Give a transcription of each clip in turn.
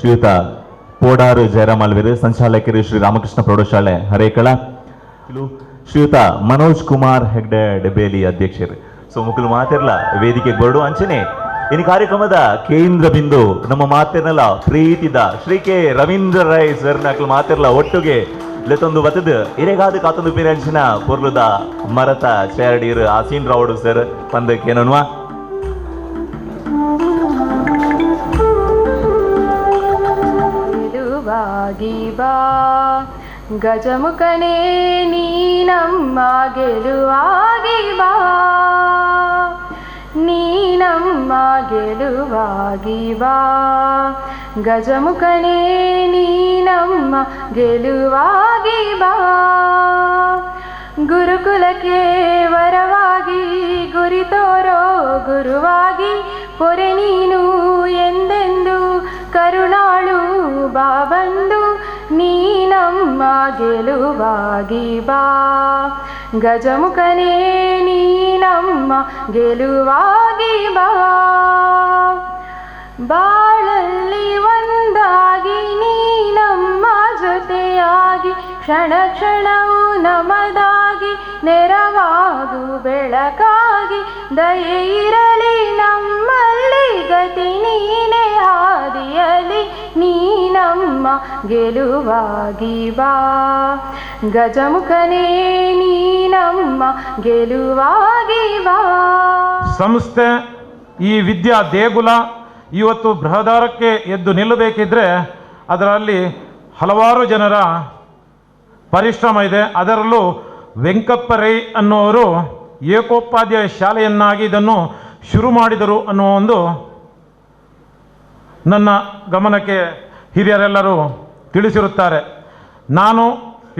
ಶ್ರೀಯುತ ಪೋಡಾರು ಜಯರಾಮ್ ಅಲ್ವೇರು, ಸಂಚಾಲಕರು ಶ್ರೀ ರಾಮಕೃಷ್ಣ ಪ್ರೌಢಶಾಲೆ ಹರೇಕಳ, ಶ್ರೀಯುತ ಮನೋಜ್ ಕುಮಾರ್ ಹೆಗ್ಡೆ ಡೆಬೇಲಿ ಅಧ್ಯಕ್ಷರು. ಸೊ ಮುಕ್ಕಲು ಮಾತಿರಲ್ಲ ವೇದಿಕೆಗೆ ಬರಡು ಅಂಚನೆ ಇನ್ನು ಕಾರ್ಯಕ್ರಮದ ಕೇಂದ್ರ ಬಿಂದು ನಮ್ಮ ಮಾತಿರಲ್ಲ ಪ್ರೀತಿದ ಶ್ರೀ ಕೆ ರವೀಂದ್ರ ರೈ ಸರ್ ನಕಲು ಮಾತಿರಲ್ಲ ಒಟ್ಟಿಗೆ ಲೆತ್ತೊಂದು ಬತ್ತದ ಇರೆಗಾದ ಕಾತೊಂದು ಪೇರಂಚಿನ ಪೊರ್ಲುದ ಮರತ ಚೇರಡೀರ್ ಆಸೀನ್ ರಾವುಡು ಸರ್ ಪಂದಕ್ಕೇನನ್ವಾ ಬಾ ಗಜಮುಖನೇ ನೀನಮ್ಮ ಗೆಲುವಾಗಿ ಬಾ, ನೀನಮ್ಮ ಗೆಲುವಾಗಿ ಬಾ, ಗಜಮುಖನೇ ನೀನಮ್ಮ ಗೆಲುವಾಗಿ ಬಾ. ಗುರುಕುಲಕ್ಕೆ ವರವಾಗಿ ಗುರಿ ತೋರೋ ಗುರುವಾಗಿ ಪೊರೆ ನೀನು ಎಂದೆಂದು ಕರುಣಾಳು ಬಾ ಬಂದು, ನೀನಮ್ಮ ಗೆಲುವಾಗಿ ಬಾ, ಗಜಮುಖನೇ ನೀನಮ್ಮ ಗೆಲುವಾಗಿ ಬಾ. ಬಾಳಲ್ಲಿ ಒಂದಾಗಿ ನೀನಮ್ಮ ಜೊತೆಯಾಗಿ ಕ್ಷಣ ಕ್ಷಣವೂ ನಮದಾಗಿ ನೆರವಾಗು ಬೆಳಕಾಗಿ, ದಯೆ ಇರಲಿ ನಮ್ಮಲ್ಲಿ ಗತಿ ನೀನೇ ಹಾದಿಯಲಿ, ನೀನಮ್ಮ ಗೆಲುವಾಗಿ ಬಾ, ಗಜಮುಖನೇ ನೀನಮ್ಮ ಗೆಲುವಾಗಿ ಬಾ. ಸಂಸ್ಥೆ ಈ ವಿದ್ಯಾ ದೇಗುಲ ಇವತ್ತು ಬೃಹದಾರಕ್ಕೆ ಎದ್ದು ನಿಲ್ಲಬೇಕಿದ್ರೆ ಅದರಲ್ಲಿ ಹಲವಾರು ಜನರ ಪರಿಶ್ರಮ ಇದೆ. ಅದರಲ್ಲೂ ವೆಂಕಪ್ಪ ರೈ ಅನ್ನುವರು ಏಕೋಪಾಧ್ಯಾಯ ಶಾಲೆಯನ್ನಾಗಿ ಇದನ್ನು ಶುರು ಮಾಡಿದರು ಅನ್ನುವ ಒಂದು ನನ್ನ ಗಮನಕ್ಕೆ ಹಿರಿಯರೆಲ್ಲರೂ ತಿಳಿಸಿರುತ್ತಾರೆ. ನಾನು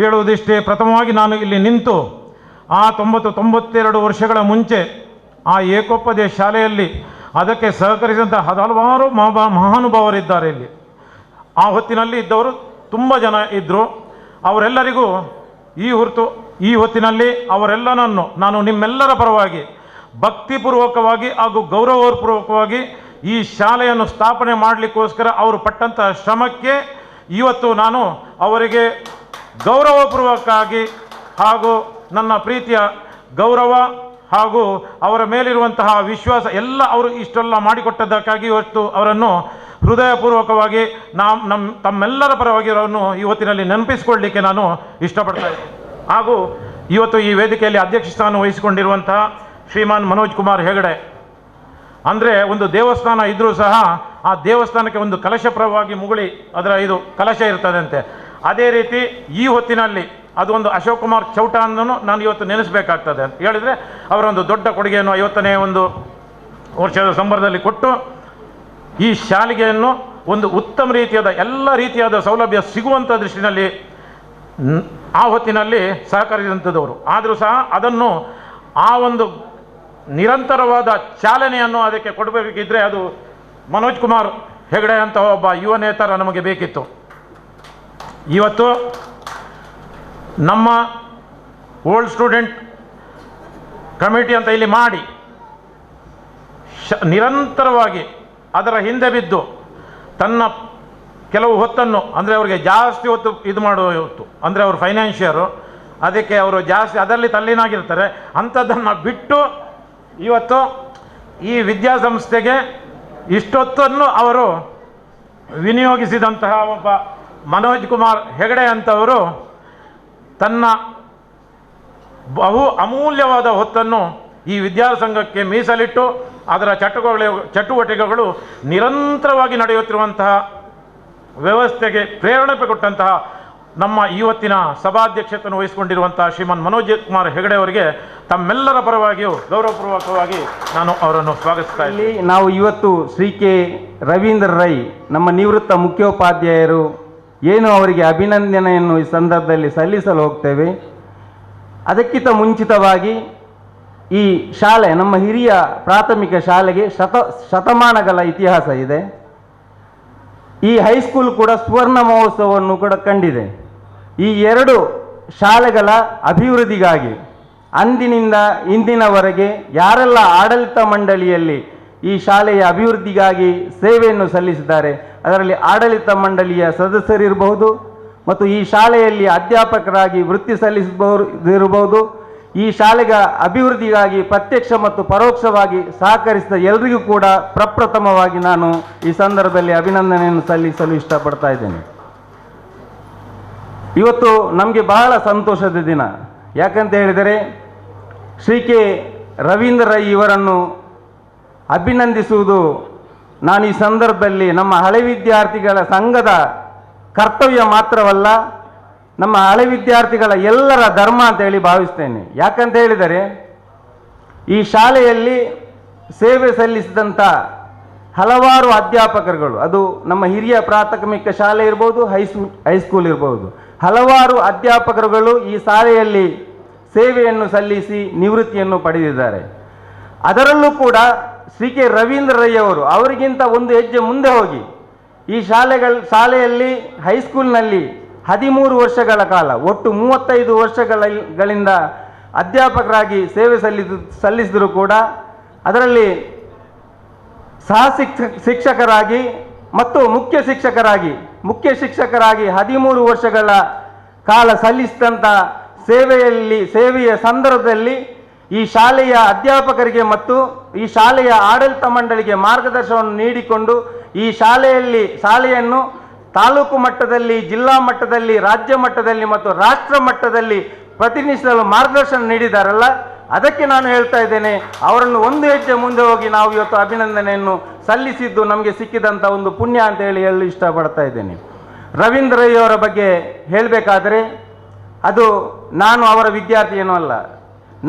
ಹೇಳುವುದಿಷ್ಟೇ, ಪ್ರಥಮವಾಗಿ ನಾನು ಇಲ್ಲಿ ನಿಂತು ಆ 92 ವರ್ಷಗಳ ಮುಂಚೆ ಆ ಏಕೋಪಾಧ್ಯಾಯ ಶಾಲೆಯಲ್ಲಿ ಅದಕ್ಕೆ ಸಹಕರಿಸಿದಂಥ ಹಲವಾರು ಮಹಾನುಭಾವರಿದ್ದಾರೆ ಇಲ್ಲಿ. ಆ ಹೊತ್ತಿನಲ್ಲಿ ಇದ್ದವರು ತುಂಬ ಜನ ಇದ್ದರು. ಅವರೆಲ್ಲರಿಗೂ ಈ ಹೊತ್ತಿನಲ್ಲಿ ಅವರೆಲ್ಲನನ್ನು ನಾನು ನಿಮ್ಮೆಲ್ಲರ ಪರವಾಗಿ ಭಕ್ತಿಪೂರ್ವಕವಾಗಿ ಹಾಗೂ ಗೌರವಪೂರ್ವಕವಾಗಿ ಈ ಶಾಲೆಯನ್ನು ಸ್ಥಾಪನೆ ಮಾಡಲಿಕ್ಕೋಸ್ಕರ ಅವರು ಪಟ್ಟಂಥ ಶ್ರಮಕ್ಕೆ ಇವತ್ತು ನಾನು ಅವರಿಗೆ ಗೌರವಪೂರ್ವಕವಾಗಿ ಹಾಗೂ ನನ್ನ ಪ್ರೀತಿಯ ಗೌರವ ಹಾಗೂ ಅವರ ಮೇಲಿರುವಂತಹ ವಿಶ್ವಾಸ ಎಲ್ಲ ಅವರು ಇಷ್ಟೆಲ್ಲ ಮಾಡಿಕೊಟ್ಟದ್ದಕ್ಕಾಗಿ ಇವತ್ತು ಅವರನ್ನು ಹೃದಯಪೂರ್ವಕವಾಗಿ ತಮ್ಮೆಲ್ಲರ ಪರವಾಗಿ ಅವರನ್ನು ಇವತ್ತಿನಲ್ಲಿ ನೆನಪಿಸಿಕೊಳ್ಳಲಿಕ್ಕೆ ನಾನು ಇಷ್ಟಪಡ್ತಾ ಇದ್ದೇನೆ. ಹಾಗೂ ಇವತ್ತು ಈ ವೇದಿಕೆಯಲ್ಲಿ ಅಧ್ಯಕ್ಷ ಸ್ಥಾನ ವಹಿಸಿಕೊಂಡಿರುವಂತಹ ಶ್ರೀಮಾನ್ ಮನೋಜ್ ಕುಮಾರ್ ಹೆಗಡೆ, ಅಂದರೆ ಒಂದು ದೇವಸ್ಥಾನ ಇದ್ದರೂ ಸಹ ಆ ದೇವಸ್ಥಾನಕ್ಕೆ ಒಂದು ಕಲಶಪ್ರಭವಾಗಿ ಮುಗುಳಿ ಅದರ ಇದು ಕಲಶ ಇರ್ತದಂತೆ. ಅದೇ ರೀತಿ ಈ ಹೊತ್ತಿನಲ್ಲಿ ಅದು ಒಂದು ಅಶೋಕ್ ಕುಮಾರ್ ಚೌಟ ಅನ್ನೋನು ನಾನು ಇವತ್ತು ನೆನೆಸಬೇಕಾಗ್ತದೆ ಅಂತ ಹೇಳಿದರೆ ಅವರೊಂದು ದೊಡ್ಡ ಕೊಡುಗೆಯನ್ನು 50ನೇ ಒಂದು ವರ್ಷದ ಸಂಬರದಲ್ಲಿ ಕೊಟ್ಟು ಈ ಶಾಲೆಗೆಯನ್ನು ಒಂದು ಉತ್ತಮ ರೀತಿಯಾದ ಎಲ್ಲ ರೀತಿಯಾದ ಸೌಲಭ್ಯ ಸಿಗುವಂಥ ದೃಷ್ಟಿನಲ್ಲಿ ಆ ಹೊತ್ತಿನಲ್ಲಿ ಸಹಕರಿಸಿದಂಥದ್ದವರು. ಆದರೂ ಸಹ ಅದನ್ನು ಆ ಒಂದು ನಿರಂತರವಾದ ಚಾಲನೆಯನ್ನು ಅದಕ್ಕೆ ಕೊಡಬೇಕಿದ್ರೆ ಅದು ಮನೋಜ್ ಕುಮಾರ್ ಹೆಗಡೆ ಅಂತ ಒಬ್ಬ ಯುವ ನೇತರ ನಮಗೆ ಬೇಕಿತ್ತು. ಇವತ್ತು ನಮ್ಮ ಓಲ್ಡ್ ಸ್ಟೂಡೆಂಟ್ ಕಮಿಟಿ ಅಂತ ಇಲ್ಲಿ ಮಾಡಿ ನಿರಂತರವಾಗಿ ಅದರ ಹಿಂದೆ ಬಿದ್ದು ತನ್ನ ಕೆಲವು ಹೊತ್ತನ್ನು, ಅಂದರೆ ಅವರಿಗೆ ಜಾಸ್ತಿ ಹೊತ್ತು ಇದು ಮಾಡುವ ಹೊತ್ತು, ಅಂದರೆ ಅವರು ಫೈನಾನ್ಷಿಯರು, ಅದಕ್ಕೆ ಅವರು ಜಾಸ್ತಿ ಅದರಲ್ಲಿ ತಲ್ಲೀನಾಗಿರ್ತಾರೆ. ಅಂಥದ್ದನ್ನು ಬಿಟ್ಟು ಇವತ್ತು ಈ ವಿದ್ಯಾಸಂಸ್ಥೆಗೆ ಇಷ್ಟೊತ್ತನ್ನು ಅವರು ವಿನಿಯೋಗಿಸಿದಂತಹ ಒಬ್ಬ ಮನೋಜ್ ಕುಮಾರ್ ಹೆಗಡೆ ಅಂತವರು ತನ್ನ ಬಹು ಅಮೂಲ್ಯವಾದ ಹೊತ್ತನ್ನು ಈ ವಿದ್ಯಾಸಂಘಕ್ಕೆ ಮೀಸಲಿಟ್ಟು ಅದರ ಚಟುವಟಿಕೆಗಳು ನಿರಂತರವಾಗಿ ನಡೆಯುತ್ತಿರುವಂತಹ ವ್ಯವಸ್ಥೆಗೆ ಪ್ರೇರಣೆ ಕೊಟ್ಟಂತಹ ನಮ್ಮ ಇವತ್ತಿನ ಸಭಾಧ್ಯಕ್ಷತೆಯನ್ನು ವಹಿಸಿಕೊಂಡಿರುವಂತಹ ಶ್ರೀಮಾನ್ ಮನೋಜ್ ಕುಮಾರ್ ಹೆಗಡೆ ಅವರಿಗೆ ತಮ್ಮೆಲ್ಲರ ಪರವಾಗಿಯೂ ಗೌರವಪೂರ್ವಕವಾಗಿ ನಾನು ಅವರನ್ನು ಸ್ವಾಗತಿಸ್ತಾ ಇದ್ದೀನಿ. ನಾವು ಇವತ್ತು ಶ್ರೀ ಕೆ ರವೀಂದ್ರ ರೈ ನಮ್ಮ ನಿವೃತ್ತ ಮುಖ್ಯೋಪಾಧ್ಯಾಯರು ಏನು ಅವರಿಗೆ ಅಭಿನಂದನೆಯನ್ನು ಈ ಸಂದರ್ಭದಲ್ಲಿ ಸಲ್ಲಿಸಲು ಹೋಗ್ತೇವೆ. ಅದಕ್ಕಿಂತ ಮುಂಚಿತವಾಗಿ ಈ ಶಾಲೆ ನಮ್ಮ ಹಿರಿಯ ಪ್ರಾಥಮಿಕ ಶಾಲೆಗೆ ಶತಮಾನಗಳ ಇತಿಹಾಸ ಇದೆ. ಈ ಹೈಸ್ಕೂಲ್ ಕೂಡ ಸುವರ್ಣ ಮಹೋತ್ಸವವನ್ನು ಕೂಡ ಕಂಡಿದೆ. ಈ ಎರಡು ಶಾಲೆಗಳ ಅಭಿವೃದ್ಧಿಗಾಗಿ ಅಂದಿನಿಂದ ಇಂದಿನವರೆಗೆ ಯಾರೆಲ್ಲ ಆಡಳಿತ ಮಂಡಳಿಯಲ್ಲಿ ಈ ಶಾಲೆಯ ಅಭಿವೃದ್ಧಿಗಾಗಿ ಸೇವೆಯನ್ನು ಸಲ್ಲಿಸಿದ್ದಾರೆ. ಅದರಲ್ಲಿ ಆಡಳಿತ ಮಂಡಳಿಯ ಸದಸ್ಯರಿರಬಹುದು ಮತ್ತು ಈ ಶಾಲೆಯಲ್ಲಿ ಅಧ್ಯಾಪಕರಾಗಿ ವೃತ್ತಿ ಸಲ್ಲಿಸಬಹುದು. ಈ ಶಾಲೆಗೆ ಅಭಿವೃದ್ಧಿಗಾಗಿ ಪ್ರತ್ಯಕ್ಷ ಮತ್ತು ಪರೋಕ್ಷವಾಗಿ ಸಹಕರಿಸಿದ ಎಲ್ಲರಿಗೂ ಕೂಡ ಪ್ರಪ್ರಥಮವಾಗಿ ನಾನು ಈ ಸಂದರ್ಭದಲ್ಲಿ ಅಭಿನಂದನೆಯನ್ನು ಸಲ್ಲಿಸಲು ಇಷ್ಟಪಡ್ತಾ ಇದ್ದೇನೆ. ಇವತ್ತು ನಮಗೆ ಬಹಳ ಸಂತೋಷದ ದಿನ. ಯಾಕಂತ ಹೇಳಿದರೆ ಶ್ರೀ ಕೆ ರವೀಂದ್ರ ರೈ ಇವರನ್ನು ಅಭಿನಂದಿಸುವುದು ನಾನು ಈ ಸಂದರ್ಭದಲ್ಲಿ ನಮ್ಮ ಹಳೆ ವಿದ್ಯಾರ್ಥಿಗಳ ಸಂಘದ ಕರ್ತವ್ಯ ಮಾತ್ರವಲ್ಲ, ನಮ್ಮ ಹಳೆ ವಿದ್ಯಾರ್ಥಿಗಳ ಎಲ್ಲರ ಧರ್ಮ ಅಂತ ಹೇಳಿ ಭಾವಿಸ್ತೇನೆ. ಯಾಕಂತ ಹೇಳಿದರೆ ಈ ಶಾಲೆಯಲ್ಲಿ ಸೇವೆ ಸಲ್ಲಿಸಿದಂಥ ಹಲವಾರು ಅಧ್ಯಾಪಕರುಗಳು, ಅದು ನಮ್ಮ ಹಿರಿಯ ಪ್ರಾಥಮಿಕ ಶಾಲೆ ಇರ್ಬೋದು, ಹೈಸ್ಕೂಲ್ ಇರ್ಬೋದು, ಹಲವಾರು ಅಧ್ಯಾಪಕರುಗಳು ಈ ಶಾಲೆಯಲ್ಲಿ ಸೇವೆಯನ್ನು ಸಲ್ಲಿಸಿ ನಿವೃತ್ತಿಯನ್ನು ಪಡೆದಿದ್ದಾರೆ. ಅದರಲ್ಲೂ ಕೂಡ ಶ್ರೀ ಕೆ ರವೀಂದ್ರ ರೈ ಅವರು ಅವರಿಗಿಂತ ಒಂದು ಹೆಜ್ಜೆ ಮುಂದೆ ಹೋಗಿ ಈ ಶಾಲೆಯಲ್ಲಿ ಹೈಸ್ಕೂಲ್ನಲ್ಲಿ 13 ವರ್ಷಗಳ ಕಾಲ, ಒಟ್ಟು 35 ವರ್ಷಗಳಿಂದ ಅಧ್ಯಾಪಕರಾಗಿ ಸೇವೆ ಸಲ್ಲಿಸಿದರೂ ಕೂಡ ಅದರಲ್ಲಿ ಸಹ ಶಿಕ್ಷಕರಾಗಿ ಮತ್ತು ಮುಖ್ಯ ಶಿಕ್ಷಕರಾಗಿ 13 ವರ್ಷಗಳ ಕಾಲ ಸಲ್ಲಿಸಿದಂಥ ಸೇವೆಯ ಸಂದರ್ಭದಲ್ಲಿ ಈ ಶಾಲೆಯ ಅಧ್ಯಾಪಕರಿಗೆ ಮತ್ತು ಈ ಶಾಲೆಯ ಆಡಳಿತ ಮಂಡಳಿಗೆ ಮಾರ್ಗದರ್ಶನವನ್ನು ನೀಡಿಕೊಂಡು ಈ ಶಾಲೆಯನ್ನು ತಾಲೂಕು ಮಟ್ಟದಲ್ಲಿ, ಜಿಲ್ಲಾ ಮಟ್ಟದಲ್ಲಿ, ರಾಜ್ಯ ಮಟ್ಟದಲ್ಲಿ ಮತ್ತು ರಾಷ್ಟ್ರ ಮಟ್ಟದಲ್ಲಿ ಪ್ರತಿನಿಧಿಸಲು ಮಾರ್ಗದರ್ಶನ ನೀಡಿದಾರಲ್ಲ, ಅದಕ್ಕೆ ನಾನು ಹೇಳ್ತಾ ಇದ್ದೇನೆ, ಅವರನ್ನು ಒಂದು ಹೆಜ್ಜೆ ಮುಂದೆ ಹೋಗಿ ನಾವು ಇವತ್ತು ಅಭಿನಂದನೆಯನ್ನು ಸಲ್ಲಿಸಿದ್ದು ನಮಗೆ ಸಿಕ್ಕಿದಂಥ ಒಂದು ಪುಣ್ಯ ಅಂತ ಹೇಳಲು ಇಷ್ಟಪಡ್ತಾ ಇದ್ದೇನೆ. ರವೀಂದ್ರ ರೈ ಅವರ ಬಗ್ಗೆ ಹೇಳಬೇಕಾದರೆ ಅದು ನಾನು ಅವರ ವಿದ್ಯಾರ್ಥಿ ಏನೂ ಅಲ್ಲ.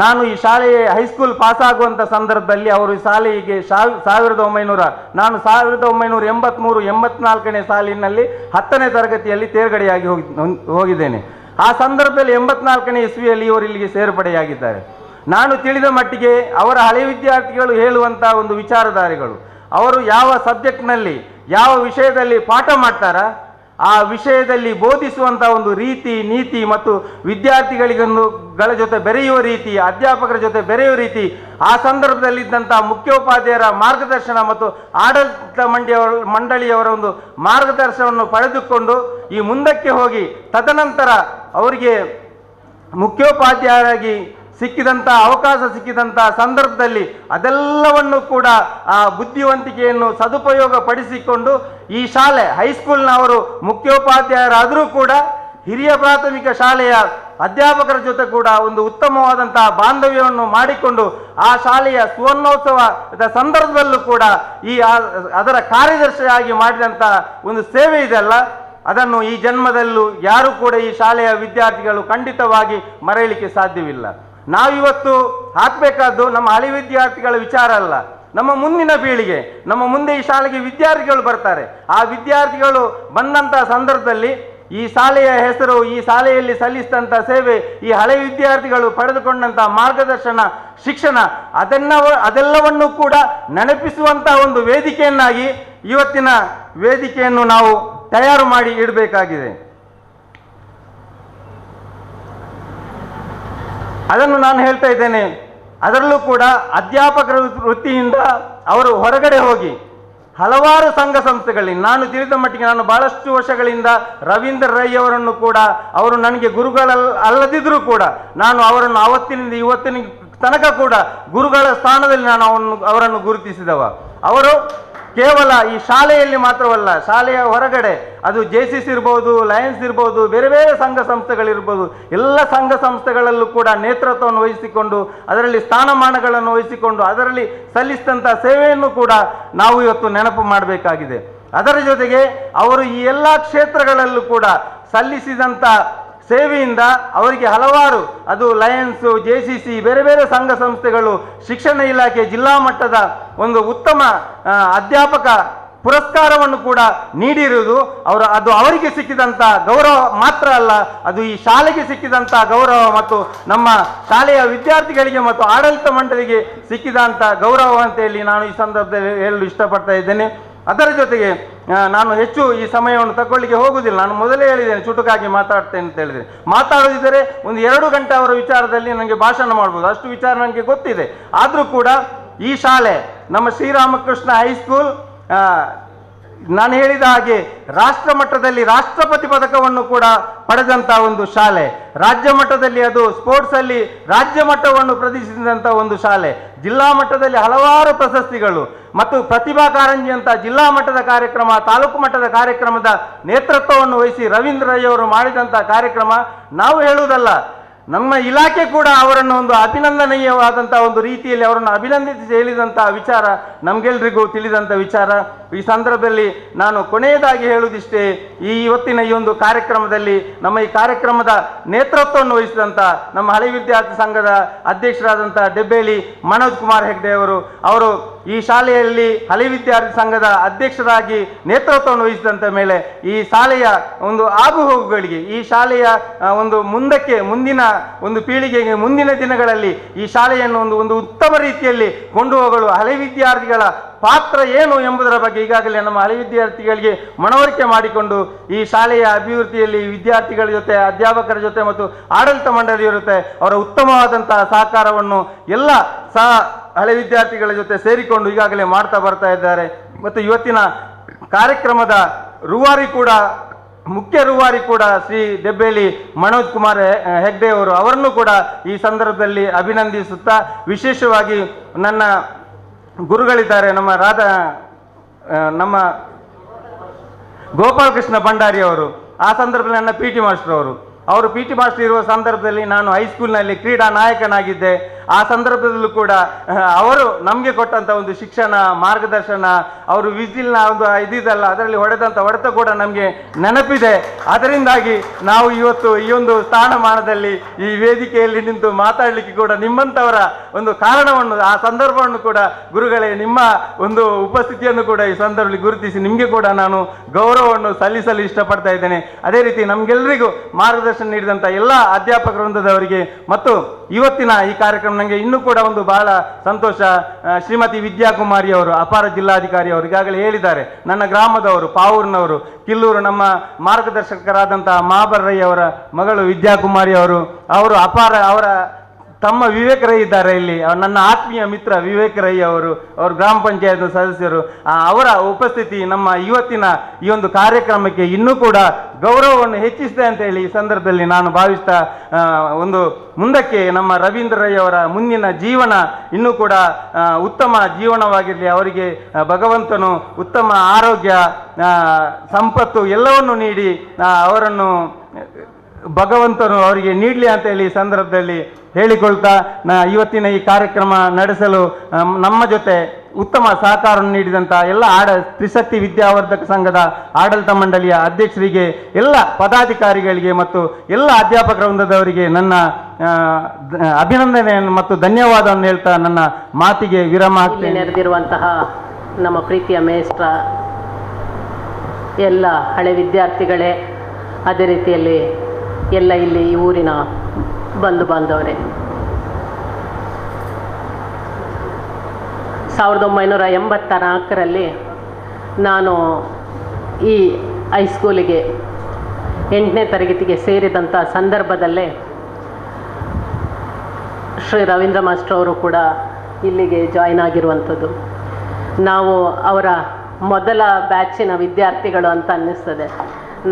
ನಾನು ಈ ಶಾಲೆಯ ಹೈಸ್ಕೂಲ್ ಪಾಸಾಗುವಂಥ ಸಂದರ್ಭದಲ್ಲಿ ಅವರು ಈ ಶಾಲೆಗೆ 1983-84ನೇ ಸಾಲಿನಲ್ಲಿ 10ನೇ ತರಗತಿಯಲ್ಲಿ ತೇರ್ಗಡೆಯಾಗಿ ಹೋಗಿದ್ದೇನೆ. ಆ ಸಂದರ್ಭದಲ್ಲಿ 84ನೇ ಇಸ್ವಿಯಲ್ಲಿ ಇವರು ಇಲ್ಲಿಗೆ ಸೇರ್ಪಡೆಯಾಗಿದ್ದಾರೆ. ನಾನು ತಿಳಿದ ಮಟ್ಟಿಗೆ ಅವರ ಹಳೆ ವಿದ್ಯಾರ್ಥಿಗಳು ಹೇಳುವಂಥ ಒಂದು ವಿಚಾರಧಾರೆಗಳು, ಅವರು ಯಾವ ಸಬ್ಜೆಕ್ಟ್ನಲ್ಲಿ ಯಾವ ವಿಷಯದಲ್ಲಿ ಪಾಠ ಮಾಡ್ತಾರಾ ಆ ವಿಷಯದಲ್ಲಿ ಬೋಧಿಸುವಂಥ ಒಂದು ರೀತಿ ನೀತಿ ಮತ್ತು ವಿದ್ಯಾರ್ಥಿಗಳಿಗಳ ಜೊತೆ ಬೆರೆಯುವ ರೀತಿ, ಅಧ್ಯಾಪಕರ ಜೊತೆ ಬೆರೆಯುವ ರೀತಿ, ಆ ಸಂದರ್ಭದಲ್ಲಿದ್ದಂಥ ಮುಖ್ಯೋಪಾಧ್ಯಾಯರ ಮಾರ್ಗದರ್ಶನ ಮತ್ತು ಆಡಳಿತ ಮಂಡಳಿಯವರ ಒಂದು ಮಾರ್ಗದರ್ಶನವನ್ನು ಪಡೆದುಕೊಂಡು ಈ ಮುಂದಕ್ಕೆ ಹೋಗಿ ತದನಂತರ ಅವರಿಗೆ ಮುಖ್ಯೋಪಾಧ್ಯಾಯರಾಗಿ ಅವಕಾಶ ಸಿಕ್ಕಿದಂಥ ಸಂದರ್ಭದಲ್ಲಿ ಅದೆಲ್ಲವನ್ನು ಕೂಡ ಆ ಬುದ್ಧಿವಂತಿಕೆಯನ್ನು ಸದುಪಯೋಗ ಪಡಿಸಿಕೊಂಡು ಈ ಶಾಲೆ ಹೈಸ್ಕೂಲ್ನವರು ಮುಖ್ಯೋಪಾಧ್ಯಾಯರಾದರೂ ಕೂಡ ಹಿರಿಯ ಪ್ರಾಥಮಿಕ ಶಾಲೆಯ ಅಧ್ಯಾಪಕರ ಜೊತೆ ಕೂಡ ಒಂದು ಉತ್ತಮವಾದಂತಹ ಬಾಂಧವ್ಯವನ್ನು ಮಾಡಿಕೊಂಡು ಆ ಶಾಲೆಯ ಸುವರ್ಣೋತ್ಸವದ ಸಂದರ್ಭದಲ್ಲೂ ಕೂಡ ಅದರ ಕಾರ್ಯದರ್ಶಿಯಾಗಿ ಮಾಡಿದಂಥ ಒಂದು ಸೇವೆ ಇದೆಯಲ್ಲ, ಅದನ್ನು ಈ ಜನ್ಮದಲ್ಲೂ ಯಾರೂ ಕೂಡ ಈ ಶಾಲೆಯ ವಿದ್ಯಾರ್ಥಿಗಳು ಖಂಡಿತವಾಗಿ ಮರೆಯಲಿಕ್ಕೆ ಸಾಧ್ಯವಿಲ್ಲ. ನಾವಿವತ್ತು ಹಾಕಬೇಕಾದ್ದು ನಮ್ಮ ಹಳೆ ವಿದ್ಯಾರ್ಥಿಗಳ ವಿಚಾರ ಅಲ್ಲ, ನಮ್ಮ ಮುಂದಿನ ಪೀಳಿಗೆ, ನಮ್ಮ ಮುಂದೆ ಈ ಶಾಲೆಗೆ ವಿದ್ಯಾರ್ಥಿಗಳು ಬರ್ತಾರೆ. ಆ ವಿದ್ಯಾರ್ಥಿಗಳು ಬಂದಂಥ ಸಂದರ್ಭದಲ್ಲಿ ಈ ಶಾಲೆಯ ಹೆಸರು, ಈ ಶಾಲೆಯಲ್ಲಿ ಸಲ್ಲಿಸಿದಂಥ ಸೇವೆ, ಈ ಹಳೆ ವಿದ್ಯಾರ್ಥಿಗಳು ಪಡೆದುಕೊಂಡಂಥ ಮಾರ್ಗದರ್ಶನ, ಶಿಕ್ಷಣ, ಅದೆಲ್ಲವನ್ನು ಕೂಡ ನೆನಪಿಸುವಂಥ ಒಂದು ವೇದಿಕೆಯನ್ನಾಗಿ ಇವತ್ತಿನ ವೇದಿಕೆಯನ್ನು ನಾವು ತಯಾರು ಮಾಡಿ ಇಡಬೇಕಾಗಿದೆ. ಅದನ್ನು ನಾನು ಹೇಳ್ತಾ ಇದ್ದೇನೆ. ಅದರಲ್ಲೂ ಕೂಡ ಅಧ್ಯಾಪಕರ ವೃತ್ತಿಯಿಂದ ಅವರು ಹೊರಗಡೆ ಹೋಗಿ ಹಲವಾರು ಸಂಘ ಸಂಸ್ಥೆಗಳಲ್ಲಿ, ನಾನು ತಿಳಿದ ಮಟ್ಟಿಗೆ ನಾನು ಬಹಳಷ್ಟು ವರ್ಷಗಳಿಂದ ರವೀಂದ್ರ ರೈ ಅವರನ್ನು ಕೂಡ, ಅವರು ನನಗೆ ಗುರುಗಳಲ್ಲದಿದ್ದರೂ ಕೂಡ ನಾನು ಅವರನ್ನು ಆವತ್ತಿನಿಂದ ಇವತ್ತಿನ ತನಕ ಕೂಡ ಗುರುಗಳ ಸ್ಥಾನದಲ್ಲಿ ನಾನು ಅವರನ್ನು ಗುರುತಿಸಿದವ. ಅವರು ಕೇವಲ ಈ ಶಾಲೆಯಲ್ಲಿ ಮಾತ್ರವಲ್ಲ, ಶಾಲೆಯ ಹೊರಗಡೆ ಅದು JCC ಇರ್ಬೋದು, ಲಯನ್ಸ್ ಇರ್ಬೋದು, ಬೇರೆ ಬೇರೆ ಸಂಘ ಸಂಸ್ಥೆಗಳಿರ್ಬೋದು, ಎಲ್ಲ ಸಂಘ ಸಂಸ್ಥೆಗಳಲ್ಲೂ ಕೂಡ ನೇತೃತ್ವವನ್ನು ವಹಿಸಿಕೊಂಡು ಅದರಲ್ಲಿ ಸ್ಥಾನಮಾನಗಳನ್ನು ವಹಿಸಿಕೊಂಡು ಅದರಲ್ಲಿ ಸಲ್ಲಿಸಿದಂಥ ಸೇವೆಯನ್ನು ಕೂಡ ನಾವು ಇವತ್ತು ನೆನಪು ಮಾಡಬೇಕಾಗಿದೆ. ಅದರ ಜೊತೆಗೆ ಅವರು ಈ ಎಲ್ಲ ಕ್ಷೇತ್ರಗಳಲ್ಲೂ ಕೂಡ ಸಲ್ಲಿಸಿದಂಥ ಸೇವೆಯಿಂದ ಅವರಿಗೆ ಹಲವಾರು, ಅದು ಲಯನ್ಸು, JCC, ಬೇರೆ ಬೇರೆ ಸಂಘ ಸಂಸ್ಥೆಗಳು, ಶಿಕ್ಷಣ ಇಲಾಖೆ, ಜಿಲ್ಲಾ ಮಟ್ಟದ ಒಂದು ಉತ್ತಮ ಅಧ್ಯಾಪಕ ಪುರಸ್ಕಾರವನ್ನು ಕೂಡ ನೀಡಿರುವುದು ಅದು ಅವರಿಗೆ ಸಿಕ್ಕಿದಂಥ ಗೌರವ ಮಾತ್ರ ಅಲ್ಲ, ಅದು ಈ ಶಾಲೆಗೆ ಸಿಕ್ಕಿದಂಥ ಗೌರವ ಮತ್ತು ನಮ್ಮ ಶಾಲೆಯ ವಿದ್ಯಾರ್ಥಿಗಳಿಗೆ ಮತ್ತು ಆಡಳಿತ ಮಂಡಳಿಗೆ ಸಿಕ್ಕಿದಂಥ ಗೌರವ ಅಂತೇಳಿ ನಾನು ಈ ಸಂದರ್ಭದಲ್ಲಿ ಹೇಳಲು ಇಷ್ಟಪಡ್ತಾ ಇದ್ದೇನೆ. ಅದರ ಜೊತೆಗೆ ನಾನು ಹೆಚ್ಚು ಈ ಸಮಯವನ್ನು ತಗೊಳ್ಳಿಕ್ಕೆ ಹೋಗುವುದಿಲ್ಲ. ನಾನು ಮೊದಲೇ ಹೇಳಿದ್ದೇನೆ ಚುಟುಕಾಗಿ ಮಾತಾಡ್ತೇನೆ ಅಂತ ಹೇಳಿದರೆ, ಮಾತಾಡೋದಿದ್ದರೆ ಒಂದು 2 ಗಂಟೆ ಅವರ ವಿಚಾರದಲ್ಲಿ ನನಗೆ ಭಾಷಣ ಮಾಡ್ಬೋದು, ಅಷ್ಟು ವಿಚಾರ ನನಗೆ ಗೊತ್ತಿದೆ. ಆದರೂ ಕೂಡ ಈ ಶಾಲೆ ನಮ್ಮ ಶ್ರೀರಾಮಕೃಷ್ಣ ಹೈಸ್ಕೂಲ್ ನಾನು ಹೇಳಿದ ಹಾಗೆ ರಾಷ್ಟ್ರ ಮಟ್ಟದಲ್ಲಿ ರಾಷ್ಟ್ರಪತಿ ಪದಕವನ್ನು ಕೂಡ ಪಡೆದಂಥ ಒಂದು ಶಾಲೆ, ರಾಜ್ಯ ಮಟ್ಟದಲ್ಲಿ ಅದು ಸ್ಪೋರ್ಟ್ಸಲ್ಲಿ ರಾಜ್ಯ ಮಟ್ಟವನ್ನು ಪ್ರದರ್ಶಿಸಿದಂಥ ಒಂದು ಶಾಲೆ, ಜಿಲ್ಲಾ ಮಟ್ಟದಲ್ಲಿ ಹಲವಾರು ಪ್ರಶಸ್ತಿಗಳು ಮತ್ತು ಪ್ರತಿಭಾ ಕಾರಂಜಿ ಅಂತ ಜಿಲ್ಲಾ ಮಟ್ಟದ ಕಾರ್ಯಕ್ರಮ, ತಾಲೂಕು ಮಟ್ಟದ ಕಾರ್ಯಕ್ರಮದ ನೇತೃತ್ವವನ್ನು ವಹಿಸಿ ರವೀಂದ್ರ ರೈ ಅವರು ಮಾಡಿದಂಥ ಕಾರ್ಯಕ್ರಮ ನಾವು ಹೇಳುವುದಲ್ಲ, ನಮ್ಮ ಇಲಾಖೆ ಕೂಡ ಅವರನ್ನು ಒಂದು ಅಭಿನಂದನೀಯವಾದಂಥ ಒಂದು ರೀತಿಯಲ್ಲಿ ಅವರನ್ನು ಅಭಿನಂದಿಸಿ ಹೇಳಿದಂಥ ವಿಚಾರ ನಮಗೆಲ್ರಿಗೂ ತಿಳಿದಂಥ ವಿಚಾರ. ಈ ಸಂದರ್ಭದಲ್ಲಿ ನಾನು ಕೊನೆಯದಾಗಿ ಹೇಳುವುದಿಷ್ಟೇ, ಇವತ್ತಿನ ಈ ಒಂದು ಕಾರ್ಯಕ್ರಮದಲ್ಲಿ ನಮ್ಮ ಈ ಕಾರ್ಯಕ್ರಮದ ನೇತೃತ್ವವನ್ನು ವಹಿಸಿದಂಥ ನಮ್ಮ ಹಳೆ ವಿದ್ಯಾರ್ಥಿ ಸಂಘದ ಅಧ್ಯಕ್ಷರಾದಂಥ ಡೆಬ್ಬೇಲಿ ಮನೋಜ್ ಕುಮಾರ್ ಹೆಗ್ಡೆ ಅವರು ಈ ಶಾಲೆಯಲ್ಲಿ ಹಳೆ ವಿದ್ಯಾರ್ಥಿ ಸಂಘದ ಅಧ್ಯಕ್ಷರಾಗಿ ನೇತೃತ್ವವನ್ನು ವಹಿಸಿದಂಥ ಮೇಲೆ ಈ ಶಾಲೆಯ ಒಂದು ಆಗುಹೋಗುಗಳಿಗೆ, ಈ ಶಾಲೆಯ ಒಂದು ಮುಂದಿನ ಒಂದು ಪೀಳಿಗೆಗೆ ಮುಂದಿನ ದಿನಗಳಲ್ಲಿ ಈ ಶಾಲೆಯನ್ನು ಒಂದು ಉತ್ತಮ ರೀತಿಯಲ್ಲಿ ಕೊಂಡು ಹೋಗಲು ಹಳೆ ವಿದ್ಯಾರ್ಥಿಗಳ ಪಾತ್ರ ಏನು ಎಂಬುದರ ಬಗ್ಗೆ ಈಗಾಗಲೇ ನಮ್ಮ ಹಳೆ ವಿದ್ಯಾರ್ಥಿಗಳಿಗೆ ಮನವರಿಕೆ ಮಾಡಿಕೊಂಡು ಈ ಶಾಲೆಯ ಅಭಿವೃದ್ಧಿಯಲ್ಲಿ ವಿದ್ಯಾರ್ಥಿಗಳ ಜೊತೆ, ಅಧ್ಯಾಪಕರ ಜೊತೆ ಮತ್ತು ಆಡಳಿತ ಮಂಡಳಿಯ ಜೊತೆ ಅವರ ಉತ್ತಮವಾದಂತಹ ಸಹಕಾರವನ್ನು ಎಲ್ಲ ಹಳೆ ವಿದ್ಯಾರ್ಥಿಗಳ ಜೊತೆ ಸೇರಿಕೊಂಡು ಈಗಾಗಲೇ ಮಾಡ್ತಾ ಬರ್ತಾ ಇದ್ದಾರೆ. ಮತ್ತು ಇವತ್ತಿನ ಕಾರ್ಯಕ್ರಮದ ಮುಖ್ಯ ರೂವಾರಿ ಕೂಡ ಶ್ರೀ ಡೆಬ್ಬೇಲಿ ಮನೋಜ್ ಕುಮಾರ್ ಹೆಗ್ಡೆ ಅವರನ್ನು ಕೂಡ ಈ ಸಂದರ್ಭದಲ್ಲಿ ಅಭಿನಂದಿಸುತ್ತಾ, ವಿಶೇಷವಾಗಿ ನನ್ನ ಗುರುಗಳಿದ್ದಾರೆ ನಮ್ಮ ಗೋಪಾಲಕೃಷ್ಣ ಭಂಡಾರಿ ಅವರು, ಆ ಸಂದರ್ಭದಲ್ಲಿ ನನ್ನ ಪಿ ಟಿ ಮಾಸ್ಟರ್ ಅವರು ಪಿ ಟಿ ಮಾಸ್ಟರ್ ಇರುವ ಸಂದರ್ಭದಲ್ಲಿ ನಾನು ಹೈಸ್ಕೂಲ್ನಲ್ಲಿ ಕ್ರೀಡಾ ನಾಯಕನಾಗಿದ್ದೆ. ಆ ಸಂದರ್ಭದಲ್ಲೂ ಕೂಡ ಅವರು ನಮಗೆ ಕೊಟ್ಟಂಥ ಒಂದು ಶಿಕ್ಷಣ, ಮಾರ್ಗದರ್ಶನ, ಅವರು ವಿಸಿಲ್ನ ಒಂದು ಇದಿದಲ್ಲ ಅದರಲ್ಲಿ ಹೊಡೆದಂಥ ಹೊಡೆತ ಕೂಡ ನಮಗೆ ನೆನಪಿದೆ. ಅದರಿಂದಾಗಿ ನಾವು ಇವತ್ತು ಈ ಒಂದು ಸ್ಥಾನಮಾನದಲ್ಲಿ ಈ ವೇದಿಕೆಯಲ್ಲಿ ನಿಂತು ಮಾತಾಡಲಿಕ್ಕೆ ಕೂಡ ನಿಮ್ಮಂಥವರ ಒಂದು ಕಾರಣವನ್ನು, ಆ ಸಂದರ್ಭವನ್ನು ಕೂಡ ಗುರುಗಳೇ, ನಿಮ್ಮ ಒಂದು ಉಪಸ್ಥಿತಿಯನ್ನು ಕೂಡ ಈ ಸಂದರ್ಭದಲ್ಲಿ ಗುರುತಿಸಿ ನಿಮಗೆ ಕೂಡ ನಾನು ಗೌರವವನ್ನು ಸಲ್ಲಿಸಲು ಇಷ್ಟಪಡ್ತಾ ಇದ್ದೇನೆ. ಅದೇ ರೀತಿ ನಮಗೆಲ್ಲರಿಗೂ ಮಾರ್ಗದರ್ಶನ ನೀಡಿದಂಥ ಎಲ್ಲ ಅಧ್ಯಾಪಕ ವೃಂದದವರಿಗೆ ಮತ್ತು ಇವತ್ತಿನ ಈ ಕಾರ್ಯಕ್ರಮ ನನಗೆ ಇನ್ನೂ ಕೂಡ ಒಂದು ಬಹಳ ಸಂತೋಷ. ಶ್ರೀಮತಿ ವಿದ್ಯಾಕುಮಾರಿ ಅವರು, ಅಪಾರ ಜಿಲ್ಲಾಧಿಕಾರಿ ಅವರು ಈಗಾಗಲೇ ಹೇಳಿದ್ದಾರೆ, ನನ್ನ ಗ್ರಾಮದವರು, ಪಾವೂರಿನವರು, ಕಿಲ್ಲೂರು ನಮ್ಮ ಮಾರ್ಗದರ್ಶಕರಾದಂತಹ ಮಹಾಬರ್ ರೈ ಅವರ ಮಗಳು ವಿದ್ಯಾಕುಮಾರಿ ಅವರು ಅಪಾರ, ಅವರ ತಮ್ಮ ವಿವೇಕ್ ರೈ ಇದ್ದಾರೆ ಇಲ್ಲಿ, ನನ್ನ ಆತ್ಮೀಯ ಮಿತ್ರ ವಿವೇಕ್ ರೈ ಅವರು ಗ್ರಾಮ ಪಂಚಾಯತ್ ಸದಸ್ಯರು, ಅವರ ಉಪಸ್ಥಿತಿ ನಮ್ಮ ಇವತ್ತಿನ ಈ ಒಂದು ಕಾರ್ಯಕ್ರಮಕ್ಕೆ ಇನ್ನೂ ಕೂಡ ಗೌರವವನ್ನು ಹೆಚ್ಚಿಸಿದೆ ಅಂತ ಹೇಳಿ ಈ ಸಂದರ್ಭದಲ್ಲಿ ನಾನು ಭಾವಿಸ್ತಾ, ಒಂದು ಮುಂದಕ್ಕೆ ನಮ್ಮ ರವೀಂದ್ರ ರೈ ಅವರ ಮುಂದಿನ ಜೀವನ ಇನ್ನೂ ಕೂಡ ಉತ್ತಮ ಜೀವನವಾಗಿರಲಿ, ಅವರಿಗೆ ಭಗವಂತನು ಉತ್ತಮ ಆರೋಗ್ಯ, ಸಂಪತ್ತು ಎಲ್ಲವನ್ನು ನೀಡಿ ಅವರನ್ನು ಭಗವಂತನು ಅವರಿಗೆ ನೀಡಲಿ ಅಂತ ಹೇಳಿ ಈ ಸಂದರ್ಭದಲ್ಲಿ ಹೇಳಿಕೊಳ್ತಾ, ಇವತ್ತಿನ ಈ ಕಾರ್ಯಕ್ರಮ ನಡೆಸಲು ನಮ್ಮ ಜೊತೆ ಉತ್ತಮ ಸಹಕಾರವನ್ನು ನೀಡಿದಂಥ ಎಲ್ಲ ತ್ರಿಶಕ್ತಿ ವಿದ್ಯಾವರ್ಧಕ ಸಂಘದ ಆಡಳಿತ ಮಂಡಳಿಯ ಅಧ್ಯಕ್ಷರಿಗೆ, ಎಲ್ಲ ಪದಾಧಿಕಾರಿಗಳಿಗೆ ಮತ್ತು ಎಲ್ಲ ಅಧ್ಯಾಪಕ ವೃಂದದವರಿಗೆ ನನ್ನ ಅಭಿನಂದನೆಯನ್ನು ಮತ್ತು ಧನ್ಯವಾದವನ್ನು ಹೇಳ್ತಾ ನನ್ನ ಮಾತಿಗೆ ವಿರಾಮ ಹಾಕ್ತೇನೆ. ನೆರೆದಿರುವಂತಹ ನಮ್ಮ ಪ್ರೀತಿಯ ಮೇಷ್ಟ್ರ, ಎಲ್ಲ ಹಳೆ ವಿದ್ಯಾರ್ಥಿಗಳೇ, ಅದೇ ರೀತಿಯಲ್ಲಿ ಎಲ್ಲ ಇಲ್ಲಿ ಈ ಊರಿನ ಬಂಧು ಬಾಂಧವರೇ, 1984ರಲ್ಲಿ ನಾನು ಈ ಹೈಸ್ಕೂಲಿಗೆ 8ನೇ ತರಗತಿಗೆ ಸೇರಿದಂಥ ಸಂದರ್ಭದಲ್ಲೇ ಶ್ರೀ ರವೀಂದ್ರ ಮಾಸ್ಟರ್ ಅವರು ಕೂಡ ಇಲ್ಲಿಗೆ ಜಾಯ್ನ್ ಆಗಿರುವಂಥದ್ದು. ನಾವು ಅವರ ಮೊದಲ ಬ್ಯಾಚಿನ ವಿದ್ಯಾರ್ಥಿಗಳು ಅಂತ ಅನ್ನಿಸ್ತದೆ.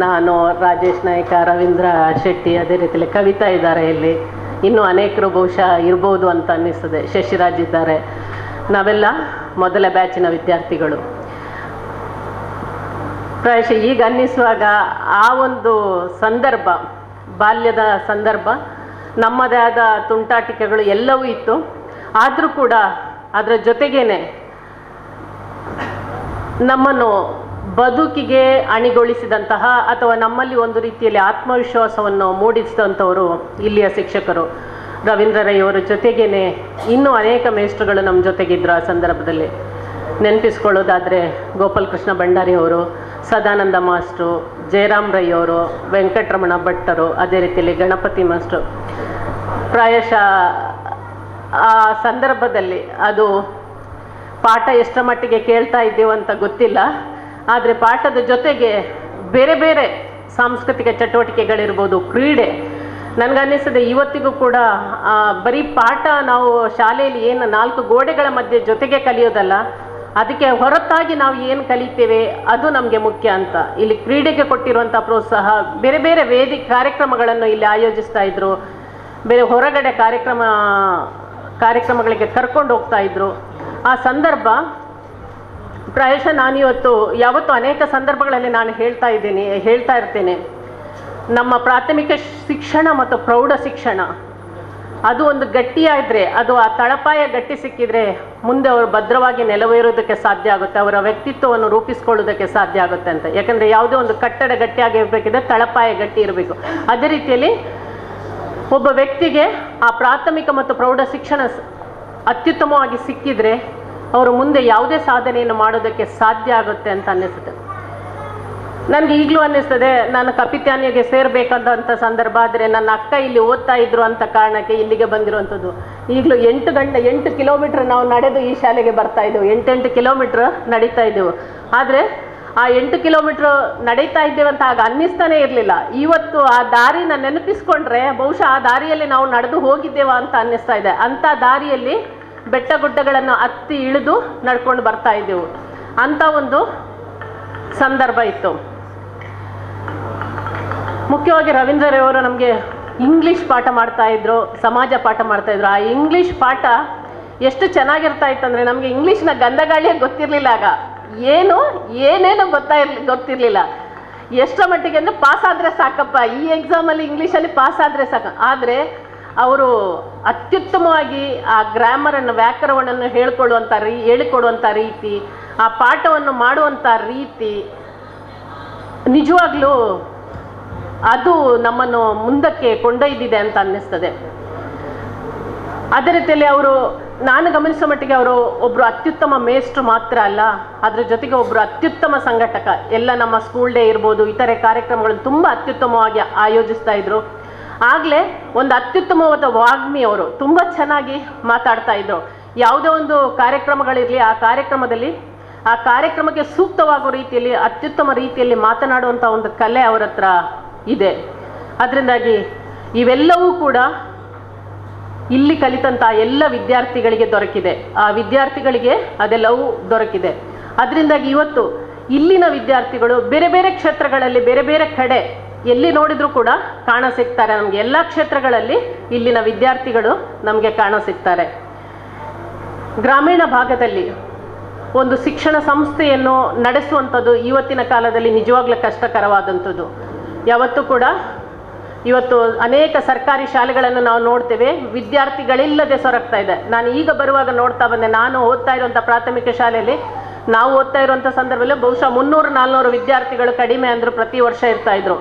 ನಾನು, ರಾಜೇಶ್ ನಾಯ್ಕ, ರವೀಂದ್ರ ಶೆಟ್ಟಿ, ಅದೇ ರೀತಿಯಲ್ಲಿ ಕವಿತಾ ಇದ್ದಾರೆ ಇಲ್ಲಿ, ಇನ್ನೂ ಅನೇಕರು ಬಹುಶಃ ಇರ್ಬೋದು ಅಂತ ಅನ್ನಿಸ್ತದೆ, ಶಶಿರಾಜ್ ಇದ್ದಾರೆ. ನಾವೆಲ್ಲ ಮೊದಲ ಬ್ಯಾಚಿನ ವಿದ್ಯಾರ್ಥಿಗಳು. ಪ್ರಾಯಶಃ ಈಗ ಅನ್ನಿಸುವಾಗ ಆ ಒಂದು ಸಂದರ್ಭ, ಬಾಲ್ಯದ ಸಂದರ್ಭ, ನಮ್ಮದೇ ಆದ ತುಂಟಾಟಿಕೆಗಳು ಎಲ್ಲವೂ ಇತ್ತು. ಆದರೂ ಕೂಡ ಅದರ ಜೊತೆಗೇನೆ ನಮ್ಮನ್ನು ಬದುಕಿಗೆ ಅಣಿಗೊಳಿಸಿದಂತಹ ಅಥವಾ ನಮ್ಮಲ್ಲಿ ಒಂದು ರೀತಿಯಲ್ಲಿ ಆತ್ಮವಿಶ್ವಾಸವನ್ನು ಮೂಡಿಸಿದಂಥವರು ಇಲ್ಲಿಯ ಶಿಕ್ಷಕರು ರವೀಂದ್ರ ರೈ ಅವರ ಜೊತೆಗೇನೆ ಇನ್ನೂ ಅನೇಕ ಮೇಷ್ಟ್ರುಗಳು ನಮ್ಮ ಜೊತೆಗಿದ್ದರು. ಆ ಸಂದರ್ಭದಲ್ಲಿ ನೆನಪಿಸ್ಕೊಳ್ಳೋದಾದರೆ ಗೋಪಾಲಕೃಷ್ಣ ಭಂಡಾರಿ ಅವರು, ಸದಾನಂದ ಮಾಸ್ಟ್ರು, ಜಯರಾಮ್ ರೈ ಅವರು, ವೆಂಕಟರಮಣ ಭಟ್ಟರು, ಅದೇ ರೀತಿಯಲ್ಲಿ ಗಣಪತಿ ಮಾಸ್ಟ್ರು. ಪ್ರಾಯಶಃ ಆ ಸಂದರ್ಭದಲ್ಲಿ ಅದು ಪಾಠ ಎಷ್ಟರ ಮಟ್ಟಿಗೆ ಕೇಳ್ತಾ ಇದ್ದೀವಿ ಅಂತ ಗೊತ್ತಿಲ್ಲ, ಆದರೆ ಪಾಠದ ಜೊತೆಗೆ ಬೇರೆ ಬೇರೆ ಸಾಂಸ್ಕೃತಿಕ ಚಟುವಟಿಕೆಗಳಿರ್ಬೋದು, ಕ್ರೀಡೆ, ನನಗನ್ನಿಸ್ತದೆ ಇವತ್ತಿಗೂ ಕೂಡ ಬರೀ ಪಾಠ ನಾವು ಶಾಲೆಯಲ್ಲಿ ಏನು 4 ಗೋಡೆಗಳ ಮಧ್ಯೆ ಜೊತೆಗೆ ಕಲಿಯೋದಲ್ಲ, ಅದಕ್ಕೆ ಹೊರತಾಗಿ ನಾವು ಏನು ಕಲಿತೇವೆ ಅದು ನಮಗೆ ಮುಖ್ಯ ಅಂತ. ಇಲ್ಲಿ ಕ್ರೀಡೆಗೆ ಕೊಟ್ಟಿರುವಂಥ ಪ್ರೋತ್ಸಾಹ, ಬೇರೆ ಬೇರೆ ಕಾರ್ಯಕ್ರಮಗಳನ್ನು ಇಲ್ಲಿ ಆಯೋಜಿಸ್ತಾ ಇದ್ರು, ಬೇರೆ ಹೊರಗಡೆ ಕಾರ್ಯಕ್ರಮಗಳಿಗೆ ಕರ್ಕೊಂಡು ಹೋಗ್ತಾ ಇದ್ರು. ಆ ಸಂದರ್ಭ ಪ್ರಾಯಶಃ ನಾನಿವತ್ತು ಯಾವತ್ತೂ ಅನೇಕ ಸಂದರ್ಭಗಳಲ್ಲಿ ನಾನು ಹೇಳ್ತಾ ಇರ್ತೇನೆ, ನಮ್ಮ ಪ್ರಾಥಮಿಕ ಶಿಕ್ಷಣ ಮತ್ತು ಪ್ರೌಢ ಶಿಕ್ಷಣ ಅದು ಒಂದು ಗಟ್ಟಿಯಾದರೆ, ಅದು ಆ ತಳಪಾಯ ಗಟ್ಟಿ ಸಿಕ್ಕಿದ್ರೆ ಮುಂದೆ ಅವರು ಭದ್ರವಾಗಿ ನೆಲವೇರೋದಕ್ಕೆ ಸಾಧ್ಯ ಆಗುತ್ತೆ, ಅವರ ವ್ಯಕ್ತಿತ್ವವನ್ನು ರೂಪಿಸ್ಕೊಳ್ಳೋದಕ್ಕೆ ಸಾಧ್ಯ ಆಗುತ್ತೆ ಅಂತ. ಯಾಕಂದರೆ ಯಾವುದೇ ಒಂದು ಕಟ್ಟಡ ಗಟ್ಟಿಯಾಗಿರ್ಬೇಕಿದ್ರೆ ತಳಪಾಯ ಗಟ್ಟಿ ಇರಬೇಕು. ಅದೇ ರೀತಿಯಲ್ಲಿ ಒಬ್ಬ ವ್ಯಕ್ತಿಗೆ ಆ ಪ್ರಾಥಮಿಕ ಮತ್ತು ಪ್ರೌಢ ಶಿಕ್ಷಣ ಅತ್ಯುತ್ತಮವಾಗಿ ಸಿಕ್ಕಿದ್ರೆ ಅವರು ಮುಂದೆ ಯಾವುದೇ ಸಾಧನೆಯನ್ನು ಮಾಡೋದಕ್ಕೆ ಸಾಧ್ಯ ಆಗುತ್ತೆ ಅಂತ ಅನ್ನಿಸುತ್ತೆ. ನನಗೆ ಈಗಲೂ ಅನ್ನಿಸ್ತದೆ, ನಾನು ಕಪಿತ್ಯಾನಿಗೆ ಸೇರಬೇಕಂತ ಸಂದರ್ಭ, ಆದರೆ ನನ್ನ ಅಕ್ಕ ಇಲ್ಲಿ ಓದ್ತಾ ಇದ್ರು ಅಂತ ಕಾರಣಕ್ಕೆ ಇಲ್ಲಿಗೆ ಬಂದಿರುವಂಥದ್ದು. ಈಗಲೂ 8 ಕಿಲೋಮೀಟ್ರ್ ನಾವು ನಡೆದು ಈ ಶಾಲೆಗೆ ಬರ್ತಾ ಇದ್ದೆವು, 8 ಕಿಲೋಮೀಟ್ರ್ ನಡೀತಾ ಇದ್ದೆವು. ಆದರೆ ಆ 8 ಕಿಲೋಮೀಟ್ರ್ ನಡೀತಾ ಇದ್ದೇವೆ ಅಂತ ಆಗ ಅನ್ನಿಸ್ತಾನೆ ಇರಲಿಲ್ಲ. ಇವತ್ತು ಆ ದಾರಿನ ನೆನಪಿಸ್ಕೊಂಡ್ರೆ ಬಹುಶಃ ಆ ದಾರಿಯಲ್ಲಿ ನಾವು ನಡೆದು ಹೋಗಿದ್ದೇವ ಅಂತ ಅನ್ನಿಸ್ತಾ ಇದೆ. ಅಂಥ ದಾರಿಯಲ್ಲಿ ಬೆಟ್ಟ ಗುಡ್ಡಗಳನ್ನು ಹತ್ತಿ ಇಳಿದು ನಡ್ಕೊಂಡು ಬರ್ತಾ ಇದ್ದೆವು. ಅಂಥ ಒಂದು ಸಂದರ್ಭ ಇತ್ತು. ಮುಖ್ಯವಾಗಿ ರವೀಂದ್ರರವರು ನಮಗೆ ಇಂಗ್ಲೀಷ್ ಪಾಠ ಮಾಡ್ತಾ ಇದ್ರು, ಸಮಾಜ ಪಾಠ ಮಾಡ್ತಾ ಇದ್ರು. ಆ ಇಂಗ್ಲೀಷ್ ಪಾಠ ಎಷ್ಟು ಚೆನ್ನಾಗಿರ್ತಾ ಇತ್ತಂದರೆ ನಮಗೆ ಇಂಗ್ಲೀಷ್ನ ಗಂಧಗಾಳಿಯೇ ಗೊತ್ತಿರಲಿಲ್ಲ. ಆಗ ಏನೇನೋ ಗೊತ್ತಿರಲಿಲ್ಲ. ಎಷ್ಟರ ಮಟ್ಟಿಗೆ ಅಂದರೆ ಪಾಸ್ ಆದರೆ ಸಾಕಪ್ಪ, ಈ ಎಕ್ಸಾಮಲ್ಲಿ ಇಂಗ್ಲೀಷಲ್ಲಿ ಪಾಸ್ ಆದರೆ ಸಾಕು. ಅವರು ಅತ್ಯುತ್ತಮವಾಗಿ ಆ ಗ್ರಾಮರನ್ನು, ವ್ಯಾಕರಣವನ್ನು ಹೇಳಿಕೊಡುವಂಥ ರೀತಿ, ಆ ಪಾಠವನ್ನು ಮಾಡುವಂಥ ರೀತಿ ನಿಜವಾಗ್ಲೂ ಅದು ನಮ್ಮನ್ನು ಮುಂದಕ್ಕೆ ಕೊಂಡೊಯ್ದಿದೆ ಅಂತ ಅನ್ನಿಸ್ತದೆ. ಅದೇ ರೀತಿಯಲ್ಲಿ ನಾನು ಗಮನಿಸೋ ಮಟ್ಟಿಗೆ ಅವರು ಒಬ್ಬರು ಅತ್ಯುತ್ತಮ ಮೇಷ್ಟ್ರು ಮಾತ್ರ ಅಲ್ಲ, ಅದ್ರ ಜೊತೆಗೆ ಒಬ್ಬರು ಅತ್ಯುತ್ತಮ ಸಂಘಟಕ. ಎಲ್ಲ ನಮ್ಮ ಸ್ಕೂಲ್ ಡೇ ಇರ್ಬೋದು, ಇತರೆ ಕಾರ್ಯಕ್ರಮಗಳನ್ನು ತುಂಬ ಅತ್ಯುತ್ತಮವಾಗಿ ಆಯೋಜಿಸ್ತಾ ಇದ್ರು. ಆಗಲೇ ಒಂದು ಅತ್ಯುತ್ತಮವಾದ ವಾಗ್ಮಿ ಅವರು, ತುಂಬ ಚೆನ್ನಾಗಿ ಮಾತಾಡ್ತಾ ಇದ್ರು. ಯಾವುದೇ ಒಂದು ಕಾರ್ಯಕ್ರಮಗಳಿರಲಿ, ಆ ಕಾರ್ಯಕ್ರಮಕ್ಕೆ ಸೂಕ್ತವಾಗೋ ರೀತಿಯಲ್ಲಿ, ಅತ್ಯುತ್ತಮ ರೀತಿಯಲ್ಲಿ ಮಾತನಾಡುವಂಥ ಒಂದು ಕಲೆ ಅವರ ಹತ್ರ ಇದೆ. ಅದರಿಂದಾಗಿ ಇವೆಲ್ಲವೂ ಕೂಡ ಇಲ್ಲಿ ಕಲಿತಂಥ ಎಲ್ಲ ವಿದ್ಯಾರ್ಥಿಗಳಿಗೆ ದೊರಕಿದೆ. ಆ ವಿದ್ಯಾರ್ಥಿಗಳಿಗೆ ಅದೆಲ್ಲವೂ ದೊರಕಿದೆ. ಅದರಿಂದಾಗಿ ಇವತ್ತು ಇಲ್ಲಿನ ವಿದ್ಯಾರ್ಥಿಗಳು ಬೇರೆ ಬೇರೆ ಕ್ಷೇತ್ರಗಳಲ್ಲಿ, ಬೇರೆ ಬೇರೆ ಕಡೆ ಎಲ್ಲಿ ನೋಡಿದರೂ ಕೂಡ ಕಾಣ ಸಿಗ್ತಾರೆ. ನಮಗೆ ಎಲ್ಲ ಕ್ಷೇತ್ರಗಳಲ್ಲಿ ಇಲ್ಲಿನ ವಿದ್ಯಾರ್ಥಿಗಳು ನಮಗೆ ಕಾಣ ಸಿಗ್ತಾರೆ. ಗ್ರಾಮೀಣ ಭಾಗದಲ್ಲಿ ಒಂದು ಶಿಕ್ಷಣ ಸಂಸ್ಥೆಯನ್ನು ನಡೆಸುವಂಥದ್ದು ಇವತ್ತಿನ ಕಾಲದಲ್ಲಿ ನಿಜವಾಗ್ಲೂ ಕಷ್ಟಕರವಾದಂಥದ್ದು. ಯಾವತ್ತೂ ಕೂಡ ಇವತ್ತು ಅನೇಕ ಸರ್ಕಾರಿ ಶಾಲೆಗಳನ್ನು ನಾವು ನೋಡ್ತೇವೆ, ವಿದ್ಯಾರ್ಥಿಗಳಿಲ್ಲದೆ ಸೊರಗ್ತಾ ಇದೆ. ನಾನು ಈಗ ಬರುವಾಗ ನೋಡ್ತಾ ಬಂದೆ, ನಾನು ಓದ್ತಾ ಇರುವಂಥ ಪ್ರಾಥಮಿಕ ಶಾಲೆಯಲ್ಲಿ, ನಾವು ಓದ್ತಾ ಇರುವಂಥ ಸಂದರ್ಭದಲ್ಲಿ ಬಹುಶಃ 300-400 ವಿದ್ಯಾರ್ಥಿಗಳು ಕಡಿಮೆ ಅಂದರು ಪ್ರತಿ ವರ್ಷ ಇರ್ತಾ ಇದ್ರು.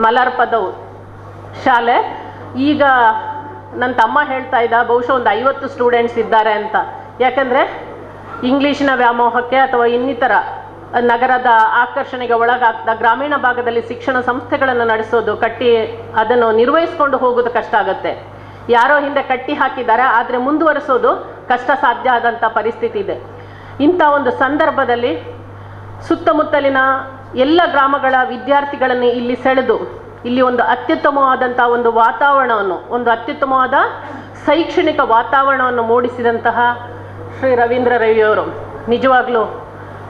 ಮಲಾರ್ ಪದವು ಶಾಲೆ, ಈಗ ನನ್ನ ತಮ್ಮ ಹೇಳ್ತಾ ಇದ್ದ ಬಹುಶಃ ಒಂದು 50 ಸ್ಟೂಡೆಂಟ್ಸ್ ಇದ್ದಾರೆ ಅಂತ. ಯಾಕಂದರೆ ಇಂಗ್ಲೀಷಿನ ವ್ಯಾಮೋಹಕ್ಕೆ ಅಥವಾ ಇನ್ನಿತರ ನಗರದ ಆಕರ್ಷಣೆಗೆ ಒಳಗಾಗ್ತಾ ಗ್ರಾಮೀಣ ಭಾಗದಲ್ಲಿ ಶಿಕ್ಷಣ ಸಂಸ್ಥೆಗಳನ್ನು ನಡೆಸೋದು, ಅದನ್ನು ನಿರ್ವಹಿಸ್ಕೊಂಡು ಹೋಗೋದು ಕಷ್ಟ ಆಗುತ್ತೆ. ಯಾರೋ ಹಿಂದೆ ಕಟ್ಟಿ ಹಾಕಿದ್ದಾರೆ, ಆದರೆ ಮುಂದುವರಿಸೋದು ಕಷ್ಟ ಸಾಧ್ಯ ಆದಂಥ ಪರಿಸ್ಥಿತಿ ಇದೆ. ಇಂಥ ಒಂದು ಸಂದರ್ಭದಲ್ಲಿ ಸುತ್ತಮುತ್ತಲಿನ ಎಲ್ಲ ಗ್ರಾಮಗಳ ವಿದ್ಯಾರ್ಥಿಗಳನ್ನು ಇಲ್ಲಿ ಸೆಳೆದು ಇಲ್ಲಿ ಒಂದು ಅತ್ಯುತ್ತಮವಾದಂಥ ಒಂದು ವಾತಾವರಣವನ್ನು, ಒಂದು ಅತ್ಯುತ್ತಮವಾದ ಶೈಕ್ಷಣಿಕ ವಾತಾವರಣವನ್ನು ಮೂಡಿಸಿದಂತಹ ಶ್ರೀ ರವೀಂದ್ರ ರೈಯವರು ನಿಜವಾಗ್ಲೂ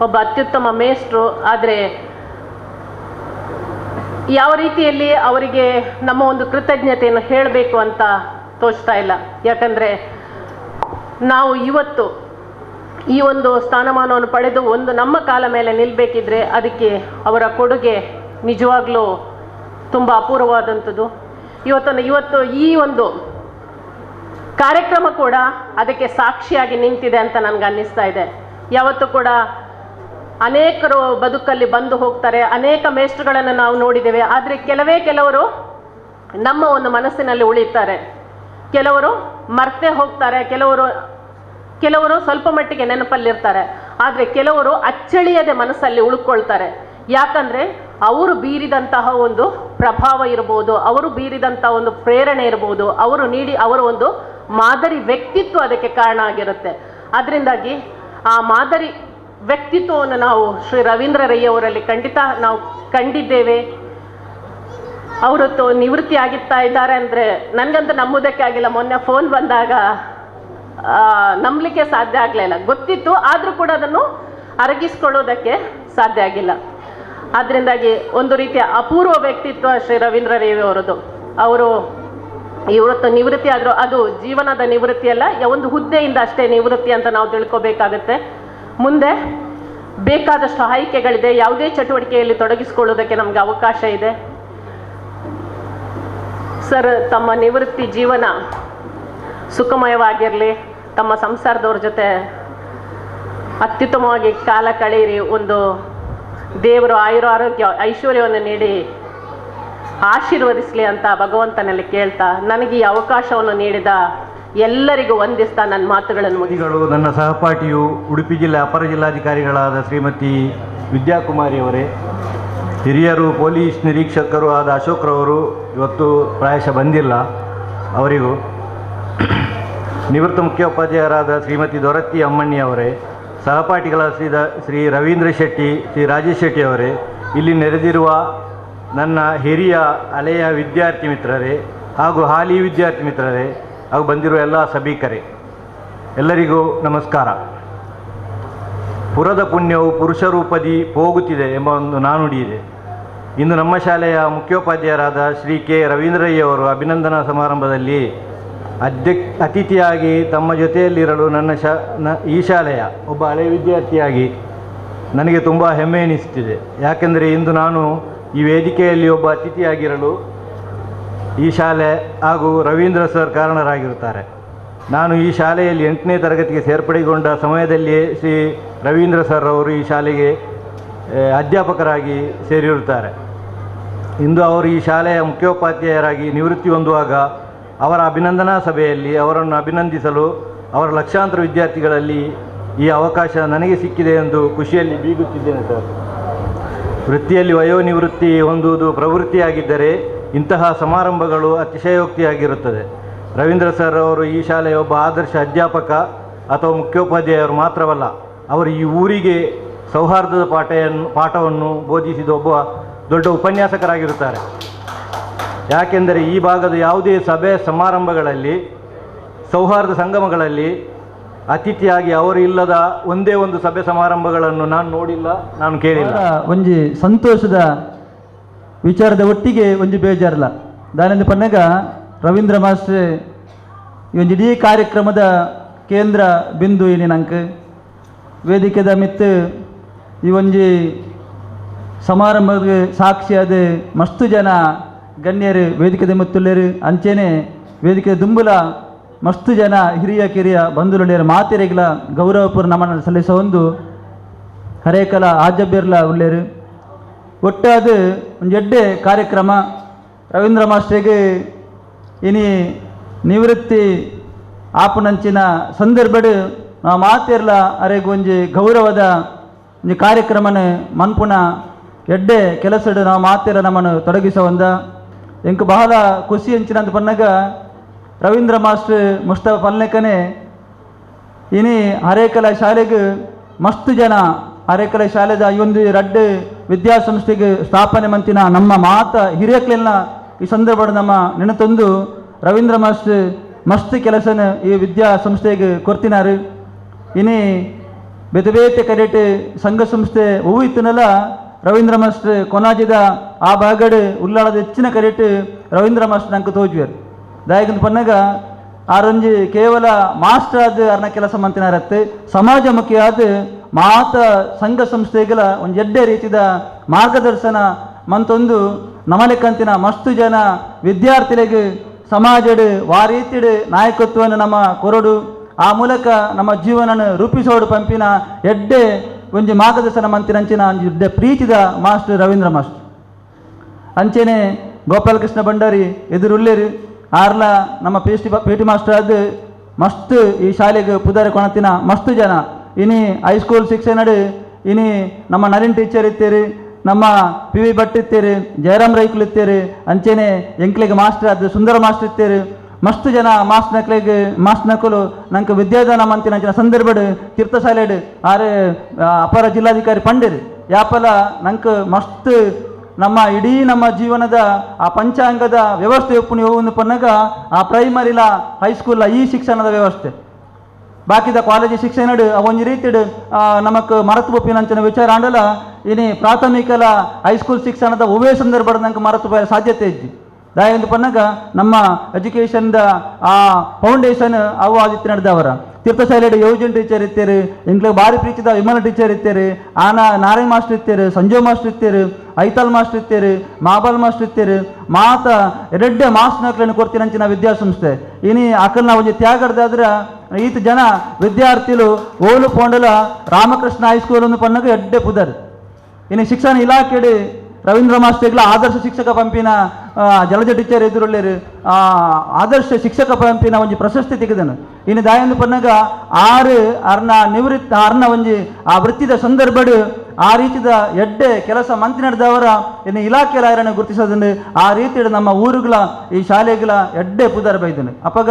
ಒಬ್ಬ ಅತ್ಯುತ್ತಮ ಮೇಷ್ಟ್ರು. ಆದರೆ ಯಾವ ರೀತಿಯಲ್ಲಿ ಅವರಿಗೆ ನಮ್ಮ ಒಂದು ಕೃತಜ್ಞತೆಯನ್ನು ಹೇಳಬೇಕು ಅಂತ ತೋಚ್ತಾ ಇಲ್ಲ. ಯಾಕಂದರೆ ನಾವು ಇವತ್ತು ಈ ಒಂದು ಸ್ಥಾನಮಾನವನ್ನು ಪಡೆದು ಒಂದು ನಮ್ಮ ಕಾಲ ಮೇಲೆ ನಿಲ್ಲಬೇಕಿದ್ರೆ ಅದಕ್ಕೆ ಅವರ ಕೊಡುಗೆ ನಿಜವಾಗ್ಲೂ ತುಂಬ ಅಪೂರ್ವವಾದಂಥದ್ದು. ಇವತ್ತು ಈ ಒಂದು ಕಾರ್ಯಕ್ರಮ ಕೂಡ ಅದಕ್ಕೆ ಸಾಕ್ಷಿಯಾಗಿ ನಿಂತಿದೆ ಅಂತ ನನಗೆ ಅನ್ನಿಸ್ತಾ ಇದೆ. ಯಾವತ್ತೂ ಕೂಡ ಅನೇಕರು ಬದುಕಲ್ಲಿ ಬಂದು ಹೋಗ್ತಾರೆ, ಅನೇಕ ಮೇಷ್ಟ್ರುಗಳನ್ನು ನಾವು ನೋಡಿದ್ದೇವೆ. ಆದರೆ ಕೆಲವರು ನಮ್ಮ ಒಂದು ಮನಸ್ಸಿನಲ್ಲಿ ಉಳಿತಾರೆ, ಕೆಲವರು ಮರ್ತೇ ಹೋಗ್ತಾರೆ, ಕೆಲವರು ಸ್ವಲ್ಪ ಮಟ್ಟಿಗೆ ನೆನಪಲ್ಲಿರ್ತಾರೆ. ಆದರೆ ಕೆಲವರು ಅಚ್ಚಳಿಯದೆ ಮನಸ್ಸಲ್ಲಿ ಉಳ್ಕೊಳ್ತಾರೆ. ಯಾಕಂದರೆ ಅವರು ಬೀರಿದಂತಹ ಒಂದು ಪ್ರಭಾವ ಇರ್ಬೋದು, ಅವರು ಬೀರಿದಂಥ ಒಂದು ಪ್ರೇರಣೆ ಇರ್ಬೋದು, ಅವರ ಒಂದು ಮಾದರಿ ವ್ಯಕ್ತಿತ್ವ ಅದಕ್ಕೆ ಕಾರಣ ಆಗಿರುತ್ತೆ. ಅದರಿಂದಾಗಿ ಆ ಮಾದರಿ ವ್ಯಕ್ತಿತ್ವವನ್ನು ನಾವು ಶ್ರೀ ರವೀಂದ್ರ ರೈ ಅವರಲ್ಲಿ ಖಂಡಿತ ನಾವು ಕಂಡಿದ್ದೇವೆ. ಅವರು ನಿವೃತ್ತಿ ಆಗಿತ್ತಾ ಇದ್ದಾರೆ ಅಂದರೆ ನನಗಂತೂ ನಂಬುವುದಕ್ಕೆ ಆಗಿಲ್ಲ. ಮೊನ್ನೆ ಫೋನ್ ಬಂದಾಗ ನಂಬಲಿಕ್ಕೆ ಸಾಧ್ಯ ಆಗಲಿಲ್ಲ. ಗೊತ್ತಿತ್ತು, ಆದರೂ ಕೂಡ ಅದನ್ನು ಅರಗಿಸ್ಕೊಳ್ಳೋದಕ್ಕೆ ಸಾಧ್ಯ ಆಗಿಲ್ಲ. ಆದ್ದರಿಂದಾಗಿ ಒಂದು ರೀತಿಯ ಅಪೂರ್ವ ವ್ಯಕ್ತಿತ್ವ ಶ್ರೀ ರವೀಂದ್ರ ರೈ ಅವರದ್ದು. ಅವರು ಇವತ್ತು ನಿವೃತ್ತಿ ಆದರೂ ಅದು ಜೀವನದ ನಿವೃತ್ತಿ ಅಲ್ಲ, ಒಂದು ಹುದ್ದೆಯಿಂದ ಅಷ್ಟೇ ನಿವೃತ್ತಿ ಅಂತ ನಾವು ತಿಳ್ಕೊಬೇಕಾಗತ್ತೆ. ಮುಂದೆ ಬೇಕಾದಷ್ಟು ಆಯ್ಕೆಗಳಿದೆ, ಯಾವುದೇ ಚಟುವಟಿಕೆಯಲ್ಲಿ ತೊಡಗಿಸಿಕೊಳ್ಳೋದಕ್ಕೆ ನಮಗೆ ಅವಕಾಶ ಇದೆ. ಸರ್, ತಮ್ಮ ನಿವೃತ್ತಿ ಜೀವನ ಸುಖಮಯವಾಗಿರಲಿ, ತಮ್ಮ ಸಂಸಾರದವ್ರ ಜೊತೆ ಅತ್ಯುತ್ತಮವಾಗಿ ಕಾಲ ಕಳೆಯಿರಿ. ಒಂದು ದೇವರು ಆರೋಗ್ಯ ಐಶ್ವರ್ಯವನ್ನು ನೀಡಿ ಆಶೀರ್ವದಿಸಲಿ ಅಂತ ಭಗವಂತನಲ್ಲಿ ಕೇಳ್ತಾ, ನನಗೆ ಈ ಅವಕಾಶವನ್ನು ನೀಡಿದ ಎಲ್ಲರಿಗೂ ವಂದಿಸ್ತಾ ನನ್ನ ಮಾತುಗಳನ್ನು ಮುಗಿಗಳು. ನನ್ನ ಸಹಪಾಠಿಯು ಉಡುಪಿ ಜಿಲ್ಲೆ ಅಪರ ಜಿಲ್ಲಾಧಿಕಾರಿಗಳಾದ ಶ್ರೀಮತಿ ವಿದ್ಯಾಕುಮಾರಿಯವರೇ, ಹಿರಿಯರು ಪೊಲೀಸ್ ನಿರೀಕ್ಷಕರು ಆದ ಅಶೋಕ್ರವರು ಇವತ್ತು ಪ್ರಾಯಶಃ ಬಂದಿಲ್ಲ. ಅವರಿಗೂ ನಿವೃತ್ತ ಮುಖ್ಯೋಪಾಧ್ಯಾಯರಾದ ಶ್ರೀಮತಿ ದೊರತ್ತಿ ಅಮ್ಮಣ್ಣಿಯವರೇ, ಸಹಪಾಠಿಗಳಾದ ಶ್ರೀ ರವೀಂದ್ರ ಶೆಟ್ಟಿ, ಶ್ರೀ ರಾಜೇಶ್ ಶೆಟ್ಟಿ ಅವರೇ, ಇಲ್ಲಿ ನೆರೆದಿರುವ ನನ್ನ ಹಿರಿಯ ಹಳೆಯ ವಿದ್ಯಾರ್ಥಿ ಮಿತ್ರರೇ ಹಾಗೂ ಹಾಲಿ ವಿದ್ಯಾರ್ಥಿ ಮಿತ್ರರೇ ಹಾಗೂ ಬಂದಿರುವ ಎಲ್ಲ ಸಭಿಕರೇ, ಎಲ್ಲರಿಗೂ ನಮಸ್ಕಾರ. ಪುರದ ಪುಣ್ಯವು ಪುರುಷರೂಪದಿ ಹೋಗುತ್ತಿದೆ ಎಂಬ ಒಂದು ನಾನುಡಿ ಇದೆ. ಇಂದು ನಮ್ಮ ಶಾಲೆಯ ಮುಖ್ಯೋಪಾಧ್ಯಾಯರಾದ ಶ್ರೀ ಕೆ ರವೀಂದ್ರಯ್ಯವರು ಅಭಿನಂದನಾ ಸಮಾರಂಭದಲ್ಲಿ ಅತಿಥಿಯಾಗಿ ತಮ್ಮ ಜೊತೆಯಲ್ಲಿರಲು ಈ ಶಾಲೆಯ ಒಬ್ಬ ಹಳೆಯ ವಿದ್ಯಾರ್ಥಿಯಾಗಿ ನನಗೆ ತುಂಬ ಹೆಮ್ಮೆ ಎನಿಸುತ್ತಿದೆ. ಯಾಕೆಂದರೆ ಇಂದು ನಾನು ಈ ವೇದಿಕೆಯಲ್ಲಿ ಒಬ್ಬ ಅತಿಥಿಯಾಗಿರಲು ಈ ಶಾಲೆ ಹಾಗೂ ರವೀಂದ್ರ ಸರ್ ಕಾರಣರಾಗಿರುತ್ತಾರೆ. ನಾನು ಈ ಶಾಲೆಯಲ್ಲಿ 8ನೇ ತರಗತಿಗೆ ಸೇರ್ಪಡೆಗೊಂಡ ಸಮಯದಲ್ಲಿಯೇ ಶ್ರೀ ರವೀಂದ್ರ ಸರ್ ಅವರು ಈ ಶಾಲೆಗೆ ಅಧ್ಯಾಪಕರಾಗಿ ಸೇರಿರುತ್ತಾರೆ. ಇಂದು ಅವರು ಈ ಶಾಲೆಯ ಮುಖ್ಯೋಪಾಧ್ಯಾಯರಾಗಿ ನಿವೃತ್ತಿ ಹೊಂದುವಾಗ ಅವರ ಅಭಿನಂದನಾ ಸಭೆಯಲ್ಲಿ ಅವರನ್ನು ಅಭಿನಂದಿಸಲು ಅವರ ಲಕ್ಷಾಂತರ ವಿದ್ಯಾರ್ಥಿಗಳಲ್ಲಿ ಈ ಅವಕಾಶ ನನಗೆ ಸಿಕ್ಕಿದೆ ಎಂದು ಖುಷಿಯಲ್ಲಿ ಬೀಗುತ್ತಿದ್ದೇನೆ ಸರ್. ವೃತ್ತಿಯಲ್ಲಿ ವಯೋನಿವೃತ್ತಿ ಹೊಂದುವುದು ಪ್ರವೃತ್ತಿಯಾಗಿದ್ದರೆ ಇಂತಹ ಸಮಾರಂಭಗಳು ಅತಿಶಯೋಕ್ತಿಯಾಗಿರುತ್ತದೆ. ರವೀಂದ್ರ ಸರ್ ಅವರು ಈ ಶಾಲೆಯ ಒಬ್ಬ ಆದರ್ಶ ಅಧ್ಯಾಪಕ ಅಥವಾ ಮುಖ್ಯೋಪಾಧ್ಯಾಯರು ಮಾತ್ರವಲ್ಲ, ಅವರು ಈ ಊರಿಗೆ ಸೌಹಾರ್ದದ ಪಾಠವನ್ನು ಬೋಧಿಸಿದ ಒಬ್ಬ ದೊಡ್ಡ ಉಪನ್ಯಾಸಕರಾಗಿರುತ್ತಾರೆ. ಯಾಕೆಂದರೆ ಈ ಭಾಗದ ಯಾವುದೇ ಸಭೆ ಸಮಾರಂಭಗಳಲ್ಲಿ, ಸೌಹಾರ್ದ ಸಂಗಮಗಳಲ್ಲಿ ಅತಿಥಿಯಾಗಿ ಅವರು ಇಲ್ಲದ ಒಂದೇ ಒಂದು ಸಭೆ ಸಮಾರಂಭಗಳನ್ನು ನಾನು ನೋಡಿಲ್ಲ, ನಾನು ಕೇಳಿಲ್ಲ. ಒಂಜಿ ಸಂತೋಷದ ವಿಚಾರದ ಒಟ್ಟಿಗೆ ಒಂಜಿ ಬೇಜಾರಲ್ಲ ದಾನಿಂದ ಪನ್ನಗ ರವೀಂದ್ರ ಮಾಸ್ಟ್ರೆ ಈ ಒಂದು ಇಡೀ ಕಾರ್ಯಕ್ರಮದ ಕೇಂದ್ರ ಬಿಂದು ಇನಿ ನಂಗೆ ವೇದಿಕೆದ ಮಿತ್ತು ಈ ಒಂಜಿ ಸಮಾರಂಭದ ಸಾಕ್ಷಿಯಾದ ಮಸ್ತು ಜನ ಗಣ್ಯರು ವೇದಿಕೆದ ಮಿತ್ತುಳ್ಳೇರು. ಅಂಚೆನೆ ವೇದಿಕೆ ದುಂಬುಲ ಮಸ್ತು ಜನ ಹಿರಿಯ ಕಿರಿಯ ಬಂಧುಳುಳ್ಳೇರು ಮಾತೆರೆಗಳ ಗೌರವಪೂರ್ಣ ನಮನ ಸಲ್ಲಿಸೋ ಒಂದು ಹರೇಕಲ ಆಜಬ್ಯರ್ಲ ಉಳ್ಳೇರು. ಒಟ್ಟಾದ ಒಂದು ಎಡ್ಡೆ ಕಾರ್ಯಕ್ರಮ ರವೀಂದ್ರ ಮಾಸ್ಟ್ರಿಗೆ ಇನಿ ನಿವೃತ್ತಿ ಆಪುನಂಚಿನ ಸಂದರ್ಭಡ್ ನಾವು ಮಾತೆರ್ಲ ಅರೆಗೆ ಒಂಜಿ ಗೌರವದ ಒಂಜಿ ಕಾರ್ಯಕ್ರಮನ ಮನ್ಪುನ ಎಡ್ಡೆ ಕೆಲಸಡು ನಾವು ಮಾತೆರ ನಮ್ಮನ್ನು ತೊಡಗಿಸೋವಂದ ಎಂಕ್ ಬಹಳ ಖುಷಿ ಹಂಚಿನಂತ ಪನ್ನಗ ರವೀಂದ್ರ ಮಾಸ್ಟರ್ ಮುಸ್ತಫ ಪಲ್ನೆಕನೆ ಇನಿ ಹರೇಕಲ ಶಾಲೆಗೆ ಮಸ್ತು ಜನ ಹರೇಕಲ ಶಾಲೆದ ಈ ಒಂದು ರಡ್ಡು ವಿದ್ಯಾಸಂಸ್ಥೆಗೆ ಸ್ಥಾಪನೆ ಮಂತಿನ ನಮ್ಮ ಮಾತ ಹಿರಿಯಕ್ಲೆಲ್ಲ ಈ ಸಂದರ್ಭ ನಮ್ಮ ನೆನತೊಂದು ರವೀಂದ್ರ ಮಾಸ್ಟರ್ ಮಸ್ತ್ ಕೆಲಸನ ಈ ವಿದ್ಯಾಸಂಸ್ಥೆಗೆ ಕೊರ್ತಿನಾರು. ಇನಿ ಬೇತೆ ಬೇತೆ ಕಡೆಟ್ ಸಂಘ ಸಂಸ್ಥೆ ಹೂವು ಇತ್ತನಲ್ಲ ರವೀಂದ್ರ ಮಾಸ್ಟರ್ ಕೊನಾಜಿದ ಆ ಭಾಗಡ್ ಉಲ್ಲಾಳದ ಹೆಚ್ಚಿನ ಕರೆಟ್ ರವೀಂದ್ರ ಮಾಸ್ಟರ್ ನಂಗೆ ತೋಜುವರು ದಾಯಕಂತ ಪನ್ನಗ ಆರೊಂಜಿ ಕೇವಲ ಮಾಸ್ಟರ್ ಆದ ಅರ್ನ ಕೆಲಸ ಮಂತಿನಾರತ್ತೆ ಸಮಾಜಮುಖಿ ಆದ ಮಾತ ಸಂಘ ಸಂಸ್ಥೆಗಳ ಒಂದು ಎಡ್ಡೆ ರೀತಿದ ಮಾರ್ಗದರ್ಶನ ಮಂತೊಂದು ನಮಲೆಕ್ಕಂತಿನ ಮಸ್ತು ಜನ ವಿದ್ಯಾರ್ಥಿಗಳಿಗೆ ಸಮಾಜಡ್ ವಾರೀತಿಡ್ ನಾಯಕತ್ವವನ್ನು ನಮ್ಮ ಕೊರಡು ಆ ಮೂಲಕ ನಮ್ಮ ಜೀವನ ರೂಪಿಸೋಡು ಪಂಪಿನ ಎಡ್ಡೆ ಒಂಜಿ ಮಾರ್ಗದರ್ಶನ ಮಂತಿನಂಚಿನ ಎಡ್ಡೆ ಪ್ರೀತಿದ ಮಾಸ್ಟರ್ ರವೀಂದ್ರ ಮಾಸ್ಟರ್. ಅಂಚೆನೆ ಗೋಪಾಲಕೃಷ್ಣ ಭಂಡಾರಿ ಎದುರುಳ್ಳೇರು ಆರ್ಲ ನಮ್ಮ ಪಿ ಟಿ ಮಾಸ್ಟರ್ ಆದ ಮಸ್ತ್ ಈ ಶಾಲೆಗೆ ಪುದಾರ ಕೊಣತಿನ ಮಸ್ತು ಜನ ಇನಿ ಹೈಸ್ಕೂಲ್ ಶಿಕ್ಷಣಡು ಇನಿ ನಮ್ಮ ನಳಿನ್ ಟೀಚರ್ ಇತ್ತೀರಿ, ನಮ್ಮ ಪಿ ವಿ ಭಟ್ ಇತ್ತೀರಿ, ಜಯರಾಮ್ ರೈಕುಲ್ ಇತ್ತೀರಿ, ಅಂಚೆನೆ ಎಂಕ್ಲೆಗೆ ಮಾಸ್ಟರ್ ಆದ ಸುಂದರ ಮಾಸ್ಟರ್ ಇತ್ತೀರಿ. ಮಸ್ತ್ ಜನ ಮಾಸ್ಟರ್ ನಕಲು ನಂಗೆ ವಿದ್ಯಾದಾನ ಮಂತಿನ ಅಂಚಿನ ಸಂದರ್ಭಡ್ ತೀರ್ಥಶಾಲೆಡ್ ಆರೆ ಅಪರ ಜಿಲ್ಲಾಧಿಕಾರಿ ಪಂಡಿರ್ ಯಾಪಲ ನಂಗೆ ಮಸ್ತ್ ನಮ್ಮ ಇಡೀ ನಮ್ಮ ಜೀವನದ ಆ ಪಂಚಾಂಗದ ವ್ಯವಸ್ಥೆ ಒಪ್ಪುನಿ ಹೋಗುವುದು ಪನ್ನಗ ಆ ಪ್ರೈಮರಿಲ ಹೈಸ್ಕೂಲ ಈ ಶಿಕ್ಷಣದ ವ್ಯವಸ್ಥೆ ಬಾಕಿದ ಕಾಲೇಜ್ ಶಿಕ್ಷಣ ಒಂದು ರೀತಿ ನಮಕ್ ಮರತು ಒಪ್ಪಿನಂಚಿನ ವಿಚಾರ ಆಂಡಲ ಇನಿ ಪ್ರಾಥಮಿಕಲ ಹೈಸ್ಕೂಲ್ ಶಿಕ್ಷಣದ ಒವೇ ಸಂದರ್ಭ ನಂಗೆ ಮರತು ಬರೋ ಸಾಧ್ಯತೆ ಇದ್ದಿ ದಾಯಂದು ಪನ್ನಗ ನಮ್ಮ ಎಜುಕೇಷನ್ದ ಆ ಫೌಂಡೇಶನ್ ಅವು ಆದಿತ್ಯ ನಡೆದವರ ತೀರ್ಥಶೈಲಿಯ ಯೋಜನ್ ಟೀಚರ್ ಇರ್ತಾರೆ ಇಂಗ್ಲಿಷ್ ಭಾರಿ ಪ್ರೀತಿದ ವಿಮಲ ಟೀಚರ್ ಇರ್ತಾರೆ ನಾರಾಯಣ್ ಮಾಸ್ಟರ್ ಇರ್ತಾರೆ ಸಂಜೀವ್ ಮಾಸ್ಟರ್ ಇರ್ತಾರೆ ಐತಾಲ್ ಮಾಸ್ಟರ್ ಇರ್ತಾರೆ ಮಾಬಾಲ್ ಮಾಸ್ಟರ್ ಇರ್ತಾರೆ ಮಾತ ಎರಡ್ಡೆ ಮಾಸ್ಟರ್ಗಳನ್ನು ಕೊಡ್ತೀನಿ ಅಂಚಿನ ವಿದ್ಯಾಸಂಸ್ಥೆ ಇನಿ ಅಕಲ್ನ ಒಂದು ತ್ಯಾಗಡ್ದಾದ್ರೆ ಈತ ಜನ ವಿದ್ಯಾರ್ಥಿಗಳು ಓಲು ಪೋಂಡಲ ರಾಮಕೃಷ್ಣ ಹೈಸ್ಕೂಲ್ ಒಂದು ಪನ್ನಗ ಎಡ್ಡೆ ಪುದರ್ ಇನ್ನು ಶಿಕ್ಷಣ ಇಲಾಖೆ ರವೀಂದ್ರ ಮಾಸ್ಟರ್ಗಳ ಆದರ್ಶ ಶಿಕ್ಷಕ ಪಂಪಿನ ಜಲಜ ಟೀಚರ್ ಎದುರುಳ್ಳೇರು ಆದರ್ಶ ಶಿಕ್ಷಕ ಪಂಪಿನ ಒಂದು ಪ್ರಶಸ್ತಿ ತೆಗೆದನು ಇನ್ನು ದಾಯಂದು ಪನ್ನಗ ಅರ್ನ ಒಂಜಿ ಆ ವೃತ್ತಿದ ಸಂದರ್ಭಡು ಆ ರೀತಿದ ಎಡ್ಡೆ ಕೆಲಸ ಮಂತ್ರಿ ನಡೆದವರ ಇನ್ನು ಇಲಾಖೆ ಆಯರನ್ನು ಗುರುತಿಸೋದನ್ನು ಆ ರೀತಿ ನಮ್ಮ ಊರುಗಳ ಈ ಶಾಲೆಗಳ ಎಡ್ಡೆ ಪುದರ್ ಬೈದನು ಅಪ್ಪಗ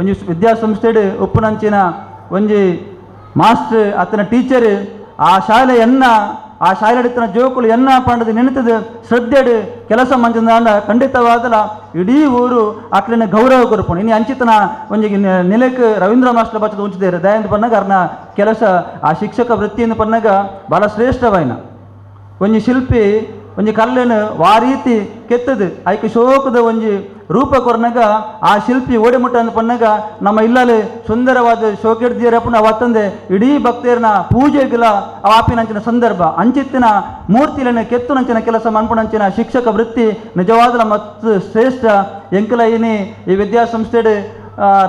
ಒಂಜಿ ವಿದ್ಯಾಸಂಸ್ಥೆ ಉಪ್ಪುನಂಚಿನ ಒಂಜಿ ಮಾಸ್ಟರ್ ಅತನ ಟೀಚರ್ ಆ ಶಾಲೆ ಹಿಡಿತನ ಜೋಕುಲು ಎನ್ನ ಪಂಡದು ನೆನೆತದು ಶ್ರದ್ಧೆಡು ಕೆಲಸ ಮಂಜಂದ ಖಂಡಿತವಾದಲ ಇಡೀ ಊರು ಆಕಲಿನ ಗೌರವ ಕೊರಪುಣು ಇನ್ನು ಅಂಚಿತನ ಒಂಜಿಗೆ ನೆಲೆಕ್ ರವೀಂದ್ರ ಮಾಸ್ಟರ್ ಬಚ್ಚದ ಉಂಚಿದೇರು ದಯಂದು ಪನ್ನಗ ಅರ್ನ ಕೆಲಸ ಆ ಶಿಕ್ಷಕ ವೃತ್ತಿಯಿಂದ ಪನ್ನಗ ಬಹಳ ಶ್ರೇಷ್ಠವಾಯಿನ ಒಂಜಿ ಶಿಲ್ಪಿ ಒಂಜಿ ಕಲ್ಲನ್ನು ಆ ರೀತಿ ಕೆತ್ತದು ಐಕೆ ಶೋಕದ ಒಂಜಿ ರೂಪ ಕೊರ್ನಾಗ ಆ ಶಿಲ್ಪಿ ಓಡಿಮುಟ್ಟ ಅಂದ ಪನ್ನಗ ನಮ್ಮ ಇಲ್ಲಲ್ಲಿ ಸುಂದರವಾದ ಶೋಕಿಡ್ದಿರಪ್ಪನ ಅವತ್ತಂದೆ ಇಡೀ ಭಕ್ತರನ ಪೂಜೆಗಳ ಆಪಿನಂಚಿನ ಸಂದರ್ಭ ಅಂಚಿತ್ತಿನ ಮೂರ್ತಿಗಳನ್ನು ಕೆತ್ತುನಂಚಿನ ಕೆಲಸ ಮನ್ಪುನಂಚಿನ ಶಿಕ್ಷಕ ವೃತ್ತಿ ನಿಜವಾದ ಮತ್ತು ಶ್ರೇಷ್ಠ ಎಂಕಲ ಈ ವಿದ್ಯಾಸಂಸ್ಥೆ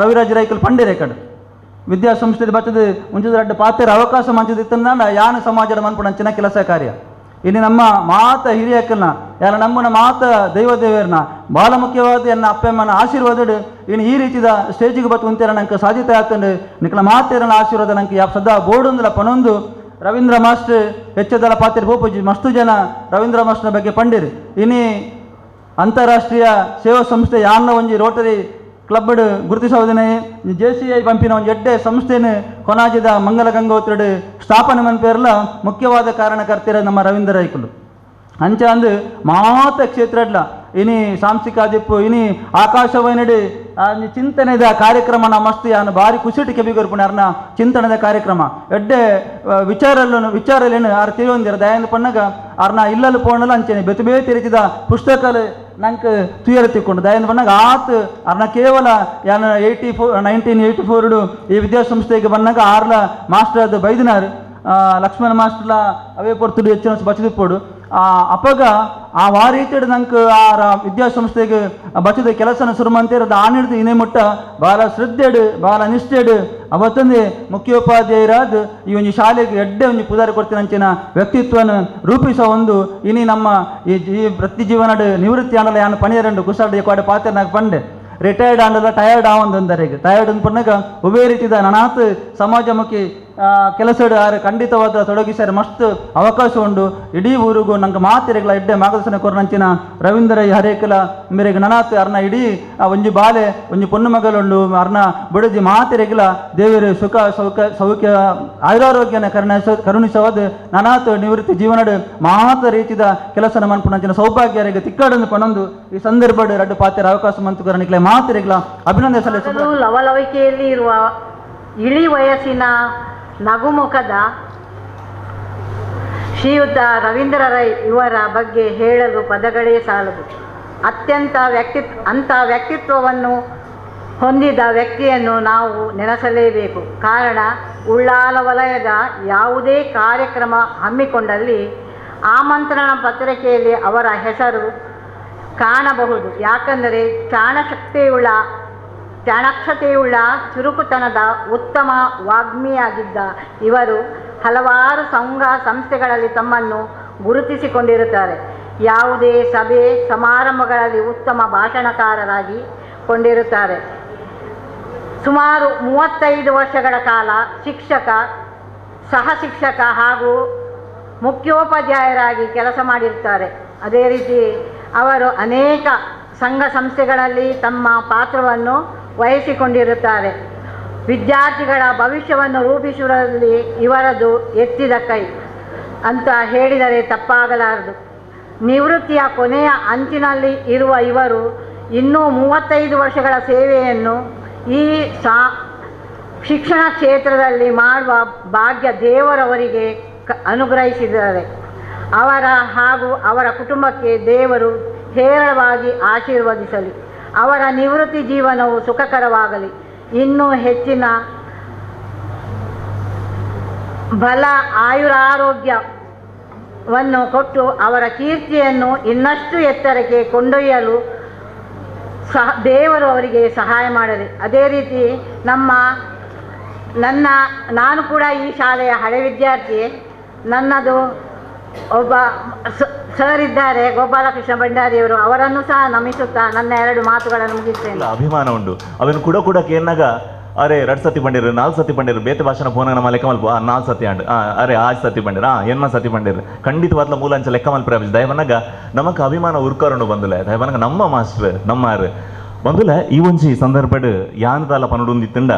ರವಿರಾಜ ರೈಕಲ್ ಪಂಡಿರೆ ಕಡೆ ವಿದ್ಯಾಸಂಸ್ಥೆ ಬರ್ತದೆ ಮುಂಚಿದ ಎರಡು ಪಾತ್ರ ಅವಕಾಶ ಮಂಚಿದಿತ್ತಂದ ಯಾನ ಸಮಾಜದ ಮನ್ಪುನಂಚಿನ ಕೆಲಸ ಕಾರ್ಯ ಇನ್ನು ನಮ್ಮ ಮಾತ ಹಿರಿಯಕ್ಕಲ್ನ ಯಾರ ನಮ್ಮನ ಮಾತ ದೈವದೇವರನ್ನ ಬಹಳ ಮುಖ್ಯವಾದ ಎನ್ನ ಅಪ್ಪಮ್ಮನ ಆಶೀರ್ವಾದ ಇನ್ನು ಈ ರೀತಿದ ಸ್ಟೇಜಿಗೆ ಬತ್ತು ಅಂತೀರ ನಂಗೆ ಸಾಧ್ಯತೆ ಆಗ್ತಂಡು ನಿಕ್ಲ ಮಾತೇರನ ಆಶೀರ್ವಾದ ನಂಗೆ ಯಾವ ಸದಾ ಬೋಡೊಂದಲ ಪನೊಂದು ರವೀಂದ್ರ ಮಾಸ್ಟರ್ ಹೆಚ್ಚದಲ ಪಾತ್ರ ಬೋಪುಜಿ ಮಸ್ತು ಜನ ರವೀಂದ್ರ ಮಾಸ್ಟರ್ನ ಬಗ್ಗೆ ಪಂಡಿರಿ ಇನ್ನು ಅಂತಾರಾಷ್ಟ್ರೀಯ ಸೇವಾ ಸಂಸ್ಥೆ ಯಾನ್ನ ಒಂಜಿ ರೋಟರಿ ಕ್ಲಬ್ ಗುರುತಿಸೋದನೆ JCI ಪಂಪಿನ ಒಂದು ಎಡ್ಡೆ ಸಂಸ್ಥೆನ ಕೊನಾಜಿದ ಮಂಗಲ ಗಂಗೋತ್ರದ ಸ್ಥಾಪನೆ ಮನ್ಪೇರ್ಲ ಮುಖ್ಯವಾದ ಕಾರಣಕರ್ತರ ನಮ್ಮ ರವೀಂದ್ರ ರೈಕುಲು ಅಂಚ ಅಂದು ಮಾತ ಕ್ಷೇತ್ರಡ್ಲ ಇನಿ ಸಾಂಸ್ಥಿಕ ದಿಪ್ಪು ಇನಿ ಆಕಾಶವಾಣಿಡಿ ಚಿಂತನೆದ ಕಾರ್ಯಕ್ರಮನ ಮಸ್ತ್ ಯಾನು ಭಾರಿ ಖುಷಿಟಿ ಕೆಬಿಗೊರ್ಪುಣ ಅರ್ನ ಚಿಂತನೆದ ಕಾರ್ಯಕ್ರಮ ಎಡ್ಡೆ ವಿಚಾರಲೇನು ಆರು ತಿರುವಂದಿರ ದಯಾಂದು ಪಣ್ಣಗ ಅರ್ನ ಇಲ್ಲಲು ಪೋಣಲು ಅಂಚೆನೆ ಬೆತ್ತು ಬೇತಿ ರೀತಿದ ಪುಸ್ತಕಲು ನಂಗೆ ತುಯರ ತಿಕ್ಕೊಂಡು ದಯಾಂದು ಪಣ್ಣಗ ಆತ್ ಅರ್ನ ಕೇವಲ ಯಾನು 1984 ಈ ವಿದ್ಯಾಸಂಸ್ಥೆಗೆ ಬಂದಾಗ ಆರ್ಲ ಮಾಸ್ಟರ್ ಅದು ಬೈದಿನಾರು ಲಕ್ಷ್ಮಣ ಮಾಸ್ಟರ್ಲ ಅವೇ ಪೊರ್ತುಡು ಹೆಚ್ಚಿನ ಬಚದಿಪ್ಪೋಡು ಅಪ್ಪಗ ಆ ರೀತಿ ನಂಗೆ ಆ ವಿದ್ಯಾಸಂಸ್ಥೆಗೆ ಬಚ್ಚದ ಕೆಲಸನ ಶುರು ಮಾಡ್ತಿರೋದು ಆ ಹಿಡಿದು ಇನ್ನೇ ಮುಟ್ಟ ಭಾಳ ಶ್ರದ್ಧೆಡು ಭಾಳ ನಿಷ್ಠೆಡು ಅವತ್ತೊಂದೇ ಮುಖ್ಯೋಪಾಧ್ಯಾಯರಾದ ಈ ಒಂದು ಶಾಲೆಗೆ ಎಡ್ಡೆ ಒಂದು ಪುದಾರಿ ಕೊಡ್ತೀನಿ ಅಂಚಿನ ವ್ಯಕ್ತಿತ್ವನ ರೂಪಿಸೋ ಒಂದು ಇನಿ ನಮ್ಮ ಈ ವೃತ್ತಿ ಜೀವನದ ನಿವೃತ್ತಿ ಆಂಡಲ ಯಾನು ಪಣಿಯರಂಡು ಕುಸಾಡ ಕೋಡೆ ಪಾತ್ರ ನಾಗ ಪಂಡೆ ರಿಟೈರ್ಡ್ ಆಂಡಲ ಟಯರ್ಡ್ ಆವಂದರಿಗೆ ಟಯರ್ಡ್ ಅಂದ್ ಪಣ್ಣಗ ಉಭಯ ರೀತಿದ ನನಾತ್ ಸಮಾಜಮುಖಿ ಕೆಲಸ ಖಂಡಿತವಾದ ತೊಡಗಿಸ್ಯಾರ ಮಸ್ತ್ ಅವಕಾಶ ಉಂಡು ಇಡೀ ಊರಿಗೂ ನಂಗೆ ಮಾತಿರೆಗಳ ಎಡ್ಡೆ ಮಾರ್ಗದರ್ಶನ ಕೊರನಂಚಿನ ರವೀಂದ್ರ ಹರೇಕಲ ಮೇರೆಗೆ ನನಾತ್ ಅರ್ನ ಇಡೀ ಒಂಜಿ ಬಾಲೆ ಒಂಜಿ ಪೊಣ್ಣು ಮಗಲುಂಡು ಅರ್ನ ಬಿಡದಿ ಮಾತಿರೆಗಳ ದೇವರು ಸುಖ ಸೌಖ್ಯ ಆಯುರಾರೋಗ್ಯನ ಕರುಣಿಸವಾದ ನನಾತ್ ನಿವೃತ್ತಿ ಜೀವನದ ಮಾತ ರೀತಿದ ಕೆಲಸನ ಮನ್ಪುನಂಚಿನ ಸೌಭಾಗ್ಯರಿಗೆ ತಿಕ್ಕಾಡನ್ನು ಪಣೊಂದು ಈ ಸಂದರ್ಭ ಎರಡು ಪಾತ್ರ ಅವಕಾಶ ಮಂತು ಕರಣಿಕ್ಲೆ ಮಾತಿರೆಗಳ ಅಭಿನಂದನೆ ಸಲ್ಲಿಸ ಲವಲವಿಕೆಯಲ್ಲಿ ಇರುವ ಇಳಿ ವಯಸ್ಸಿನ ನಗುಮುಖದ ಶ್ರೀಯುತ ರವೀಂದ್ರ ರೈ ಇವರ ಬಗ್ಗೆ ಹೇಳಲು ಪದಗಳೇ ಸಾಲದು. ಅಂಥ ವ್ಯಕ್ತಿತ್ವವನ್ನು ಹೊಂದಿದ ವ್ಯಕ್ತಿಯನ್ನು ನಾವು ನೆನೆಸಲೇಬೇಕು. ಕಾರಣ ಉಳ್ಳಾಲ ವಲಯದ ಯಾವುದೇ ಕಾರ್ಯಕ್ರಮ ಹಮ್ಮಿಕೊಂಡಲ್ಲಿ ಆಮಂತ್ರಣ ಪತ್ರಿಕೆಯಲ್ಲಿ ಅವರ ಹೆಸರು ಕಾಣಬಹುದು. ಯಾಕಂದರೆ ಚಾಣಾಕ್ಷತೆಯುಳ್ಳ ಚುರುಕುತನದ ಉತ್ತಮ ವಾಗ್ಮಿಯಾಗಿದ್ದ ಇವರು ಹಲವಾರು ಸಂಘ ಸಂಸ್ಥೆಗಳಲ್ಲಿ ತಮ್ಮನ್ನು ಗುರುತಿಸಿಕೊಂಡಿರುತ್ತಾರೆ. ಯಾವುದೇ ಸಭೆ ಸಮಾರಂಭಗಳಲ್ಲಿ ಉತ್ತಮ ಭಾಷಣಕಾರರಾಗಿ ಕೊಂಡಿರುತ್ತಾರೆ. ಸುಮಾರು 35 ವರ್ಷಗಳ ಕಾಲ ಶಿಕ್ಷಕ, ಸಹ ಶಿಕ್ಷಕ ಹಾಗೂ ಮುಖ್ಯೋಪಾಧ್ಯಾಯರಾಗಿ ಕೆಲಸ ಮಾಡಿರುತ್ತಾರೆ. ಅದೇ ರೀತಿ ಅವರು ಅನೇಕ ಸಂಘ ಸಂಸ್ಥೆಗಳಲ್ಲಿ ತಮ್ಮ ಪಾತ್ರವನ್ನು ವಹಿಸಿಕೊಂಡಿರುತ್ತಾರೆ. ವಿದ್ಯಾರ್ಥಿಗಳ ಭವಿಷ್ಯವನ್ನು ರೂಪಿಸುವುದರಲ್ಲಿ ಇವರದು ಎತ್ತಿದ ಕೈ ಅಂತ ಹೇಳಿದರೆ ತಪ್ಪಾಗಲಾರದು. ನಿವೃತ್ತಿಯ ಕೊನೆಯ ಅಂಚಿನಲ್ಲಿ ಇರುವ ಇವರು ಇನ್ನೂ 35 ವರ್ಷಗಳ ಸೇವೆಯನ್ನು ಈ ಶಿಕ್ಷಣ ಕ್ಷೇತ್ರದಲ್ಲಿ ಮಾಡುವ ಭಾಗ್ಯ ದೇವರವರಿಗೆ ಅನುಗ್ರಹಿಸಿದ್ದಾರೆ. ಅವರ ಹಾಗೂ ಅವರ ಕುಟುಂಬಕ್ಕೆ ದೇವರು ಹೇರಳವಾಗಿ ಆಶೀರ್ವದಿಸಲಿ. ಅವರ ನಿವೃತ್ತಿ ಜೀವನವು ಸುಖಕರವಾಗಲಿ. ಇನ್ನೂ ಹೆಚ್ಚಿನ ಬಲ ಆಯುರಾರೋಗ್ಯವನ್ನು ಕೊಟ್ಟು ಅವರ ಕೀರ್ತಿಯನ್ನು ಇನ್ನಷ್ಟು ಎತ್ತರಕ್ಕೆ ಕೊಂಡೊಯ್ಯಲು ದೇವರು ಅವರಿಗೆ ಸಹಾಯ ಮಾಡಲಿ. ಅದೇ ರೀತಿ ನಾನು ಕೂಡ ಈ ಶಾಲೆಯ ಹಳೆ ವಿದ್ಯಾರ್ಥಿ. ನನ್ನದು ಒಬ್ಬ ಸರ್ ಇದ್ದಾರೆ, ಗೋಪಾಲಕೃಷ್ಣ ಭಂಡಾರಿಯವರು. ಅವರನ್ನು ಸಹ ನಮಿಸುತ್ತಾ ನನ್ನ 2 ಮಾತುಗಳನ್ನು ಮುಗಿಸ್ತೇನೆ. ಅಭಿಮಾನ ಉಂಡು ಅವನು ಕೂಡ ಕೇನಾಗ ಅರೆ 2 ಸತಿ ಬಂದಿರು 4 ಸತಿ ಬಂದಿರು ಬೇತೆ ಭಾಷಣ ಫೋನಾಗ ನಮ್ಮ ಲೆಕ್ಕ ಮಲ್ಪ 4 ಸತಿ ಅಂಡು ಅರೆ 6 ಸತಿ ಬಂದಿರ ಎನ್ನ ಸತಿ ಬಂದಿರು ಖಂಡಿತವಾದ್ಲ ಮೂಲಾಂಚ ಲೆಕ್ಕ ಮಲ್ಪ ದಯವನ್ನಾಗ ನಮಕ್ ಅಭಿಮಾನ ಉರ್ಕರನ್ನು ಬಂದುಲೆ ದಯವನ್ನಾಗ ನಮ್ಮ ಮಾಸ್ಟರ್ ನಮ್ಮಾರು ಬಂದುಲೆ ಈ ಒಂಜಿ ಸಂದರ್ಭಡ್ ಯಾನದಾಲ ಪನುಡುಂದಿತ್ತಂಡ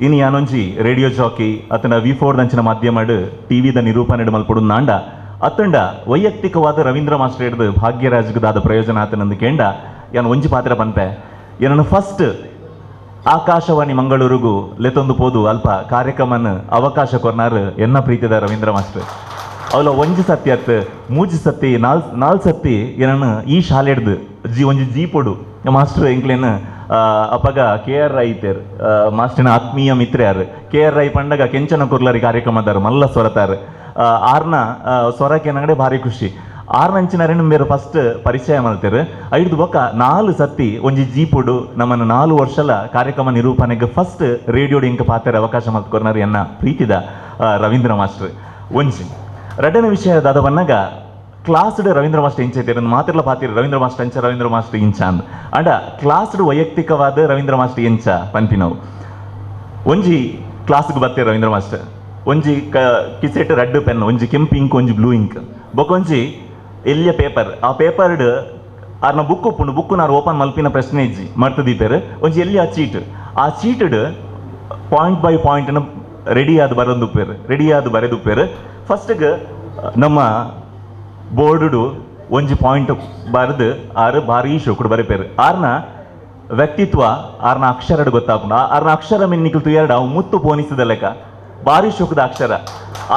ಇನ್ನು ಯಾನೊಂಜಿ ರೇಡಿಯೋ ಜಾಕಿ ಅತನ V4 ದಂಚಿನ ಮಾಧ್ಯಮಡ್ ಟಿವಿದ ನಿರೂಪಣೆ ಮಲ್ಪಡು ನಾಂಡ ಅತ್ತಂಡ ವೈಯಕ್ತಿಕವಾದ ರವೀಂದ್ರ ಮಾಸ್ಟರ್ ಹಿಡಿದು ಭಾಗ್ಯರಾಜ್ಗದಾದ ಪ್ರಯೋಜನ ಆತನಂದು ಕೇಂಡ ಯಾನು ಒಂಜಿ ಪಾತ್ರ ಪನ್ಪೆ ಏನನ್ನು ಫಸ್ಟ್ ಆಕಾಶವಾಣಿ ಮಂಗಳೂರಿಗೂ ಲೆತ್ತೊಂದು ಪೋದು ಅಲ್ಪ ಕಾರ್ಯಕ್ರಮನ ಅವಕಾಶ ಕೊರ್ನಾರು ಎನ್ನ ಪ್ರೀತಿದ ರವೀಂದ್ರ ಮಾಸ್ಟರ್ ಅವಲ ಒಂಜಿ ಸತಿ ಅತ್ ಮೂಜಿ ಸತಿ ನಾಲ್ ಸತಿ ಏನನ್ನು ಈ ಶಾಲೆ ಹಿಡ್ದು ಒಂಜಿ ಜೀಪೊಡು ಮಾಸ್ಟರ್ ಎಂಕ್ಲೇನು ಅಪ್ಪಗ KR ರೈ ಇತ್ತೇರು ಮಾಸ್ಟರ್ನ ಆತ್ಮೀಯ ಮಿತ್ರ ಯಾರು KR ರೈ ಪಂಡಗ ಕೆಂಚನ ಕುರ್ಲರಿ ಕಾರ್ಯಕ್ರಮದಾರು ಮಲ್ಲ ಸ್ವರತಾರು ಆರ್ನ ಸ್ವರಕ್ಕೆ ಏನಂಗಡೆ ಭಾರಿ ಖುಷಿ ಆರ್ನಂಚಿನ ಬೇರೆ ಫಸ್ಟ್ ಪರಿಚಯ ಮಲ್ತೇರು 5 ಬೊಕ್ಕ 4 ಸತಿ ಒಂಜಿ ಜೀಪುಡು ನಮ್ಮನ್ನು 4 ವರ್ಷಲ ಕಾರ್ಯಕ್ರಮ ನಿರೂಪಣೆಗೆ ಫಸ್ಟ್ ರೇಡಿಯೋಡ್ ಇಂಕ ಪಾತ್ರ ಅವಕಾಶ ಮಲ್ತ್ಕೊರ್ನಾರು ಎನ್ನ ಪ್ರೀತಿದ ರವೀಂದ್ರ ಮಾಸ್ಟರ್ ಒಂಜಿ ಎರಡನೇ ವಿಷಯದ ಅದ ಬನ್ನಾಗ ಕ್ಲಾಸ್ಡ್ ರವೀಂದ್ರ ಮಾಸ್ಟರ್ ಇಂಚೈತೀರ ಮಾತಿರ್ಲ ಪಾತಿರು ರವೀಂದ್ರ ಮಾಸ್ಟರ್ ಅಂಚ ರವೀಂದ್ರ ಮಾಸ್ಟರ್ ಇಂಚ ಅಂದ್ ಅಂಡ ಕ್ಲಾಸ್ಡ್ ವೈಯಕ್ತಿಕವಾದ ರವೀಂದ್ರ ಮಾಸ್ಟರ್ ಇಂಚ ಪಂಪಿನವು ಒಂಜಿ ಕ್ಲಾಸ್ಗೆ ಬರ್ತೀರ ರವೀಂದ್ರ ಮಾಸ್ಟರ್ ಒಂಜಿ ಕಿಸೆಟ್ ರೆಡ್ ಪೆನ್ ಒಂಜಿ ಕೆಂಪು ಇಂಕ್ ಒಂಜಿ ಬ್ಲೂ ಇಂಕ್ ಬೊಕೊಂಜಿ ಎಲ್ಲಿಯ ಪೇಪರ್ ಆ ಪೇಪರ್ಡ್ ಆರ್ನ ಬುಕ್ ಉಪ್ಪುಂಡು ಬುಕ್ ನಾನು ಓಪನ್ ಮಲ್ಪಿನ ಪ್ರಶ್ನೆ ಇಜ್ಜಿ ಮರ್ತದೀಪೇರು ಒಂಜಿ ಎಲ್ಲಿ ಆ ಚೀಟಡ್ ಪಾಯಿಂಟ್ ಬೈ ಪಾಯಿಂಟ್ ರೆಡಿ ಆದ ಬರೆದುಪ್ಪೇರು ಫಸ್ಟ್ಗೆ ನಮ್ಮ ಬೋರ್ಡು ಒಂಜಿ ಪಾಯಿಂಟ್ ಬರೆದು ಆರು ಭಾರಿ ಶೋಕುಡು ಬರೀಪೇರು ಆರ್ನ ವ್ಯಕ್ತಿತ್ವ ಆರ್ನ ಅಕ್ಷರ ಗೊತ್ತಾಪುಂಡು ಆರ್ನ ಅಕ್ಷರ ಮೆನ್ನಿಕಲ್ ತುಯರ್ಡ ಅವು ಮುತ್ತು ಪೋನಿಸಿದ ಲೆಕ್ಕ ಭಾರಿ ಶೋಕದ ಅಕ್ಷರ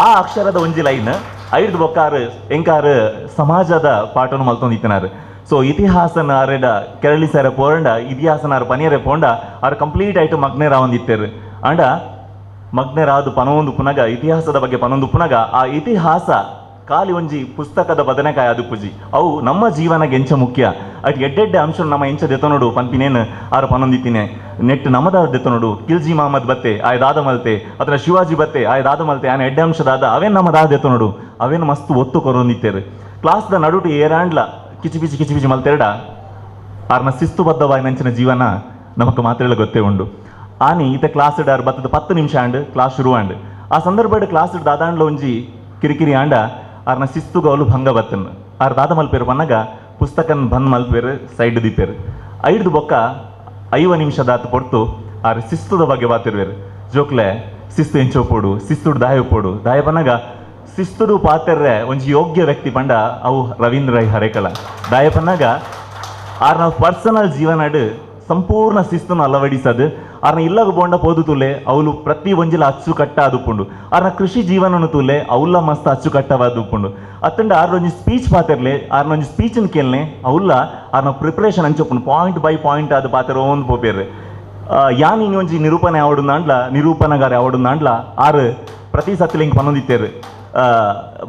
ಆ ಅಕ್ಷರದ ಒಂಜಿ ಲೈನ್ 5 ಬೊಕ್ಕಾರು ಎಂಕಾರು ಸಮಾಜದ ಪಾಠವನ್ನು ಮಲ್ತೊಂದಿತ್ತಿನಾರು ಸೊ ಇತಿಹಾಸನ ಆರೆಡ ಕೆರಳಿ ಸರ ಪೋರಂಡ ಇತಿಹಾಸನಾರು ಪನಿಯರೆ ಪೋಂಡ ಆರು ಕಂಪ್ಲೀಟ್ ಆಯ್ತು ಮಗ್ನೆರಾವಂದಿತ್ತೇರು ಅಂಡ ಮಗ್ನೆರಾದು ಪನೊಂದು ಪುನಗ ಇತಿಹಾಸದ ಬಗ್ಗೆ ಪನೊಂದು ಪುನಗ ಆ ಇತಿಹಾಸ ಖಾಲಿ ಒಂಜಿ ಪುಸ್ತಕದ ಬದನೆಕಾಯಿ ಅದು ಪುಜಿ ಅವು ನಮ್ಮ ಜೀವನಗೆ ಎಂಚ ಮುಖ್ಯ ಅಟ್ ಎಡ್ಡೆಡ್ಡೆ ಅಂಶ ನಮ್ಮ ಎಂಚ ದೆತ್ತ ನೋಡು ಪನ್ಪಿನೇನು ಆರು ಪನೊಂದಿತ್ತಿನೇ ನೆಟ್ ನಮ್ಮದ ದೆತ್ತ ನೋಡು ಕಿಲ್ಜಿ ಮಹಮ್ಮದ್ ಬತ್ತೆ ಆಯ್ದಾದ ಮಲ್ತೆ ಅಥವಾ ಶಿವಾಜಿ ಬತ್ತೆ ಆಯ್ದಾದ ಮಲ್ತೆ ಆನೆ ಎಡ್ಡೆ ಅಂಶದಾದ ಅವೇನು ನಮ್ಮದಾದ ದೆತ್ತ ನೋಡು ಅವೇನು ಮಸ್ತ್ ಒತ್ತು ಕೊರೊಂದಿತ್ತೇರು ಕ್ಲಾಸ್ದ ನಡುಟು ಏರಾಂಡ್ಲ ಕಿಚಿ ಮಲ್ತೆರಡ ಆರ್ನ ಶಿಸ್ತುಬದ್ಧವಾಗಿ ನಂಚಿನ ಜೀವನ ನಮಕ್ ಮಾತ್ರ ಗೊತ್ತೇ ಉಂಡು ಆನಿ ಈತ ಕ್ಲಾಸ್ ಇಡಾರ್ ಬತ್ತದ 10 ನಿಮಿಷ ಆಂಡ್ ಕ್ಲಾಸ್ ಶುರು ಆಂಡ್ ಆ ಸಂದರ್ಭಡ್ ಕ್ಲಾಸ್ ಇಡ್ ದಾದಾಂಡ್ಲ ಒಂಜಿ ಕಿರಿಕಿರಿ ಆಂಡ ಆರ್ನ ಶಿಸ್ತುಗ ಅವಳು ಭಂಗ ಬತ್ತನ್ ಆರ್ ದಾದ ಮಲ್ಪೇರು ಪನ್ನಗ ಪುಸ್ತಕನ್ ಬಂದ್ ಮಲ್ಪೇರು ಸೈಡ್ ದಿಪ್ಪೇರು 5 ಬೊಕ್ಕ 5 ನಿಮಿಷದಾತ ಪೊರ್ತು ಆರ್ ಶಿಸ್ತುದ ಬಗ್ಗೆ ಬಾತಿರ್ವೇರು ಜೋಕ್ಲೆ ಶಿಸ್ತು ಎಂಚೋಪೋಡು ಶಿಸ್ತುಡು ದಾಯಪೋಡು ದಾಯ ಪನ್ನಗ ಶಿಸ್ತುಡು ಪಾತೆರ್ರೆ ಒಂಜಿ ಯೋಗ್ಯ ವ್ಯಕ್ತಿ ಪಂಡ ಅವು ರವೀಂದ್ರ ರೈ ಹರೇಕಳ ದಾಯ ಪನ್ನಗ ಆರ್ನ ಪರ್ಸನಲ್ ಜೀವನಡ್ ಸಂಪೂರ್ಣ ಶಿಸ್ತನ್ನು ಅಳವಡಿಸದು ಆರ್ನ ಇಲ್ಲಗ ಬೋಂಡ ಪೋದು ತುಲೆ ಅವಳು ಪ್ರತಿ ಒಂಜಿಲ ಅಚ್ಚುಕಟ್ಟ ಅದುಪ್ಪುಂಡು ಆರ್ನ ಕೃಷಿ ಜೀವನನು ತುಲೆ ಅವಲ್ಲ ಮಸ್ತ್ ಅಚ್ಚುಕಟ್ಟವಾದುಪ್ಪುಂಡು ಅತ್ತಂಡ ಆರ್ನೊಂಜಿ ಸ್ಪೀಚ್ ಪಾತಿರ್ಲೆ ಆರ್ನೊಂಜಿ ಸ್ಪೀಚನ್ ಕೇಳ್ನೆ ಅವಲ್ಲ ಆರ್ನ ಪ್ರಿಪರೇಷನ್ ಅಂಚೊಪ್ಪುಂಡು ಪಾಯಿಂಟ್ ಬೈ ಪಾಯಿಂಟ್ ಅದು ಪಾತ್ರ ಒಂದು ಪೋಪೇರ್ರೆ ಯಾನ್ ಇನ್ನೊಂಜಿ ನಿರೂಪಣೆ ಆವಡುಂದಾಂಡ್ಲ ನಿರೂಪಣಗಾರ ಆವಡುಂದಾಂಡ್ಲ ಆರು ಪ್ರತಿ ಸತ್ತಿಲ ಹಿಂಗೆ ಪನೊಂದಿತ್ತೇರು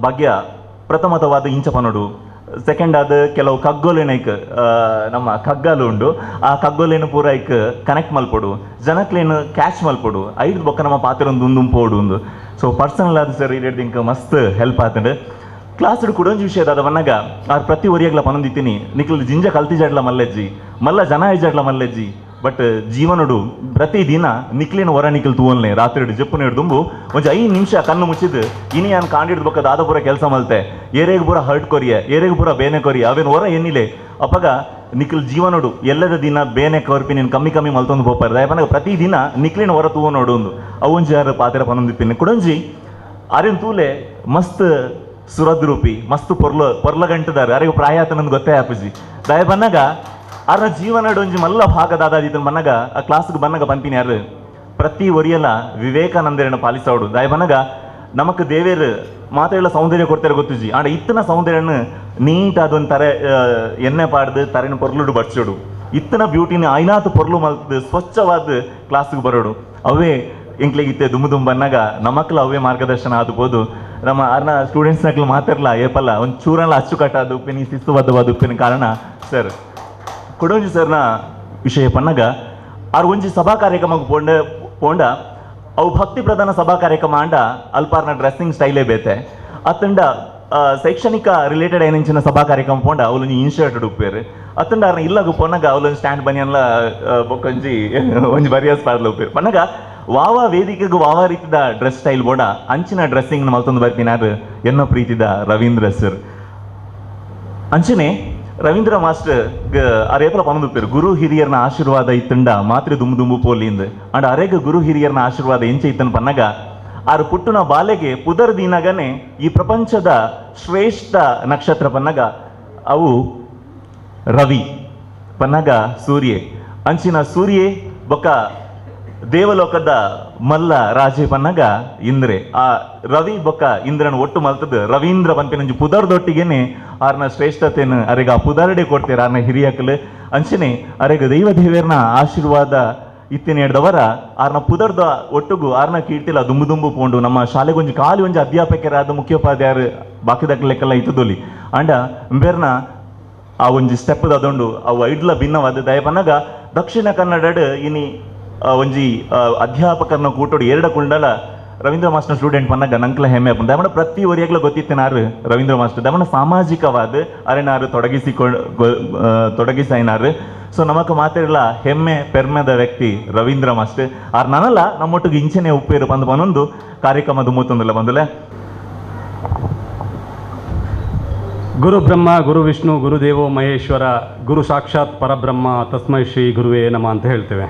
ಭಾಗ್ಯ ಪ್ರಥಮತವಾದ ಇಂಚ ಪನೋಡು ಸೆಕೆಂಡ್ ಆದ ಕೆಲವು ಕಗ್ಗೋಲೇನೈಕ್ ನಮ್ಮ ಕಗ್ಗಾಲು ಉಂಡು ಆ ಕಗ್ಗೋಲೇನು ಪೂರ ಐಕ್ ಕನೆಕ್ಟ್ ಮಲ್ಪೊಡು ಜನಕ್ಲೇನು ಕ್ಯಾಚ್ ಮಲ್ಪೊಡು 5 ಬೊಕ್ಕ ನಮ್ಮ ಪಾತ್ರ ಒಂದು ಪೋಡು ಒಂದು ಸೊ ಪರ್ಸನಲ್ ಆದ ಸರ್ ಇಡೀ ಇಂಕ ಮಸ್ತ್ ಹೆಲ್ಪ್ ಆತಂಡು ಕ್ಲಾಸ್ ಕೂಡ ಒಂದು ವಿಷಯದ ಬನ್ನಾಗ ಆರು ಪ್ರತಿ ಒರಿಯಾಗ್ಲ ಪನೊಂದಿತ್ತೀನಿ ನಿಖಲ್ ಜಿಂಜ ಕಲ್ತಿ ಜಾಡ್ಲ ಮಲ್ಲೆಜ್ಜಿ ಮಲ್ಲ ಜನ ಐಜಾಡ್ಲ ಮಲ್ಲೆಜ್ಜಿ ಬಟ್ ಜೀವನಡು ಪ್ರತಿ ದಿನ ನಿಕ್ಲಿನ ಹೊರ ನಿಖಲ್ ತೂವಲ್ನೆ ರಾತ್ರಿ ಜಪ್ಪು ಹಿಡ್ದುಂಬು ಒಂಜಿ 5 ನಿಮಿಷ ಕಣ್ಣು ಮುಚ್ಚಿದ್ದು ಇನಿ ನಾನು ಕಾಂಡಿಡ್ ಬೊಕ್ಕ ದಾದ ಪೂರ ಕೆಲಸ ಮಲ್ತೆ ಏರೆಗ್ ಪೂರ ಹರ್ಟ್ ಕೊರಿಯೆ ಏರೆಗ್ ಪೂರ ಬೇನೆ ಕೊರಿಯೆ ಅವೇನು ಹೊರ ಎನ್ನಿಲೆ ಅಪ್ಪಗ ನಿಖಲ್ ಜೀವನಡು ಎಲ್ಲದ ದಿನ ಬೇನೆ ಕೊರ್ಪಿ ನೀನು ಕಮ್ಮಿ ಮಲ್ತೊಂದು ಹೋಗ್ಬಾರ್ದು ಯಾಕಂದ್ರೆ ಪ್ರತಿ ದಿನ ನಿಕ್ಲಿನ ಹೊರ ತೂವ ನೋಡು ಒಂದು ಅವೊಂಜಿ ಯಾರು ಪಾತ್ರ ಪನೊಂದಿತ್ತೀನಿ ಕುಡಂಜಿ ಆರೇನು ತೂಲೆ ಮಸ್ತ್ ಸುರದ್ರೂಪಿ ಮಸ್ತ್ ಪೊರ್ಲಗಂಟದಾರ ಯಾರಿಗೂ ಪ್ರಾಯ ಆತ ನನ್ಗೆ ಗೊತ್ತೇ ಆಪುಜಿ ದಯ ಬನ್ನಾಗ ಅರ್ನ ಜೀವನಡ್ ಒಂಜಿ ಮಲ್ಲ ಭಾಗದಾದಿತ್ತು ಬನ್ನಾಗ ಆ ಕ್ಲಾಸ್ಗೆ ಬನ್ನಾಗ ಬಂತೀನಿ ಯಾರು ಪ್ರತಿ ಒರಿಯಲ್ಲ ವಿವೇಕಾನಂದರನ್ನು ಪಾಲಿಸೋಡು ದಯ ಬನ್ನಾಗ ನಮಕ್ ದೇವೇರು ಮಾತೆಲ್ಲ ಸೌಂದರ್ಯ ಕೊಡ್ತಾರೆ ಗೊತ್ತುಜಿ ಆಂಡ ಇತ್ತನ ಸೌಂದರ್ಯನ ನೀಟ್ ಅದೊಂದು ತರ ಎಣ್ಣೆ ಪಾಡ್ದು ತರೆನ ಪೊರ್ಲುಡು ಬಡ್ಸೋಡು ಇತ್ತನ ಬ್ಯೂಟಿನ ಐನಾತು ಪೊರ್ಲು ಮಲ್ದು ಸ್ವಚ್ಛವಾದ ಕ್ಲಾಸ್ಗೆ ಬರೋಡು ಅವೇ ಎಂಕ್ಲೆಗಿತ್ತೆ ದುಮ್ ಬನ್ನಾಗ ನಮಕ್ಲ ಅವೇ ಮಾರ್ಗದರ್ಶನ ಆದ್ಬೋದು ನಮ್ಮ ಅರ್ನ ಸ್ಟೂಡೆಂಟ್ಸ್ನಾಗ್ಲು ಮಾತಾಡ್ಲ ಏಪಲ್ಲ ಒಂದು ಚೂರಲ್ಲ ಅಚ್ಚುಕಟ್ಟಾದ ಉಪ್ಪಿನ ಶಿಸ್ತುಬದ್ಧವಾದ ಉಪ್ಪಿನ ಕಾರಣ ಸರ್ ಕೊಡೋಂಜಿ ಸರ್ನ ವಿಷಯ ಪನ್ನಾಗ ಆರ್ ಒಂಜಿ ಸಭಾ ಕಾರ್ಯಕ್ರಮಕ್ಕೆ ಪೋಂಡ ಅವು ಭಕ್ತಿ ಪ್ರಧಾನ ಸಭಾ ಕಾರ್ಯಕ್ರಮ ಅಂಡ ಅಲ್ಪಾರ್ನ ಡ್ರೆಸ್ಸಿಂಗ್ ಸ್ಟೈಲೇ ಬೇತೆ ಅತ್ತಂಡ ಶೈಕ್ಷಣಿಕ ರಿಲೇಟೆಡ್ ಏನಿಂಚಿನ ಸಭಾ ಕಾರ್ಯಕ್ರಮ ಪೋಂಡ ಅವಲೊಂಜಿ ಇನ್ಶರ್ಟ್ ಉಪ್ಪೇರು ಅತ್ತಂಡ ಅರ್ನ ಇಲ್ಲಾಗ ಪೋನಾಗ ಅವಲೊಂದು ಸ್ಟ್ಯಾಂಡ್ ಬನಿಯನ್ಲ ಬೊಕ್ಕೊಂಜಿ ಒಂಜಿ ಬರಿಯಾಸ್ ಪಾಡ್ಲ ಉಪ್ಪೇರು ಪನ್ನಾಗ ವಾವ ವೇದಿಕೆಗೂ ವಾವ ರೀತಿದ ಡ್ರೆಸ್ ಸ್ಟೈಲ್ ಬೋಡ ಅಂಚಿನ ಡ್ರೆಸ್ಸಿಂಗ್ ಮಲ್ತೊಂದು ಬರ್ತೀನಿ ಯಾರು ಎನ್ನೋ ಪ್ರೀತಿದ ರವೀಂದ್ರ ಸರ್ ಅಂಚನೆ ರವೀಂದ್ರ ಮಾಸ್ಟರ್ ಅರೇಪಲ ಪನದುಪ್ಪೇರು ಗುರು ಹಿರಿಯರ್ನ ಆಶೀರ್ವಾದ ಇತ್ತಂಡ ಮಾತ್ರ ದುಂಬು ಪೋಲಿಂದ ಅಂಡ್ ಅರೆಗ ಗುರು ಹಿರಿಯರ್ನ ಆಶೀರ್ವಾದ ಎಂಚೆ ಇತ್ತನ್ ಪನ್ನಗ ಆರು ಪುಟ್ಟುನ ಬಾಲೆಗೆ ಪುದರ್ ದಿನಗನೆ ಈ ಪ್ರಪಂಚದ ಶ್ರೇಷ್ಠ ನಕ್ಷತ್ರ ಪನ್ನಗ ಅವು ರವಿ ಪನ್ನಗ ಸೂರ್ಯೆ ಅಂಚಿನ ಸೂರ್ಯೆ ಬೊಕ್ಕ ದೇವಲೋಕದ ಮಲ್ಲ ರಾಜೆ ಪನ್ನಗ ಇಂದ್ರೆ ಆ ರವಿ ಬೊಕ್ಕ ಇಂದ್ರನ ಒಟ್ಟು ಮಲ್ತದ ರವೀಂದ್ರ ಪನ್ಪಿನಂಜಿ ಪುದರ್ದೊಟ್ಟಿಗೆನೆ ಆರ್ನ ಶ್ರೇಷ್ಠತೆನ ಅರೆಗ ಆ ಪುದರ್ಡೆ ಕೊಡ್ತೀರ ಆರ್ನ ಹಿರಿಯಕಲು ಅಂಚನೆ ಅರೆಗ ದೈವ ದೇವೇರ್ನ ಆಶೀರ್ವಾದ ಇತ್ತಿನ ಹಿಡ್ದವರ ಆರ್ನ ಪುದರ್ದ ಒಟ್ಟುಗು ಆರ್ನ ಕೀರ್ತಿಲ ದುಂಬು ಪೋಂಡು ನಮ್ಮ ಶಾಲೆಗೊಂಜಿ ಖಾಲಿ ಒಂಜಿ ಅಧ್ಯಾಪಕರಾದ ಮುಖ್ಯೋಪಾಧ್ಯಾಯರು ಬಾಕಿದಕ್ಲೆಕ್ಕೆಲ್ಲ ಇತ್ತದೊಲಿ ಅಂಡ ಬೇರ್ನ ಆ ಒಂಜಿ ಸ್ಟೆಪ್ ಅದೊಂಡು ಅವು ಐಡ್ಲ ಭಿನ್ನವಾದ ದಯ ಪನ್ನಗ ದಕ್ಷಿಣ ಕನ್ನಡ ಇನಿ ಒಂಜಿ ಅಧ್ಯಾಪಕರನ್ನ ಕೂಟೋಡು ಎರಡು ಕುಂಡಲ ರವೀಂದ್ರ ಮಾಸ್ಟರ್ ಸ್ಟೂಡೆಂಟ್ ಪನ್ನಗ ನಂಕ್ಲ ಹೆಮ್ಮೆ ಅಪ್ಪ ದಮಣ ಪ್ರತಿ ಒರಿಯಾಗ್ಲ ಗೊತ್ತಿತ್ತೇನಾರು ರವೀಂದ್ರ ಮಾಸ್ಟರ್ ದಮಣ ಸಾಮಾಜಿಕವಾದ ಅರೆನಾರು ತೊಡಗಿಸೈನಾರು ಸೊ ನಮಕ್ ಮಾತಿರಲ್ಲ ಹೆಮ್ಮೆ ಪೆರ್ಮೆದ ವ್ಯಕ್ತಿ ರವೀಂದ್ರ ಮಾಸ್ಟರ್ ಆರ್ ನನಲ್ಲ ನಮ್ಮೊಟ್ಟಿಗೆ ಇಂಚನೆ ಉಪ್ಪೇರು ಬಂದು ಬನ್ನೊಂದು ಕಾರ್ಯಕ್ರಮದ ಮೂತೊಂದಿಲ್ಲ ಬಂದಲೆ ಗುರು ಬ್ರಹ್ಮ ಗುರು ವಿಷ್ಣು ಗುರುದೇವೋ ಮಹೇಶ್ವರ ಗುರು ಸಾಕ್ಷಾತ್ ಪರಬ್ರಹ್ಮ ತಸ್ಮೈ ಶ್ರೀ ಗುರುವೇ ನಮ ಅಂತ ಹೇಳ್ತೇವೆ.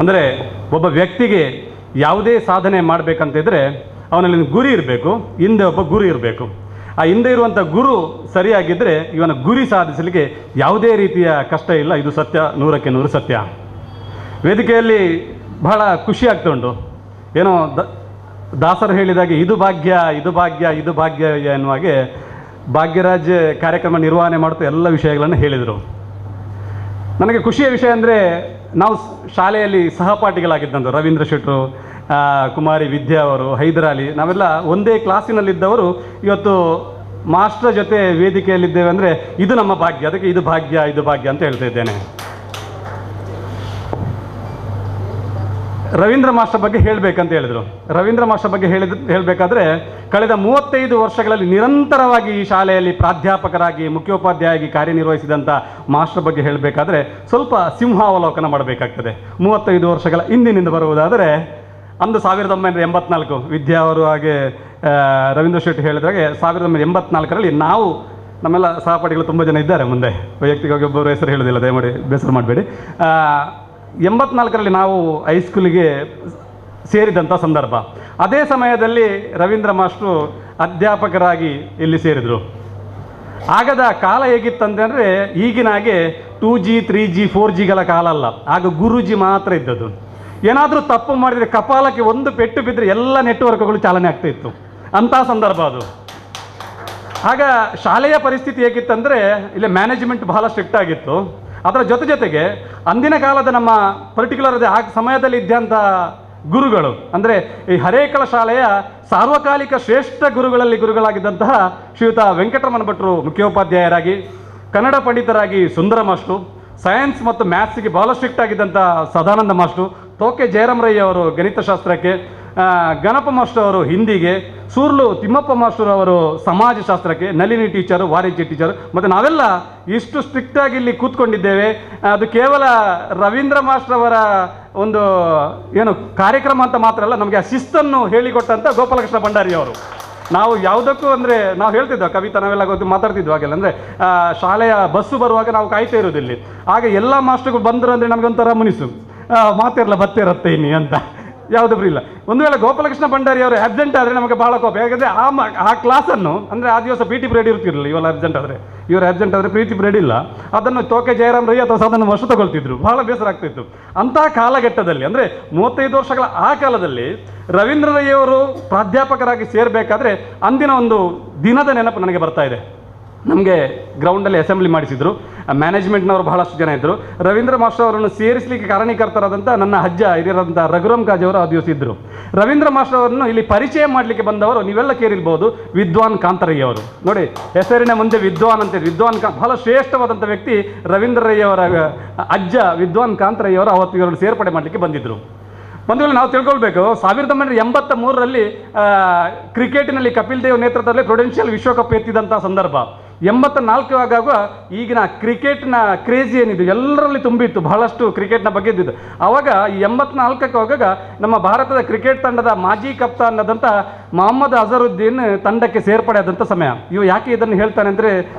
ಅಂದರೆ ಒಬ್ಬ ವ್ಯಕ್ತಿಗೆ ಯಾವುದೇ ಸಾಧನೆ ಮಾಡಬೇಕಂತಿದ್ರೆ ಅವನಲ್ಲಿ ಗುರಿ ಇರಬೇಕು, ಹಿಂದೆ ಒಬ್ಬ ಗುರು ಇರಬೇಕು. ಆ ಹಿಂದೆ ಇರುವಂಥ ಗುರು ಸರಿಯಾಗಿದ್ದರೆ ಇವನ ಗುರಿ ಸಾಧಿಸಲಿಕ್ಕೆ ಯಾವುದೇ ರೀತಿಯ ಕಷ್ಟ ಇಲ್ಲ. ಇದು ಸತ್ಯ, 100ಕ್ಕೆ 100 ಸತ್ಯ. ವೇದಿಕೆಯಲ್ಲಿ ಬಹಳ ಖುಷಿ ಆಗ್ತಾ ಉಂಟು. ಏನೋ ದಾಸರು ಹೇಳಿದಾಗೆ ಇದು ಭಾಗ್ಯ ಇದು ಭಾಗ್ಯ ಇದು ಭಾಗ್ಯ ಎನ್ನುವ ಹಾಗೆ ಭಾಗ್ಯರಾಜ್ ಕಾರ್ಯಕ್ರಮ ನಿರ್ವಹಣೆ ಮಾಡುತ್ತಾ ಎಲ್ಲ ವಿಷಯಗಳನ್ನು ಹೇಳಿದರು. ನನಗೆ ಖುಷಿಯ ವಿಷಯ ಅಂದರೆ ನಾವು ಶಾಲೆಯಲ್ಲಿ ಸಹಪಾಠಿಗಳಾಗಿದ್ದಂಥ ರವೀಂದ್ರ ಶೆಟ್ಟರು, ಕುಮಾರಿ ವಿದ್ಯಾ ಅವರು, ಹೈದರಾಲಿ, ನಾವೆಲ್ಲ ಒಂದೇ ಕ್ಲಾಸಿನಲ್ಲಿದ್ದವರು ಇವತ್ತು ಮಾಸ್ಟರ್ ಜೊತೆ ವೇದಿಕೆಯಲ್ಲಿದ್ದೇವೆ ಅಂದರೆ ಇದು ನಮ್ಮ ಭಾಗ್ಯ. ಅದಕ್ಕೆ ಇದು ಭಾಗ್ಯ ಇದು ಭಾಗ್ಯ ಅಂತ ಹೇಳ್ತಾ ಇದ್ದೇನೆ. ರವೀಂದ್ರ ಮಾಸ್ಟರ್ ಬಗ್ಗೆ ಹೇಳಬೇಕಂತ ಹೇಳಿದರು. ರವೀಂದ್ರ ಮಾಸ್ಟರ್ ಬಗ್ಗೆ ಹೇಳಬೇಕಾದ್ರೆ ಕಳೆದ 35 ವರ್ಷಗಳಲ್ಲಿ ನಿರಂತರವಾಗಿ ಈ ಶಾಲೆಯಲ್ಲಿ ಪ್ರಾಧ್ಯಾಪಕರಾಗಿ ಮುಖ್ಯೋಪಾಧ್ಯಾಯರಾಗಿ ಕಾರ್ಯನಿರ್ವಹಿಸಿದಂಥ ಮಾಸ್ಟರ್ ಬಗ್ಗೆ ಹೇಳಬೇಕಾದ್ರೆ ಸ್ವಲ್ಪ ಸಿಂಹಾವಲೋಕನ ಮಾಡಬೇಕಾಗ್ತದೆ. 35 ವರ್ಷಗಳ ಹಿಂದಿನಿಂದ ಬರುವುದಾದರೆ ಅಂದು 1984 ವಿದ್ಯಾ ಅವರು ಹಾಗೆ ರವೀಂದ್ರ ಶೆಟ್ಟಿ ಹೇಳಿದಾಗೆ 1984ರಲ್ಲಿ ನಾವು ನಮ್ಮೆಲ್ಲ ಸಹಪಾಠಿಗಳು ತುಂಬ ಜನ ಇದ್ದಾರೆ. ಮುಂದೆ ವೈಯಕ್ತಿಕವಾಗಿ ಒಬ್ಬರು ಹೆಸರು ಹೇಳೋದಿಲ್ಲ, ದಯಮಾಡಿ ಬೇಸರ ಮಾಡಬೇಡಿ. 84ರಲ್ಲಿ ನಾವು ಹೈಸ್ಕೂಲಿಗೆ ಸೇರಿದಂಥ ಸಂದರ್ಭ. ಅದೇ ಸಮಯದಲ್ಲಿ ರವೀಂದ್ರ ಮಾಸ್ಟ್ರು ಅಧ್ಯಾಪಕರಾಗಿ ಇಲ್ಲಿ ಸೇರಿದರು. ಆಗದ ಕಾಲ ಹೇಗಿತ್ತಂತೆ ಅಂದರೆ ಈಗಿನ ಹಾಗೆ 2G 3G 4Gಗಳ ಕಾಲ ಅಲ್ಲ. ಆಗ ಗುರೂಜಿ ಮಾತ್ರ ಇದ್ದದ್ದು. ಏನಾದರೂ ತಪ್ಪು ಮಾಡಿದರೆ ಕಪಾಲಕ್ಕೆ ಒಂದು ಪೆಟ್ಟು ಬಿದ್ದರೆ ಎಲ್ಲ ನೆಟ್ವರ್ಕ್ಗಳು ಚಾಲನೆ ಆಗ್ತಾ ಇತ್ತು. ಅಂಥ ಸಂದರ್ಭ ಅದು. ಆಗ ಶಾಲೆಯ ಪರಿಸ್ಥಿತಿ ಹೇಗಿತ್ತಂದರೆ ಇಲ್ಲಿ ಮ್ಯಾನೇಜ್ಮೆಂಟ್ ಬಹಳ ಸ್ಟ್ರಿಕ್ಟ್ ಆಗಿತ್ತು. ಅದರ ಜೊತೆಗೆ ಅಂದಿನ ಕಾಲದ ನಮ್ಮ ಪರ್ಟಿಕ್ಯುಲರ್ ಆ ಸಮಯದಲ್ಲಿ ಇದ್ದಂಥ ಗುರುಗಳು ಅಂದರೆ ಈ ಹರೇಕಳ ಶಾಲೆಯ ಸಾರ್ವಕಾಲಿಕ ಶ್ರೇಷ್ಠ ಗುರುಗಳಾಗಿದ್ದಂತಹ ಶ್ರೀಯುತ ವೆಂಕಟರಮಣ ಭಟ್ರು ಮುಖ್ಯೋಪಾಧ್ಯಾಯರಾಗಿ, ಕನ್ನಡ ಪಂಡಿತರಾಗಿ ಸುಂದರ ಮಾಸ್ಟ್ರು, ಸೈನ್ಸ್ ಮತ್ತು ಮ್ಯಾಥ್ಸ್ಗೆ ಬಹಳ ಸ್ಟ್ರಿಕ್ಟ್ ಆಗಿದ್ದಂಥ ಸದಾನಂದ ಮಾಸ್ಟ್ರು, ತೋಕೆ ಜಯರಾಮರಯ್ಯ ಅವರು ಗಣಿತಶಾಸ್ತ್ರಕ್ಕೆ, ಗಣಪ ಮಾಸ್ಟರ್ ಅವರು ಹಿಂದಿಗೆ, ಸೂರ್ಲು ತಿಮ್ಮಪ್ಪ ಮಾಸ್ಟರ್ ಅವರು ಸಮಾಜಶಾಸ್ತ್ರಕ್ಕೆ, ನಳಿನಿ ಟೀಚರು, ವಾಣಿಜ್ಯ ಟೀಚರು, ಮತ್ತು ನಾವೆಲ್ಲ ಇಷ್ಟು ಸ್ಟ್ರಿಕ್ಟಾಗಿ ಇಲ್ಲಿ ಕೂತ್ಕೊಂಡಿದ್ದೇವೆ. ಅದು ಕೇವಲ ರವೀಂದ್ರ ಮಾಸ್ಟರ್ ಅವರ ಒಂದು ಏನು ಕಾರ್ಯಕ್ರಮ ಅಂತ ಮಾತ್ರ ಅಲ್ಲ, ನಮಗೆ ಆ ಶಿಸ್ತನ್ನು ಹೇಳಿಕೊಟ್ಟಂಥ ಗೋಪಾಲಕೃಷ್ಣ ಭಂಡಾರಿ ಅವರು. ನಾವು ಯಾವುದಕ್ಕೂ ಅಂದರೆ ನಾವು ಹೇಳ್ತಿದ್ವಿ, ಕವಿತಾ ನಾವೆಲ್ಲ ಗೊತ್ತು ಮಾತಾಡ್ತಿದ್ವಿ ಹಾಗೆಲ್ಲ. ಅಂದರೆ ಶಾಲೆಯ ಬಸ್ಸು ಬರುವಾಗ ನಾವು ಕಾಯ್ತಾ ಇರೋದು ಇಲ್ಲಿ. ಆಗ ಎಲ್ಲ ಮಾಸ್ಟರ್ಗಳು ಬಂದರು ಅಂದರೆ ನಮಗೊಂಥರ ಮುನಿಸು, ಮಾತಿರಲ್ಲ ಬತ್ತಿರತ್ತೆ ಇನ್ನಿ ಅಂತ. ಯಾವುದೊಬ್ಬರು ಇಲ್ಲ. ಒಂದು ವೇಳೆ ಗೋಪಾಲಕೃಷ್ಣ ಭಂಡಾರಿ ಅವರು ಆಬ್ಸೆಂಟ್ ಆದರೆ ನಮಗೆ ಬಹಳ ಕೋಪ. ಯಾಕಂದರೆ ಆ ಕ್ಲಾಸನ್ನು ಅಂದರೆ ಆ ದಿವಸ ಪಿ ಟಿ ಪಿರಿಯಡ್ ಇರ್ತಿರಲಿಲ್ಲ. ಇವರು ಆಬ್ಸೆಂಟ್ ಆದರೆ ಪಿ ಟಿ ಪಿರಿಯಡ್ ಇಲ್ಲ, ಅದನ್ನು ತೋಕೆ ಜಯರಾಮ್ ರೈ ಅಥವಾ ಸಾಧನ ವರ್ಷ ತಗೊಳ್ತಿದ್ರು. ಬಹಳ ಬೇಸರ ಆಗ್ತಿತ್ತು. ಅಂತಹ ಕಾಲಘಟ್ಟದಲ್ಲಿ ಅಂದರೆ 35 ವರ್ಷಗಳ ಆ ಕಾಲದಲ್ಲಿ ರವೀಂದ್ರ ರೈ ಅವರು ಪ್ರಾಧ್ಯಾಪಕರಾಗಿ ಸೇರಬೇಕಾದ್ರೆ ಅಂದಿನ ಒಂದು ದಿನದ ನೆನಪು ನನಗೆ ಬರ್ತಾ ಇದೆ. ನಮಗೆ ಗ್ರೌಂಡಲ್ಲಿ ಅಸೆಂಬ್ಲಿ ಮಾಡಿಸಿದ್ರು. ಮ್ಯಾನೇಜ್ಮೆಂಟ್ನವರು ಬಹಳಷ್ಟು ಜನ ಇದ್ದರು. ರವೀಂದ್ರ ಮಾಸ್ಟರ್ ಅವರನ್ನು ಸೇರಿಸಲಿಕ್ಕೆ ಕಾರಣೀಕರ್ತರಾದಂಥ ನನ್ನ ಅಜ್ಜ ಹಿರಿಯರಾದಂಥ ರಘುರಾಮ್ ಕಾಜ್ ಅವರು ಆ ದಿವಸ ಇದ್ದರು. ರವೀಂದ್ರ ಮಾಸ್ಟರ್ ಅವರನ್ನು ಇಲ್ಲಿ ಪರಿಚಯ ಮಾಡಲಿಕ್ಕೆ ಬಂದವರು ನೀವೆಲ್ಲ ಕೇಳಿರ್ಬೋದು, ವಿದ್ವಾನ್ ಕಾಂತರಯ್ಯ ಅವರು. ನೋಡಿ, ಹೆಸರಿನ ಮುಂದೆ ವಿದ್ವಾನ್ ಅಂತ, ವಿದ್ವಾನ್ ಬಹಳ ಶ್ರೇಷ್ಠವಾದಂಥ ವ್ಯಕ್ತಿ ರವೀಂದ್ರ ರೈ ಅವರ ಅಜ್ಜ ವಿದ್ವಾನ್ ಕಾಂತರಯ್ಯ ಅವರು ಅವತ್ತು ಇವರನ್ನು ಸೇರ್ಪಡೆ ಮಾಡಲಿಕ್ಕೆ ಬಂದಿದ್ದರು. ಬಂಧುಗಳು, ನಾವು ತಿಳ್ಕೊಳ್ಬೇಕು, 1983ರಲ್ಲಿ ಕ್ರಿಕೆಟಿನಲ್ಲಿ ಕಪಿಲ್ ದೇವ್ ನೇತೃತ್ವದಲ್ಲಿ ಪ್ರೊಡೆನ್ಷಿಯಲ್ ವಿಶ್ವಕಪ್ ಎತ್ತಿದಂಥ ಸಂದರ್ಭ. 84 ಆಗಾಗ ಈಗಿನ ಕ್ರಿಕೆಟ್ನ ಕ್ರೇಜಿ ಏನಿದೆ ಎಲ್ಲರಲ್ಲಿ ತುಂಬಿತ್ತು, ಬಹಳಷ್ಟು ಕ್ರಿಕೆಟ್ನ ಬಗ್ಗೆ ಇದ್ದಿದ್ದು. ಆವಾಗ 84ಕ್ಕೆ ಹೋಗಾಗ ನಮ್ಮ ಭಾರತದ ಕ್ರಿಕೆಟ್ ತಂಡದ ಮಾಜಿ ಕಪ್ತಾನ್ ಆದಂಥ ಮೊಹಮ್ಮದ್ ಅಜರುದ್ದೀನ್ ತಂಡಕ್ಕೆ ಸೇರ್ಪಡೆ ಆದಂಥ ಸಮಯ. ಯಾಕೆ ಇದನ್ನು ಹೇಳ್ತಾನೆ ಅಂದರೆ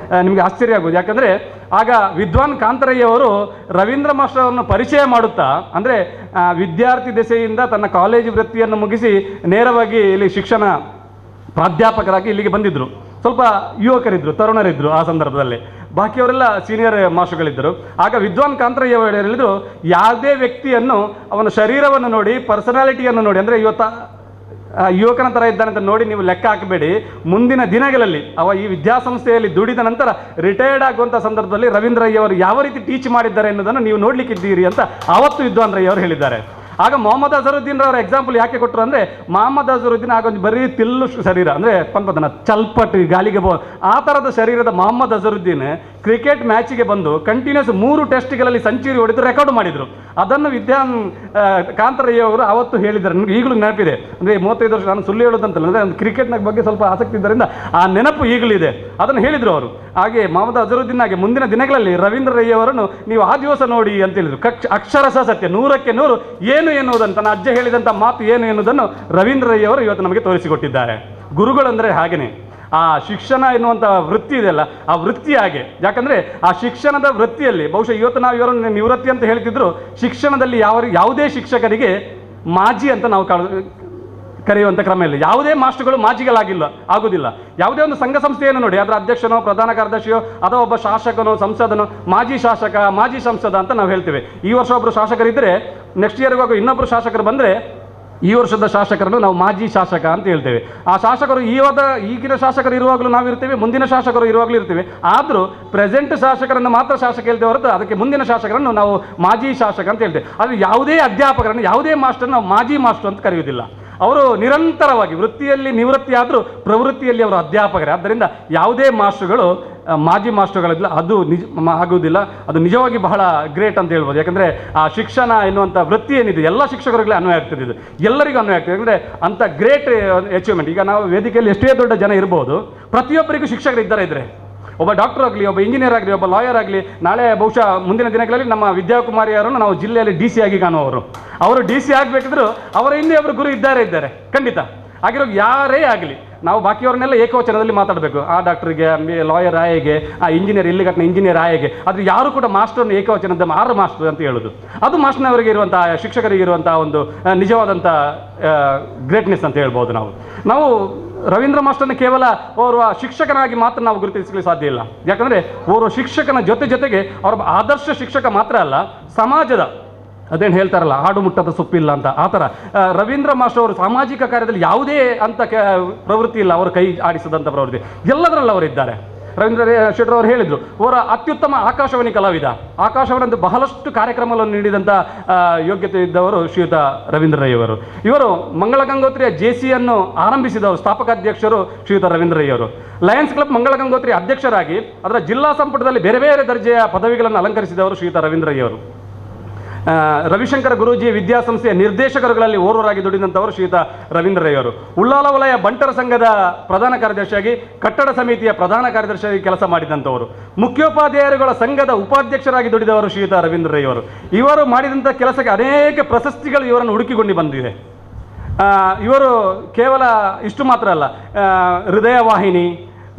ನಿಮಗೆ ಆಶ್ಚರ್ಯ ಆಗೋದು. ಯಾಕಂದರೆ ಆಗ ವಿದ್ವಾನ್ ಕಾಂತರಯ್ಯ ಅವರು ರವೀಂದ್ರ ಮಾಸ್ಟರ್ ಅವರನ್ನು ಪರಿಚಯ ಮಾಡುತ್ತಾ, ಅಂದರೆ ವಿದ್ಯಾರ್ಥಿ ದೆಸೆಯಿಂದ ತನ್ನ ಕಾಲೇಜು ವೃತ್ತಿಯನ್ನು ಮುಗಿಸಿ ನೇರವಾಗಿ ಇಲ್ಲಿ ಶಿಕ್ಷಣ ಪ್ರಾಧ್ಯಾಪಕರಾಗಿ ಇಲ್ಲಿಗೆ ಬಂದಿದ್ದರು. ಸ್ವಲ್ಪ ಯುವಕರಿದ್ದರು, ತರುಣರಿದ್ದರು ಆ ಸಂದರ್ಭದಲ್ಲಿ. ಬಾಕಿಯವರೆಲ್ಲ ಸೀನಿಯರ್ ಮಾಸ್ಟರ್ಗಳಿದ್ದರು. ಆಗ ವಿದ್ವಾನ್ ಕಾಂತರಯ್ಯ ಅವರು ಹೇಳಿದರು, ಯಾವುದೇ ವ್ಯಕ್ತಿಯನ್ನು ಅವನ ಶರೀರವನ್ನು ನೋಡಿ, ಪರ್ಸನಾಲಿಟಿಯನ್ನು ನೋಡಿ, ಅಂದರೆ ಯುವಕನ ಥರ ಇದ್ದಾನೆ ಅಂತ ನೋಡಿ ನೀವು ಲೆಕ್ಕ ಹಾಕಬೇಡಿ. ಮುಂದಿನ ದಿನಗಳಲ್ಲಿ ಅವ ಈ ವಿದ್ಯಾಸಂಸ್ಥೆಯಲ್ಲಿ ದುಡಿದ ನಂತರ ರಿಟೈರ್ಡ್ ಆಗುವಂಥ ಸಂದರ್ಭದಲ್ಲಿ ರವೀಂದ್ರ ರೈ ಅವರು ಯಾವ ರೀತಿ ಟೀಚ್ ಮಾಡಿದ್ದಾರೆ ಎನ್ನುವುದನ್ನು ನೀವು ನೋಡಲಿಕ್ಕಿದ್ದೀರಿ ಅಂತ ಆವತ್ತು ವಿದ್ವಾನ್ ರೈ ಅವರು ಹೇಳಿದ್ದಾರೆ. ಆಗ ಮೊಹಮ್ಮದ್ ಅಜರುದ್ದೀನ್ ಅವರ ಎಕ್ಸಾಂಪಲ್ ಯಾಕೆ ಕೊಟ್ಟರು ಅಂದರೆ, ಮೊಹಮ್ಮದ್ ಅಜರುದ್ದೀನ್ ಆಗ ಒಂದು ಬರೀ ತಿಲ್ಲು ಶರೀರ, ಅಂದರೆ ಪಂಪದನ ಚಲ್ಪಟ್ಟು ಗಾಲಿಗೆ ಆ ಥರದ ಶರೀರದ ಮೊಹಮ್ಮದ್ ಅಜರುದ್ದೀನ್ ಕ್ರಿಕೆಟ್ ಮ್ಯಾಚಿಗೆ ಬಂದು ಕಂಟಿನ್ಯೂಸ್ 3 ಟೆಸ್ಟ್ಗಳಲ್ಲಿ ಸೆಂಚುರಿ ಹೊಡೆದು ರೆಕಾರ್ಡ್ ಮಾಡಿದರು. ಅದನ್ನು ವಿದ್ವಾನ್ ಕಾಂತರಯ್ಯ ಅವರು ಅವತ್ತು ಹೇಳಿದ್ದಾರೆ. ನನಗೆ ಈಗಲೂ ನೆನಪಿದೆ. ಅಂದರೆ 35 ವರ್ಷ, ನಾನು ಸುಳ್ಳು ಹೇಳೋದಂತಲ್ಲ, ಅಂದರೆ ಕ್ರಿಕೆಟ್ನ ಬಗ್ಗೆ ಸ್ವಲ್ಪ ಆಸಕ್ತಿ ಇದ್ದರಿಂದ ಆ ನೆನಪು ಈಗಲೂ ಇದೆ. ಅದನ್ನು ಹೇಳಿದರು ಅವರು. ಹಾಗೆ ಮೊಹಮ್ಮದ್ ಅಜರುದ್ದೀನ್ ಆಗಿ ಮುಂದಿನ ದಿನಗಳಲ್ಲಿ ರವೀಂದ್ರ ರೈ ಅವರನ್ನು ನೀವು ಆ ದಿವಸ ನೋಡಿ ಅಂತ ಹೇಳಿದರು. ಅಕ್ಷರಶಃ ಸತ್ಯ, 100ಕ್ಕೆ 100 ಏನು ಎನ್ನುವುದನ್ನು, ತನ್ನ ಅಜ್ಜ ಹೇಳಿದಂಥ ಮಾತು ಏನು ಎನ್ನುವುದನ್ನು ರವೀಂದ್ರ ರೈ ಅವರು ಇವತ್ತು ನಮಗೆ ತೋರಿಸಿಕೊಟ್ಟಿದ್ದಾರೆ. ಗುರುಗಳಂದರೆ ಹಾಗೆಯೇ ಆ ಶಿಕ್ಷಣ ಎನ್ನುವಂಥ ವೃತ್ತಿ ಇದೆಯಲ್ಲ, ಆ ವೃತ್ತಿ ಹಾಗೆ. ಯಾಕಂದರೆ ಆ ಶಿಕ್ಷಣದ ವೃತ್ತಿಯಲ್ಲಿ ಬಹುಶಃ ಇವತ್ತು ನಾವು ಇವರನ್ನು ನಿವೃತ್ತಿ ಅಂತ ಹೇಳ್ತಿದ್ರು, ಶಿಕ್ಷಣದಲ್ಲಿ ಯಾವುದೇ ಶಿಕ್ಷಕರಿಗೆ ಮಾಜಿ ಅಂತ ನಾವು ಕರೆಯುವಂಥ ಕ್ರಮ ಇಲ್ಲ. ಯಾವುದೇ ಮಾಸ್ಟರ್ಗಳು ಆಗೋದಿಲ್ಲ. ಯಾವುದೇ ಒಂದು ಸಂಘ ಸಂಸ್ಥೆಯನ್ನು ನೋಡಿ, ಅದರ ಅಧ್ಯಕ್ಷನೋ ಪ್ರಧಾನ ಕಾರ್ಯದರ್ಶಿಯೋ ಅಥವಾ ಒಬ್ಬ ಶಾಸಕನೋ ಸಂಸದನೋ ಮಾಜಿ ಶಾಸಕ ಮಾಜಿ ಸಂಸದ ಅಂತ ನಾವು ಹೇಳ್ತೇವೆ. ಈ ವರ್ಷ ಒಬ್ಬರು ಶಾಸಕರಿದ್ದರೆ ನೆಕ್ಸ್ಟ್ ಇಯರ್ಗೂ ಇನ್ನೊಬ್ಬರು ಶಾಸಕರು ಬಂದರೆ ಈ ವರ್ಷದ ಶಾಸಕರನ್ನು ನಾವು ಮಾಜಿ ಶಾಸಕ ಅಂತ ಹೇಳ್ತೇವೆ. ಆ ಶಾಸಕರು ಈಗಿನ ಶಾಸಕರು ಇರುವಾಗಲೂ ನಾವು ಇರ್ತೇವೆ, ಮುಂದಿನ ಶಾಸಕರು ಇರುವಾಗಲೂ ಇರ್ತೇವೆ. ಆದರೂ ಪ್ರೆಸೆಂಟ್ ಶಾಸಕರನ್ನು ಮಾತ್ರ ಶಾಸಕ ಹೇಳ್ತೇವೆ ಹೊರತು ಅದಕ್ಕೆ ಮುಂದಿನ ಶಾಸಕರನ್ನು ನಾವು ಮಾಜಿ ಶಾಸಕ ಅಂತ ಹೇಳ್ತೇವೆ. ಆದರೆ ಯಾವುದೇ ಅಧ್ಯಾಪಕರನ್ನು, ಯಾವುದೇ ಮಾಸ್ಟರ್ ನಾವು ಮಾಜಿ ಮಾಸ್ಟರ್ ಅಂತ ಕರೆಯುವುದಿಲ್ಲ. ಅವರು ನಿರಂತರವಾಗಿ ವೃತ್ತಿಯಲ್ಲಿ ನಿವೃತ್ತಿ ಆದರೂ ಪ್ರವೃತ್ತಿಯಲ್ಲಿ ಅವರು ಅಧ್ಯಾಪಕರೇ. ಆದ್ದರಿಂದ ಯಾವುದೇ ಮಾಸ್ಟರ್ಗಳು ಮಾಜಿ ಮಾಸ್ಟರ್ಗಳಿಲ್ಲ, ಅದು ಆಗುವುದಿಲ್ಲ. ಅದು ನಿಜವಾಗಿ ಬಹಳ ಗ್ರೇಟ್ ಅಂತ ಹೇಳ್ಬೋದು. ಯಾಕಂದರೆ ಆ ಶಿಕ್ಷಣ ಎನ್ನುವಂಥ ವೃತ್ತಿ ಏನಿದೆ ಎಲ್ಲ ಶಿಕ್ಷಕರಿಗೂ ಅನ್ವಯ ಆಗ್ತದೆ, ಇದು ಎಲ್ಲರಿಗೂ ಅನ್ವಯ ಆಗ್ತದೆ. ಯಾಕಂದರೆ ಅಂಥ ಗ್ರೇಟ್ ಅಚೀವ್ಮೆಂಟ್. ಈಗ ನಾವು ವೇದಿಕೆಯಲ್ಲಿ ಎಷ್ಟೇ ದೊಡ್ಡ ಜನ ಇರ್ಬೋದು, ಪ್ರತಿಯೊಬ್ಬರಿಗೂ ಶಿಕ್ಷಕರು ಇದ್ದರೆ ಒಬ್ಬ ಡಾಕ್ಟರ್ ಆಗಲಿ, ಒಬ್ಬ ಇಂಜಿನಿಯರ್ ಆಗಲಿ, ಒಬ್ಬ ಲಾಯರ್ ಆಗಲಿ, ನಾಳೆ ಬಹುಶಃ ಮುಂದಿನ ದಿನಗಳಲ್ಲಿ ನಮ್ಮ ವಿದ್ಯಾಕುಮಾರಿ ಅವರನ್ನು ನಾವು ಜಿಲ್ಲೆಯಲ್ಲಿ DC ಆಗಿ ಕಾಣುವವರು. ಅವರು DC ಆಗಬೇಕಿದ್ರು ಅವರ ಹಿಂದೆ ಒಬ್ಬರು ಗುರು ಇದ್ದಾರೆ ಖಂಡಿತ. ಆಗಿರೋ ಯಾರೇ ಆಗಲಿ ನಾವು ಬಾಕಿಯವರನ್ನೆಲ್ಲ ಏಕವಚನದಲ್ಲಿ ಮಾತಾಡಬೇಕು. ಆ ಡಾಕ್ಟರ್ಗೆ, ಲಾಯರ್ ಆಯೆಗೆ, ಆ ಇಂಜಿನಿಯರ್ ಇಲ್ಲಿ ಕಟ್ಟಿನ ಇಂಜಿನಿಯರ್ ಆಯೆಗೆ. ಆದರೆ ಯಾರು ಕೂಡ ಮಾಸ್ಟರ್ನ ಏಕವಚನದ ಆರು ಮಾಸ್ಟರ್ ಅಂತ ಹೇಳೋದು, ಅದು ಮಾಸ್ಟರ್ನವರಿಗೆ ಇರುವಂಥ, ಶಿಕ್ಷಕರಿಗೆ ಇರುವಂಥ ಒಂದು ನಿಜವಾದಂಥ ಗ್ರೇಟ್ನೆಸ್ ಅಂತ ಹೇಳ್ಬೋದು. ನಾವು ರವೀಂದ್ರ ಮಾಸ್ಟರ್ನ ಕೇವಲ ಓರ್ವ ಶಿಕ್ಷಕನಾಗಿ ಮಾತ್ರ ನಾವು ಗುರುತಿಸಲಿಕ್ಕೆ ಸಾಧ್ಯ ಇಲ್ಲ. ಯಾಕಂದರೆ ಓರ್ವ ಶಿಕ್ಷಕನ ಜೊತೆಗೆ ಅವರ ಆದರ್ಶ ಶಿಕ್ಷಕ ಮಾತ್ರ ಅಲ್ಲ, ಸಮಾಜದ ಅದೇನು ಹೇಳ್ತಾರಲ್ಲ, ಆಡು ಮುಟ್ಟದ ಸೊಪ್ಪಿಲ್ಲ ಅಂತ, ಆ ಥರ ರವೀಂದ್ರ ಮಾಸ್ಟರ್ ಅವರು ಸಾಮಾಜಿಕ ಕಾರ್ಯದಲ್ಲಿ ಯಾವುದೇ ಅಂತ ಪ್ರವೃತ್ತಿ ಇಲ್ಲ, ಅವರು ಕೈ ಆಡಿಸದಂಥ ಪ್ರವೃತ್ತಿ ಎಲ್ಲದರಲ್ಲಿ ಅವರಿದ್ದಾರೆ. ರವೀಂದ್ರ ಶೆಟ್ಟರ್ ಅವರು ಹೇಳಿದರು, ಅವರ ಅತ್ಯುತ್ತಮ ಆಕಾಶವಾಣಿ ಕಲಾವಿದ. ಆಕಾಶವಾಣಿ ಬಹಳಷ್ಟು ಕಾರ್ಯಕ್ರಮಗಳನ್ನು ನೀಡಿದಂಥ ಯೋಗ್ಯತೆ ಇದ್ದವರು ಶ್ರೀಯುತ ರವೀಂದ್ರ ರೈ ಅವರು. ಇವರು ಮಂಗಳ ಗಂಗೋತ್ರಿಯ JCಯನ್ನು ಆರಂಭಿಸಿದವರು, ಸ್ಥಾಪಕಾಧ್ಯಕ್ಷರು ಶ್ರೀಯುತ ರವೀಂದ್ರ ರೈ ಅವರು. ಲಯನ್ಸ್ ಕ್ಲಬ್ ಮಂಗಳ ಗಂಗೋತ್ರಿ ಅಧ್ಯಕ್ಷರಾಗಿ ಅದರ ಜಿಲ್ಲಾ ಸಂಪುಟದಲ್ಲಿ ಬೇರೆ ಬೇರೆ ದರ್ಜೆಯ ಪದವಿಗಳನ್ನು ಅಲಂಕರಿಸಿದವರು ಶ್ರೀಯುತ ರವೀಂದ್ರ ರೈ ಅವರು. ರವಿಶಂಕರ ಗುರೂಜಿ ವಿದ್ಯಾಸಂಸ್ಥೆಯ ನಿರ್ದೇಶಕರುಗಳಲ್ಲಿ ಓರ್ವರಾಗಿ ದುಡಿದಂಥವರು ಶ್ರೀಯುತ ರವೀಂದ್ರ ರೈ ಅವರು. ಉಳ್ಳಾಲ ವಲಯ ಬಂಟರ ಸಂಘದ ಪ್ರಧಾನ ಕಾರ್ಯದರ್ಶಿಯಾಗಿ, ಕಟ್ಟಡ ಸಮಿತಿಯ ಪ್ರಧಾನ ಕಾರ್ಯದರ್ಶಿಯಾಗಿ ಕೆಲಸ ಮಾಡಿದಂಥವರು. ಮುಖ್ಯೋಪಾಧ್ಯಾಯರುಗಳ ಸಂಘದ ಉಪಾಧ್ಯಕ್ಷರಾಗಿ ದುಡಿದವರು ಶ್ರೀಯುತ ರವೀಂದ್ರ ರೈ ಅವರು. ಇವರು ಮಾಡಿದಂಥ ಕೆಲಸಕ್ಕೆ ಅನೇಕ ಪ್ರಶಸ್ತಿಗಳು ಇವರನ್ನು ಹುಡುಕಿಕೊಂಡು ಬಂದಿದೆ. ಇವರು ಕೇವಲ ಇಷ್ಟು ಮಾತ್ರ ಅಲ್ಲ, ಹೃದಯ ವಾಹಿನಿ,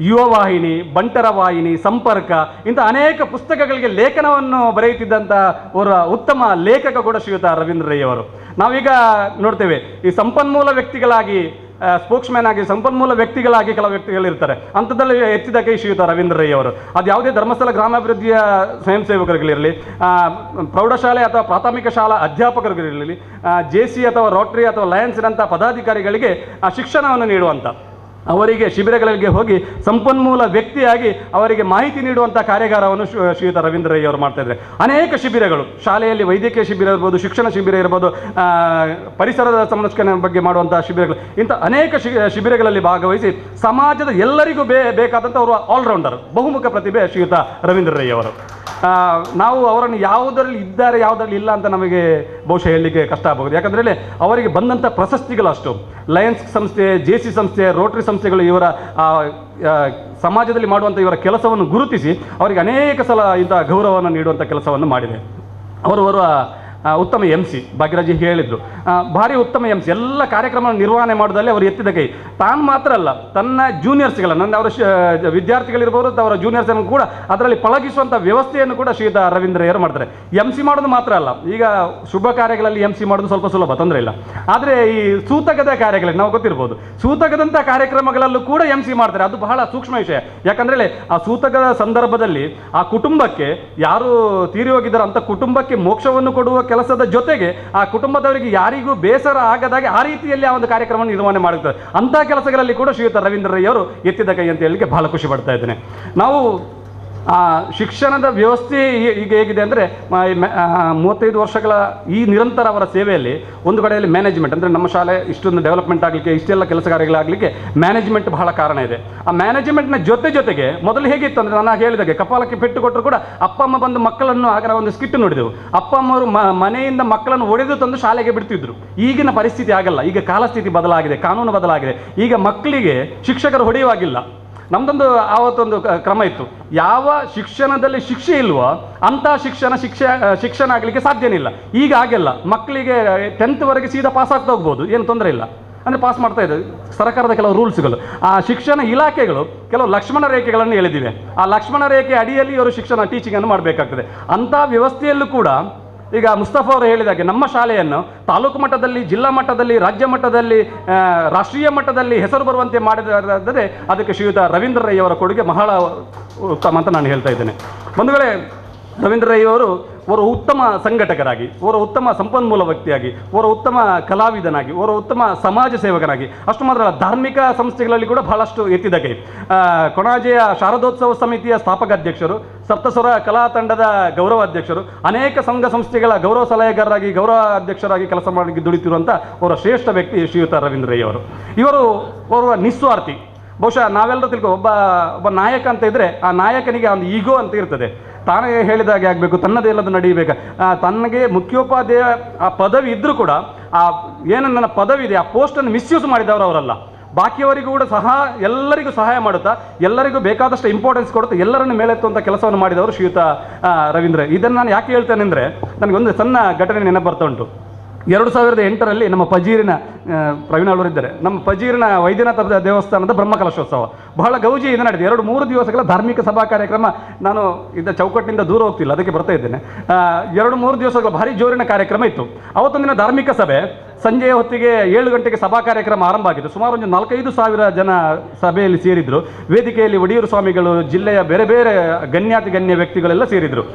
ಯುವವಾಹಿನಿ, ಬಂಟರ ವಾಹಿನಿ, ಸಂಪರ್ಕ ಇಂಥ ಅನೇಕ ಪುಸ್ತಕಗಳಿಗೆ ಲೇಖನವನ್ನು ಬರೆಯುತ್ತಿದ್ದಂಥ ಅವರ ಉತ್ತಮ ಲೇಖಕ ಕೂಡ ಶ್ರೀಯುತ ರವೀಂದ್ರ ರೈ ಅವರು. ನಾವೀಗ ನೋಡ್ತೇವೆ ಈ ಸಂಪನ್ಮೂಲ ವ್ಯಕ್ತಿಗಳಾಗಿ ಸ್ಪೋಕ್ಸ್ಮ್ಯಾನ್ ಆಗಿ ಸಂಪನ್ಮೂಲ ವ್ಯಕ್ತಿಗಳಾಗಿ ಕೆಲವು ವ್ಯಕ್ತಿಗಳಿರ್ತಾರೆ. ಅಂಥದ್ದಲ್ಲಿ ಎತ್ತಿದ ಕೈ ಶ್ರೀಯುತ ರವೀಂದ್ರ ರೈ ಅವರು. ಅದು ಯಾವುದೇ ಧರ್ಮಸ್ಥಳ ಗ್ರಾಮಾಭಿವೃದ್ಧಿಯ ಸ್ವಯಂ ಸೇವಕರಿಗಿರಲಿ, ಪ್ರೌಢಶಾಲೆ ಅಥವಾ ಪ್ರಾಥಮಿಕ ಶಾಲಾ ಅಧ್ಯಾಪಕರಿಗಿರಲಿ, JC ಅಥವಾ ರೋಟರಿ ಅಥವಾ ಲಯನ್ಸ್ನಂಥ ಪದಾಧಿಕಾರಿಗಳಿಗೆ ಶಿಕ್ಷಣವನ್ನು ನೀಡುವಂಥ, ಅವರಿಗೆ ಶಿಬಿರಗಳಿಗೆ ಹೋಗಿ ಸಂಪನ್ಮೂಲ ವ್ಯಕ್ತಿಯಾಗಿ ಅವರಿಗೆ ಮಾಹಿತಿ ನೀಡುವಂಥ ಕಾರ್ಯಾಗಾರವನ್ನು ಶ್ರೀಯುತ ರವೀಂದ್ರ ರೈ ಅವರು ಮಾಡ್ತಾ ಇದ್ದಾರೆ. ಅನೇಕ ಶಿಬಿರಗಳು, ಶಾಲೆಯಲ್ಲಿ ವೈದ್ಯಕೀಯ ಶಿಬಿರ ಇರ್ಬೋದು, ಶಿಕ್ಷಣ ಶಿಬಿರ ಇರ್ಬೋದು, ಪರಿಸರದ ಸಂರಕ್ಷಣೆ ಬಗ್ಗೆ ಮಾಡುವಂಥ ಶಿಬಿರಗಳು, ಇಂಥ ಅನೇಕ ಶಿಬಿರಗಳಲ್ಲಿ ಭಾಗವಹಿಸಿ ಸಮಾಜದ ಎಲ್ಲರಿಗೂ ಬೇಕಾದಂಥ ಅವರು ಆಲ್ರೌಂಡರ್, ಬಹುಮುಖ ಪ್ರತಿಭೆ ಶ್ರೀಯುತ ರವೀಂದ್ರ ರೈ ಅವರು. ನಾವು ಅವರನ್ನು ಯಾವುದರಲ್ಲಿ ಇದ್ದಾರೆ ಯಾವುದರಲ್ಲಿ ಇಲ್ಲ ಅಂತ ನಮಗೆ ಬಹುಶಃ ಹೇಳಲಿಕ್ಕೆ ಕಷ್ಟ ಆಗಬಹುದು. ಯಾಕಂದರೆ ಅವರಿಗೆ ಬಂದಂಥ ಪ್ರಶಸ್ತಿಗಳು ಅಷ್ಟು. ಲಯನ್ಸ್ ಸಂಸ್ಥೆ, JC ಸಂಸ್ಥೆ, ರೋಟರಿ ಸಂಸ್ಥೆಗಳು ಇವರ ಸಮಾಜದಲ್ಲಿ ಮಾಡುವಂಥ ಇವರ ಕೆಲಸವನ್ನು ಗುರುತಿಸಿ ಅವರಿಗೆ ಅನೇಕ ಸಲ ಇಂಥ ಗೌರವವನ್ನು ನೀಡುವಂಥ ಕೆಲಸವನ್ನು ಮಾಡಿದೆ. ಅವರು ಉತ್ತಮ MC ಭಾಗ್ಯರಾಜಿ ಹೇಳಿದರು, ಭಾರಿ ಉತ್ತಮ MC. ಎಲ್ಲ ಕಾರ್ಯಕ್ರಮ ನಿರ್ವಹಣೆ ಮಾಡೋದಲ್ಲಿ ಅವರು ಎತ್ತಿದ ಕೈ. ತಾನು ಮಾತ್ರ ಅಲ್ಲ, ತನ್ನ ಜೂನಿಯರ್ಸ್ಗಳನ್ನು, ಅವರ ವಿದ್ಯಾರ್ಥಿಗಳಿರ್ಬೋದು ಅವರ ಜೂನಿಯರ್ಸನ್ನು ಕೂಡ ಅದರಲ್ಲಿ ಪಳಗಿಸುವಂಥ ವ್ಯವಸ್ಥೆಯನ್ನು ಕೂಡ ಶ್ರೀಯುತ ರವೀಂದ್ರ ರೈಯವರು ಮಾಡ್ತಾರೆ. MC ಮಾಡೋದು ಮಾತ್ರ ಅಲ್ಲ, ಈಗ ಶುಭ ಕಾರ್ಯಗಳಲ್ಲಿ MC ಮಾಡೋದು ಸ್ವಲ್ಪ ಸುಲಭ, ತೊಂದರೆ ಇಲ್ಲ. ಆದರೆ ಈ ಸೂತಕದ ಕಾರ್ಯಗಳಲ್ಲಿ ನಾವು ಗೊತ್ತಿರ್ಬೋದು, ಸೂತಕದಂಥ ಕಾರ್ಯಕ್ರಮಗಳಲ್ಲೂ ಕೂಡ MC ಮಾಡ್ತಾರೆ. ಅದು ಬಹಳ ಸೂಕ್ಷ್ಮ ವಿಷಯ. ಯಾಕಂದರೆ ಆ ಸೂತಕದ ಸಂದರ್ಭದಲ್ಲಿ ಆ ಕುಟುಂಬಕ್ಕೆ, ಯಾರು ತೀರಿ ಹೋಗಿದ್ದಾರೆ ಅಂತ ಕುಟುಂಬಕ್ಕೆ ಮೋಕ್ಷವನ್ನು ಕೊಡುವ ಕೆಲಸದ ಜೊತೆಗೆ ಆ ಕುಟುಂಬದವರಿಗೆ ಯಾರಿಗೂ ಬೇಸರ ಆಗದಾಗೆ ಆ ರೀತಿಯಲ್ಲಿ ಆ ಒಂದು ಕಾರ್ಯಕ್ರಮ ನಿರ್ವಹಣೆ ಮಾಡುತ್ತಾರೆ. ಅಂಥ ಕೆಲಸಗಳಲ್ಲಿ ಕೂಡ ಶ್ರೀಯುತ ರವೀಂದ್ರ ರೈ ಅವರು ಎತ್ತಿದ ಕೈ ಅಂತ ಹೇಳಲಿಕ್ಕೆ ಬಹಳ ಖುಷಿ ಪಡ್ತಾ ಇದ್ದೇನೆ. ನಾವು ಶಿಕ್ಷಣದ ವ್ಯವಸ್ಥೆ ಈಗ ಹೇಗಿದೆ ಅಂದರೆ 35 ವರ್ಷಗಳ ಈ ನಿರಂತರ ಅವರ ಸೇವೆಯಲ್ಲಿ ಒಂದು ಕಡೆಯಲ್ಲಿ ಮ್ಯಾನೇಜ್ಮೆಂಟ್, ಅಂದರೆ ನಮ್ಮ ಶಾಲೆ ಇಷ್ಟೊಂದು ಡೆವಲಪ್ಮೆಂಟ್ ಆಗಲಿಕ್ಕೆ, ಇಷ್ಟೆಲ್ಲ ಕೆಲಸ ಕಾರ್ಯಗಳಾಗಲಿಕ್ಕೆ ಮ್ಯಾನೇಜ್ಮೆಂಟ್ ಬಹಳ ಕಾರಣ ಇದೆ. ಆ ಮ್ಯಾನೇಜ್ಮೆಂಟ್ನ ಜೊತೆಗೆ ಮೊದಲು ಹೇಗಿತ್ತು ಅಂದರೆ, ನಾನು ಹೇಳಿದಾಗೆ ಕಪಾಲಕ್ಕೆ ಪೆಟ್ಟು ಕೊಟ್ಟರು ಕೂಡ ಅಪ್ಪ ಅಮ್ಮ ಬಂದು ಮಕ್ಕಳನ್ನು, ಆಗ ಒಂದು ಸ್ಕಿಟ್ ನೋಡಿದೆವು, ಅಪ್ಪ ಅಮ್ಮವರು ಮನೆಯಿಂದ ಮಕ್ಕಳನ್ನು ಒಡೆದು ತಂದು ಶಾಲೆಗೆ ಬಿಡ್ತಿದ್ರು. ಈಗಿನ ಪರಿಸ್ಥಿತಿ ಆಗಲ್ಲ. ಈಗ ಕಾಲಸ್ಥಿತಿ ಬದಲಾಗಿದೆ, ಕಾನೂನು ಬದಲಾಗಿದೆ. ಈಗ ಮಕ್ಕಳಿಗೆ ಶಿಕ್ಷಕರು ಹೊಡೆಯುವಾಗಿಲ್ಲ. ನಮ್ಮದೊಂದು ಆವತ್ತೊಂದು ಕ್ರಮ ಇತ್ತು, ಯಾವ ಶಿಕ್ಷಣದಲ್ಲಿ ಶಿಕ್ಷೆ ಇಲ್ವೋ ಅಂಥ ಶಿಕ್ಷಣ ಆಗಲಿಕ್ಕೆ ಸಾಧ್ಯನೇ ಇಲ್ಲ. ಈಗ ಆಗಿಲ್ಲ. ಮಕ್ಕಳಿಗೆ 10th ವರೆಗೆ ಸೀದಾ ಪಾಸ್ ಆಗ್ತಾ ಹೋಗ್ಬೋದು, ಏನು ತೊಂದರೆ ಇಲ್ಲ. ಅಂದರೆ ಪಾಸ್ ಮಾಡ್ತಾ ಇದ್ದಾರೆ. ಸರ್ಕಾರದ ಕೆಲವು ರೂಲ್ಸ್ಗಳು, ಆ ಶಿಕ್ಷಣ ಇಲಾಖೆಗಳು ಕೆಲವು ಲಕ್ಷ್ಮಣ ರೇಖೆಗಳನ್ನು ಎಳೆದಿವೆ. ಆ ಲಕ್ಷ್ಮಣ ರೇಖೆ ಅಡಿಯಲ್ಲಿ ಇವರು ಟೀಚಿಂಗನ್ನು ಮಾಡಬೇಕಾಗ್ತದೆ. ಅಂಥ ವ್ಯವಸ್ಥೆಯಲ್ಲೂ ಕೂಡ ಈಗ ಮುಸ್ತಫಾ ಅವರು ಹೇಳಿದಾಗೆ ನಮ್ಮ ಶಾಲೆಯನ್ನು ತಾಲೂಕು ಮಟ್ಟದಲ್ಲಿ, ಜಿಲ್ಲಾ ಮಟ್ಟದಲ್ಲಿ, ರಾಜ್ಯ ಮಟ್ಟದಲ್ಲಿ, ರಾಷ್ಟ್ರೀಯ ಮಟ್ಟದಲ್ಲಿ ಹೆಸರು ಬರುವಂತೆ ಮಾಡಿದರೆ ಅದಕ್ಕೆ ಶ್ರೀಯುತ ರವೀಂದ್ರ ರೈ ಅವರ ಕೊಡುಗೆ ಬಹಳ ಉತ್ತಮ ಅಂತ ನಾನು ಹೇಳ್ತಾ ಇದ್ದೇನೆ. ಬಂಧುಗಳೇ, ರವೀಂದ್ರ ರೈ ಅವರು ಉತ್ತಮ ಸಂಘಟಕರಾಗಿ, ಉತ್ತಮ ಸಂಪನ್ಮೂಲ ವ್ಯಕ್ತಿಯಾಗಿ, ಉತ್ತಮ ಕಲಾವಿದನಾಗಿ, ಉತ್ತಮ ಸಮಾಜ ಸೇವಕನಾಗಿ, ಅಷ್ಟು ಮಾತ್ರ ಅಲ್ಲ, ಧಾರ್ಮಿಕ ಸಂಸ್ಥೆಗಳಲ್ಲಿ ಕೂಡ ಬಹಳಷ್ಟು ಎತ್ತಿದ ಕೈ. ಕೊಣಾಜೆಯ ಶಾರದೋತ್ಸವ ಸಮಿತಿಯ ಸ್ಥಾಪಕ ಅಧ್ಯಕ್ಷರು, ಸಪ್ತಸ್ವರ ಕಲಾ ತಂಡದ ಗೌರವ ಅಧ್ಯಕ್ಷರು, ಅನೇಕ ಸಂಘ ಸಂಸ್ಥೆಗಳ ಗೌರವ ಸಲಹೆಗಾರರಾಗಿ, ಗೌರವ ಅಧ್ಯಕ್ಷರಾಗಿ ಕೆಲಸ ಮಾಡಿ ದುಡಿತಿರುವಂಥ ಅವರ ಶ್ರೇಷ್ಠ ವ್ಯಕ್ತಿ ಶ್ರೀಯುತ ರವೀಂದ್ರ ರೈ ಅವರು. ಇವರು ನಿಸ್ವಾರ್ಥಿ. ಬಹುಶಃ ನಾವೆಲ್ಲರೂ ಒಬ್ಬ ನಾಯಕ ಅಂತ ಇದ್ದರೆ ಆ ನಾಯಕನಿಗೆ ಒಂದು ಈಗೋ ಅಂತ ಇರ್ತದೆ. ತಾನೇ ಹೇಳಿದಾಗೆ ಆಗಬೇಕು, ತನ್ನದೇ ಎಲ್ಲದು ನಡೀಬೇಕು. ತನಗೆ ಮುಖ್ಯೋಪಾಧ್ಯಾಯ ಆ ಪದವಿ ಇದ್ದರೂ ಕೂಡ ಆ ಏನು ನನ್ನ ಪದವಿ ಇದೆ ಆ ಪೋಸ್ಟನ್ನು ಮಿಸ್ಯೂಸ್ ಮಾಡಿದವರು ಅವರಲ್ಲ. ಬಾಕಿಯವರಿಗೂ ಕೂಡ ಎಲ್ಲರಿಗೂ ಸಹಾಯ ಮಾಡುತ್ತಾ, ಎಲ್ಲರಿಗೂ ಬೇಕಾದಷ್ಟು ಇಂಪಾರ್ಟೆನ್ಸ್ ಕೊಡುತ್ತಾ, ಎಲ್ಲರನ್ನು ಮೇಲೆತ್ತುವಂಥ ಕೆಲಸವನ್ನು ಮಾಡಿದವರು ಶ್ರೀಯುತ ರವೀಂದ್ರ. ಇದನ್ನು ನಾನು ಯಾಕೆ ಹೇಳ್ತೇನೆ ಅಂದರೆ, ನನಗೊಂದು ಸಣ್ಣ ಘಟನೆ ನೆನಪು ಬರ್ತಾ ಉಂಟು. 2008ರಲ್ಲಿ ನಮ್ಮ ಪಜೀರಿನ ಪ್ರವೀಣ್ ಅವರಿದ್ದಾರೆ, ನಮ್ಮ ಪಜೀರಿನ ವೈದ್ಯನಾಥ ದೇವಸ್ಥಾನದ ಬ್ರಹ್ಮಕಲಶೋತ್ಸವ ಬಹಳ ಗೌಜಿಯಿಂದ ನಡೆದಿದೆ. 2-3 ದಿವಸಗಳ ಧಾರ್ಮಿಕ ಸಭಾ ಕಾರ್ಯಕ್ರಮ. ನಾನು ಇದ್ದ ಚೌಕಟ್ಟಿನಿಂದ ದೂರ ಹೋಗ್ತಿಲ್ಲ, ಅದಕ್ಕೆ ಬರ್ತಾ ಇದ್ದೇನೆ. 2-3 ದಿವಸಗಳ ಭಾರಿ ಜೋರಿನ ಕಾರ್ಯಕ್ರಮ ಇತ್ತು. ಅವತ್ತೊಂದಿನ ಧಾರ್ಮಿಕ ಸಭೆ ಸಂಜೆಯ ಹೊತ್ತಿಗೆ 7 ಗಂಟೆಗೆ ಸಭಾ ಕಾರ್ಯಕ್ರಮ ಆರಂಭ ಆಗಿತ್ತು. ಸುಮಾರು ಒಂದು 4-5 ಸಾವಿರ ಜನ ಸಭೆಯಲ್ಲಿ ಸೇರಿದ್ರು. ವೇದಿಕೆಯಲ್ಲಿ ಒಡಿಯೂರು ಸ್ವಾಮಿಗಳು, ಜಿಲ್ಲೆಯ ಬೇರೆ ಬೇರೆ ಗಣ್ಯ ವ್ಯಕ್ತಿಗಳೆಲ್ಲ ಸೇರಿದ್ರು.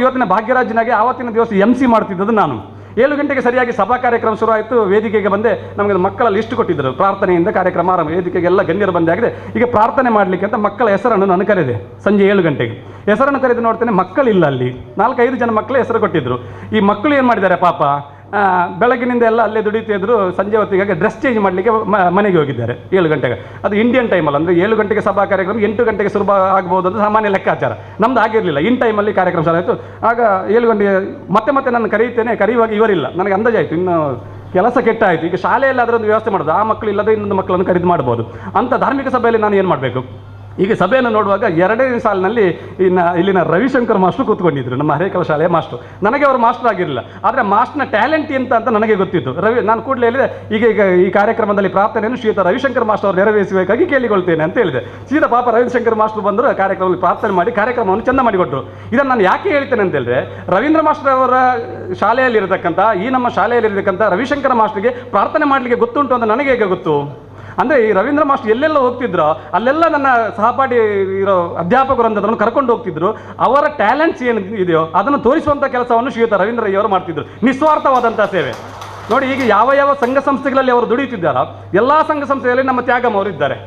ಇವತ್ತಿನ ಭಾಗ್ಯರಾಜನಾಗೆ ಆವತ್ತಿನ ದಿವಸ MC ಮಾಡ್ತಿದ್ದದ್ದು ನಾನು. 7 ಗಂಟೆಗೆ ಸರಿಯಾಗಿ ಸಭಾ ಕಾರ್ಯಕ್ರಮ ಶುರು ಆಯಿತು. ವೇದಿಕೆಗೆ ಬಂದೆ. ನಮಗೆ ಮಕ್ಕಳ ಲಿಸ್ಟ್ ಕೊಟ್ಟಿದ್ದರು, ಪ್ರಾರ್ಥನೆಯಿಂದ ಕಾರ್ಯಕ್ರಮ ಆರಂಭ. ವೇದಿಕೆಗೆಲ್ಲ ಗಣ್ಯರು ಬಂದೇ ಆಗಿದೆ. ಈಗ ಪ್ರಾರ್ಥನೆ ಮಾಡಲಿಕ್ಕೆ ಅಂತ ಮಕ್ಕಳ ಹೆಸರನ್ನು ನಾನು ಕರೆದೆ. ಸಂಜೆ 7 ಗಂಟೆಗೆ ಹೆಸರನ್ನು ಕರೆದು ನೋಡ್ತೇನೆ, ಮಕ್ಕಳಿಲ್ಲ ಅಲ್ಲಿ. 4-5 ಜನ ಮಕ್ಕಳು ಹೆಸರು ಕೊಟ್ಟಿದ್ದರು. ಈ ಮಕ್ಕಳು ಏನು ಮಾಡಿದ್ದಾರೆ ಪಾಪ, ಬೆಳಗಿನಿಂದ ಎಲ್ಲ ಅಲ್ಲೇ ದುಡಿತಿದ್ರು. ಸಂಜೆ ಹೊತ್ತಿಗೆ ಡ್ರೆಸ್ ಚೇಂಜ್ ಮಾಡಲಿಕ್ಕೆ ಮನೆಗೆ ಹೋಗಿದ್ದಾರೆ 7 ಗಂಟೆಗೆ. ಅದು ಇಂಡಿಯನ್ ಟೈಮಲ್ಲ, ಅಂದರೆ 7 ಗಂಟೆಗೆ ಸಭಾ ಕಾರ್ಯಕ್ರಮ 8 ಗಂಟೆಗೆ ಶುರು ಆಗ್ಬೋದು ಅಂತ ಸಾಮಾನ್ಯ ಲೆಕ್ಕಾಚಾರ. ನಮ್ದು ಆಗಿರಲಿಲ್ಲ. ಇನ್ ಟೈಮಲ್ಲಿ ಕಾರ್ಯಕ್ರಮ ಶುರು ಆಯಿತು. ಆಗ 7 ಗಂಟೆಗೆ ಮತ್ತೆ ನಾನು ಕರೆಯುವಾಗ ಇವರಿಲ್ಲ. ನನಗೆ ಅಂದಾಜಾಯಿತು, ಇನ್ನು ಕೆಲಸ ಕೆಟ್ಟಾಯಿತು. ಈಗ ಶಾಲೆಯಲ್ಲಿ ಅದರೊಂದು ವ್ಯವಸ್ಥೆ ಮಾಡೋದು, ಆ ಮಕ್ಕಳು ಇಲ್ಲದೆ ಇನ್ನೊಂದು ಮಕ್ಕಳನ್ನು ಖರೀದಿ ಮಾಡ್ಬೋದು ಅಂತ ಧಾರ್ಮಿಕ ಸಭೆಯಲ್ಲಿ ನಾನು ಏನು ಮಾಡಬೇಕು? ಈಗ ಸಭೆಯನ್ನು ನೋಡುವಾಗ ಎರಡನೇ ಸಾಲಿನಲ್ಲಿ ಇಲ್ಲಿನ ರವಿಶಂಕರ್ ಮಾಸ್ಟರ್ ಕೂತ್ಕೊಂಡಿದ್ರು, ನಮ್ಮ ಹರೇಕಳ ಶಾಲೆಯ ಮಾಸ್ಟರ್. ನನಗೆ ಅವರು ಮಾಸ್ಟರ್ ಆಗಿರಲಿಲ್ಲ, ಆದರೆ ಮಾಸ್ಟರ್ನ ಟ್ಯಾಲೆಂಟ್ ಅಂತ ನನಗೆ ಗೊತ್ತಿತ್ತು. ನಾನು ಕೂಡಲೇ ಹೇಳಿದೆ, ಈಗ ಈ ಕಾರ್ಯಕ್ರಮದಲ್ಲಿ ಪ್ರಾರ್ಥನೆಯನ್ನು ಶ್ರೀಯುತ ರವಿಶಂಕರ್ ಮಾಸ್ಟರ್ ಅವರು ನೆರವೇರಿಸಬೇಕಾಗಿ ಕೇಳಿಕೊಳ್ತೇನೆ ಅಂತ ಹೇಳಿದೆ. ಸೀದಾ ಪಾಪ ರವಿಶಂಕರ್ ಮಾಸ್ಟರ್ ಬಂದರು, ಕಾರ್ಯಕ್ರಮದಲ್ಲಿ ಪ್ರಾರ್ಥನೆ ಮಾಡಿ ಕಾರ್ಯಕ್ರಮವನ್ನು ಚೆಂದ ಮಾಡಿಕೊಟ್ರು. ಇದನ್ನು ನಾನು ಯಾಕೆ ಹೇಳ್ತೇನೆ ಅಂತ ಹೇಳಿದ್ರೆ, ರವೀಂದ್ರ ಮಾಸ್ಟರ್ ಅವರ ಶಾಲೆಯಲ್ಲಿರತಕ್ಕಂಥ ನಮ್ಮ ಶಾಲೆಯಲ್ಲಿರತಕ್ಕಂಥ ರವಿಶಂಕರ್ ಮಾಸ್ಟರ್ಗೆ ಪ್ರಾರ್ಥನೆ ಮಾಡಲಿಕ್ಕೆ ಗೊತ್ತುಂಟು ಅಂತ ನನಗೆ ಹೇಗೆ ಗೊತ್ತು ಅಂದರೆ, ಈ ರವೀಂದ್ರ ಮಾಸ್ಟರ್ ಎಲ್ಲೆಲ್ಲ ಹೋಗ್ತಿದ್ರೋ ಅಲ್ಲೆಲ್ಲ ನನ್ನ ಸಹಪಾಠಿ ಇರೋ ಅಧ್ಯಾಪಕರು ಅಂತ ಕರ್ಕೊಂಡು ಹೋಗ್ತಿದ್ರು. ಅವರ ಟ್ಯಾಲೆಂಟ್ಸ್ ಏನು ಇದೆಯೋ ಅದನ್ನು ತೋರಿಸುವಂಥ ಕೆಲಸವನ್ನು ಶ್ರೀಯುತ ರವೀಂದ್ರ ರೈ ಅವರು ಮಾಡ್ತಿದ್ರು. ನಿಸ್ವಾರ್ಥವಾದಂಥ ಸೇವೆ ನೋಡಿ. ಈಗ ಯಾವ ಸಂಘ ಸಂಸ್ಥೆಗಳಲ್ಲಿ ಅವರು ದುಡಿಯುತ್ತಿದ್ದಾರೋ ಎಲ್ಲ ಸಂಘ ಸಂಸ್ಥೆಯಲ್ಲಿ ನಮ್ಮ ತ್ಯಾಗಮ್ ಅವರು ಇದ್ದಾರೆ.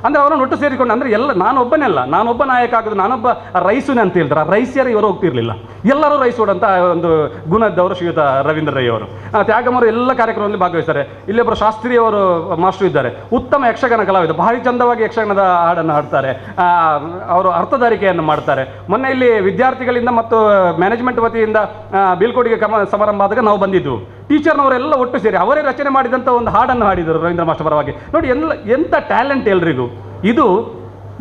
ಅಂದರೆ ಅವರನ್ನು ಒಟ್ಟು ಸೇರಿಕೊಂಡು, ಅಂದರೆ ಎಲ್ಲ ನಾನೊಬ್ಬ ನಾಯಕ ಆಗೋದು, ನಾನೊಬ್ಬ ರೈಸುನೆ ಅಂತ ಹೇಳ್ತಾರೆ. ಆ ರೈಸ್ಯರ ಇವರು ಹೋಗ್ತಿರ್ಲಿಲ್ಲ, ಎಲ್ಲರೂ ರೈಸ್ ಓಡಂತ ಒಂದು ಗುಣದವರು ಶ್ರೀಯುತ ರವೀಂದ್ರ ರೈ ಅವರು. ತ್ಯಾಗಮ್ ಅವರು ಎಲ್ಲ ಕಾರ್ಯಕ್ರಮದಲ್ಲಿ ಭಾಗವಹಿಸ್ತಾರೆ. ಇಲ್ಲೊಬ್ಬರು ಶಾಸ್ತ್ರೀಯವರು ಮಾಸ್ಟರ್ ಇದ್ದಾರೆ, ಉತ್ತಮ ಯಕ್ಷಗಾನ ಕಲಾವಿದ, ಭಾರಿ ಚಂದವಾಗಿ ಯಕ್ಷಗಾನದ ಹಾಡನ್ನು ಹಾಡ್ತಾರೆ, ಅವರು ಅರ್ಥಧಾರಿಕೆಯನ್ನು ಮಾಡ್ತಾರೆ. ಮೊನ್ನೆ ಇಲ್ಲಿ ವಿದ್ಯಾರ್ಥಿಗಳಿಂದ ಮತ್ತು ಮ್ಯಾನೇಜ್ಮೆಂಟ್ ವತಿಯಿಂದ ಬೀಳ್ಕೊಡುಗೆ ಸಮಾರಂಭ ಆದಾಗ ನಾವು ಬಂದಿದ್ದು, ಟೀಚರ್ನವರೆಲ್ಲ ಒಟ್ಟು ಸೇರಿ ಅವರೇ ರಚನೆ ಮಾಡಿದಂಥ ಒಂದು ಹಾಡನ್ನು ಹಾಡಿದರು ರವೀಂದ್ರ ಮಾಸ್ಟರ್ ಪರವಾಗಿ. ನೋಡಿ ಎಂಥ ಟ್ಯಾಲೆಂಟ್ ಎಲ್ರಿಗೂ. ಇದು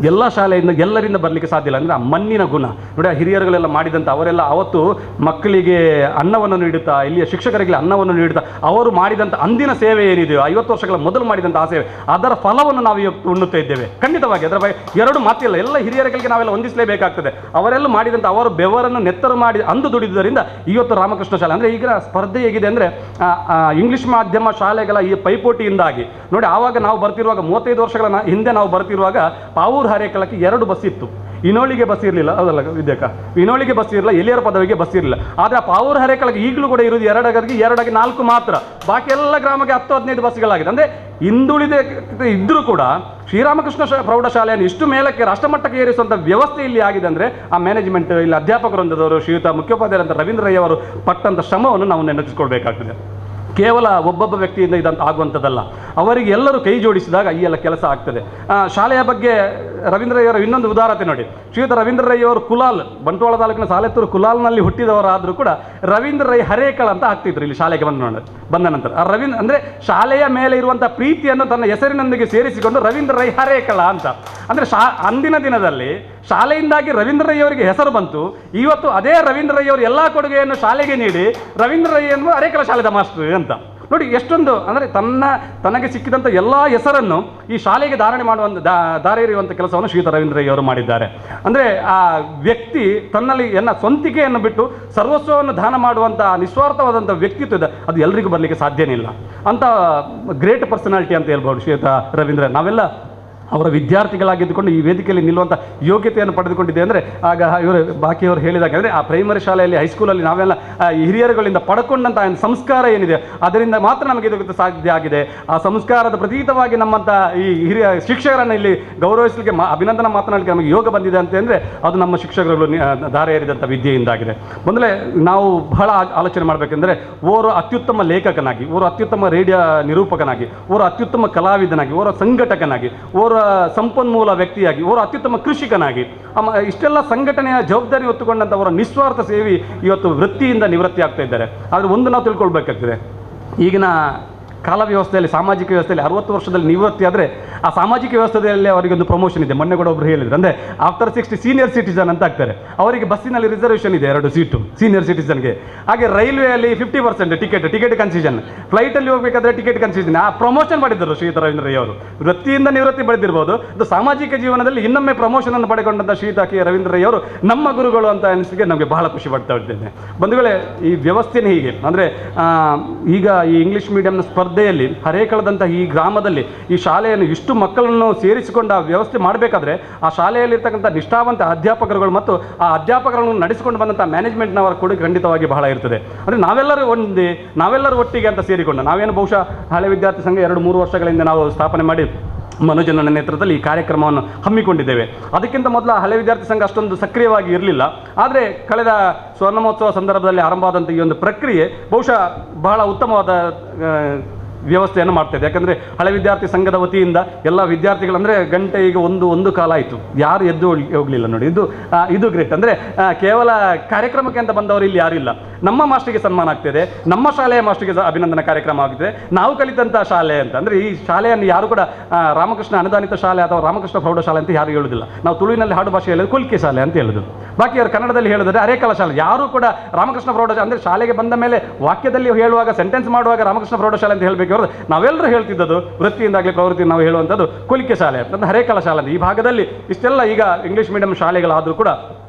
ಎಲ್ಲ ಶಾಲೆಯಿಂದ ಎಲ್ಲರಿಂದ ಬರಲಿಕ್ಕೆ ಸಾಧ್ಯ ಇಲ್ಲ. ಅಂದರೆ ಆ ಮಣ್ಣಿನ ಗುಣ ನೋಡಿ. ಆ ಹಿರಿಯರುಗಳೆಲ್ಲ ಮಾಡಿದಂಥ ಅವರೆಲ್ಲ ಅವತ್ತು ಮಕ್ಕಳಿಗೆ ಅನ್ನವನ್ನು ನೀಡುತ್ತಾ, ಇಲ್ಲಿಯ ಶಿಕ್ಷಕರಿಗೆ ಅನ್ನವನ್ನು ನೀಡುತ್ತಾ ಅವರು ಮಾಡಿದಂಥ ಅಂದಿನ ಸೇವೆ ಏನಿದೆಯೋ 50 ವರ್ಷಗಳ ಮೊದಲು ಮಾಡಿದಂಥ ಆ ಸೇವೆ, ಅದರ ಫಲವನ್ನು ನಾವು ಇವತ್ತು ಉಣ್ಣುತ್ತಾ ಇದ್ದೇವೆ. ಖಂಡಿತವಾಗಿ ಅದರ ಬಗ್ಗೆ ಎರಡು ಮಾತಿಲ್ಲ. ಎಲ್ಲ ಹಿರಿಯರಿಗೆ ನಾವೆಲ್ಲ ಹೊಂದಿಸಲೇಬೇಕಾಗ್ತದೆ. ಅವರೆಲ್ಲ ಮಾಡಿದಂಥ ಅವರು ಬೆವರನ್ನು ನೆತ್ತರು ಮಾಡಿ ಅಂದು ದುಡಿದುದರಿಂದ ಇವತ್ತು ರಾಮಕೃಷ್ಣ ಶಾಲೆ ಅಂದರೆ ಈಗ ಸ್ಪರ್ಧೆ ಹೇಗಿದೆ ಅಂದರೆ, ಇಂಗ್ಲಿಷ್ ಮಾಧ್ಯಮ ಶಾಲೆಗಳ ಈ ಪೈಪೋಟಿಯಿಂದಾಗಿ ನೋಡಿ. ಆವಾಗ ನಾವು ಬರ್ತಿರುವಾಗ 35 ವರ್ಷಗಳ ಹಿಂದೆ ನಾವು ಬರ್ತಿರುವಾಗ ಪಾವೂರು ಹರೇಕಳಕ್ಕೆ 2 ಬಸ್ ಇತ್ತು. ಇನೋಳಿಗೆ ಬಸ್ ಇರಲಿಲ್ಲ, ಹೌದಲ್ಲ ವಿದ್ಯಾಕ? ಇನೋಳಿಗೆ ಬಸ್ ಇರಲಿಲ್ಲ, ಎಲಿಯರ ಪದವಿಗೆ ಬಸ್ ಇರಲಿಲ್ಲ. ಆದರೆ ಆ ಪಾವೂರು ಹರೇಕಳಕ್ಕೆ ಈಗಲೂ ಕೂಡ ಇರುವುದು 2 4 ಮಾತ್ರ. ಬಾಕಿ ಎಲ್ಲ ಗ್ರಾಮಕ್ಕೆ 10-15 ಬಸ್ಗಳಾಗಿದೆ. ಅಂದರೆ ಹಿಂದುಳಿದ ಇದ್ದರೂ ಕೂಡ ಶ್ರೀರಾಮಕೃಷ್ಣ ಪ್ರೌಢಶಾಲೆಯನ್ನು ಇಷ್ಟು ಮೇಲಕ್ಕೆ ರಾಷ್ಟ್ರಮಟ್ಟಕ್ಕೆ ಏರಿಸುವಂಥ ವ್ಯವಸ್ಥೆ ಇಲ್ಲಿ ಆಗಿದೆ. ಅಂದರೆ ಆ ಮ್ಯಾನೇಜ್ಮೆಂಟ್, ಇಲ್ಲಿ ಅಧ್ಯಾಪಕರೊಂದವರು ಶ್ರೀಯುತ ಮುಖ್ಯೋಪಾಧ್ಯಾಯರಂತ ರವೀಂದ್ರ ರೈ ಅವರು ಪಟ್ಟಂಥ ಶ್ರಮವನ್ನು ನಾವು ನೆನಪಿಸ್ಕೊಳ್ಬೇಕಾಗ್ತದೆ. ಕೇವಲ ಒಬ್ಬೊಬ್ಬ ವ್ಯಕ್ತಿಯಿಂದ ಇದಂತ ಆಗುವಂಥದ್ದಲ್ಲ, ಅವರಿಗೆ ಎಲ್ಲರೂ ಕೈ ಜೋಡಿಸಿದಾಗ ಈ ಎಲ್ಲ ಕೆಲಸ ಆಗ್ತದೆ. ಶಾಲೆಯ ಬಗ್ಗೆ ರವೀಂದ್ರ ರೈ ಅವರ ಇನ್ನೊಂದು ಉದಾಹರಣೆ ನೋಡಿ. ಶ್ರೀಯುತ ರವೀಂದ್ರ ರೈ ಅವರು ಕುಲಾಲ್, ಬಂಟ್ವಾಳ ತಾಲೂಕಿನ ಸಾಲೆತ್ತೂರು ಕುಲಾಲ್ನಲ್ಲಿ ಹುಟ್ಟಿದವರಾದರೂ ಕೂಡ ರವೀಂದ್ರ ರೈ ಹರೇಕಳ ಅಂತ ಆಗ್ತಿದ್ರು ಇಲ್ಲಿ ಶಾಲೆಗೆ ಬಂದ ನಂತರ. ಆ ಅಂದರೆ ಶಾಲೆಯ ಮೇಲೆ ಇರುವಂಥ ಪ್ರೀತಿಯನ್ನು ತನ್ನ ಹೆಸರಿನೊಂದಿಗೆ ಸೇರಿಸಿಕೊಂಡು ರವೀಂದ್ರ ರೈ ಹರೇಕಳ ಅಂತ. ಅಂದರೆ ಅಂದಿನ ದಿನದಲ್ಲಿ ಶಾಲೆಯಿಂದಾಗಿ ರವೀಂದ್ರ ರೈ ಅವರಿಗೆ ಹೆಸರು ಬಂತು. ಇವತ್ತು ಅದೇ ರವೀಂದ್ರ ರೈ ಅವರು ಎಲ್ಲ ಕೊಡುಗೆಯನ್ನು ಶಾಲೆಗೆ ನೀಡಿ ರವೀಂದ್ರ ರೈ ಎಂಬ ಹರೇಕಳ ಶಾಲೆದ ಮಾಸ್ಟರ್ ಅಂತ ನೋಡಿ. ಎಷ್ಟೊಂದು ಅಂದರೆ ತನಗೆ ಸಿಕ್ಕಿದಂಥ ಎಲ್ಲ ಹೆಸರನ್ನು ಈ ಶಾಲೆಗೆ ದಾರಿ ಎರೆಯುವಂಥ ಕೆಲಸವನ್ನು ಶ್ರೀಯುತ ರವೀಂದ್ರ ರೈ ಅವರು ಮಾಡಿದ್ದಾರೆ. ಅಂದರೆ ಆ ವ್ಯಕ್ತಿ ತನ್ನಲ್ಲಿ ಸ್ವಂತಿಕೆಯನ್ನು ಬಿಟ್ಟು ಸರ್ವಸ್ವವನ್ನು ದಾನ ಮಾಡುವಂಥ ನಿಸ್ವಾರ್ಥವಾದಂಥ ವ್ಯಕ್ತಿತ್ವ ಇದೆ, ಅದು ಎಲ್ರಿಗೂ ಬರಲಿಕ್ಕೆ ಸಾಧ್ಯನೇ ಇಲ್ಲ. ಅಂಥ ಗ್ರೇಟ್ ಪರ್ಸನಾಲಿಟಿ ಅಂತ ಹೇಳ್ಬೋದು ಶ್ರೀಯುತ ರವೀಂದ್ರ. ನಾವೆಲ್ಲ ಅವರ ವಿದ್ಯಾರ್ಥಿಗಳಾಗಿದ್ದುಕೊಂಡು ಈ ವೇದಿಕೆಯಲ್ಲಿ ನಿಲ್ಲುವಂಥ ಯೋಗ್ಯತೆಯನ್ನು ಪಡೆದುಕೊಂಡಿದೆ. ಅಂದರೆ ಆಗ ಬಾಕಿಯವರು ಹೇಳಿದಾಗ ಅಂದರೆ ಆ ಪ್ರೈಮರಿ ಶಾಲೆಯಲ್ಲಿ, ಹೈಸ್ಕೂಲಲ್ಲಿ ನಾವೆಲ್ಲ ಹಿರಿಯರುಗಳಿಂದ ಪಡ್ಕೊಂಡಂಥ ಸಂಸ್ಕಾರ ಏನಿದೆ ಅದರಿಂದ ಮಾತ್ರ ನಮಗೆ ಇದು ಸಾಧ್ಯ ಆಗಿದೆ. ಆ ಸಂಸ್ಕಾರದ ಪ್ರತೀತವಾಗಿ ನಮ್ಮಂಥ ಈ ಹಿರಿಯ ಶಿಕ್ಷಕರನ್ನು ಇಲ್ಲಿ ಗೌರವಿಸಲಿಕ್ಕೆ ಅಭಿನಂದನಾ ಮಾತನಾಡಲಿಕ್ಕೆ ನಮಗೆ ಯೋಗ ಬಂದಿದೆ ಅಂತಂದರೆ ಅದು ನಮ್ಮ ಶಿಕ್ಷಕರುಗಳು ದಾರಿ ಎರೆದಂಥ ವಿದ್ಯೆಯಿಂದಾಗಿದೆ. ಮೊದಲೇ ನಾವು ಬಹಳ ಆಲೋಚನೆ ಮಾಡಬೇಕೆಂದರೆ, ಓರ್ವ ಅತ್ಯುತ್ತಮ ಲೇಖಕನಾಗಿ, ಓರ್ವ ಅತ್ಯುತ್ತಮ ರೇಡಿಯೋ ನಿರೂಪಕನಾಗಿ, ಓರ್ವ ಅತ್ಯುತ್ತಮ ಕಲಾವಿದನಾಗಿ, ಓರ್ವ ಸಂಘಟಕನಾಗಿ, ಓರ್ವ ಸಂಪನ್ಮೂಲ ವ್ಯಕ್ತಿಯಾಗಿ, ಓರ್ವ ಅತ್ಯುತ್ತಮ ಕೃಷಿಕನಾಗಿ, ಇಷ್ಟೆಲ್ಲ ಸಂಘಟನೆಯ ಜವಾಬ್ದಾರಿ ಹೊತ್ತುಕೊಂಡಂಥ ಅವರ ನಿಸ್ವಾರ್ಥ ಸೇವೆ ಇವತ್ತು ವೃತ್ತಿಯಿಂದ ನಿವೃತ್ತಿ ಆಗ್ತಾ ಇದ್ದಾರೆ. ಆದರೆ ಒಂದು ನಾವು ತಿಳ್ಕೊಳ್ಬೇಕಾಗ್ತದೆ, ಈಗಿನ ಕಾಲ ವ್ಯವಸ್ಥೆಯಲ್ಲಿ, ಸಾಮಾಜಿಕ ವ್ಯವಸ್ಥೆಯಲ್ಲಿ 60 ವರ್ಷದಲ್ಲಿ ನಿವೃತ್ತಿ ಆದರೆ ಆ ಸಾಮಾಜಿಕ ವ್ಯವಸ್ಥೆಯಲ್ಲಿ ಅವರಿಗೊಂದು ಪ್ರಮೋಷನ್ ಇದೆ. ಮೊನ್ನೆ ಕೂಡ ಒಬ್ಬರು ಹೇಳಿದ್ರು, ಅಂದರೆ ಆಫ್ಟರ್ 60 ಸೀನಿಯರ್ ಸಿಟಿಸನ್ ಅಂತ ಆಗ್ತಾರೆ. ಅವರಿಗೆ ಬಸ್ಸಿನಲ್ಲಿ ರಿಸರ್ವೇಷನ್ ಇದೆ 2 ಸೀಟು ಸೀನಿಯರ್ ಸಿಟಿಸನ್ಗೆ. ಹಾಗೆ ರೈಲ್ವೆಯಲ್ಲಿ 50% ಟಿಕೆಟ್ ಕನ್ಸೆಷನ್, ಫ್ಲೈಟಲ್ಲಿ ಹೋಗಬೇಕಾದ್ರೆ ಟಿಕೆಟ್ ಕನ್ಸೆಷನ್. ಆ ಪ್ರಮೋಷನ್ ಮಾಡಿದ್ದರು ಶ್ರೀಯುತ ರವೀಂದ್ರ ರೈ ಅವರು. ವೃತ್ತಿಯಿಂದ ನಿವೃತ್ತಿ ಪಡೆದಿರ್ಬೋದು, ಅದು ಸಾಮಾಜಿಕ ಜೀವನದಲ್ಲಿ ಇನ್ನೊಮ್ಮೆ ಪ್ರಮೋಷನ್ ಅನ್ನು ಪಡೆಕೊಂಡಂಥ ಶ್ರೀಯುತ ಕೆ ರವೀಂದ್ರ ರೈ ಅವರು ನಮ್ಮ ಗುರುಗಳು ಅಂತ ಅನಿಸಿಕೆ ನಮಗೆ ಬಹಳ ಖುಷಿ ಪಡ್ತಾ ಇದ್ದೇನೆ. ಬಂಧುಗಳೇ, ಈ ವ್ಯವಸ್ಥೆನೇ ಹೀಗೆ. ಅಂದರೆ ಈಗ ಈ ಇಂಗ್ಲೀಷ್ ಮೀಡಿಯಂನ ಸ್ಪರ್ಧೆಯಲ್ಲಿ ಹರೇಕಳದಂಥ ಈ ಗ್ರಾಮದಲ್ಲಿ ಈ ಶಾಲೆಯನ್ನು ಇಷ್ಟು ಮಕ್ಕಳನ್ನು ಸೇರಿಸಿಕೊಂಡು ಆ ವ್ಯವಸ್ಥೆ ಮಾಡಬೇಕಾದ್ರೆ ಆ ಶಾಲೆಯಲ್ಲಿರ್ತಕ್ಕಂಥ ನಿಷ್ಠಾವಂತ ಅಧ್ಯಾಪಕರುಗಳು ಮತ್ತು ಆ ಅಧ್ಯಾಪಕರನ್ನು ನಡೆಸಿಕೊಂಡು ಬಂದಂಥ ಮ್ಯಾನೇಜ್ಮೆಂಟ್ನವರ ಕೊಡುಗೆ ಖಂಡಿತವಾಗಿ ಬಹಳ ಇರ್ತದೆ. ಅಂದರೆ ನಾವೆಲ್ಲರೂ ಒಟ್ಟಿಗೆ ಅಂತ ಸೇರಿಕೊಂಡು, ನಾವೇನು ಬಹುಶಃ ಹಳೆ ವಿದ್ಯಾರ್ಥಿ ಸಂಘ 2-3 ವರ್ಷಗಳಿಂದ ನಾವು ಸ್ಥಾಪನೆ ಮಾಡಿ ಮನೋಜನ ನೇತೃತ್ವದಲ್ಲಿ ಈ ಕಾರ್ಯಕ್ರಮವನ್ನು ಹಮ್ಮಿಕೊಂಡಿದ್ದೇವೆ. ಅದಕ್ಕಿಂತ ಮೊದಲು ಹಳೆ ವಿದ್ಯಾರ್ಥಿ ಸಂಘ ಅಷ್ಟೊಂದು ಸಕ್ರಿಯವಾಗಿ ಇರಲಿಲ್ಲ. ಆದರೆ ಕಳೆದ ಸ್ವರ್ಣ ಮಹೋತ್ಸವ ಸಂದರ್ಭದಲ್ಲಿ ಆರಂಭ ಆದಂಥ ಈ ಒಂದು ಪ್ರಕ್ರಿಯೆ ಬಹುಶಃ ಬಹಳ ಉತ್ತಮವಾದ ವ್ಯವಸ್ಥೆಯನ್ನು ಮಾಡ್ತಾಯಿದೆ. ಯಾಕಂದರೆ ಹಳೆ ವಿದ್ಯಾರ್ಥಿ ಸಂಘದ ವತಿಯಿಂದ ಎಲ್ಲ ವಿದ್ಯಾರ್ಥಿಗಳಂದರೆ ಗಂಟೆ ಈಗ ಒಂದು ಕಾಲ ಆಯಿತು, ಯಾರು ಎದ್ದು ಹೋಗಲಿಲ್ಲ ನೋಡಿ. ಇದು ಗ್ರೇಟ್. ಅಂದರೆ ಕೇವಲ ಕಾರ್ಯಕ್ರಮಕ್ಕೆ ಅಂತ ಬಂದವರು ಇಲ್ಲಿ ಯಾರೂ ಇಲ್ಲ. ನಮ್ಮ ಮಾಸ್ಟರ್ಗೆ ಸನ್ಮಾನ ಆಗ್ತಿದೆ, ನಮ್ಮ ಶಾಲೆಯ ಮಾಸ್ಟರ್ಗೆ ಅಭಿನಂದನಾ ಕಾರ್ಯಕ್ರಮ ಆಗಿದೆ, ನಾವು ಕಲಿತಂಥ ಶಾಲೆ ಅಂತ. ಅಂದರೆ ಈ ಶಾಲೆಯನ್ನು ಯಾರು ಕೂಡ ರಾಮಕೃಷ್ಣ ಅನುದಾನಿತ ಶಾಲೆ ಅಥವಾ ರಾಮಕೃಷ್ಣ ಪ್ರೌಢಶಾಲೆ ಅಂತ ಯಾರು ಹೇಳುವುದಿಲ್ಲ. ನಾವು ತುಳುವಿನಲ್ಲಿ ಹಾಡು ಭಾಷೆ ಹೇಳೋದು ಕೊಲ್ಕೆ ಶಾಲೆ ಅಂತ ಹೇಳೋದು. ಬಾಕಿ ಅವರು ಕನ್ನಡದಲ್ಲಿ ಹೇಳಿದ್ರೆ ಅರೇಕಲ ಶಾಲೆ. ಯಾರು ಕೂಡ ರಾಮಕೃಷ್ಣ ಪ್ರೌಢಶಾಲೆ ಅಂದರೆ ಶಾಲೆಗೆ ಬಂದ ಮೇಲೆ ವಾಕ್ಯದಲ್ಲಿ ಹೇಳುವಾಗ, ಸೆಂಟೆನ್ಸ್ ಮಾಡುವಾಗ ರಾಮಕೃಷ್ಣ ಪ್ರೌಢಶಾಲೆ ಅಂತ ಹೇಳಬೇಕು. ನಾವೆಲ್ಲರೂ ಹೇಳ್ತಿದ್ದದು ವೃತ್ತಿಯಿಂದಾಗಲಿ ಪ್ರವೃತ್ತಿ ನಾವು ಹೇಳುವಂಥದ್ದು ಕೊಲಿಕೆ ಶಾಲೆ ಅಂತ, ಹರೇಕಲ ಶಾಲೆ ಅಂತ. ಈ ಭಾಗದಲ್ಲಿ ಇಷ್ಟೆಲ್ಲ ಈಗ ಇಂಗ್ಲೀಷ್ ಮೀಡಿಯಂ ಶಾಲೆಗಳಾದರೂ ಕೂಡ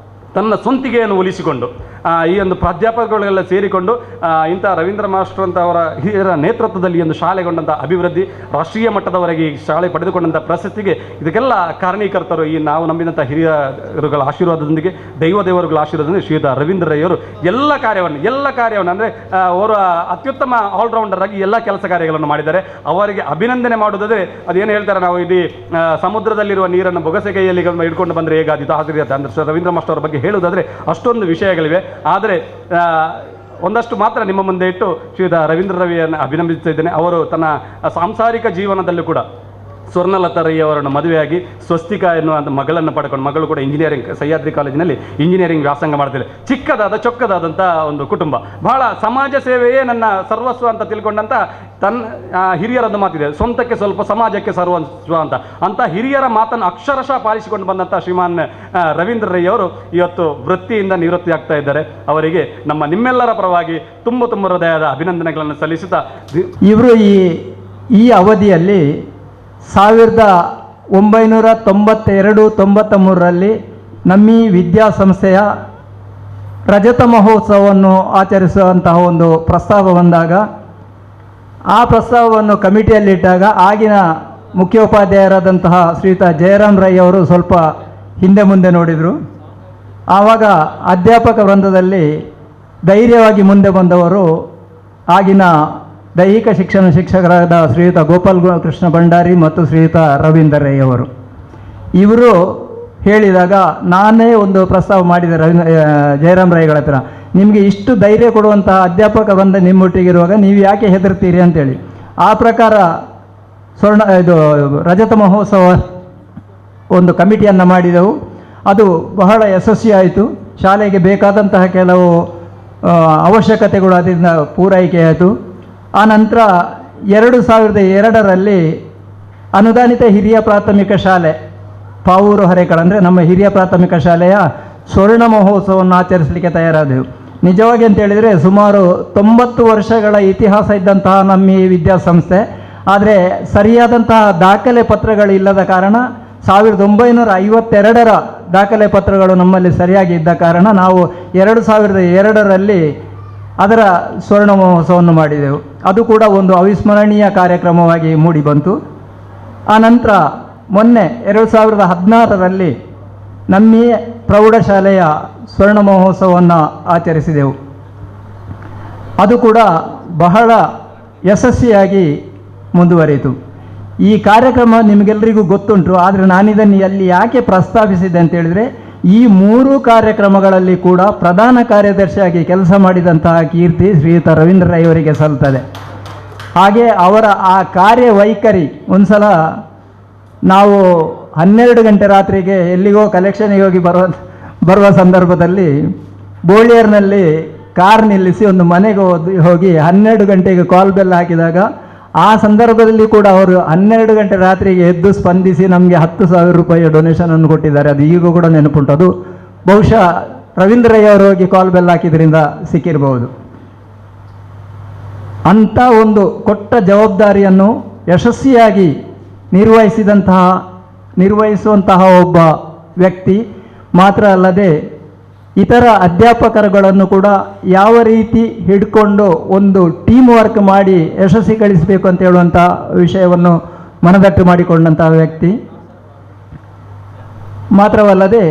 ತನ್ನ ಸ್ವಂತಿಗೆಯನ್ನು ಉಳಿಸಿಕೊಂಡು ಈ ಒಂದು ಪ್ರಾಧ್ಯಾಪಕಗಳೆಲ್ಲ ಸೇರಿಕೊಂಡು ಇಂಥ ರವೀಂದ್ರ ಮಾಸ್ಟರ್ ಅಂತ ಅವರ ಹಿರಿಯರ ನೇತೃತ್ವದಲ್ಲಿ ಒಂದು ಶಾಲೆಗೊಂಡಂಥ ಅಭಿವೃದ್ಧಿ, ರಾಷ್ಟ್ರೀಯ ಮಟ್ಟದವರೆಗೆ ಈ ಶಾಲೆ ಪಡೆದುಕೊಂಡಂಥ ಪ್ರಶಸ್ತಿಗೆ ಇದಕ್ಕೆಲ್ಲ ಕಾರಣೀಕರ್ತರು ಈ ನಾವು ನಂಬಿದಂಥ ಹಿರಿಯರುಗಳ ಆಶೀರ್ವಾದದೊಂದಿಗೆ, ದೇವರುಗಳ ಆಶೀರ್ವಾದದೊಂದಿಗೆ ಶ್ರೀಯುತ ರವೀಂದ್ರ ರೈ ಅವರು ಎಲ್ಲ ಕಾರ್ಯವನ್ನು ಅಂದರೆ ಅವರು ಅತ್ಯುತ್ತಮ ಆಲ್ರೌಂಡರ್ ಆಗಿ ಎಲ್ಲ ಕೆಲಸ ಕಾರ್ಯಗಳನ್ನು ಮಾಡಿದ್ದಾರೆ. ಅವರಿಗೆ ಅಭಿನಂದನೆ ಮಾಡುವುದಾದರೆ ಅದೇನು ಹೇಳ್ತಾರೆ, ನಾವು ಇಡೀ ಸಮುದ್ರದಲ್ಲಿರುವ ನೀರನ್ನು ಬೊಗಸೆ ಕೈಯಲ್ಲಿ ಹಿಡ್ಕೊಂಡು ಬಂದರೆ ಹೇಗಾದಿತ್ತು ಹಾಗೆ ಅಂದರೆ ರವೀಂದ್ರ ಮಾಸ್ಟರ್ ಅವರ ಬಗ್ಗೆ ಹೇಳುವುದಾದರೆ ಅಷ್ಟೊಂದು ವಿಷಯಗಳಿವೆ. ಆದರೆ ಒಂದಷ್ಟು ಮಾತ್ರ ನಿಮ್ಮ ಮುಂದೆ ಇಟ್ಟು ಶ್ರೀಯುತ ರವೀಂದ್ರ ರವಿಯನ್ನು ಅಭಿನಂದಿಸ್ತಾ ಇದ್ದೇನೆ. ಅವರು ತನ್ನ ಸಾಂಸಾರಿಕ ಜೀವನದಲ್ಲೂ ಕೂಡ ಸ್ವರ್ಣಲತಾ ರೈ ಅವರನ್ನು ಮದುವೆಯಾಗಿ ಸ್ವಸ್ತಿಕಾ ಎನ್ನುವಂಥ ಮಗಳನ್ನು ಪಡ್ಕೊಂಡು, ಮಗಳು ಕೂಡ ಇಂಜಿನಿಯರಿಂಗ್ ಸಹ್ಯಾದ್ರಿ ಕಾಲೇಜಿನಲ್ಲಿ ಇಂಜಿನಿಯರಿಂಗ್ ವ್ಯಾಸಂಗ ಮಾಡ್ತಿದ್ದಾರೆ. ಚೊಕ್ಕದಾದಂಥ ಒಂದು ಕುಟುಂಬ. ಬಹಳ ಸಮಾಜ ಸೇವೆಯೇ ನನ್ನ ಸರ್ವಸ್ವ ಅಂತ ತಿಳ್ಕೊಂಡಂಥ ತನ್ನ ಹಿರಿಯರದ್ದು ಮಾತಿದೆ, ಸ್ವಂತಕ್ಕೆ ಸ್ವಲ್ಪ ಸಮಾಜಕ್ಕೆ ಸರ್ವಸ್ವ ಅಂತ ಹಿರಿಯರ ಮಾತನ್ನು ಅಕ್ಷರಶಃ ಪಾಲಿಸಿಕೊಂಡು ಬಂದಂಥ ಶ್ರೀಮಾನ್ ರವೀಂದ್ರ ರೈ ಅವರು ಇವತ್ತು ವೃತ್ತಿಯಿಂದ ನಿವೃತ್ತಿ ಆಗ್ತಾ ಇದ್ದಾರೆ. ಅವರಿಗೆ ನಿಮ್ಮೆಲ್ಲರ ಪರವಾಗಿ ತುಂಬ ಹೃದಯದ ಅಭಿನಂದನೆಗಳನ್ನು ಸಲ್ಲಿಸುತ್ತಾ, ಇವರು ಈ ಅವಧಿಯಲ್ಲಿ 1992-93ರಲ್ಲಿ ನಮ್ಮಿ ವಿದ್ಯಾಸಂಸ್ಥೆಯ ರಜತ ಮಹೋತ್ಸವವನ್ನು ಆಚರಿಸುವಂತಹ ಒಂದು ಪ್ರಸ್ತಾವ ಬಂದಾಗ, ಆ ಪ್ರಸ್ತಾವವನ್ನು ಕಮಿಟಿಯಲ್ಲಿಟ್ಟಾಗ ಆಗಿನ ಮುಖ್ಯೋಪಾಧ್ಯಾಯರಾದಂತಹ ಶ್ರೀಯುತ ಜಯರಾಮ್ ರೈ ಅವರು ಸ್ವಲ್ಪ ಹಿಂದೆ ಮುಂದೆ ನೋಡಿದರು. ಆವಾಗ ಅಧ್ಯಾಪಕ ವೃಂದದಲ್ಲಿ ಧೈರ್ಯವಾಗಿ ಮುಂದೆ ಬಂದವರು ಆಗಿನ ದೈಹಿಕ ಶಿಕ್ಷಕರಾದ ಶ್ರೀಯುತ ಗೋಪಾಲ್ ಕೃಷ್ಣ ಭಂಡಾರಿ ಮತ್ತು ಶ್ರೀಯುತ ರವೀಂದ್ರ ರೈ ಅವರು. ಇವರು ಹೇಳಿದಾಗ ನಾನೇ ಒಂದು ಪ್ರಸ್ತಾವ ಮಾಡಿದೆ ಜಯರಾಮ್ ರೈಗಳ ಹತ್ರ, ನಿಮಗೆ ಇಷ್ಟು ಧೈರ್ಯ ಕೊಡುವಂತಹ ಅಧ್ಯಾಪಕ ವೃಂದ ನಿಮ್ಮೊಟ್ಟಿಗಿರುವಾಗ ನೀವು ಯಾಕೆ ಹೆದರ್ತೀರಿ ಅಂತೇಳಿ. ಆ ಪ್ರಕಾರ ರಜತ ಮಹೋತ್ಸವ ಒಂದು ಕಮಿಟಿಯನ್ನು ಮಾಡಿದೆವು. ಅದು ಬಹಳ ಯಶಸ್ವಿಯಾಯಿತು. ಶಾಲೆಗೆ ಬೇಕಾದಂತಹ ಕೆಲವು ಅವಶ್ಯಕತೆಗಳು ಅದರಿಂದ ಪೂರೈಕೆಯಾಯಿತು. ಆ ನಂತರ 2002ರಲ್ಲಿ ಅನುದಾನಿತ ಹಿರಿಯ ಪ್ರಾಥಮಿಕ ಶಾಲೆ ಪಾವೂರು ಹರೇಕಳ ಅಂದರೆ ನಮ್ಮ ಹಿರಿಯ ಪ್ರಾಥಮಿಕ ಶಾಲೆಯ ಸ್ವರ್ಣ ಮಹೋತ್ಸವವನ್ನು ಆಚರಿಸಲಿಕ್ಕೆ ತಯಾರಾದೆವು. ನಿಜವಾಗಿ ಅಂತ ಹೇಳಿದರೆ ಸುಮಾರು 90 ವರ್ಷಗಳ ಇತಿಹಾಸ ಇದ್ದಂತಹ ನಮ್ಮ ಈ ವಿದ್ಯಾಸಂಸ್ಥೆ, ಆದರೆ ಸರಿಯಾದಂತಹ ದಾಖಲೆ ಪತ್ರಗಳು ಇಲ್ಲದ ಕಾರಣ 1952ರ ದಾಖಲೆ ಪತ್ರಗಳು ನಮ್ಮಲ್ಲಿ ಸರಿಯಾಗಿ ಇದ್ದ ಕಾರಣ ನಾವು 2002ರಲ್ಲಿ ಅದರ ಸ್ವರ್ಣ ಮಹೋತ್ಸವವನ್ನು ಮಾಡಿದೆವು. ಅದು ಕೂಡ ಒಂದು ಅವಿಸ್ಮರಣೀಯ ಕಾರ್ಯಕ್ರಮವಾಗಿ ಮೂಡಿಬಂತು. ಆ ನಂತರ ಮೊನ್ನೆ 2016ರಲ್ಲಿ ನಮ್ಮಿ ಪ್ರೌಢಶಾಲೆಯ ಸ್ವರ್ಣ ಮಹೋತ್ಸವವನ್ನು ಆಚರಿಸಿದೆವು. ಅದು ಕೂಡ ಬಹಳ ಯಶಸ್ವಿಯಾಗಿ ಮುಂದುವರಿಯಿತು. ಈ ಕಾರ್ಯಕ್ರಮ ನಿಮಗೆಲ್ಲರಿಗೂ ಗೊತ್ತುಂಟು, ಆದರೆ ನಾನಿದನ್ನು ಅಲ್ಲಿ ಯಾಕೆ ಪ್ರಸ್ತಾಪಿಸಿದೆ ಅಂತೇಳಿದರೆ, ಈ 3 ಕಾರ್ಯಕ್ರಮಗಳಲ್ಲಿ ಕೂಡ ಪ್ರಧಾನ ಕಾರ್ಯದರ್ಶಿಯಾಗಿ ಕೆಲಸ ಮಾಡಿದಂತಹ ಕೀರ್ತಿ ಶ್ರೀಯುತ ರವೀಂದ್ರ ರೈ ಅವರಿಗೆ ಸಲ್ಲುತ್ತದೆ. ಹಾಗೆ ಅವರ ಆ ಕಾರ್ಯವೈಖರಿ, ಒಂದು ಸಲ ನಾವು 12 ಗಂಟೆ ರಾತ್ರಿಗೆ ಎಲ್ಲಿಗೋ ಕಲೆಕ್ಷನಿಗೆ ಹೋಗಿ ಬರುವ ಸಂದರ್ಭದಲ್ಲಿ ಬೋಳಿಯರ್ನಲ್ಲಿ ಕಾರ್ ನಿಲ್ಲಿಸಿ ಒಂದು ಮನೆಗೆ ಹೋಗಿ 12 ಗಂಟೆಗೆ ಕಾಲ್ ಬೆಲ್ ಹಾಕಿದಾಗ, ಆ ಸಂದರ್ಭದಲ್ಲಿ ಕೂಡ ಅವರು 12 ಗಂಟೆ ರಾತ್ರಿಗೆ ಎದ್ದು ಸ್ಪಂದಿಸಿ ನಮಗೆ 10,000 ರೂಪಾಯಿಯ ಡೊನೇಷನನ್ನು ಕೊಟ್ಟಿದ್ದಾರೆ. ಅದು ಈಗ ಕೂಡ ನೆನಪುಂಟು. ಅದು ಬಹುಶಃ ರವೀಂದ್ರ ರೈ ಅವರು ಹೋಗಿ ಕಾಲ್ ಬೆಲ್ ಹಾಕಿದ್ರಿಂದ ಸಿಕ್ಕಿರಬಹುದು. ಅಂಥ ಒಂದು ಕೊಟ್ಟ ಜವಾಬ್ದಾರಿಯನ್ನು ಯಶಸ್ವಿಯಾಗಿ ನಿರ್ವಹಿಸುವಂತಹ ಒಬ್ಬ ವ್ಯಕ್ತಿ ಮಾತ್ರ ಅಲ್ಲದೆ ಇತರ ಅಧ್ಯಾಪಕರುಗಳನ್ನು ಕೂಡ ಯಾವ ರೀತಿ ಹಿಡ್ಕೊಂಡು ಒಂದು ಟೀಮ್ ವರ್ಕ್ ಮಾಡಿ ಯಶಸ್ವಿಗೊಳಿಸಬೇಕು ಅಂತ ಹೇಳುವಂಥ ವಿಷಯವನ್ನು ಮನದಟ್ಟು ಮಾಡಿಕೊಂಡಂತಹ ವ್ಯಕ್ತಿ ಮಾತ್ರವಲ್ಲದೆ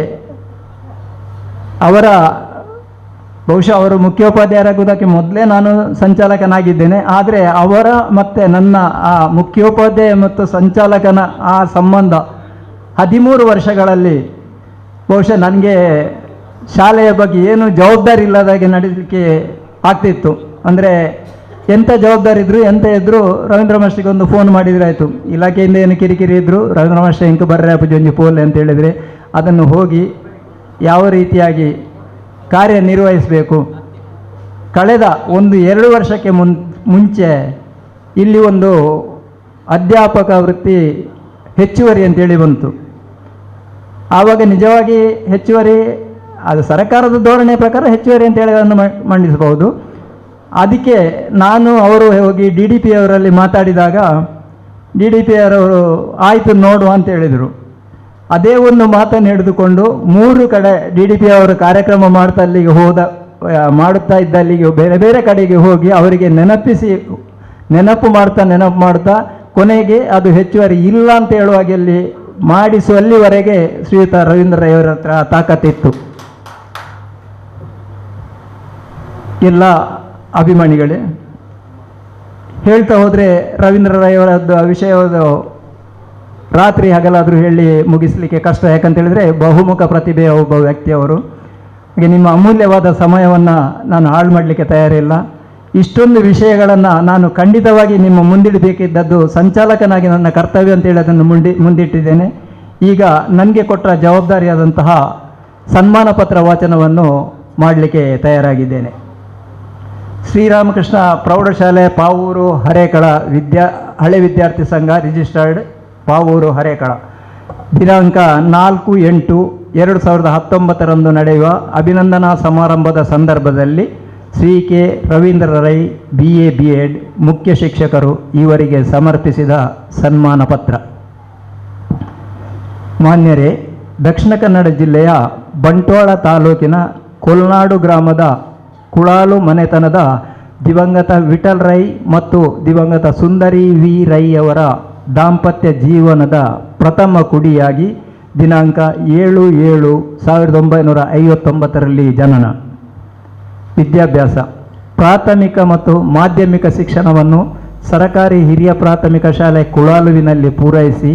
ಬಹುಶಃ ಅವರು ಮುಖ್ಯೋಪಾಧ್ಯಾಯರಾಗುವುದಕ್ಕೆ ಮೊದಲೇ ನಾನು ಸಂಚಾಲಕನಾಗಿದ್ದೇನೆ. ಆದರೆ ಅವರ ಮತ್ತು ನನ್ನ ಆ ಮುಖ್ಯೋಪಾಧ್ಯಾಯ ಮತ್ತು ಸಂಚಾಲಕನ ಆ ಸಂಬಂಧ 13 ವರ್ಷಗಳಲ್ಲಿ ಬಹುಶಃ ನನಗೆ ಶಾಲೆಯ ಬಗ್ಗೆ ಏನು ಜವಾಬ್ದಾರಿ ಇಲ್ಲದಾಗೆ ನಡೆಸಲಿಕ್ಕೆ ಆಗ್ತಿತ್ತು. ಅಂದರೆ ಎಂಥ ಜವಾಬ್ದಾರಿ ಇದ್ದರು ಎಂತ ಇದ್ದರೂ ರವೀಂದ್ರ ಮಾಸ್ಟ್ರಿಗೆ ಒಂದು ಫೋನ್ ಮಾಡಿದರೆ ಆಯಿತು. ಇಲಾಖೆಯಿಂದ ಏನು ಕಿರಿಕಿರಿ ಇದ್ದರು ರವೀಂದ್ರ ಮಾಸ್ಟರ್ ಇಂಕ ಬರ್ರೆ ಪೂಜೆ ಪೋಲೆ ಅಂತ ಹೇಳಿದರೆ ಅದನ್ನು ಹೋಗಿ ಯಾವ ರೀತಿಯಾಗಿ ಕಾರ್ಯನಿರ್ವಹಿಸಬೇಕು. ಕಳೆದ 1-2 ವರ್ಷಕ್ಕೆ ಮುಂಚೆ ಇಲ್ಲಿ ಒಂದು ಅಧ್ಯಾಪಕ ವೃತ್ತಿ ಹೆಚ್ಚುವರಿ ಅಂತೇಳಿ ಬಂತು. ಆವಾಗ ನಿಜವಾಗಿ ಹೆಚ್ಚುವರಿ ಅದು ಸರ್ಕಾರದ ಧೋರಣೆ ಪ್ರಕಾರ ಹೆಚ್ಚುವರಿ ಅಂತೇಳಿ ಅದನ್ನು ಮಂಡಿಸಬಹುದು. ಅದಕ್ಕೆ ಅವರು ಹೋಗಿ DDP ಅವರಲ್ಲಿ ಮಾತಾಡಿದಾಗ DDP ಅವರವರು ಆಯಿತು ನೋಡುವ ಅಂತ ಹೇಳಿದರು. ಅದೇ ಒಂದು ಮಾತನ್ನು ಹಿಡಿದುಕೊಂಡು 3 ಕಡೆ DDP ಅವರು ಕಾರ್ಯಕ್ರಮ ಮಾಡುತ್ತಾ ಇದ್ದಲ್ಲಿಗೆ ಬೇರೆ ಬೇರೆ ಕಡೆಗೆ ಹೋಗಿ ಅವರಿಗೆ ನೆನಪು ಮಾಡ್ತಾ ಕೊನೆಗೆ ಅದು ಹೆಚ್ಚುವರಿ ಇಲ್ಲ ಅಂತ ಹೇಳುವಾಗ ಅಲ್ಲಿ ಮಾಡಿಸುವಲ್ಲಿವರೆಗೆ ಶ್ರೀಯುತ ರವೀಂದ್ರ ರೈ ಅವರ ಹತ್ರ ತಾಕತ್ತಿತ್ತು. ಎಲ್ಲ ಅಭಿಮಾನಿಗಳೇ, ಹೇಳ್ತಾ ಹೋದರೆ ರವೀಂದ್ರ ರೈ ಅವರದ್ದು ವಿಷಯದ ರಾತ್ರಿ ಹಗಲಾದರೂ ಹೇಳಿ ಮುಗಿಸಲಿಕ್ಕೆ ಕಷ್ಟ. ಯಾಕಂತ ಹೇಳಿದರೆ ಬಹುಮುಖ ಪ್ರತಿಭೆಯ ಒಬ್ಬ ವ್ಯಕ್ತಿಯವರು. ಹಾಗೆ ನಿಮ್ಮ ಅಮೂಲ್ಯವಾದ ಸಮಯವನ್ನು ನಾನು ಹಾಳು ಮಾಡಲಿಕ್ಕೆ ತಯಾರಿಲ್ಲ. ಇಷ್ಟೊಂದು ವಿಷಯಗಳನ್ನು ನಾನು ಖಂಡಿತವಾಗಿ ನಿಮ್ಮ ಮುಂದಿಡಬೇಕಿದ್ದದ್ದು ಸಂಚಾಲಕನಾಗಿ ನನ್ನ ಕರ್ತವ್ಯ ಅಂತೇಳಿ ಅದನ್ನು ಮುಂದಿಟ್ಟಿದ್ದೇನೆ. ಈಗ ನನಗೆ ಕೊಟ್ಟ ಜವಾಬ್ದಾರಿಯಾದಂತಹ ಸನ್ಮಾನ ಪತ್ರ ವಾಚನವನ್ನು ಮಾಡಲಿಕ್ಕೆ ತಯಾರಾಗಿದ್ದೇನೆ. ಶ್ರೀರಾಮಕೃಷ್ಣ ಪ್ರೌಢಶಾಲೆ ಪಾವೂರು ಹರೇಕಳ ಹಳೆ ವಿದ್ಯಾರ್ಥಿ ಸಂಘ ರಿಜಿಸ್ಟರ್ಡ್ ಪಾವೂರು ಹರೇಕಳ ದಿನಾಂಕ 4/8/2019 ನಡೆಯುವ ಅಭಿನಂದನಾ ಸಮಾರಂಭದ ಸಂದರ್ಭದಲ್ಲಿ Shri K Ravindra Rai BA B.Ed ಮುಖ್ಯ ಶಿಕ್ಷಕರು ಇವರಿಗೆ ಸಮರ್ಪಿಸಿದ ಸನ್ಮಾನ ಪತ್ರ. ಮಾನ್ಯರೇ, ದಕ್ಷಿಣ ಕನ್ನಡ ಜಿಲ್ಲೆಯ ಬಂಟ್ವಾಳ ತಾಲೂಕಿನ ಕೊಲ್ನಾಡು ಗ್ರಾಮದ ಕುಳಾಲು ಮನೆತನದ ದಿವಂಗತ ವಿಠಲ್ ರೈ ಮತ್ತು ದಿವಂಗತ ಸುಂದರಿ ವಿ ರೈ ಅವರ ದಾಂಪತ್ಯ ಜೀವನದ ಪ್ರಥಮ ಕುಡಿಯಾಗಿ ದಿನಾಂಕ 7/7/1959 ಜನನ. ವಿದ್ಯಾಭ್ಯಾಸ: ಪ್ರಾಥಮಿಕ ಮತ್ತು ಮಾಧ್ಯಮಿಕ ಶಿಕ್ಷಣವನ್ನು ಸರಕಾರಿ ಹಿರಿಯ ಪ್ರಾಥಮಿಕ ಶಾಲೆ ಕುಳಾಲುವಿನಲ್ಲಿ ಪೂರೈಸಿ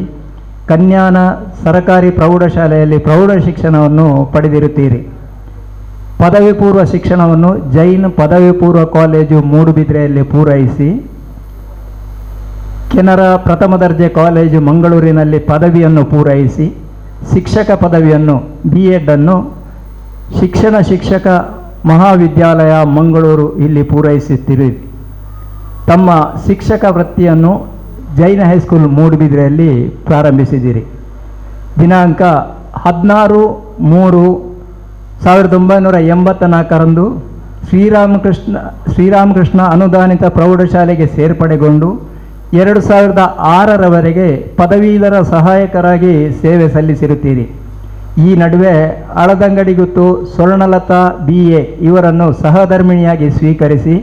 ಕನ್ಯಾನ ಸರಕಾರಿ ಪ್ರೌಢಶಾಲೆಯಲ್ಲಿ ಪ್ರೌಢ ಶಿಕ್ಷಣವನ್ನು ಪಡೆದಿರುತ್ತೀರಿ. ಪದವಿ ಪೂರ್ವ ಶಿಕ್ಷಣವನ್ನು ಜೈನ್ ಪದವಿ ಪೂರ್ವ ಕಾಲೇಜು ಮೂಡುಬಿದ್ರೆಯಲ್ಲಿ ಪೂರೈಸಿ ಕೆನರಾ ಪ್ರಥಮ ದರ್ಜೆ ಕಾಲೇಜು ಮಂಗಳೂರಿನಲ್ಲಿ ಪದವಿಯನ್ನು ಪೂರೈಸಿ ಶಿಕ್ಷಕ ಪದವಿಯನ್ನು B.Ed ಅನ್ನು ಶಿಕ್ಷಕ ಮಹಾವಿದ್ಯಾಲಯ ಮಂಗಳೂರು ಇಲ್ಲಿ ಪೂರೈಸುತ್ತೀರಿ. ತಮ್ಮ ಶಿಕ್ಷಕ ವೃತ್ತಿಯನ್ನು ಜೈನ ಹೈಸ್ಕೂಲ್ ಮೂಡುಬಿದ್ರೆಯಲ್ಲಿ ಪ್ರಾರಂಭಿಸಿದಿರಿ. ದಿನಾಂಕ 16/3/1984 ಶ್ರೀರಾಮಕೃಷ್ಣ ಅನುದಾನಿತ ಪ್ರೌಢಶಾಲೆಗೆ ಸೇರ್ಪಡೆಗೊಂಡು 2006ರವರೆಗೆ ಪದವೀಧರ ಸಹಾಯಕರಾಗಿ ಸೇವೆ ಸಲ್ಲಿಸಿರುತ್ತೀರಿ. ಈ ನಡುವೆ ಅಳದಂಗಡಿಗುತ್ತು ಸ್ವರ್ಣಲತಾ BA ಇವರನ್ನು ಸಹಧರ್ಮಿಣಿಯಾಗಿ ಸ್ವೀಕರಿಸಿ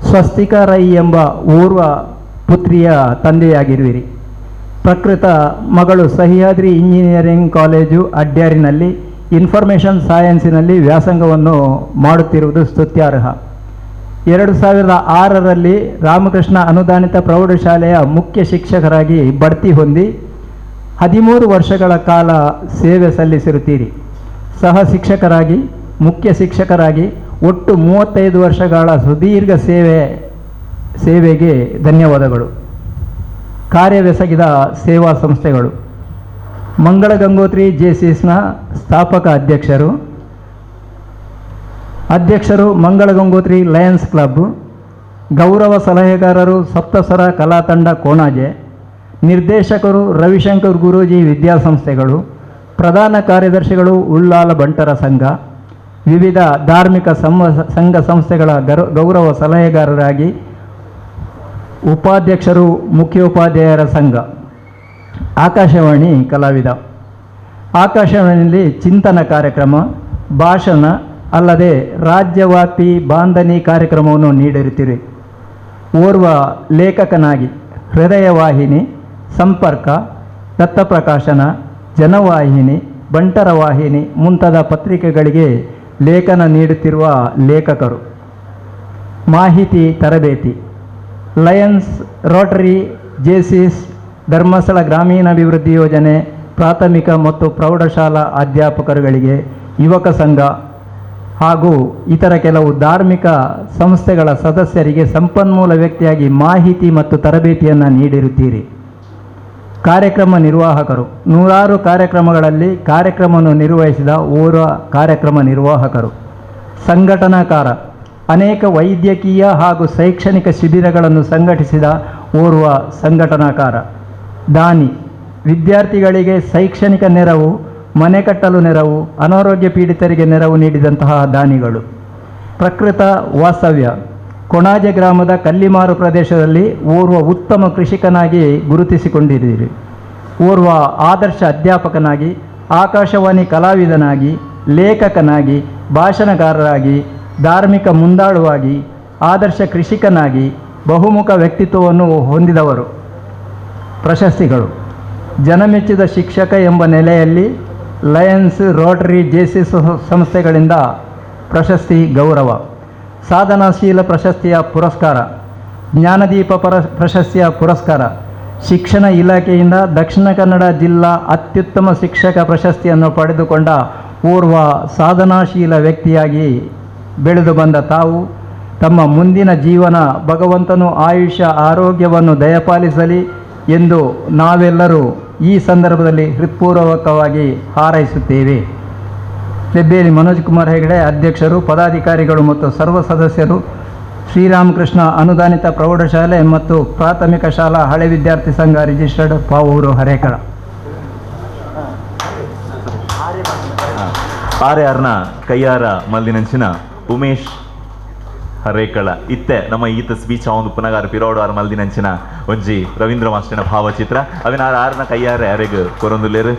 ಸ್ವಸ್ತಿಕ ರೈ ಎಂಬ ಓರ್ವ ಪುತ್ರಿಯ ತಂದೆಯಾಗಿರುವಿರಿ. ಪ್ರಕೃತ ಮಗಳು ಸಹ್ಯಾದ್ರಿ ಇಂಜಿನಿಯರಿಂಗ್ ಕಾಲೇಜು ಅಡ್ಯಾರಿನಲ್ಲಿ ಇನ್ಫಾರ್ಮೇಷನ್ ಸೈನ್ಸಿನಲ್ಲಿ ವ್ಯಾಸಂಗವನ್ನು ಮಾಡುತ್ತಿರುವುದು ಸ್ತುತ್ಯಾರ್ಹ. 2006ರಲ್ಲಿ ರಾಮಕೃಷ್ಣ ಅನುದಾನಿತ ಪ್ರೌಢಶಾಲೆಯ ಮುಖ್ಯ ಶಿಕ್ಷಕರಾಗಿ ಬಡ್ತಿ ಹೊಂದಿ 13 ವರ್ಷಗಳ ಕಾಲ ಸೇವೆ ಸಲ್ಲಿಸಿರುತ್ತೀರಿ. ಸಹ ಶಿಕ್ಷಕರಾಗಿ ಮುಖ್ಯ ಶಿಕ್ಷಕರಾಗಿ ಒಟ್ಟು 35 ವರ್ಷಗಳ ಸುದೀರ್ಘ ಸೇವೆಗೆ ಧನ್ಯವಾದಗಳು. ಕಾರ್ಯವೆಸಗಿದ ಸೇವಾ ಸಂಸ್ಥೆಗಳು: ಮಂಗಳ ಗಂಗೋತ್ರಿ JCSನ ಸ್ಥಾಪಕ ಅಧ್ಯಕ್ಷರು ಮಂಗಳ ಗಂಗೋತ್ರಿ ಲಯನ್ಸ್ ಕ್ಲಬ್, ಗೌರವ ಸಲಹೆಗಾರರು ಸಪ್ತಸ್ವರ ಕಲಾತಂಡ ಕೋಣಾಜೆ, ನಿರ್ದೇಶಕರು ರವಿಶಂಕರ್ ಗುರೂಜಿ ವಿದ್ಯಾಸಂಸ್ಥೆಗಳು, ಪ್ರಧಾನ ಕಾರ್ಯದರ್ಶಿಗಳು ಉಳ್ಳಾಲ ಬಂಟರ ಸಂಘ, ವಿವಿಧ ಧಾರ್ಮಿಕ ಸಂಘ ಸಂಸ್ಥೆಗಳ ಗೌರವ ಸಲಹೆಗಾರರಾಗಿ ಉಪಾಧ್ಯಕ್ಷರು ಮುಖ್ಯೋಪಾಧ್ಯಾಯರ ಸಂಘ. ಆಕಾಶವಾಣಿ ಕಲಾವಿದ. ಆಕಾಶವಾಣಿಯಲ್ಲಿ ಚಿಂತನ ಕಾರ್ಯಕ್ರಮ, ಭಾಷಣ ಅಲ್ಲದೆ ರಾಜ್ಯವ್ಯಾಪಿ ಬಾಂಧನಿ ಕಾರ್ಯಕ್ರಮವನ್ನು ನೀಡಿರುತ್ತೀರಿ. ಓರ್ವ ಲೇಖಕನಾಗಿ ಹೃದಯವಾಹಿನಿ, ಸಂಪರ್ಕ, ದತ್ತಪ್ರಕಾಶನ, ಜನವಾಹಿನಿ, ಬಂಟರ ವಾಹಿನಿ ಮುಂತಾದ ಪತ್ರಿಕೆಗಳಿಗೆ ಲೇಖನ ನೀಡುತ್ತಿರುವ ಲೇಖಕರು. ಮಾಹಿತಿ ತರಬೇತಿ: ಲಯನ್ಸ್, ರೋಟರಿ, JCS, ಧರ್ಮಸ್ಥಳ ಗ್ರಾಮೀಣಾಭಿವೃದ್ಧಿ ಯೋಜನೆ, ಪ್ರಾಥಮಿಕ ಮತ್ತು ಪ್ರೌಢಶಾಲಾ ಅಧ್ಯಾಪಕರುಗಳಿಗೆ ಯುವಕ ಸಂಘ, ಹಾಗೂ ಇತರ ಕೆಲವು ಧಾರ್ಮಿಕ ಸಂಸ್ಥೆಗಳ ಸದಸ್ಯರಿಗೆ ಸಂಪನ್ಮೂಲ ವ್ಯಕ್ತಿಯಾಗಿ ಮಾಹಿತಿ ಮತ್ತು ತರಬೇತಿಯನ್ನು ನೀಡಿರುತ್ತೀರಿ. ಕಾರ್ಯಕ್ರಮ ನಿರ್ವಾಹಕರು, ನೂರಾರು ಕಾರ್ಯಕ್ರಮಗಳಲ್ಲಿ ಕಾರ್ಯಕ್ರಮವನ್ನು ನಿರ್ವಹಿಸಿದ ಓರ್ವ ಕಾರ್ಯಕ್ರಮ ನಿರ್ವಾಹಕರು. ಸಂಘಟನಾಕಾರ, ಅನೇಕ ವೈದ್ಯಕೀಯ ಹಾಗೂ ಶೈಕ್ಷಣಿಕ ಶಿಬಿರಗಳನ್ನು ಸಂಘಟಿಸಿದ ಓರ್ವ ಸಂಘಟನಾಕಾರ. ದಾನಿ, ವಿದ್ಯಾರ್ಥಿಗಳಿಗೆ ಶೈಕ್ಷಣಿಕ ನೆರವು, ಮನೆ ಕಟ್ಟಲು ನೆರವು, ಅನಾರೋಗ್ಯ ಪೀಡಿತರಿಗೆ ನೆರವು ನೀಡಿದಂತಹ ದಾನಿಗಳು. ಪ್ರಕೃತ ವಾಸ್ತವ್ಯ, ಕೊಣಾಜೆ ಗ್ರಾಮದ ಕಲ್ಲಿಮಾರು ಪ್ರದೇಶದಲ್ಲಿ ಓರ್ವ ಉತ್ತಮ ಕೃಷಿಕನಾಗಿ ಗುರುತಿಸಿಕೊಂಡಿದ್ದೀರಿ. ಓರ್ವ ಆದರ್ಶ ಅಧ್ಯಾಪಕನಾಗಿ, ಆಕಾಶವಾಣಿ ಕಲಾವಿದನಾಗಿ, ಲೇಖಕನಾಗಿ, ಭಾಷಣಕಾರರಾಗಿ, ಧಾರ್ಮಿಕ ಮುಂದಾಳುವಾಗಿ, ಆದರ್ಶ ಕೃಷಿಕನಾಗಿ ಬಹುಮುಖ ವ್ಯಕ್ತಿತ್ವವನ್ನು ಹೊಂದಿದವರು. ಪ್ರಶಸ್ತಿಗಳು: ಜನಮೆಚ್ಚಿದ ಶಿಕ್ಷಕ ಎಂಬ ನೆಲೆಯಲ್ಲಿ ಲಯನ್ಸ್, ರೋಟರಿ, ಜೆಸಿ ಸಂಸ್ಥೆಗಳಿಂದ ಪ್ರಶಸ್ತಿ ಗೌರವ. ಸಾಧನಾಶೀಲ ಪ್ರಶಸ್ತಿಯ ಪುರಸ್ಕಾರ, ಜ್ಞಾನದೀಪ ಪ್ರಶಸ್ತಿಯ ಪುರಸ್ಕಾರ, ಶಿಕ್ಷಣ ಇಲಾಖೆಯಿಂದ ದಕ್ಷಿಣ ಕನ್ನಡ ಜಿಲ್ಲಾ ಅತ್ಯುತ್ತಮ ಶಿಕ್ಷಕ ಪ್ರಶಸ್ತಿಯನ್ನು ಪಡೆದುಕೊಂಡ ಓರ್ವ ಸಾಧನಾಶೀಲ ವ್ಯಕ್ತಿಯಾಗಿ ಬೆಳೆದು ಬಂದ ತಾವು ತಮ್ಮ ಮುಂದಿನ ಜೀವನ ಭಗವಂತನು ಆಯುಷ್ಯ ಆರೋಗ್ಯವನ್ನು ದಯಪಾಲಿಸಲಿ ಎಂದು ನಾವೆಲ್ಲರೂ ಈ ಸಂದರ್ಭದಲ್ಲಿ ಹೃತ್ಪೂರ್ವಕವಾಗಿ ಹಾರೈಸುತ್ತೇವೆ. ಹೆಬ್ಬೇಲಿ ಮನೋಜ್ ಕುಮಾರ್ ಹೆಗಡೆ, ಅಧ್ಯಕ್ಷರು, ಪದಾಧಿಕಾರಿಗಳು ಮತ್ತು ಸರ್ವ ಸದಸ್ಯರು, ಶ್ರೀರಾಮಕೃಷ್ಣ ಅನುದಾನಿತ ಪ್ರೌಢಶಾಲೆ ಮತ್ತು ಪ್ರಾಥಮಿಕ ಶಾಲಾ ಹಳೆ ವಿದ್ಯಾರ್ಥಿ ಸಂಘ ರಿಜಿಸ್ಟರ್ಡ್ ಪಾವೂರು ಹರೇಕಳ. ಆರ್ಯಾರ್ನ ಕೈಯಾರ ಮಲ್ಲಿನಂಚಿನ ಉಮೇಶ್ ಹರೇಕಳ ಇತ್ತೆ ನಮ್ಮ ಈತ ಸ್ಪೀಚ್ ಒಂದು ಪುನಗಾರ ಪಿರೋಡು ಆರು ಮಲ್ದಿನಂಚಿನ ಒಂಜಿ ರವೀಂದ್ರ ಮಾಸ್ಟರ್ನ ಭಾವಚಿತ್ರ ಅವಿನ ಆರ್ನ ಕೈಯಾರ ಯಾರಿಗ ಕೊರೊಂದುಲ್ಲೇರು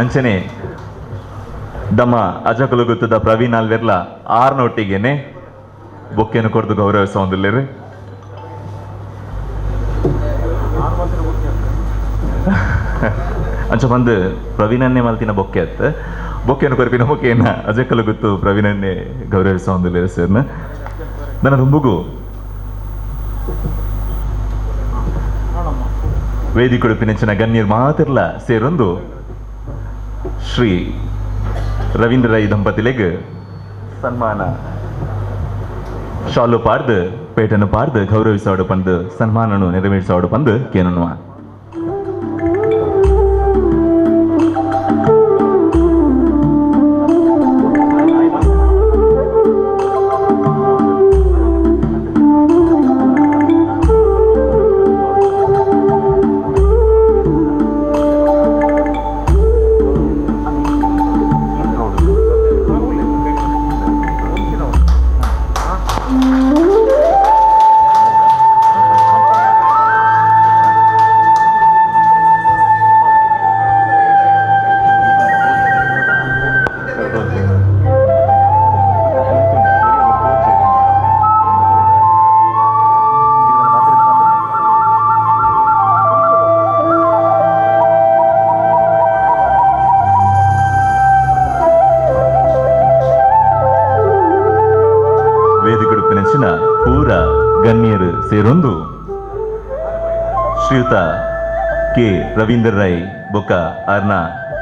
ಅಂಚನೆ ದಮ್ಮ ಅಜಕಲು ಗೊತ್ತದ ಪ್ರವೀಣ್ ಅಲ್ವೆರ್ಲ ಆರ್ನೊಟ್ಟಿಗೆನೆ ಬೊಕ್ಕೆಯನ್ನು ಕೊಡ್ದು ಗೌರವಿಸೊಂದುಲ್ಲೇರು. ಅಂಚ ಬಂದು ಪ್ರವೀಣನ್ನೇ ಮಲ್ತಿನ ಬೊಕ್ಕೆ ಅತ್ತ ಬೊಕ್ಕೆಯನ್ನು ಕೊರಪಿನ ಬೊಕ್ಕೆಯನ್ನ ಅಜಕಲು ಗೊತ್ತು ಪ್ರವೀಣನ್ನೇ ಗೌರವಿಸೊಂದುಲ್ಲೇರು ಸರ್ನ ನನ್ನ ರುಂಬುಗು ವೇದಿ ಕೊಡುಪಿನಂಚಿನ ಗಣ್ಯರು ಮಾತಿರ್ಲ ಸೇರೊಂದು ಶ್ರೀ ರವೀಂದ್ರ ರೈ ದಂಪತಿಲೆಗ್ ಸನ್ಮಾನ ಶಾಲು ಪಾಡ್ದು ಪೇಟನ್ನು ಪಾಡ್ದು ಗೌರವಿಸೋಡು ಬಂದು ಸನ್ಮಾನನು ನೆರವೇರಿಸೋಡು ಬಂದು ಕೇನುವ ಪೂರ ಗಣ್ಯರು ಸೇರೊಂದು ಶ್ರೀಯುತ ಕೆ ರವೀಂದ್ರ ರೈ ಬೊಕ್ಕ ಆರ್ನ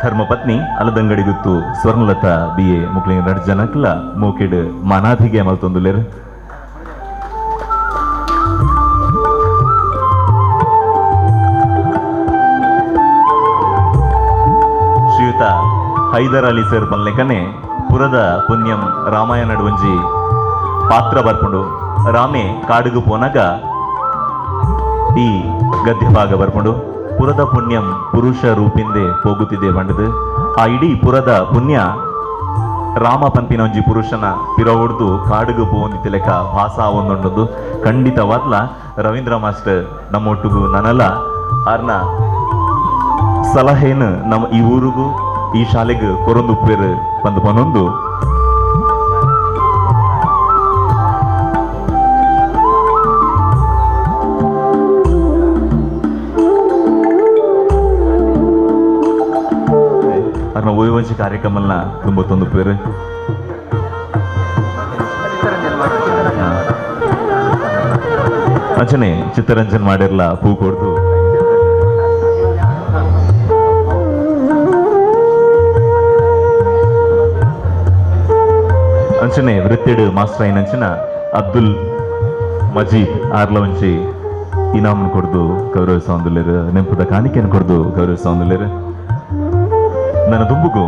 ಧರ್ಮಪತ್ನಿ ಅಲದಂಗಡಿ ಗುತ್ತು ಸ್ವರ್ಣಲತಾ BA ಮುಕ್ಲಿಂಗ ನಡ್ ಜನಕ್ಲ ಮೂಕಿಡ್ ಮಾನಾಧಿಗೆ ಮಲ್ತೊಂದುಲ್ಲೇರು. ಶ್ರೀಯುತ ಹೈದರ್ ಅಲಿ ಸರ್ ಪನ್ಲೆಕನೆ ಪುರದ ಪುಣ್ಯಂ ರಾಮಾಯಣ ಒಂಜಿ ಪಾತ್ರ ಬರ್ಕೊಂಡು ರಾಮೆ ಕಾಡುಗು ಪೋನಾಗ ಈ ಗದ್ಯ ಭಾಗ ಬರ್ಕೊಂಡು ಪುರದ ಪುಣ್ಯಂ ಪುರುಷ ರೂಪಿಂದೆ ಹೋಗುತ್ತಿದೆ ಬಂಡದು ಆ ಇಡೀ ಪುರದ ಪುಣ್ಯ ರಾಮ ಪಂಪಿನ ಒಂಜಿ ಪುರುಷನ ಪಿರ ಹೊಡೆದು ಕಾಡುಗು ಪೋಂದಿತ್ತ ಲೆಕ್ಕ ಭಾಷಾ ಒಂದೊಂದು ಖಂಡಿತವಾದ್ಲ ರವೀಂದ್ರ ಮಾಸ್ಟರ್ ನಮ್ಮೊಟ್ಟಿಗೂ ನನಲ ಆರ್ನ ಸಲಹೆನು ನಮ್ಮ ಈ ಊರಿಗೂ ಈ ಶಾಲೆಗೂ ಕೊರೊಂದು ಉಪ್ಪೇರು ಬಂದು ಪನೊಂದು ಓಯ್ವಂಚಿ ಕಾರ್ಯಕ್ರಮನ ತುಂಬೊಂದು ಪೇರು ಅಂಚನೆ ಚಿತ್ತರಂಜನ್ ಮಾಡಿರ್ಲ ಪೂ ಕೊಡ್ದು ಅಂಚನೆ ವೃತ್ತಿಡ್ ಮಾಸ್ಟರ್ ಐನಂಚಿನ ಅಬ್ದುಲ್ ಮಜೀದ್ ಆರ್ಲ ಒಂಚಿ ಇನಾಮನ್ ಕೊಡ್ದು ಗೌರವಿಸ ಒಂದುಲ್ಲೇರು, ನೆಂಪದ ಕಾಣಿಕೆಯನ್ನು ಕೊಡ್ದು ಗೌರವಿಸ ಒಂದುಲ್ಲೇರು. ನನ್ನ ದುಂಬುಗು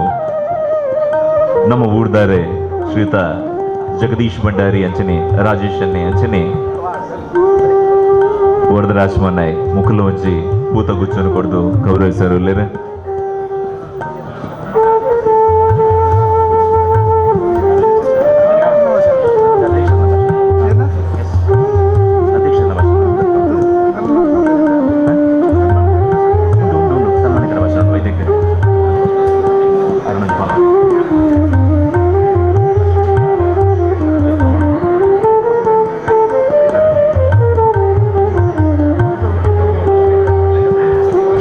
ನಮ್ಮ ಊರ್ದಾರೆ ಶ್ರೀಯುತ ಜಗದೀಶ್ ಭಂಡಾರಿ ಅಂಚನೆ ರಾಜೇಶ್ ಅನ್ನೆ ಅಂಚನೆ ವರದರಾಜ್ ಮನ್ನಾಯ್ ಮುಖಲು ಒಂಚಿ ಭೂತ ಗುಚ್ಚನ್ನು ಕೊಡ್ದು ಗೌರವಿಸರುಲ್ಲೇರು.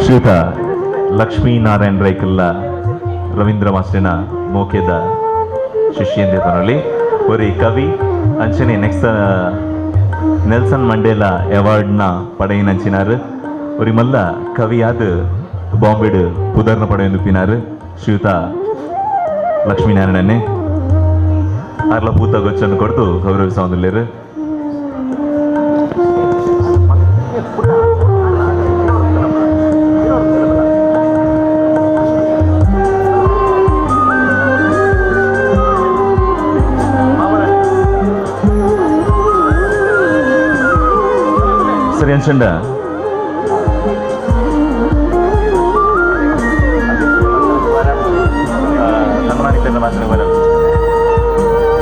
ಶ್ರೀಯುತ ಲಕ್ಷ್ಮೀನಾರಾಯಣ ರೈಕಲ್ಲ ರವೀಂದ್ರ ಮಾಸ್ಟರ್ನ ಮೋಕೆದ ಶಿಷ್ಯಂದಿನಲ್ಲಿ ಒರಿ ಕವಿ ಅಂಚನೆ ನೆಕ್ಸ್ಟ್ ನೆಲ್ಸನ್ ಮಂಡೇಲಾ ಅವಾರ್ಡ್ನ ಪಡೆಯಿನಂಚಿನಾರು ಒರಿ ಮಲ್ಲ ಕವಿಯಾದ ಬಾಂಬೆಡ್ ಪುದರ್ನ ಪಡೆಯೊಂದುಪಿನಾರು ಶ್ರೀಯುತ ಲಕ್ಷ್ಮೀನಾರಾಯಣನೇ ಅರ್ಲ ಪೂತ ಗೊಚ್ಚನ್ನು ಕೊಡ್ದು ಗೌರವಿಸ ಒಂದುಲ್ಲೇರು. ಸರಿ ಅನ್ಸಂಡ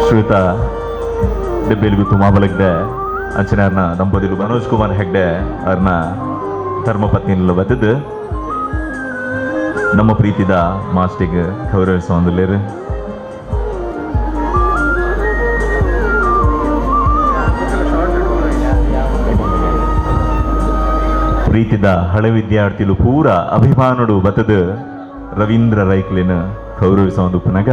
ಶ್ರೀಯುತ ಡೆಬ್ಬೆಲ್ಗು ತುಂಬಾ ಬಲಗ್ದೆ ಅಂಚನಾರ್ನ ದಂಪತಿಗಳು ಮನೋಜ್ ಕುಮಾರ್ ಹೆಗ್ಡೆ ಅವ್ರನ್ನ ಧರ್ಮಪತ್ನಿಯಲ್ಲ ಬದ್ದದು ನಮ್ಮ ಪ್ರೀತಿದ ಮಾಸ್ಟಿಗೆ ಗೌರವಿಸ ಒಂದುಲ್ಲೇರು. ಪ್ರೀತಿದ ಹಳೆ ವಿದ್ಯಾರ್ಥಿಲು ಪೂರ ಅಭಿಮಾನುಡು ಬತ್ತದ ರವೀಂದ್ರ ರೈಕ್ಲಿನ ಗೌರವಿಸ ಒಂದು ಪುನಗ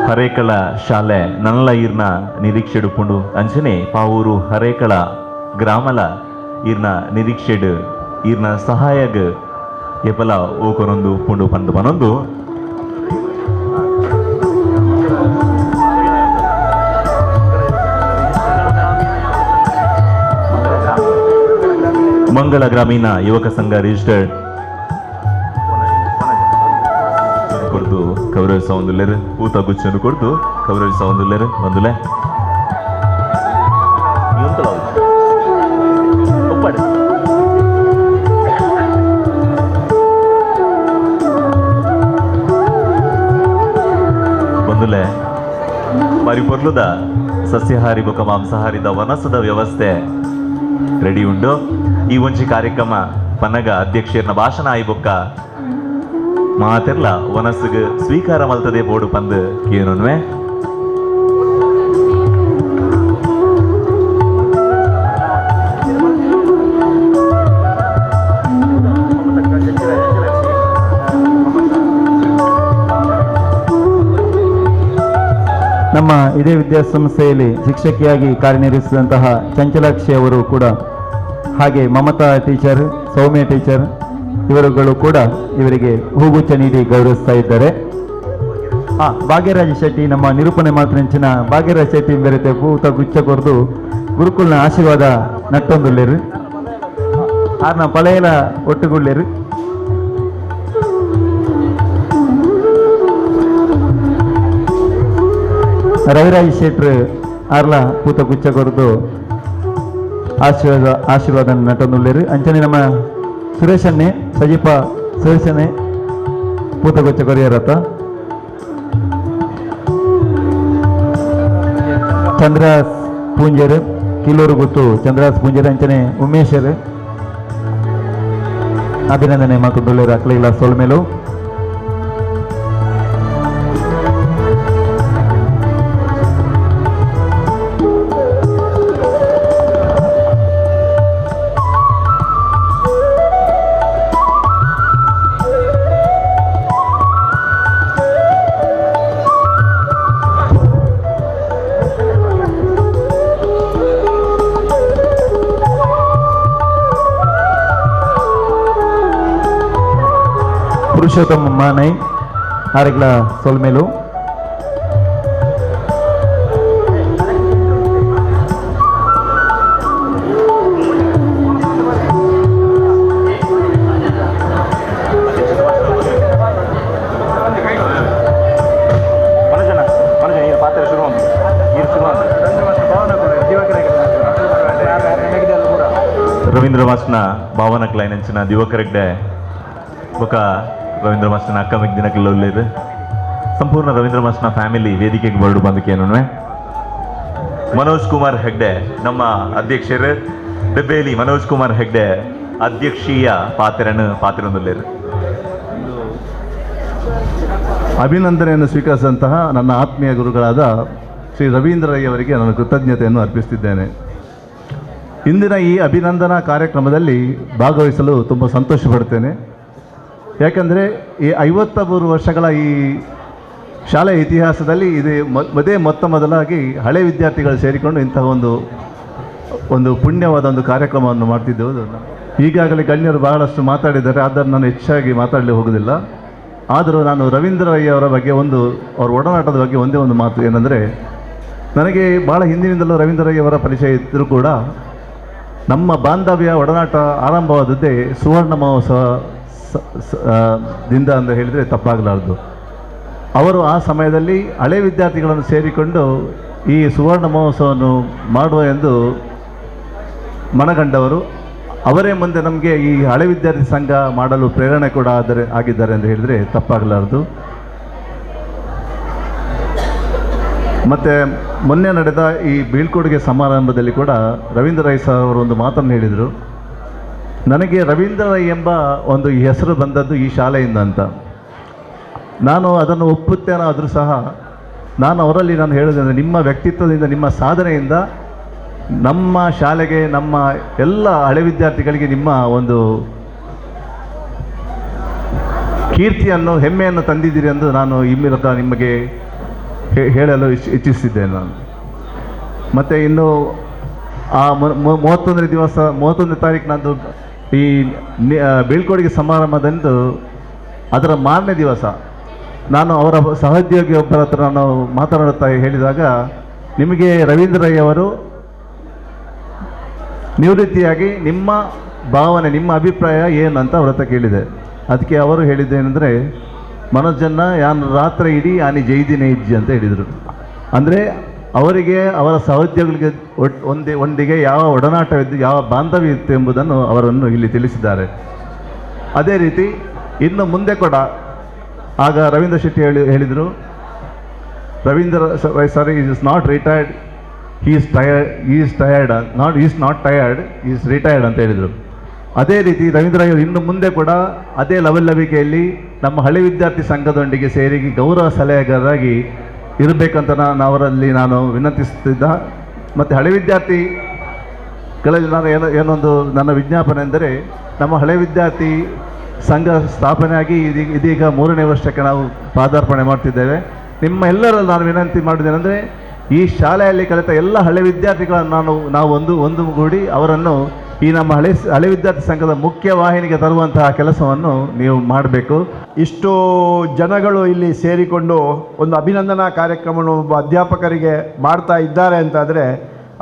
ಹರೇಕಳ ಶಾಲೆ ನನ್ನಲ ಈರ್ನ ನಿರೀಕ್ಷೆಡುಪುಂಡು ಅಂಚನೆ ಪಾವೂರು ಹರೇಕಳ ಗ್ರಾಮಲ ಈರ್ನ ನಿರೀಕ್ಷೆಡು ಈರ್ನ ಸಹಾಯಗ ಎಪಲ ಓಕೊನೊಂದು ಪುಂಡು ಪಂದು ಪನೊಂದು ಮಂಗಳ ಗ್ರಾಮೀಣ ಯುವಕ ಸಂಘ ರಿಜಿಸ್ಟರ್ಡ್ ಕೊಡ್ದು ಗೌರವಿಸ ಒಂದುಲ್ಲೇರು. ಊತ ಗುಚ್ಚನ್ನು ಕೊಡ್ದು ಗೌರವಿಸ ಒಂದುಲ್ಲೇರು. ಒಂದುಲೆ ಬಂದುಲೆ మరి పొర్లుದ ಸಸ್ಯಾಹಾರಿ ಬೊಕ ಮಾಂಸಾಹಾರಿದ ವನಸದ ವ್ಯವಸ್ಥೆ ರೆಡಿ ಉಂಡು. ಈ ಒಂಜಿ ಕಾರ್ಯಕ್ರಮ ಪನ್ನಗ ಅಧ್ಯಕ್ಷರ್ನ ಭಾಷಣ ಆಯ್ಬೊಕ್ಕ ಮಾತೆರ್ಲ ವನಸ್ಸಿಗೆ ಸ್ವೀಕಾರ ಮಲ್ತದೆ ಬೋಡು ಪಂದು ಕೇನುನ್ವೆ. ನಮ್ಮ ಇದೇ ವಿದ್ಯಾಸಂಸ್ಥೆಯಲ್ಲಿ ಶಿಕ್ಷಕಿಯಾಗಿ ಕಾರ್ಯನಿರ್ವಹಿಸಿದಂತಹ ಚಂಚಲಾಕ್ಷಿ ಅವರು ಕೂಡ, ಹಾಗೆ ಮಮತಾ ಟೀಚರ್, ಸೌಮ್ಯ ಟೀಚರ್ ಇವರುಗಳು ಕೂಡ ಇವರಿಗೆ ಹೂಗುಚ್ಛ ನೀಡಿ ಗೌರವಿಸ್ತಾ ಇದ್ದಾರೆ. ಭಾಗ್ಯರಾಜ್ ಶೆಟ್ಟಿ, ನಮ್ಮ ನಿರೂಪಣೆ ಮಾತಿನಂಚಿನ ಭಾಗ್ಯರಾಜ್ ಶೆಟ್ಟಿ ಬೆರೆತೆ ಭೂತ ಗುಚ್ಛ ಕೊರ್ದು ಗುರುಕುಲ್ನ ಆಶೀರ್ವಾದ ನಟ್ಟೊಂದುಲ್ಲೇರು. ಆರ್ನ ಪಳೆಯಲ ಒಟ್ಟುಗುಳ್ಳೇರು. ರವಿರಾಜ್ ಶೆಟ್ರು ಆರ್ಲ ಪೂತ ಗುಚ್ಛ ಕೊರ್ದು ಆಶೀರ್ವಾದ ನಟೊಂದುಳ್ಳೇರು. ಅಂಚನೆ ನಮ್ಮ ಸುರೇಶನ್ನೇ ಸಜೀಪ ಸುರೇಶನ್ನೇ ಪೂತ ಗುಚ್ಛ ಕೊರಿಯರತ್ತ. ಚಂದ್ರಾಸ್ ಪೂಂಜರ್ ಕಿಲ್ಲೂರು ಗುತ್ತು ಚಂದ್ರಾಸ್ ಪೂಂಜರ್ ಅಂಚನೆ ಉಮೇಶರ್ ಅಭಿನಂದನೆ ಮಾತುಳ್ಳೇರು. ಅಕ್ಲಿಲ್ಲ ಸೋಲ್ಮೇಲು पुरुषोत्तम मानई आरेग्ला सोलमेलू ನೆಂಚಿನ ಯುವಕರಿಗೆ ಬೊಕ ರವೀಂದ್ರ ಮಾಸ್ಟರ್ನ ಅಕ್ಕ ದಿನಕ್ಕೆಲ್ಲ ಒಳ್ಳೆಯದು ಸಂಪೂರ್ಣ ರವೀಂದ್ರ ಮಾಸ್ಟರ್ನ ಫ್ಯಾಮಿಲಿ ವೇದಿಕೆಗೆ ಬರ್ಡು ಬಂದಕ್ಕೇನು ಮನೋಜ್ ಕುಮಾರ್ ಹೆಗ್ಡೆ ನಮ್ಮ ಅಧ್ಯಕ್ಷರು ಬೆಬೇಲಿ ಮನೋಜ್ ಕುಮಾರ್ ಹೆಗ್ಡೆ ಅಧ್ಯಕ್ಷೀಯ ಪಾತ್ರನೊಂದುಲ್ಲೇರು. ಅಭಿನಂದನೆಯನ್ನು ಸ್ವೀಕರಿಸಿದಂತಹ ನನ್ನ ಆತ್ಮೀಯ ಗುರುಗಳಾದ ಶ್ರೀ ರವೀಂದ್ರ ರೈ ಅವರಿಗೆ ನಾನು ಕೃತಜ್ಞತೆಯನ್ನು ಅರ್ಪಿಸುತ್ತಿದ್ದೇನೆ. ಇಂದಿನ ಈ ಅಭಿನಂದನಾ ಕಾರ್ಯಕ್ರಮದಲ್ಲಿ ಭಾಗವಹಿಸಲು ತುಂಬ ಸಂತೋಷಪಡ್ತೇನೆ. ಯಾಕೆಂದರೆ ಈ 53 ವರ್ಷಗಳ ಈ ಶಾಲೆಯ ಇತಿಹಾಸದಲ್ಲಿ ಇದು ಮೊತ್ತ ಮೊದಲಾಗಿ ಹಳೆ ವಿದ್ಯಾರ್ಥಿಗಳು ಸೇರಿಕೊಂಡು ಇಂತಹ ಒಂದು ಪುಣ್ಯವಾದ ಒಂದು ಕಾರ್ಯಕ್ರಮವನ್ನು ಮಾಡ್ತಿದ್ದೆವು. ಈಗಾಗಲೇ ಗಣ್ಯರು ಬಹಳಷ್ಟು ಮಾತಾಡಿದ್ದಾರೆ, ಅದನ್ನು ನಾನು ಹೆಚ್ಚಾಗಿ ಮಾತಾಡಲಿ ಹೋಗೋದಿಲ್ಲ. ಆದರೂ ನಾನು ರವೀಂದ್ರ ರೈ ಅವರ ಬಗ್ಗೆ ಅವರ ಒಡನಾಟದ ಬಗ್ಗೆ ಒಂದೇ ಒಂದು ಮಾತು ಏನಂದರೆ, ನನಗೆ ಭಾಳ ಹಿಂದಿನಿಂದಲೂ ರವೀಂದ್ರ ರೈ ಅವರ ಪರಿಚಯ ಇದ್ದರೂ ಕೂಡ ನಮ್ಮ ಬಾಂಧವ್ಯ ಒಡನಾಟ ಆರಂಭವಾದದ್ದೇ ಸುವರ್ಣ ಮಹೋತ್ಸವ ದಿಂದ ಅಂತ ಹೇಳಿದರೆ ತಪ್ಪಾಗಲಾರದು. ಅವರು ಆ ಸಮಯದಲ್ಲಿ ಹಳೆ ವಿದ್ಯಾರ್ಥಿಗಳನ್ನು ಸೇರಿಕೊಂಡು ಈ ಸುವರ್ಣ ಮಹೋತ್ಸವವನ್ನು ಮಾಡುವ ಎಂದು ಮನಗಂಡವರು. ಅವರೇ ಮುಂದೆ ನಮಗೆ ಈ ಹಳೆ ವಿದ್ಯಾರ್ಥಿ ಸಂಘ ಮಾಡಲು ಪ್ರೇರಣೆ ಕೂಡ ಆಗಿದ್ದಾರೆ ಅಂತ ಹೇಳಿದರೆ ತಪ್ಪಾಗಲಾರದು. ಮತ್ತು ಮೊನ್ನೆ ನಡೆದ ಈ ಬೀಳ್ಕೊಡುಗೆ ಸಮಾರಂಭದಲ್ಲಿ ಕೂಡ ರವೀಂದ್ರ ರೈ ಸರ್ ಅವರು ಒಂದು ಮಾತನ್ನು ಹೇಳಿದರು. ನನಗೆ ರವೀಂದ್ರ ರೈ ಎಂಬ ಒಂದು ಹೆಸರು ಬಂದದ್ದು ಈ ಶಾಲೆಯಿಂದ ಅಂತ. ನಾನು ಅದನ್ನು ಒಪ್ಪುತ್ತೇನೆ. ಆದರೂ ಸಹ ಅವರಲ್ಲಿ ಹೇಳಿದೆ, ನಿಮ್ಮ ವ್ಯಕ್ತಿತ್ವದಿಂದ, ನಿಮ್ಮ ಸಾಧನೆಯಿಂದ ನಮ್ಮ ಶಾಲೆಗೆ, ನಮ್ಮ ಎಲ್ಲ ಹಳೆ ವಿದ್ಯಾರ್ಥಿಗಳಿಗೆ ನಿಮ್ಮ ಒಂದು ಕೀರ್ತಿಯನ್ನು, ಹೆಮ್ಮೆಯನ್ನು ತಂದಿದ್ದೀರಿ ಎಂದು ನಾನು ಈ ಮೂಲಕ ನಿಮಗೆ ಹೇಳಲು ಇಚ್ಛಿಸಿದ್ದೇನೆ ನಾನು. ಮತ್ತು ಇನ್ನು ಆ 31 ತಾರೀಕು ನಂದು ಈ ಬೀಳ್ಕೊಡುಗೆ ಸಮಾರಂಭದಂದು ಅದರ ಮಾರನೇ ದಿವಸ ನಾನು ಅವರ ಸಹೋದ್ಯೋಗಿ ಒಬ್ಬರ ಹತ್ರ ನಾನು ಮಾತನಾಡುತ್ತಾ ಹೇಳಿದಾಗ, ನಿಮಗೆ ರವೀಂದ್ರ ರೈ ಅವರು ನಿವೃತ್ತಿಯಾಗಿ ನಿಮ್ಮ ಭಾವನೆ, ನಿಮ್ಮ ಅಭಿಪ್ರಾಯ ಏನು ಅಂತ ಅವ್ರ ಹತ್ರ ಕೇಳಿದೆ. ಅದಕ್ಕೆ ಅವರು ಹೇಳಿದ್ದೇನೆಂದರೆ, ಮನೋಜನ್ನ ಯಾನು ರಾತ್ರಿ ಇಡೀ ಆನಿ ಜೈದಿನೇ ಇಜ್ಜಿ ಅಂತ ಹೇಳಿದರು. ಅಂದರೆ ಅವರಿಗೆ ಅವರ ಸಹೋದ್ಯೋಗಿಗಳಿಗೆ ಒಂದಿಗೆ ಯಾವ ಒಡನಾಟವಿದ್ದು, ಯಾವ ಬಾಂಧವ್ಯ ಇತ್ತು ಎಂಬುದನ್ನು ಅವರನ್ನು ಇಲ್ಲಿ ತಿಳಿಸಿದ್ದಾರೆ. ಅದೇ ರೀತಿ ಇನ್ನು ಮುಂದೆ ಕೂಡ ಆಗ ರವೀಂದ್ರ ಶೆಟ್ಟಿ ಹೇಳಿದರು, Ravindra Rai sir is not retired, is not tired, is retired ಅಂತ ಹೇಳಿದರು. ಅದೇ ರೀತಿ ರವೀಂದ್ರ ರೈ ಇನ್ನು ಮುಂದೆ ಕೂಡ ಅದೇ ಲವಲವಿಕೆಯಲ್ಲಿ ನಮ್ಮ ಹಳೆ ವಿದ್ಯಾರ್ಥಿ ಸಂಘದೊಂದಿಗೆ ಸೇರಿ ಗೌರವ ಸಲಹೆಗಾರರಾಗಿ ಇರಬೇಕಂತ ಅವರಲ್ಲಿ ನಾನು ವಿನಂತಿಸುತ್ತಿದ್ದ. ಮತ್ತು ಹಳೆ ವಿದ್ಯಾರ್ಥಿಗಳಲ್ಲಿ ನಾನು ಏನೊಂದು ನನ್ನ ವಿಜ್ಞಾಪನೆ ಎಂದರೆ, ನಮ್ಮ ಹಳೆ ವಿದ್ಯಾರ್ಥಿ ಸಂಘ ಸ್ಥಾಪನೆಯಾಗಿ ಇದೀಗ 3ನೇ ವರ್ಷಕ್ಕೆ ನಾವು ಪಾದಾರ್ಪಣೆ ಮಾಡ್ತಿದ್ದೇವೆ. ನಿಮ್ಮ ಎಲ್ಲರಲ್ಲಿ ನಾನು ವಿನಂತಿ ಮಾಡಿದ್ದೇನೆಂದರೆ, ಈ ಶಾಲೆಯಲ್ಲಿ ಕಲಿತ ಎಲ್ಲ ಹಳೆ ವಿದ್ಯಾರ್ಥಿಗಳನ್ನು ನಾವು ಒಂದುಗೂಡಿ ಅವರನ್ನು ಈ ನಮ್ಮ ಹಳೆ ವಿದ್ಯಾರ್ಥಿ ಸಂಘದ ಮುಖ್ಯ ವಾಹಿನಿಗೆ ತರುವಂತಹ ಕೆಲಸವನ್ನು ನೀವು ಮಾಡಬೇಕು. ಇಷ್ಟು ಜನಗಳು ಇಲ್ಲಿ ಸೇರಿಕೊಂಡು ಒಂದು ಅಭಿನಂದನಾ ಕಾರ್ಯಕ್ರಮವನ್ನು ಒಬ್ಬ ಅಧ್ಯಾಪಕರಿಗೆ ಮಾಡ್ತಾ ಇದ್ದಾರೆ ಅಂತಾದರೆ,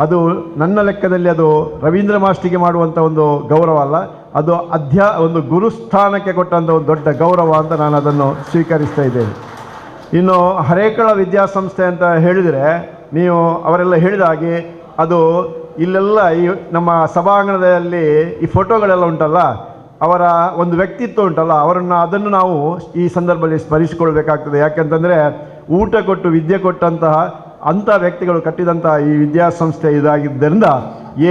ಅದು ನನ್ನ ಲೆಕ್ಕದಲ್ಲಿ ಅದು ರವೀಂದ್ರ ಮಾಸ್ಟರಿಗೆ ಮಾಡುವಂಥ ಒಂದು ಗೌರವ ಅಲ್ಲ, ಅದು ಒಂದು ಗುರುಸ್ಥಾನಕ್ಕೆ ಕೊಟ್ಟಂಥ ಒಂದು ದೊಡ್ಡ ಗೌರವ ಅಂತ ನಾನು ಅದನ್ನು ಸ್ವೀಕರಿಸ್ತಾ ಇದ್ದೇನೆ. ಇನ್ನು ಹರೇಕಳ ವಿದ್ಯಾಸಂಸ್ಥೆ ಅಂತ ಹೇಳಿದರೆ, ನೀವು ಅವರೆಲ್ಲ ಹೇಳಿದ ಹಾಗೆ ಅದು ಇಲ್ಲೆಲ್ಲ ಈ ನಮ್ಮ ಸಭಾಂಗಣದಲ್ಲಿ ಈ ಫೋಟೋಗಳೆಲ್ಲ ಉಂಟಲ್ಲ, ಅವರ ಒಂದು ವ್ಯಕ್ತಿತ್ವ ಉಂಟಲ್ಲ, ಅದನ್ನು ನಾವು ಈ ಸಂದರ್ಭದಲ್ಲಿ ಸ್ಮರಿಸಿಕೊಳ್ಬೇಕಾಗ್ತದೆ. ಯಾಕೆಂತಂದರೆ ಊಟ ಕೊಟ್ಟು ವಿದ್ಯೆ ಕೊಟ್ಟಂತಹ ಅಂಥ ವ್ಯಕ್ತಿಗಳು ಕಟ್ಟಿದಂಥ ಈ ವಿದ್ಯಾಸಂಸ್ಥೆ ಇದಾಗಿದ್ದರಿಂದ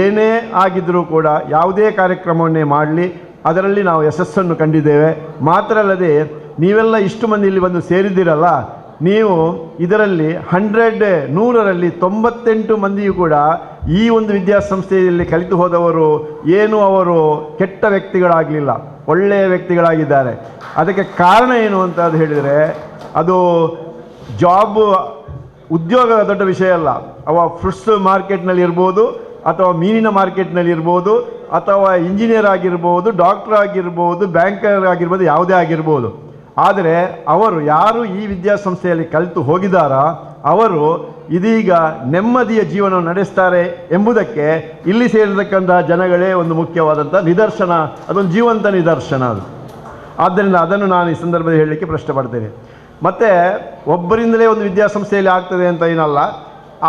ಏನೇ ಆಗಿದ್ದರೂ ಕೂಡ ಯಾವುದೇ ಕಾರ್ಯಕ್ರಮವನ್ನೇ ಮಾಡಲಿ ಅದರಲ್ಲಿ ನಾವು ಯಶಸ್ಸನ್ನು ಕಂಡಿದ್ದೇವೆ. ಮಾತ್ರ ಅಲ್ಲದೆ ನೀವೆಲ್ಲ ಇಷ್ಟು ಮಂದಿ ಇಲ್ಲಿ ಬಂದು ಸೇರಿದ್ದೀರಲ್ಲ, ನೀವು ಇದರಲ್ಲಿ 100ರಲ್ಲಿ 98 ಮಂದಿಯೂ ಕೂಡ ಈ ಒಂದು ವಿದ್ಯಾಸಂಸ್ಥೆಯಲ್ಲಿ ಕಲಿತು ಹೋದವರು ಏನು ಅವರು ಕೆಟ್ಟ ವ್ಯಕ್ತಿಗಳಾಗಲಿಲ್ಲ, ಒಳ್ಳೆಯ ವ್ಯಕ್ತಿಗಳಾಗಿದ್ದಾರೆ. ಅದಕ್ಕೆ ಕಾರಣ ಏನು ಅಂತ ಅದು ಹೇಳಿದರೆ, ಅದು ಉದ್ಯೋಗದ ದೊಡ್ಡ ವಿಷಯ ಅಲ್ಲ. ಫ್ರೂಟ್ಸ್ ಮಾರ್ಕೆಟ್ನಲ್ಲಿ ಇರ್ಬೋದು, ಅಥವಾ ಮೀನಿನ ಮಾರ್ಕೆಟ್ನಲ್ಲಿ ಇರ್ಬೋದು, ಅಥವಾ ಇಂಜಿನಿಯರ್ ಆಗಿರ್ಬೋದು, ಡಾಕ್ಟರ್ ಆಗಿರ್ಬೋದು, ಬ್ಯಾಂಕರ್ ಆಗಿರ್ಬೋದು, ಯಾವುದೇ ಆಗಿರ್ಬೋದು. ಆದರೆ ಅವರು ಯಾರು ಈ ವಿದ್ಯಾಸಂಸ್ಥೆಯಲ್ಲಿ ಕಲಿತು ಹೋಗಿದ್ದಾರಾ ಅವರು ಇದೀಗ ನೆಮ್ಮದಿಯ ಜೀವನವನ್ನು ನಡೆಸ್ತಾರೆ ಎಂಬುದಕ್ಕೆ ಇಲ್ಲಿ ಸೇರಿರತಕ್ಕಂತಹ ಜನಗಳೇ ಒಂದು ಮುಖ್ಯವಾದಂಥ ನಿದರ್ಶನ, ಅದೊಂದು ಜೀವಂತ ನಿದರ್ಶನ ಅದು. ಆದ್ದರಿಂದ ಅದನ್ನು ನಾನು ಈ ಸಂದರ್ಭದಲ್ಲಿ ಹೇಳಲಿಕ್ಕೆ ಪ್ರಶ್ನೆ ಪಡ್ತೇನೆ. ಮತ್ತು ಒಬ್ಬರಿಂದಲೇ ಒಂದು ವಿದ್ಯಾಸಂಸ್ಥೆಯಲ್ಲಿ ಆಗ್ತದೆ ಅಂತ ಏನಲ್ಲ,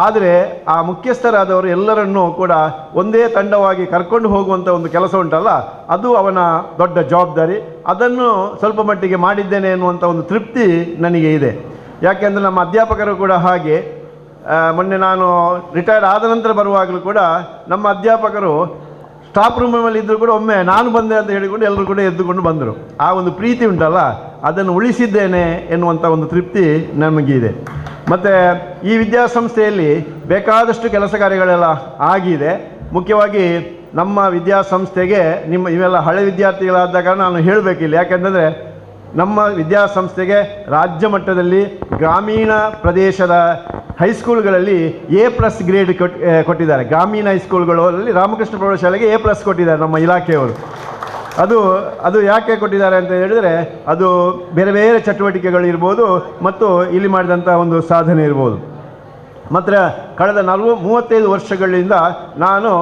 ಆದರೆ ಆ ಮುಖ್ಯಸ್ಥರಾದವರು ಎಲ್ಲರನ್ನೂ ಕೂಡ ಒಂದೇ ತಂಡವಾಗಿ ಕರ್ಕೊಂಡು ಹೋಗುವಂಥ ಒಂದು ಕೆಲಸ ಉಂಟಲ್ಲ, ಅದು ಅವನ ದೊಡ್ಡ ಜವಾಬ್ದಾರಿ. ಅದನ್ನು ಸ್ವಲ್ಪ ಮಟ್ಟಿಗೆ ಮಾಡಿದ್ದೇನೆ ಎನ್ನುವಂಥ ಒಂದು ತೃಪ್ತಿ ನನಗೆ ಇದೆ. ಯಾಕೆಂದರೆ ನಮ್ಮ ಅಧ್ಯಾಪಕರು ಕೂಡ ಹಾಗೆ. ಮೊನ್ನೆ ನಾನು ರಿಟೈರ್ಡ್ ಆದ ನಂತರ ಬರುವಾಗಲೂ ಕೂಡ ನಮ್ಮ ಅಧ್ಯಾಪಕರು ಸ್ಟಾಫ್ ರೂಮಲ್ಲಿ ಇದ್ದರೂ ಕೂಡ ಒಮ್ಮೆ ನಾನು ಬಂದೆ ಅಂತ ಹೇಳಿಕೊಂಡು ಎಲ್ಲರೂ ಕೂಡ ಎದ್ದುಕೊಂಡು ಬಂದರು. ಆ ಒಂದು ಪ್ರೀತಿ ಉಂಟಲ್ಲ, ಅದನ್ನು ಉಳಿಸಿದ್ದೇನೆ ಎನ್ನುವಂಥ ಒಂದು ತೃಪ್ತಿ ನಮಗಿದೆ. ಮತ್ತು ಈ ವಿದ್ಯಾಸಂಸ್ಥೆಯಲ್ಲಿ ಬೇಕಾದಷ್ಟು ಕೆಲಸ ಕಾರ್ಯಗಳೆಲ್ಲ ಆಗಿದೆ. ಮುಖ್ಯವಾಗಿ ನಮ್ಮ ವಿದ್ಯಾಸಂಸ್ಥೆಗೆ ಇವೆಲ್ಲ ಹಳೆ ವಿದ್ಯಾರ್ಥಿಗಳಾದ ಕಾರಣ ನಾನು ಹೇಳಬೇಕಿಲ್ಲ. ಯಾಕೆಂತಂದರೆ ನಮ್ಮ ವಿದ್ಯಾಸಂಸ್ಥೆಗೆ ರಾಜ್ಯ ಮಟ್ಟದಲ್ಲಿ ಗ್ರಾಮೀಣ ಪ್ರದೇಶದ ಹೈಸ್ಕೂಲ್ಗಳಲ್ಲಿ A+ ಗ್ರೇಡ್ ಕೊಟ್ಟಿದ್ದಾರೆ. ಗ್ರಾಮೀಣ ಹೈಸ್ಕೂಲ್ಗಳಲ್ಲಿ ರಾಮಕೃಷ್ಣ ಪ್ರೌಢಶಾಲೆಗೆ A+ ಕೊಟ್ಟಿದ್ದಾರೆ ನಮ್ಮ ಇಲಾಖೆಯವರು. ಅದು ಯಾಕೆ ಕೊಟ್ಟಿದ್ದಾರೆ ಅಂತ ಹೇಳಿದರೆ, ಅದು ಬೇರೆ ಬೇರೆ ಚಟುವಟಿಕೆಗಳು ಇರ್ಬೋದು ಮತ್ತು ಇಲ್ಲಿ ಮಾಡಿದಂಥ ಒಂದು ಸಾಧನೆ ಇರ್ಬೋದು. ಮಾತ್ರ ಕಳೆದ 35 ವರ್ಷಗಳಿಂದ ನಾನು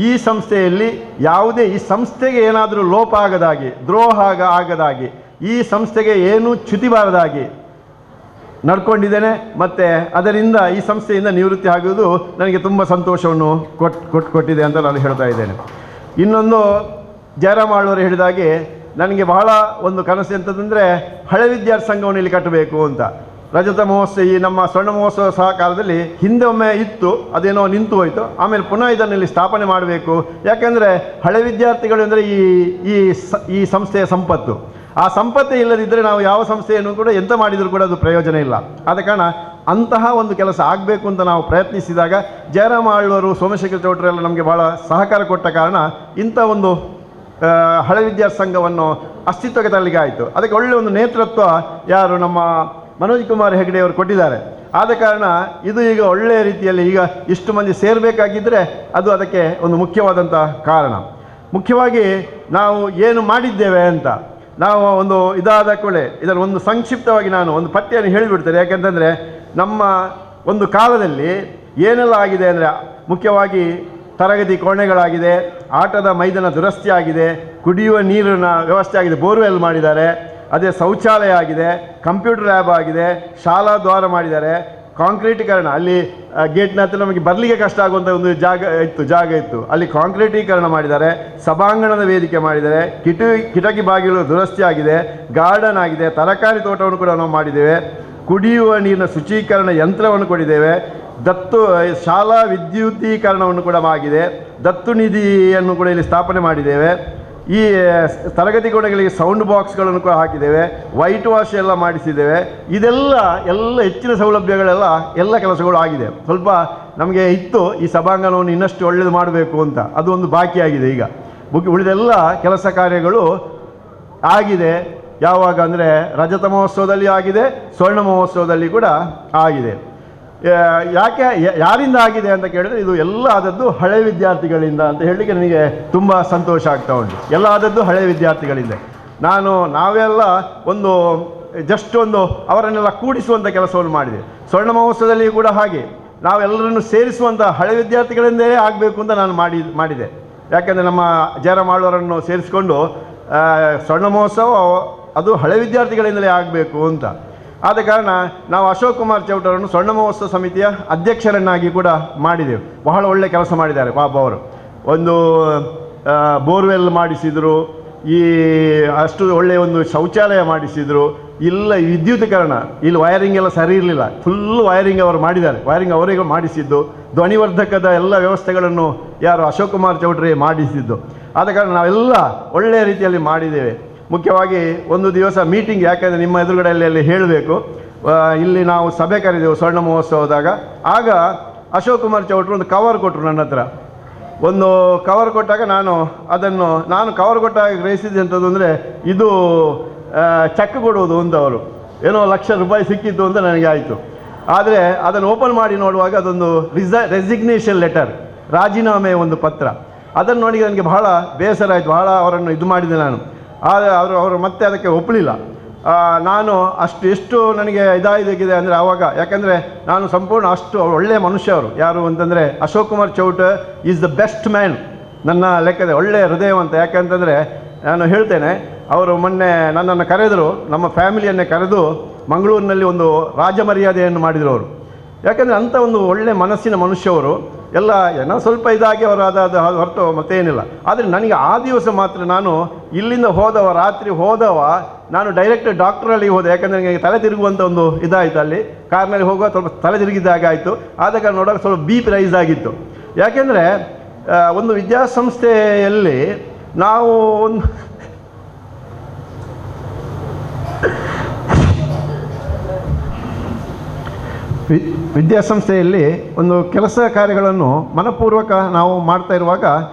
ಈ ಸಂಸ್ಥೆಯಲ್ಲಿ ಯಾವುದೇ ಈ ಸಂಸ್ಥೆಗೆ ಏನಾದರೂ ಲೋಪ ಆಗದಾಗಿ, ದ್ರೋಹ ಆಗದಾಗಿ, ಈ ಸಂಸ್ಥೆಗೆ ಏನೂ ಚ್ಯುತಿ ಬಾರದಾಗಿ ನಡ್ಕೊಂಡಿದ್ದೇನೆ. ಮತ್ತು ಅದರಿಂದ ಈ ಸಂಸ್ಥೆಯಿಂದ ನಿವೃತ್ತಿ ಆಗುವುದು ನನಗೆ ತುಂಬ ಸಂತೋಷವನ್ನು ಕೊಟ್ಟಿದೆ ಅಂತ ನಾನು ಹೇಳ್ತಾ ಇದ್ದೇನೆ. ಇನ್ನೊಂದು, ಜಯರಾಮ್ ಆಳ್ವರು ಹೇಳಿದಾಗೆ ನನಗೆ ಬಹಳ ಒಂದು ಕನಸು ಎಂಥದ್ದಂದರೆ ಹಳೆ ವಿದ್ಯಾರ್ಥಿ ಸಂಘವನ್ನು ಇಲ್ಲಿ ಕಟ್ಟಬೇಕು ಅಂತ. ರಜತ ಮಹೋತ್ಸವ, ಈ ನಮ್ಮ ಸ್ವರ್ಣ ಮಹೋತ್ಸವ ಸಹ ಕಾಲದಲ್ಲಿ ಹಿಂದೆ ಒಮ್ಮೆ ಇತ್ತು, ಅದೇನೋ ನಿಂತು ಹೋಯಿತು. ಆಮೇಲೆ ಪುನಃ ಇದನ್ನು ಇಲ್ಲಿ ಸ್ಥಾಪನೆ ಮಾಡಬೇಕು. ಯಾಕೆಂದರೆ ಹಳೆ ವಿದ್ಯಾರ್ಥಿಗಳು ಅಂದರೆ ಈ ಸಂಸ್ಥೆಯ ಸಂಪತ್ತು. ಆ ಸಂಪತ್ತೇ ಇಲ್ಲದಿದ್ದರೆ ನಾವು ಯಾವ ಸಂಸ್ಥೆಯನ್ನು ಕೂಡ ಎಂತ ಮಾಡಿದರೂ ಕೂಡ ಅದು ಪ್ರಯೋಜನ ಇಲ್ಲ. ಆದ ಕಾರಣ ಅಂತಹ ಒಂದು ಕೆಲಸ ಆಗಬೇಕು ಅಂತ ನಾವು ಪ್ರಯತ್ನಿಸಿದಾಗ ಜಯರಾಮ್ ಆಳ್ವರು, ಸೋಮಶೇಖರ್ ಚೌಟ್ರೆಲ್ಲ ನಮಗೆ ಭಾಳ ಸಹಕಾರ ಕೊಟ್ಟ ಕಾರಣ ಇಂಥ ಒಂದು ಹಳೆ ವಿದ್ಯಾರ್ಥಿ ಸಂಘವನ್ನು ಅಸ್ತಿತ್ವಕ್ಕೆ ತರಲಿಕ್ಕೆ ಆಯಿತು. ಅದಕ್ಕೆ ಒಳ್ಳೆಯ ಒಂದು ನೇತೃತ್ವ ಯಾರು ನಮ್ಮ ಮನೋಜ್ ಕುಮಾರ್ ಹೆಗ್ಡೆ ಅವರು ಕೊಟ್ಟಿದ್ದಾರೆ. ಆದ ಕಾರಣ ಇದು ಈಗ ಒಳ್ಳೆಯ ರೀತಿಯಲ್ಲಿ ಈಗ ಇಷ್ಟು ಮಂದಿ ಸೇರಬೇಕಾಗಿದ್ದರೆ ಅದು ಅದಕ್ಕೆ ಒಂದು ಮುಖ್ಯವಾದಂಥ ಕಾರಣ. ಮುಖ್ಯವಾಗಿ ನಾವು ಏನು ಮಾಡಿದ್ದೇವೆ ಅಂತ ನಾವು ಒಂದು ಇದಾದ ಕೂಡಲೇ ಇದನ್ನು ಒಂದು ಸಂಕ್ಷಿಪ್ತವಾಗಿ ನಾನು ಒಂದು ಪಟ್ಟಿಯನ್ನು ಹೇಳಿಬಿಡ್ತೇನೆ. ಯಾಕೆಂತಂದರೆ ನಮ್ಮ ಒಂದು ಕಾಲದಲ್ಲಿ ಏನೆಲ್ಲ ಆಗಿದೆ ಅಂದರೆ, ಮುಖ್ಯವಾಗಿ ತರಗತಿ ಕೋಣೆಗಳಾಗಿದೆ, ಆಟದ ಮೈದಾನ ದುರಸ್ತಿ ಆಗಿದೆ, ಕುಡಿಯುವ ನೀರಿನ ವ್ಯವಸ್ಥೆ ಆಗಿದೆ, ಬೋರ್ವೆಲ್ ಮಾಡಿದ್ದಾರೆ, ಅದೇ ಶೌಚಾಲಯ ಆಗಿದೆ, ಕಂಪ್ಯೂಟರ್ ಲ್ಯಾಬ್ ಆಗಿದೆ, ಶಾಲಾ ದ್ವಾರ ಮಾಡಿದ್ದಾರೆ, ಕಾಂಕ್ರೀಟೀಕರಣ, ಅಲ್ಲಿ ಗೇಟ್ನ ಹತ್ರ ನಮಗೆ ಬರಲಿಕ್ಕೆ ಕಷ್ಟ ಆಗುವಂಥ ಒಂದು ಜಾಗ ಇತ್ತು, ಅಲ್ಲಿ ಕಾಂಕ್ರೀಟೀಕರಣ ಮಾಡಿದ್ದಾರೆ, ಸಭಾಂಗಣದ ವೇದಿಕೆ ಮಾಡಿದ್ದಾರೆ, ಕಿಟಕಿ ಬಾಗಿಲು ದುರಸ್ತಿ ಆಗಿದೆ, ಗಾರ್ಡನ್ ಆಗಿದೆ, ತರಕಾರಿ ತೋಟವನ್ನು ಕೂಡ ನಾವು ಮಾಡಿದ್ದೇವೆ, ಕುಡಿಯುವ ನೀರಿನ ಶುಚೀಕರಣ ಯಂತ್ರವನ್ನು ಕೊಟ್ಟಿದ್ದೇವೆ, ಶಾಲಾ ವಿದ್ಯುದೀಕರಣವನ್ನು ಕೂಡ ಆಗಿದೆ, ದತ್ತು ನಿಧಿಯನ್ನು ಕೂಡ ಇಲ್ಲಿ ಸ್ಥಾಪನೆ ಮಾಡಿದ್ದೇವೆ, ಈ ತರಗತಿ ಕೋಣೆಗಳಿಗೆ ಸೌಂಡ್ ಬಾಕ್ಸ್ಗಳನ್ನು ಕೂಡ ಹಾಕಿದ್ದೇವೆ, ವೈಟ್ ವಾಶ್ ಎಲ್ಲ ಮಾಡಿಸಿದ್ದೇವೆ. ಇದೆಲ್ಲ ಹೆಚ್ಚಿನ ಸೌಲಭ್ಯಗಳೆಲ್ಲ ಕೆಲಸಗಳು ಆಗಿದೆ. ಸ್ವಲ್ಪ ನಮಗೆ ಇತ್ತು ಈ ಸಭಾಂಗಣವನ್ನು ಇನ್ನಷ್ಟು ಒಳ್ಳೆಯದು ಮಾಡಬೇಕು ಅಂತ, ಅದು ಒಂದು ಬಾಕಿಯಾಗಿದೆ. ಈಗ ಉಳಿದೆಲ್ಲ ಕೆಲಸ ಕಾರ್ಯಗಳು ಆಗಿದೆ. ಯಾವಾಗ ಅಂದರೆ ರಜತ ಮಹೋತ್ಸವದಲ್ಲಿ ಆಗಿದೆ, ಸ್ವರ್ಣ ಮಹೋತ್ಸವದಲ್ಲಿ ಕೂಡ ಆಗಿದೆ. ಯಾರಿಂದ ಆಗಿದೆ ಅಂತ ಕೇಳಿದ್ರೆ ಇದು ಎಲ್ಲ ಆದದ್ದು ಹಳೆ ವಿದ್ಯಾರ್ಥಿಗಳಿಂದ ಅಂತ ಹೇಳಲಿಕ್ಕೆ ನನಗೆ ತುಂಬ ಸಂತೋಷ ಆಗ್ತಾ ಉಂಟು. ಎಲ್ಲ ಆದದ್ದು ಹಳೆ ವಿದ್ಯಾರ್ಥಿಗಳಿಂದ. ನಾವೆಲ್ಲ ಒಂದು ಜಸ್ಟ್ ಒಂದು ಅವರನ್ನೆಲ್ಲ ಕೂಡಿಸುವಂಥ ಕೆಲಸವನ್ನು ಮಾಡಿದೆ. ಸ್ವರ್ಣ ಮಹೋತ್ಸವದಲ್ಲಿ ಕೂಡ ಹಾಗೆ ನಾವೆಲ್ಲರನ್ನು ಸೇರಿಸುವಂಥ ಹಳೆ ವಿದ್ಯಾರ್ಥಿಗಳಿಂದಲೇ ಆಗಬೇಕು ಅಂತ ನಾನು ಮಾಡಿದೆ. ಯಾಕೆಂದರೆ ನಮ್ಮ ಜಯರಾಮ್ ಆಳ್ವರನ್ನು ಸೇರಿಸಿಕೊಂಡು ಸ್ವರ್ಣ ಮಹೋತ್ಸವ ಅದು ಹಳೆ ವಿದ್ಯಾರ್ಥಿಗಳಿಂದಲೇ ಆಗಬೇಕು ಅಂತ. ಆದ ಕಾರಣ ನಾವು ಅಶೋಕ್ ಕುಮಾರ್ ಚೌಟರನ್ನು ಸ್ವರ್ಣ ಮಹೋತ್ಸವ ಸಮಿತಿಯ ಅಧ್ಯಕ್ಷರನ್ನಾಗಿ ಕೂಡ ಮಾಡಿದೆವು. ಬಹಳ ಒಳ್ಳೆ ಕೆಲಸ ಮಾಡಿದ್ದಾರೆ ಪಾಪ ಅವರು. ಒಂದು ಬೋರ್ವೆಲ್ ಮಾಡಿಸಿದರು, ಈ ಅಷ್ಟು ಒಳ್ಳೆಯ ಒಂದು ಶೌಚಾಲಯ ಮಾಡಿಸಿದರು, ಇಲ್ಲ ವಿದ್ಯುತೀಕರಣ, ಇಲ್ಲಿ ವೈರಿಂಗ್ ಎಲ್ಲ ಸರಿ ಇರಲಿಲ್ಲ, ಫುಲ್ ವೈರಿಂಗ್ ಅವರು ಮಾಡಿದ್ದಾರೆ, ವೈರಿಂಗ್ ಅವರಿಗೆ ಮಾಡಿಸಿದ್ದು, ಧ್ವನಿವರ್ಧಕದ ಎಲ್ಲ ವ್ಯವಸ್ಥೆಗಳನ್ನು ಯಾರು ಅಶೋಕ್ ಕುಮಾರ್ ಚೌಟ್ರಿ ಮಾಡಿಸಿದ್ದು. ಆದ ಕಾರಣ ನಾವೆಲ್ಲ ಒಳ್ಳೆಯ ರೀತಿಯಲ್ಲಿ ಮಾಡಿದ್ದೇವೆ. ಮುಖ್ಯವಾಗಿ ಒಂದು ದಿವಸ ಮೀಟಿಂಗ್, ಯಾಕೆಂದರೆ ನಿಮ್ಮ ಎದುರುಗಡೆಯಲ್ಲಿ ಹೇಳಬೇಕು, ಇಲ್ಲಿ ನಾವು ಸಭೆ ಕರೆದೆವು ಸ್ವರ್ಣ ಮಹೋತ್ಸವದಾಗ. ಆಗ ಅಶೋಕ್ ಕುಮಾರ್ ಚೌಟ್ರು ಒಂದು ಕವರ್ ಕೊಟ್ಟರು ನನ್ನ ಹತ್ರ. ಒಂದು ಕವರ್ ಕೊಟ್ಟಾಗ ನಾನು ಕವರ್ ಕೊಟ್ಟಾಗ ಗ್ರಹಿಸಿದೆ ಅಂತದ್ದು ಅಂದರೆ ಇದು ಚೆಕ್ ಕೊಡುವುದು ಅಂತ. ಅವರು ಏನೋ ₹1,00,000 ಸಿಕ್ಕಿತ್ತು ಅಂತ ನನಗೆ ಆಯಿತು. ಆದರೆ ಅದನ್ನು ಓಪನ್ ಮಾಡಿ ನೋಡುವಾಗ ಅದೊಂದು ರೆಸಿಗ್ನೇಷನ್ ಲೆಟರ್, ರಾಜೀನಾಮೆ ಒಂದು ಪತ್ರ. ಅದನ್ನು ನೋಡಿ ನನಗೆ ಬಹಳ ಬೇಸರ ಆಯಿತು. ಬಹಳ ಅವರನ್ನು ಇದು ಮಾಡಿದೆ ನಾನು. ಆದರೆ ಅವರು ಮತ್ತೆ ಅದಕ್ಕೆ ಒಪ್ಪಲಿಲ್ಲ. ನಾನು ಎಷ್ಟು ನನಗೆ ಇದಾಗಿದೆ ಅಂದರೆ ಆವಾಗ, ಯಾಕೆಂದರೆ ನಾನು ಸಂಪೂರ್ಣ ಅಷ್ಟು ಒಳ್ಳೆಯ ಮನುಷ್ಯ ಅವರು. ಯಾರು ಅಂತಂದರೆ Ashok Kumar Chowta is the best man ನನ್ನ ಲೆಕ್ಕದ, ಒಳ್ಳೆಯ ಹೃದಯವಂತ. ಯಾಕೆಂತಂದರೆ ನಾನು ಹೇಳ್ತೇನೆ, ಅವರು ಮೊನ್ನೆ ನನ್ನನ್ನು ಕರೆದರು, ನಮ್ಮ ಫ್ಯಾಮಿಲಿಯನ್ನೇ ಕರೆದು ಮಂಗಳೂರಿನಲ್ಲಿ ಒಂದು ರಾಜ ಮರ್ಯಾದೆಯನ್ನು ಮಾಡಿದರು ಅವರು. ಯಾಕಂದರೆ ಅಂಥ ಒಂದು ಒಳ್ಳೆ ಮನಸ್ಸಿನ ಮನುಷ್ಯವರು ಎಲ್ಲ ಏನೋ ಸ್ವಲ್ಪ ಇದಾಗಿ ಅವರು ಅದು ಹೊರತು ಮತ್ತೇನಿಲ್ಲ. ಆದರೆ ನನಗೆ ಆ ದಿವಸ ಮಾತ್ರ ನಾನು ಇಲ್ಲಿಂದ ಹೋದವ ರಾತ್ರಿ ಹೋದವ ನಾನು ಡೈರೆಕ್ಟ್ ಡಾಕ್ಟ್ರಲ್ಲಿ ಹೋದೆ. ಯಾಕಂದರೆ ನನಗೆ ತಲೆ ತಿರುಗುವಂಥ ಒಂದು ಇದಾಯಿತು, ಅಲ್ಲಿ ಕಾರ್ನಲ್ಲಿ ಹೋಗುವ ಸ್ವಲ್ಪ ತಲೆ ತಿರುಗಿದಾಗ ಆಯಿತು. ಆದ ಕಾರಣ ನೋಡೋಕೆ ಸ್ವಲ್ಪ BP ರೈಸ್ ಆಗಿತ್ತು. ಯಾಕೆಂದರೆ ಒಂದು ವಿದ್ಯಾಸಂಸ್ಥೆಯಲ್ಲಿ ನಾವು ಒಂದು ವಿದ್ಯಾಸಂಸ್ಥೆಯಲ್ಲಿ ಒಂದು ಕೆಲಸ ಕಾರ್ಯಗಳನ್ನು ಮನಪೂರ್ವಕ ನಾವು ಮಾಡ್ತಾ ಇರುವಾಗ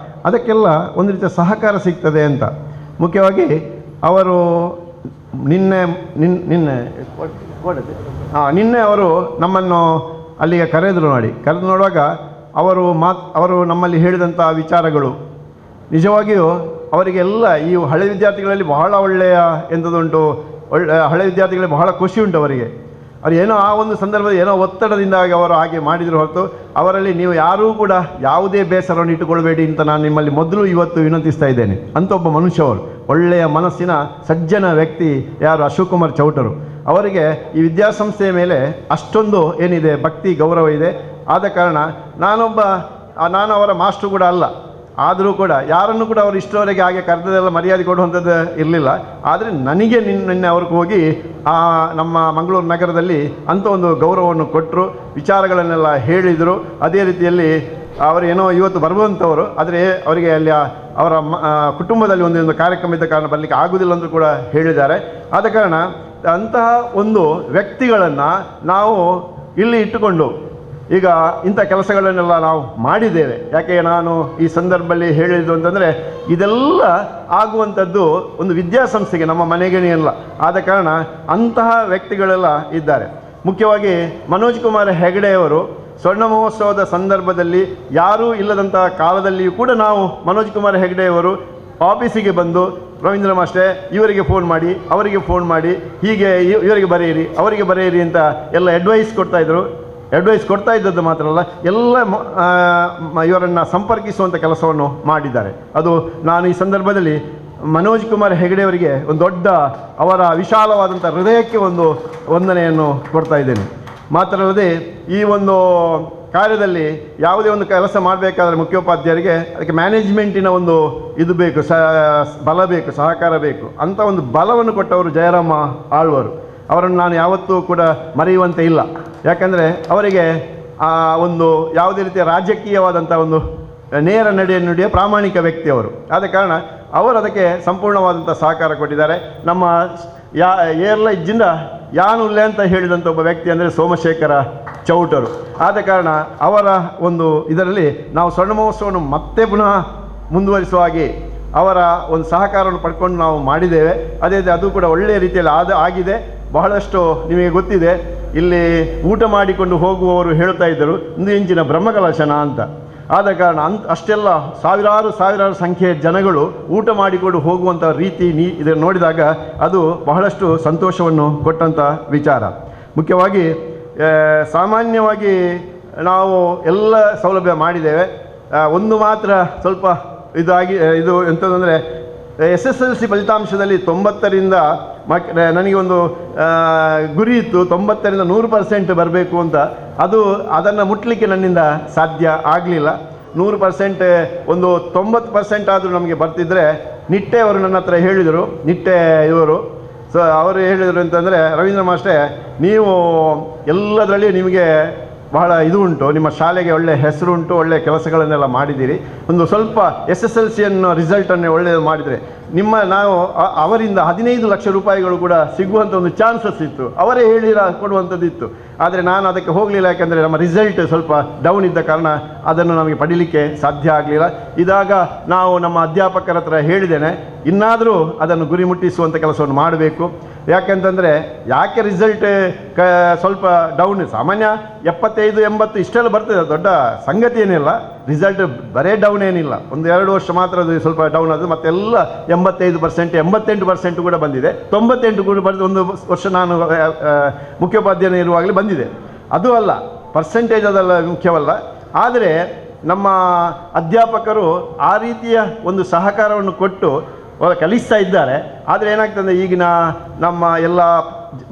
ಅದಕ್ಕೆಲ್ಲ ಒಂದು ರೀತಿಯ ಸಹಕಾರ ಸಿಗ್ತದೆ ಅಂತ. ಮುಖ್ಯವಾಗಿ ಅವರು ನಿನ್ನೆ ಅವರು ನಮ್ಮನ್ನು ಅಲ್ಲಿಗೆ ಕರೆದ್ರು ನೋಡುವಾಗ ಅವರು ನಮ್ಮಲ್ಲಿ ಹೇಳಿದಂಥ ವಿಚಾರಗಳು ನಿಜವಾಗಿಯೂ ಅವರಿಗೆಲ್ಲ ಈ ಹಳೆ ವಿದ್ಯಾರ್ಥಿಗಳಲ್ಲಿ ಬಹಳ ಒಳ್ಳೆಯ ಎಂಥದ್ದುಂಟು. ಹಳೆ ವಿದ್ಯಾರ್ಥಿಗಳಿಗೆ ಬಹಳ ಖುಷಿ ಉಂಟು ಅವರಿಗೆ. ಅವ್ರು ಏನೋ ಆ ಒಂದು ಸಂದರ್ಭದಲ್ಲಿ ಏನೋ ಒತ್ತಡದಿಂದಾಗಿ ಅವರು ಹಾಗೆ ಮಾಡಿದ್ರು ಹೊರತು ಅವರಲ್ಲಿ ನೀವು ಯಾರೂ ಕೂಡ ಯಾವುದೇ ಬೇಸರವನ್ನು ಇಟ್ಟುಕೊಳ್ಬೇಡಿ ಅಂತ ನಾನು ನಿಮ್ಮಲ್ಲಿ ಮೊದಲು ಇವತ್ತು ವಿನಂತಿಸ್ತಾ ಇದ್ದೇನೆ. ಅಂತ ಒಬ್ಬ ಮನುಷ್ಯವರು ಒಳ್ಳೆಯ ಮನಸ್ಸಿನ ಸಜ್ಜನ ವ್ಯಕ್ತಿ ಯಾರು ಅಶೋಕ್ ಕುಮಾರ್ ಚೌಟರು. ಅವರಿಗೆ ಈ ವಿದ್ಯಾಸಂಸ್ಥೆಯ ಮೇಲೆ ಅಷ್ಟೊಂದು ಏನಿದೆ ಭಕ್ತಿ ಗೌರವ ಇದೆ. ಆದ ಕಾರಣ ನಾನು ಅವರ ಮಾಸ್ಟ್ರು ಕೂಡ ಅಲ್ಲ, ಆದರೂ ಕೂಡ ಯಾರನ್ನು ಕೂಡ ಅವರು ಇಷ್ಟರವರೆಗೆ ಹಾಗೆ ಕರೆದದೆಲ್ಲ ಮರ್ಯಾದೆ ಕೊಡುವಂಥದ್ದು ಇರಲಿಲ್ಲ. ಆದರೆ ನನಗೆ ನಿನ್ನೆ ಅವ್ರಿಗೆ ಹೋಗಿ ನಮ್ಮ ಮಂಗಳೂರು ನಗರದಲ್ಲಿ ಅಂಥ ಒಂದು ಗೌರವವನ್ನು ಕೊಟ್ಟರು, ವಿಚಾರಗಳನ್ನೆಲ್ಲ ಹೇಳಿದರು. ಅದೇ ರೀತಿಯಲ್ಲಿ ಅವರು ಏನೋ ಇವತ್ತು ಬರುವಂಥವರು, ಆದರೆ ಅವರಿಗೆ ಅಲ್ಲಿ ಅವರ ಕುಟುಂಬದಲ್ಲಿ ಒಂದು ಕಾರ್ಯಕ್ರಮ ಇದ್ದ ಕಾರಣ ಬರಲಿಕ್ಕೆ ಆಗುವುದಿಲ್ಲ ಅಂತ ಕೂಡ ಹೇಳಿದ್ದಾರೆ. ಆದ ಕಾರಣ ಅಂತಹ ಒಂದು ವ್ಯಕ್ತಿಗಳನ್ನು ನಾವು ಇಲ್ಲಿ ಇಟ್ಟುಕೊಂಡು ಈಗ ಇಂಥ ಕೆಲಸಗಳನ್ನೆಲ್ಲ ನಾವು ಮಾಡಿದ್ದೇವೆ. ಯಾಕೆ ನಾನು ಈ ಸಂದರ್ಭದಲ್ಲಿ ಹೇಳಿದ್ದು ಅಂತಂದರೆ ಇದೆಲ್ಲ ಆಗುವಂಥದ್ದು ಒಂದು ವಿದ್ಯಾಸಂಸ್ಥೆಗೆ, ನಮ್ಮ ಮನೆಗೇನೆಯಲ್ಲ. ಆದ ಕಾರಣ ಅಂತಹ ವ್ಯಕ್ತಿಗಳೆಲ್ಲ ಇದ್ದಾರೆ. ಮುಖ್ಯವಾಗಿ ಮನೋಜ್ ಕುಮಾರ್ ಹೆಗಡೆಯವರು ಸ್ವರ್ಣ ಮಹೋತ್ಸವದ ಸಂದರ್ಭದಲ್ಲಿ ಯಾರೂ ಇಲ್ಲದಂಥ ಕಾಲದಲ್ಲಿಯೂ ಕೂಡ ನಾವು ಮನೋಜ್ ಕುಮಾರ್ ಹೆಗಡೆಯವರು ಆಫೀಸಿಗೆ ಬಂದು ರವೀಂದ್ರ ಮಾಸ್ಟರ್ ಇವರಿಗೆ ಫೋನ್ ಮಾಡಿ ಅವರಿಗೆ ಫೋನ್ ಮಾಡಿ ಹೀಗೆ ಇವರಿಗೆ ಬರೆಯಿರಿ ಅವರಿಗೆ ಬರೆಯಿರಿ ಅಂತ ಎಲ್ಲ ಅಡ್ವೈಸ್ ಕೊಡ್ತಾ ಇದ್ದದ್ದು ಮಾತ್ರ ಅಲ್ಲ, ಎಲ್ಲ ಇವರನ್ನು ಸಂಪರ್ಕಿಸುವಂಥ ಕೆಲಸವನ್ನು ಮಾಡಿದ್ದಾರೆ. ಅದು ನಾನು ಈ ಸಂದರ್ಭದಲ್ಲಿ ಮನೋಜ್ ಕುಮಾರ್ ಹೆಗಡೆಯವರಿಗೆ ಒಂದು ದೊಡ್ಡ ಅವರ ವಿಶಾಲವಾದಂಥ ಹೃದಯಕ್ಕೆ ಒಂದು ವಂದನೆಯನ್ನು ಕೊಡ್ತಾ ಇದ್ದೇನೆ. ಮಾತ್ರ ಅಲ್ಲದೆ ಈ ಒಂದು ಕಾರ್ಯದಲ್ಲಿ ಯಾವುದೇ ಒಂದು ಕೆಲಸ ಮಾಡಬೇಕಾದ್ರೆ ಮುಖ್ಯೋಪಾಧ್ಯಾಯರಿಗೆ ಅದಕ್ಕೆ ಮ್ಯಾನೇಜ್ಮೆಂಟಿನ ಒಂದು ಇದು ಬೇಕು, ಬಲ ಬೇಕು, ಸಹಕಾರ ಬೇಕು. ಅಂಥ ಒಂದು ಬಲವನ್ನು ಕೊಟ್ಟವರು ಜಯರಾಮ ಆಳ್ವರು. ಅವರನ್ನು ನಾನು ಯಾವತ್ತೂ ಕೂಡ ಮರೆಯುವಂತೆ ಇಲ್ಲ. ಯಾಕಂದರೆ ಅವರಿಗೆ ಒಂದು ಯಾವುದೇ ರೀತಿಯ ರಾಜಕೀಯವಾದಂಥ ಒಂದು ನೇರ ನಡೆಯ ಪ್ರಾಮಾಣಿಕ ವ್ಯಕ್ತಿ ಅವರು. ಆದ ಕಾರಣ ಅವರು ಅದಕ್ಕೆ ಸಂಪೂರ್ಣವಾದಂಥ ಸಹಕಾರ ಕೊಟ್ಟಿದ್ದಾರೆ. ನಮ್ಮ ಏರ್ಲೈನ್ಜಿಂದ ಯಾನುಲ್ಲೆ ಅಂತ ಹೇಳಿದಂಥ ಒಬ್ಬ ವ್ಯಕ್ತಿ ಅಂದರೆ ಸೋಮಶೇಖರ ಚೌಟರು. ಆದ ಕಾರಣ ಅವರ ಒಂದು ಇದರಲ್ಲಿ ನಾವು ಸ್ವರ್ಣ ಮಹೋತ್ಸವವನ್ನು ಮತ್ತೆ ಪುನಃ ಮುಂದುವರಿಸುವ ಹಾಗೆ ಅವರ ಒಂದು ಸಹಕಾರವನ್ನು ಪಡ್ಕೊಂಡು ನಾವು ಮಾಡಿದ್ದೇವೆ. ಅದೇ ಅದು ಕೂಡ ಒಳ್ಳೆಯ ರೀತಿಯಲ್ಲಿ ಆಗಿದೆ. ಬಹಳಷ್ಟು ನಿಮಗೆ ಗೊತ್ತಿದೆ, ಇಲ್ಲಿ ಊಟ ಮಾಡಿಕೊಂಡು ಹೋಗುವವರು ಹೇಳ್ತಾ ಇದ್ದರು 1 ಇಂಚಿನ ಬ್ರಹ್ಮಕಲಶನ ಅಂತ. ಆದ ಕಾರಣ ಅಷ್ಟೆಲ್ಲ ಸಾವಿರಾರು ಸಂಖ್ಯೆಯ ಜನಗಳು ಊಟ ಮಾಡಿಕೊಂಡು ಹೋಗುವಂಥ ರೀತಿ ಇದನ್ನು ನೋಡಿದಾಗ ಅದು ಬಹಳಷ್ಟು ಸಂತೋಷವನ್ನು ಕೊಟ್ಟಂಥ ವಿಚಾರ. ಮುಖ್ಯವಾಗಿ ಸಾಮಾನ್ಯವಾಗಿ ನಾವು ಎಲ್ಲ ಸೌಲಭ್ಯ ಮಾಡಿದ್ದೇವೆ. ಒಂದು ಮಾತ್ರ ಸ್ವಲ್ಪ ಇದು ಎಂಥದಂದರೆ SSLC ಫಲಿತಾಂಶದಲ್ಲಿ 90ರಿಂದ ನನಗೆ ಒಂದು ಗುರಿ ಇತ್ತು, 90ರಿಂದ 100% ಬರಬೇಕು ಅಂತ. ಅದನ್ನು ಮುಟ್ಟಲಿಕ್ಕೆ ನನ್ನಿಂದ ಸಾಧ್ಯ ಆಗಲಿಲ್ಲ. 100% ಒಂದು 90% ಆದರೂ ನಮಗೆ ಬರ್ತಿದ್ರೆ ನಿಟ್ಟೆ ಅವರು ನನ್ನ ಹತ್ರ ಹೇಳಿದರು, ನಿಟ್ಟೆ ಇವರು ಅವರು ಹೇಳಿದರು ಅಂತಂದರೆ, ರವೀಂದ್ರ ಮಾಸ್ಟರ್ ನೀವು ಎಲ್ಲದರಲ್ಲಿ ನಿಮಗೆ ಬಹಳ ಇದು ಉಂಟು, ನಿಮ್ಮ ಶಾಲೆಗೆ ಒಳ್ಳೆಯ ಹೆಸರು ಉಂಟು, ಒಳ್ಳೆಯ ಕೆಲಸಗಳನ್ನೆಲ್ಲ ಮಾಡಿದ್ದೀರಿ, ಒಂದು ಸ್ವಲ್ಪ SSLCಯನ್ನು ರಿಸಲ್ಟನ್ನು ಒಳ್ಳೆಯದು ಮಾಡಿದರೆ ನಾವು ಅವರಿಂದ 15 ಲಕ್ಷ ರೂಪಾಯಿಗಳು ಕೂಡ ಸಿಗುವಂಥ ಒಂದು ಚಾನ್ಸಸ್ ಇತ್ತು, ಅವರೇ ಕೊಡುವಂಥದ್ದಿತ್ತು. ಆದರೆ ನಾನು ಅದಕ್ಕೆ ಹೋಗಲಿಲ್ಲ. ಯಾಕೆಂದರೆ ನಮ್ಮ ರಿಸಲ್ಟ್ ಸ್ವಲ್ಪ ಡೌನ್ ಇದ್ದ ಕಾರಣ ಅದನ್ನು ನಮಗೆ ಪಡೀಲಿಕ್ಕೆ ಸಾಧ್ಯ ಆಗಲಿಲ್ಲ. ಇದಾಗ ನಾವು ನಮ್ಮ ಅಧ್ಯಾಪಕರ ಹತ್ರ ಹೇಳಿದ್ದೇನೆ, ಇನ್ನಾದರೂ ಅದನ್ನು ಗುರಿ ಮುಟ್ಟಿಸುವಂಥ ಕೆಲಸವನ್ನು ಮಾಡಬೇಕು. ಯಾಕೆಂತಂದರೆ ಯಾಕೆ ರಿಸಲ್ಟ್ ಸ್ವಲ್ಪ ಡೌನ್, ಸಾಮಾನ್ಯ 75-80 ಇಷ್ಟೆಲ್ಲ ಬರ್ತದೆ, ದೊಡ್ಡ ಸಂಗತಿ ಏನಿಲ್ಲ. ರಿಸಲ್ಟ್ ಬರೇ ಡೌನ್ ಏನಿಲ್ಲ, 1-2 ವರ್ಷ ಮಾತ್ರ ಅದು ಸ್ವಲ್ಪ ಡೌನ್ ಆದರೂ ಮತ್ತೆಲ್ಲ 85%, 88% ಕೂಡ ಬಂದಿದೆ. 98 ಕೂಡ ಬರೆದು ಒಂದು ವರ್ಷ ನಾನು ಮುಖ್ಯೋಪಾಧ್ಯಾಯ ಇರುವಾಗಲೇ ಬಂದಿದೆ. ಅದು ಅಲ್ಲ, ಪರ್ಸೆಂಟೇಜ್ ಅದೆಲ್ಲ ಮುಖ್ಯವಲ್ಲ. ಆದರೆ ನಮ್ಮ ಅಧ್ಯಾಪಕರು ಆ ರೀತಿಯ ಒಂದು ಸಹಕಾರವನ್ನು ಕೊಟ್ಟು ಕಲಿಸ್ತಾ ಇದ್ದಾರೆ. ಆದರೆ ಏನಾಗ್ತದೆ, ಈಗಿನ ನಮ್ಮ ಎಲ್ಲ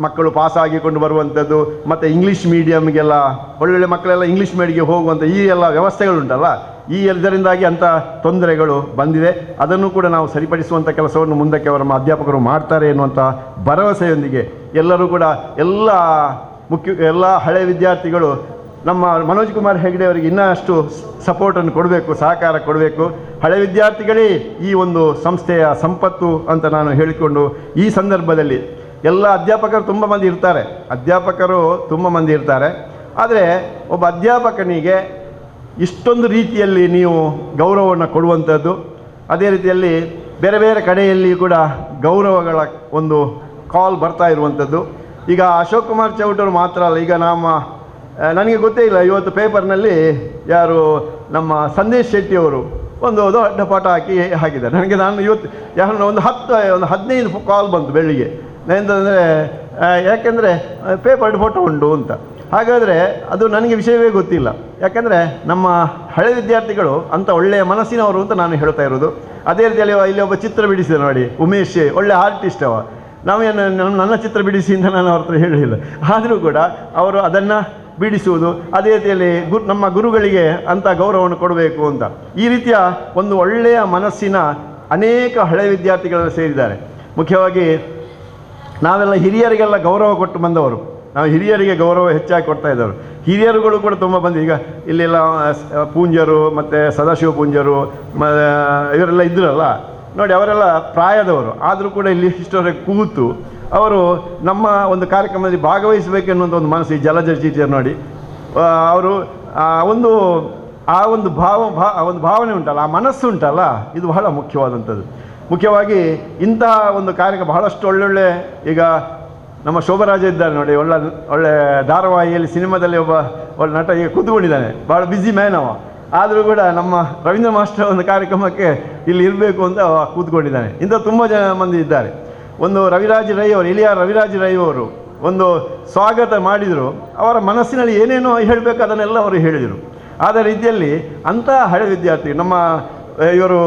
ಮಕ್ಕಳು ಪಾಸ್ ಆಗಿಕೊಂಡು ಬರುವಂಥದ್ದು, ಮತ್ತು ಇಂಗ್ಲೀಷ್ ಮೀಡಿಯಮ್ಗೆಲ್ಲ ಒಳ್ಳೊಳ್ಳೆ ಮಕ್ಕಳೆಲ್ಲ ಇಂಗ್ಲೀಷ್ ಮೀಡಿಯಮ್ಗೆ ಹೋಗುವಂಥ ಈ ಎಲ್ಲ ವ್ಯವಸ್ಥೆಗಳುಂಟಲ್ಲ, ಈ ಇದರಿಂದಾಗಿ ಅಂಥ ತೊಂದರೆಗಳು ಬಂದಿದೆ. ಅದನ್ನು ಕೂಡ ನಾವು ಸರಿಪಡಿಸುವಂಥ ಕೆಲಸವನ್ನು ಮುಂದಕ್ಕೆ ಅವರ ಅಧ್ಯಾಪಕರು ಮಾಡ್ತಾರೆ ಎನ್ನುವಂಥ ಭರವಸೆಯೊಂದಿಗೆ ಎಲ್ಲರೂ ಕೂಡ ಎಲ್ಲ ಹಳೆಯ ವಿದ್ಯಾರ್ಥಿಗಳು ನಮ್ಮ ಮನೋಜ್ ಕುಮಾರ್ ಹೆಗ್ಡೆ ಅವರಿಗೆ ಇನ್ನಷ್ಟು ಸಪೋರ್ಟನ್ನು ಕೊಡಬೇಕು, ಸಹಕಾರ ಕೊಡಬೇಕು. ಹಳೆ ವಿದ್ಯಾರ್ಥಿಗಳೇ ಈ ಒಂದು ಸಂಸ್ಥೆಯ ಸಂಪತ್ತು ಅಂತ ನಾನು ಹೇಳಿಕೊಂಡು ಈ ಸಂದರ್ಭದಲ್ಲಿ ಎಲ್ಲ ಅಧ್ಯಾಪಕರು ತುಂಬ ಮಂದಿ ಇರ್ತಾರೆ. ಆದರೆ ಒಬ್ಬ ಅಧ್ಯಾಪಕನಿಗೆ ಇಷ್ಟೊಂದು ರೀತಿಯಲ್ಲಿ ನೀವು ಗೌರವವನ್ನು ಕೊಡುವಂಥದ್ದು, ಅದೇ ರೀತಿಯಲ್ಲಿ ಬೇರೆ ಬೇರೆ ಕಡೆಯಲ್ಲಿ ಕೂಡ ಗೌರವಗಳ ಒಂದು ಕಾಲ್ ಬರ್ತಾ ಇರುವಂಥದ್ದು. ಈಗ ಅಶೋಕ್ ಕುಮಾರ್ ಚೌಟರು ಮಾತ್ರ ಅಲ್ಲ, ಈಗ ನನಗೆ ಗೊತ್ತೇ ಇಲ್ಲ, ಇವತ್ತು ಪೇಪರ್ನಲ್ಲಿ ಯಾರು ನಮ್ಮ ಸಂದೇಶ್ ಶೆಟ್ಟಿಯವರು ಒಂದು ದೊಡ್ಡ ಪಟ ಹಾಕಿದ್ದಾರೆ. ನಾನು ಇವತ್ತು ಒಂದು 15 ಕಾಲ್ ಬಂತು ಬೆಳಿಗ್ಗೆ. ಎಂತಂದರೆ ಯಾಕೆಂದರೆ ಪೇಪರ್ ಫೋಟೋ ಉಂಟು ಅಂತ. ಹಾಗಾದರೆ ಅದು ನನಗೆ ವಿಷಯವೇ ಗೊತ್ತಿಲ್ಲ. ಯಾಕೆಂದರೆ ನಮ್ಮ ಹಳೆ ವಿದ್ಯಾರ್ಥಿಗಳು ಅಂಥ ಒಳ್ಳೆಯ ಮನಸ್ಸಿನವರು ಅಂತ ನಾನು ಹೇಳ್ತಾ ಇರೋದು. ಅದೇ ರೀತಿಯಲ್ಲಿ ಇಲ್ಲಿ ಒಬ್ಬ ಚಿತ್ರ ಬಿಡಿಸಿದೆ ನೋಡಿ, ಉಮೇಶ್, ಒಳ್ಳೆ ಆರ್ಟಿಸ್ಟ್ ಅವ. ನನ್ನ ಚಿತ್ರ ಬಿಡಿಸಿ ಅಂತ ನಾನು ಅವ್ರ ಹತ್ರ ಹೇಳಿಲ್ಲ, ಆದರೂ ಕೂಡ ಅವರು ಅದನ್ನು ಬಿಡಿಸುವುದು. ಅದೇ ರೀತಿಯಲ್ಲಿ ನಮ್ಮ ಗುರುಗಳಿಗೆ ಅಂಥ ಗೌರವವನ್ನು ಕೊಡಬೇಕು ಅಂತ ಈ ರೀತಿಯ ಒಂದು ಒಳ್ಳೆಯ ಮನಸ್ಸಿನ ಅನೇಕ ಹಳೆಯ ವಿದ್ಯಾರ್ಥಿಗಳೆಲ್ಲ ಸೇರಿದ್ದಾರೆ. ಮುಖ್ಯವಾಗಿ ನಾವೆಲ್ಲ ಹಿರಿಯರಿಗೆಲ್ಲ ಗೌರವ ಕೊಟ್ಟು ಬಂದವರು, ನಾವು ಹಿರಿಯರಿಗೆ ಗೌರವ ಹೆಚ್ಚಾಗಿ ಕೊಡ್ತಾ ಇದ್ದವರು. ಹಿರಿಯರುಗಳು ಕೂಡ ತುಂಬ ಬಂದು, ಈಗ ಇಲ್ಲೆಲ್ಲ ಪೂಂಜರು ಮತ್ತು ಸದಾಶಿವ ಪೂಂಜರು ಇವರೆಲ್ಲ ಇದ್ರಲ್ಲ ನೋಡಿ, ಅವರೆಲ್ಲ ಪ್ರಾಯದವರು, ಆದರೂ ಕೂಡ ಇಲ್ಲಿ ಇಷ್ಟವರೆಗೆ ಕೂತು ಅವರು ನಮ್ಮ ಒಂದು ಕಾರ್ಯಕ್ರಮದಲ್ಲಿ ಭಾಗವಹಿಸಬೇಕೆನ್ನುವಂಥ ಒಂದು ಮನಸ್ಸು. ಈ ಜಲಜ ಟೀಚರ್ ನೋಡಿ, ಅವರು ಒಂದು ಭಾವನೆ ಉಂಟಲ್ಲ, ಆ ಮನಸ್ಸು ಉಂಟಲ್ಲ, ಇದು ಬಹಳ ಮುಖ್ಯವಾದಂಥದ್ದು. ಮುಖ್ಯವಾಗಿ ಇಂತಹ ಒಂದು ಕಾರ್ಯಕ್ರಮ ಬಹಳಷ್ಟು ಒಳ್ಳೊಳ್ಳೆ, ಈಗ ನಮ್ಮ ಶೋಭರಾಜ ಇದ್ದಾರೆ ನೋಡಿ, ಒಳ್ಳೆ ಧಾರಾವಾಹಿಯಲ್ಲಿ ಸಿನಿಮಾದಲ್ಲಿ ಒಳ್ಳೆ ನಟ ಈಗ ಕೂತ್ಕೊಂಡಿದ್ದಾನೆ, ಭಾಳ ಬ್ಯುಸಿ ಮ್ಯಾನ್ ಅವ. ಆದರೂ ಕೂಡ ನಮ್ಮ ರವೀಂದ್ರ ಮಾಸ್ಟರ್ ಒಂದು ಕಾರ್ಯಕ್ರಮಕ್ಕೆ ಇಲ್ಲಿ ಇರಬೇಕು ಅಂತ ಕೂತ್ಕೊಂಡಿದ್ದಾನೆ. ಇಂಥ ತುಂಬ ಮಂದಿ ಇದ್ದಾರೆ. ಒಂದು ರವಿರಾಜ್ ರೈ ಅವರು, ಇಲಿಯ ರವಿರಾಜ್ ರೈ ಅವರು ಒಂದು ಸ್ವಾಗತ ಮಾಡಿದರು. ಅವರ ಮನಸ್ಸಿನಲ್ಲಿ ಏನೇನೋ ಹೇಳಬೇಕು ಅದನ್ನೆಲ್ಲ ಅವರು ಹೇಳಿದರು. ಆದ ರೀತಿಯಲ್ಲಿ ಅಂಥ ಹಳೆ ವಿದ್ಯಾರ್ಥಿ ನಮ್ಮ ಇವರು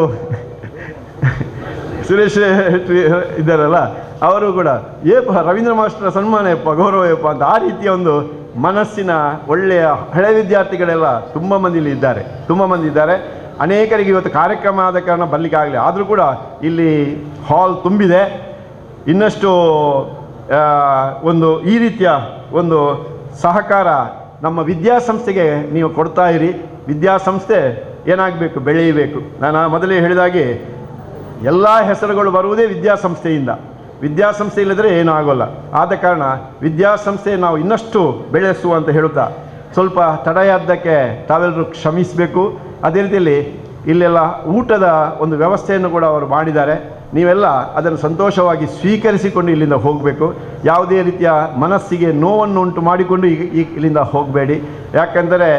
ಸುರೇಶ್ ಇದ್ದಾರಲ್ಲ, ಅವರು ಕೂಡ ರವೀಂದ್ರ ಮಾಸ್ಟರ್ ಸನ್ಮಾನ ಗೌರವ ಅಂತ ಆ ರೀತಿಯ ಒಂದು ಮನಸ್ಸಿನ ಒಳ್ಳೆಯ ಹಳೆ ವಿದ್ಯಾರ್ಥಿಗಳೆಲ್ಲ ತುಂಬ ಮಂದಿ ಇದ್ದಾರೆ. ಅನೇಕರಿಗೆ ಇವತ್ತು ಕಾರ್ಯಕ್ರಮ ಆದ ಕಾರಣ ಬರಲಿಕ್ಕೆ ಆಗಲಿ, ಆದರೂ ಕೂಡ ಇಲ್ಲಿ ಹಾಲ್ ತುಂಬಿದೆ. ಇನ್ನಷ್ಟು ಒಂದು ಈ ರೀತಿಯ ಒಂದು ಸಹಕಾರ ನಮ್ಮ ವಿದ್ಯಾಸಂಸ್ಥೆಗೆ ನೀವು ಕೊಡ್ತಾ ಇರಿ. ವಿದ್ಯಾಸಂಸ್ಥೆ ಏನಾಗಬೇಕು, ಬೆಳೆಯಬೇಕು. ನಾನು ಮೊದಲೇ ಹೇಳಿದಾಗೆ ಎಲ್ಲ ಹೆಸರುಗಳು ಬರುವುದೇ ವಿದ್ಯಾಸಂಸ್ಥೆಯಿಂದ. ವಿದ್ಯಾಸಂಸ್ಥೆ ಇಲ್ಲದ್ರೆ ಏನೂ ಆಗೋಲ್ಲ. ಆದ ಕಾರಣ ವಿದ್ಯಾಸಂಸ್ಥೆ ನಾವು ಇನ್ನಷ್ಟು ಬೆಳೆಸುವ ಅಂತ ಹೇಳುತ್ತಾ, ಸ್ವಲ್ಪ ತಡೆಯಾದ್ದಕ್ಕೆ ತಾವೆಲ್ಲರೂ ಕ್ಷಮಿಸಬೇಕು. ಅದೇ ರೀತಿಯಲ್ಲಿ ಇಲ್ಲೆಲ್ಲ ಊಟದ ಒಂದು ವ್ಯವಸ್ಥೆಯನ್ನು ಕೂಡ ಅವರು ಮಾಡಿದ್ದಾರೆ. ನೀವೆಲ್ಲ ಅದನ್ನು ಸಂತೋಷವಾಗಿ ಸ್ವೀಕರಿಸಿಕೊಂಡು ಇಲ್ಲಿಂದ ಹೋಗಬೇಕು. ಯಾವುದೇ ರೀತಿಯ ಮನಸ್ಸಿಗೆ ನೋವನ್ನು ಉಂಟು ಮಾಡಿಕೊಂಡು ಇಲ್ಲಿಂದ ಹೋಗಬೇಡಿ. ಯಾಕೆಂದರೆ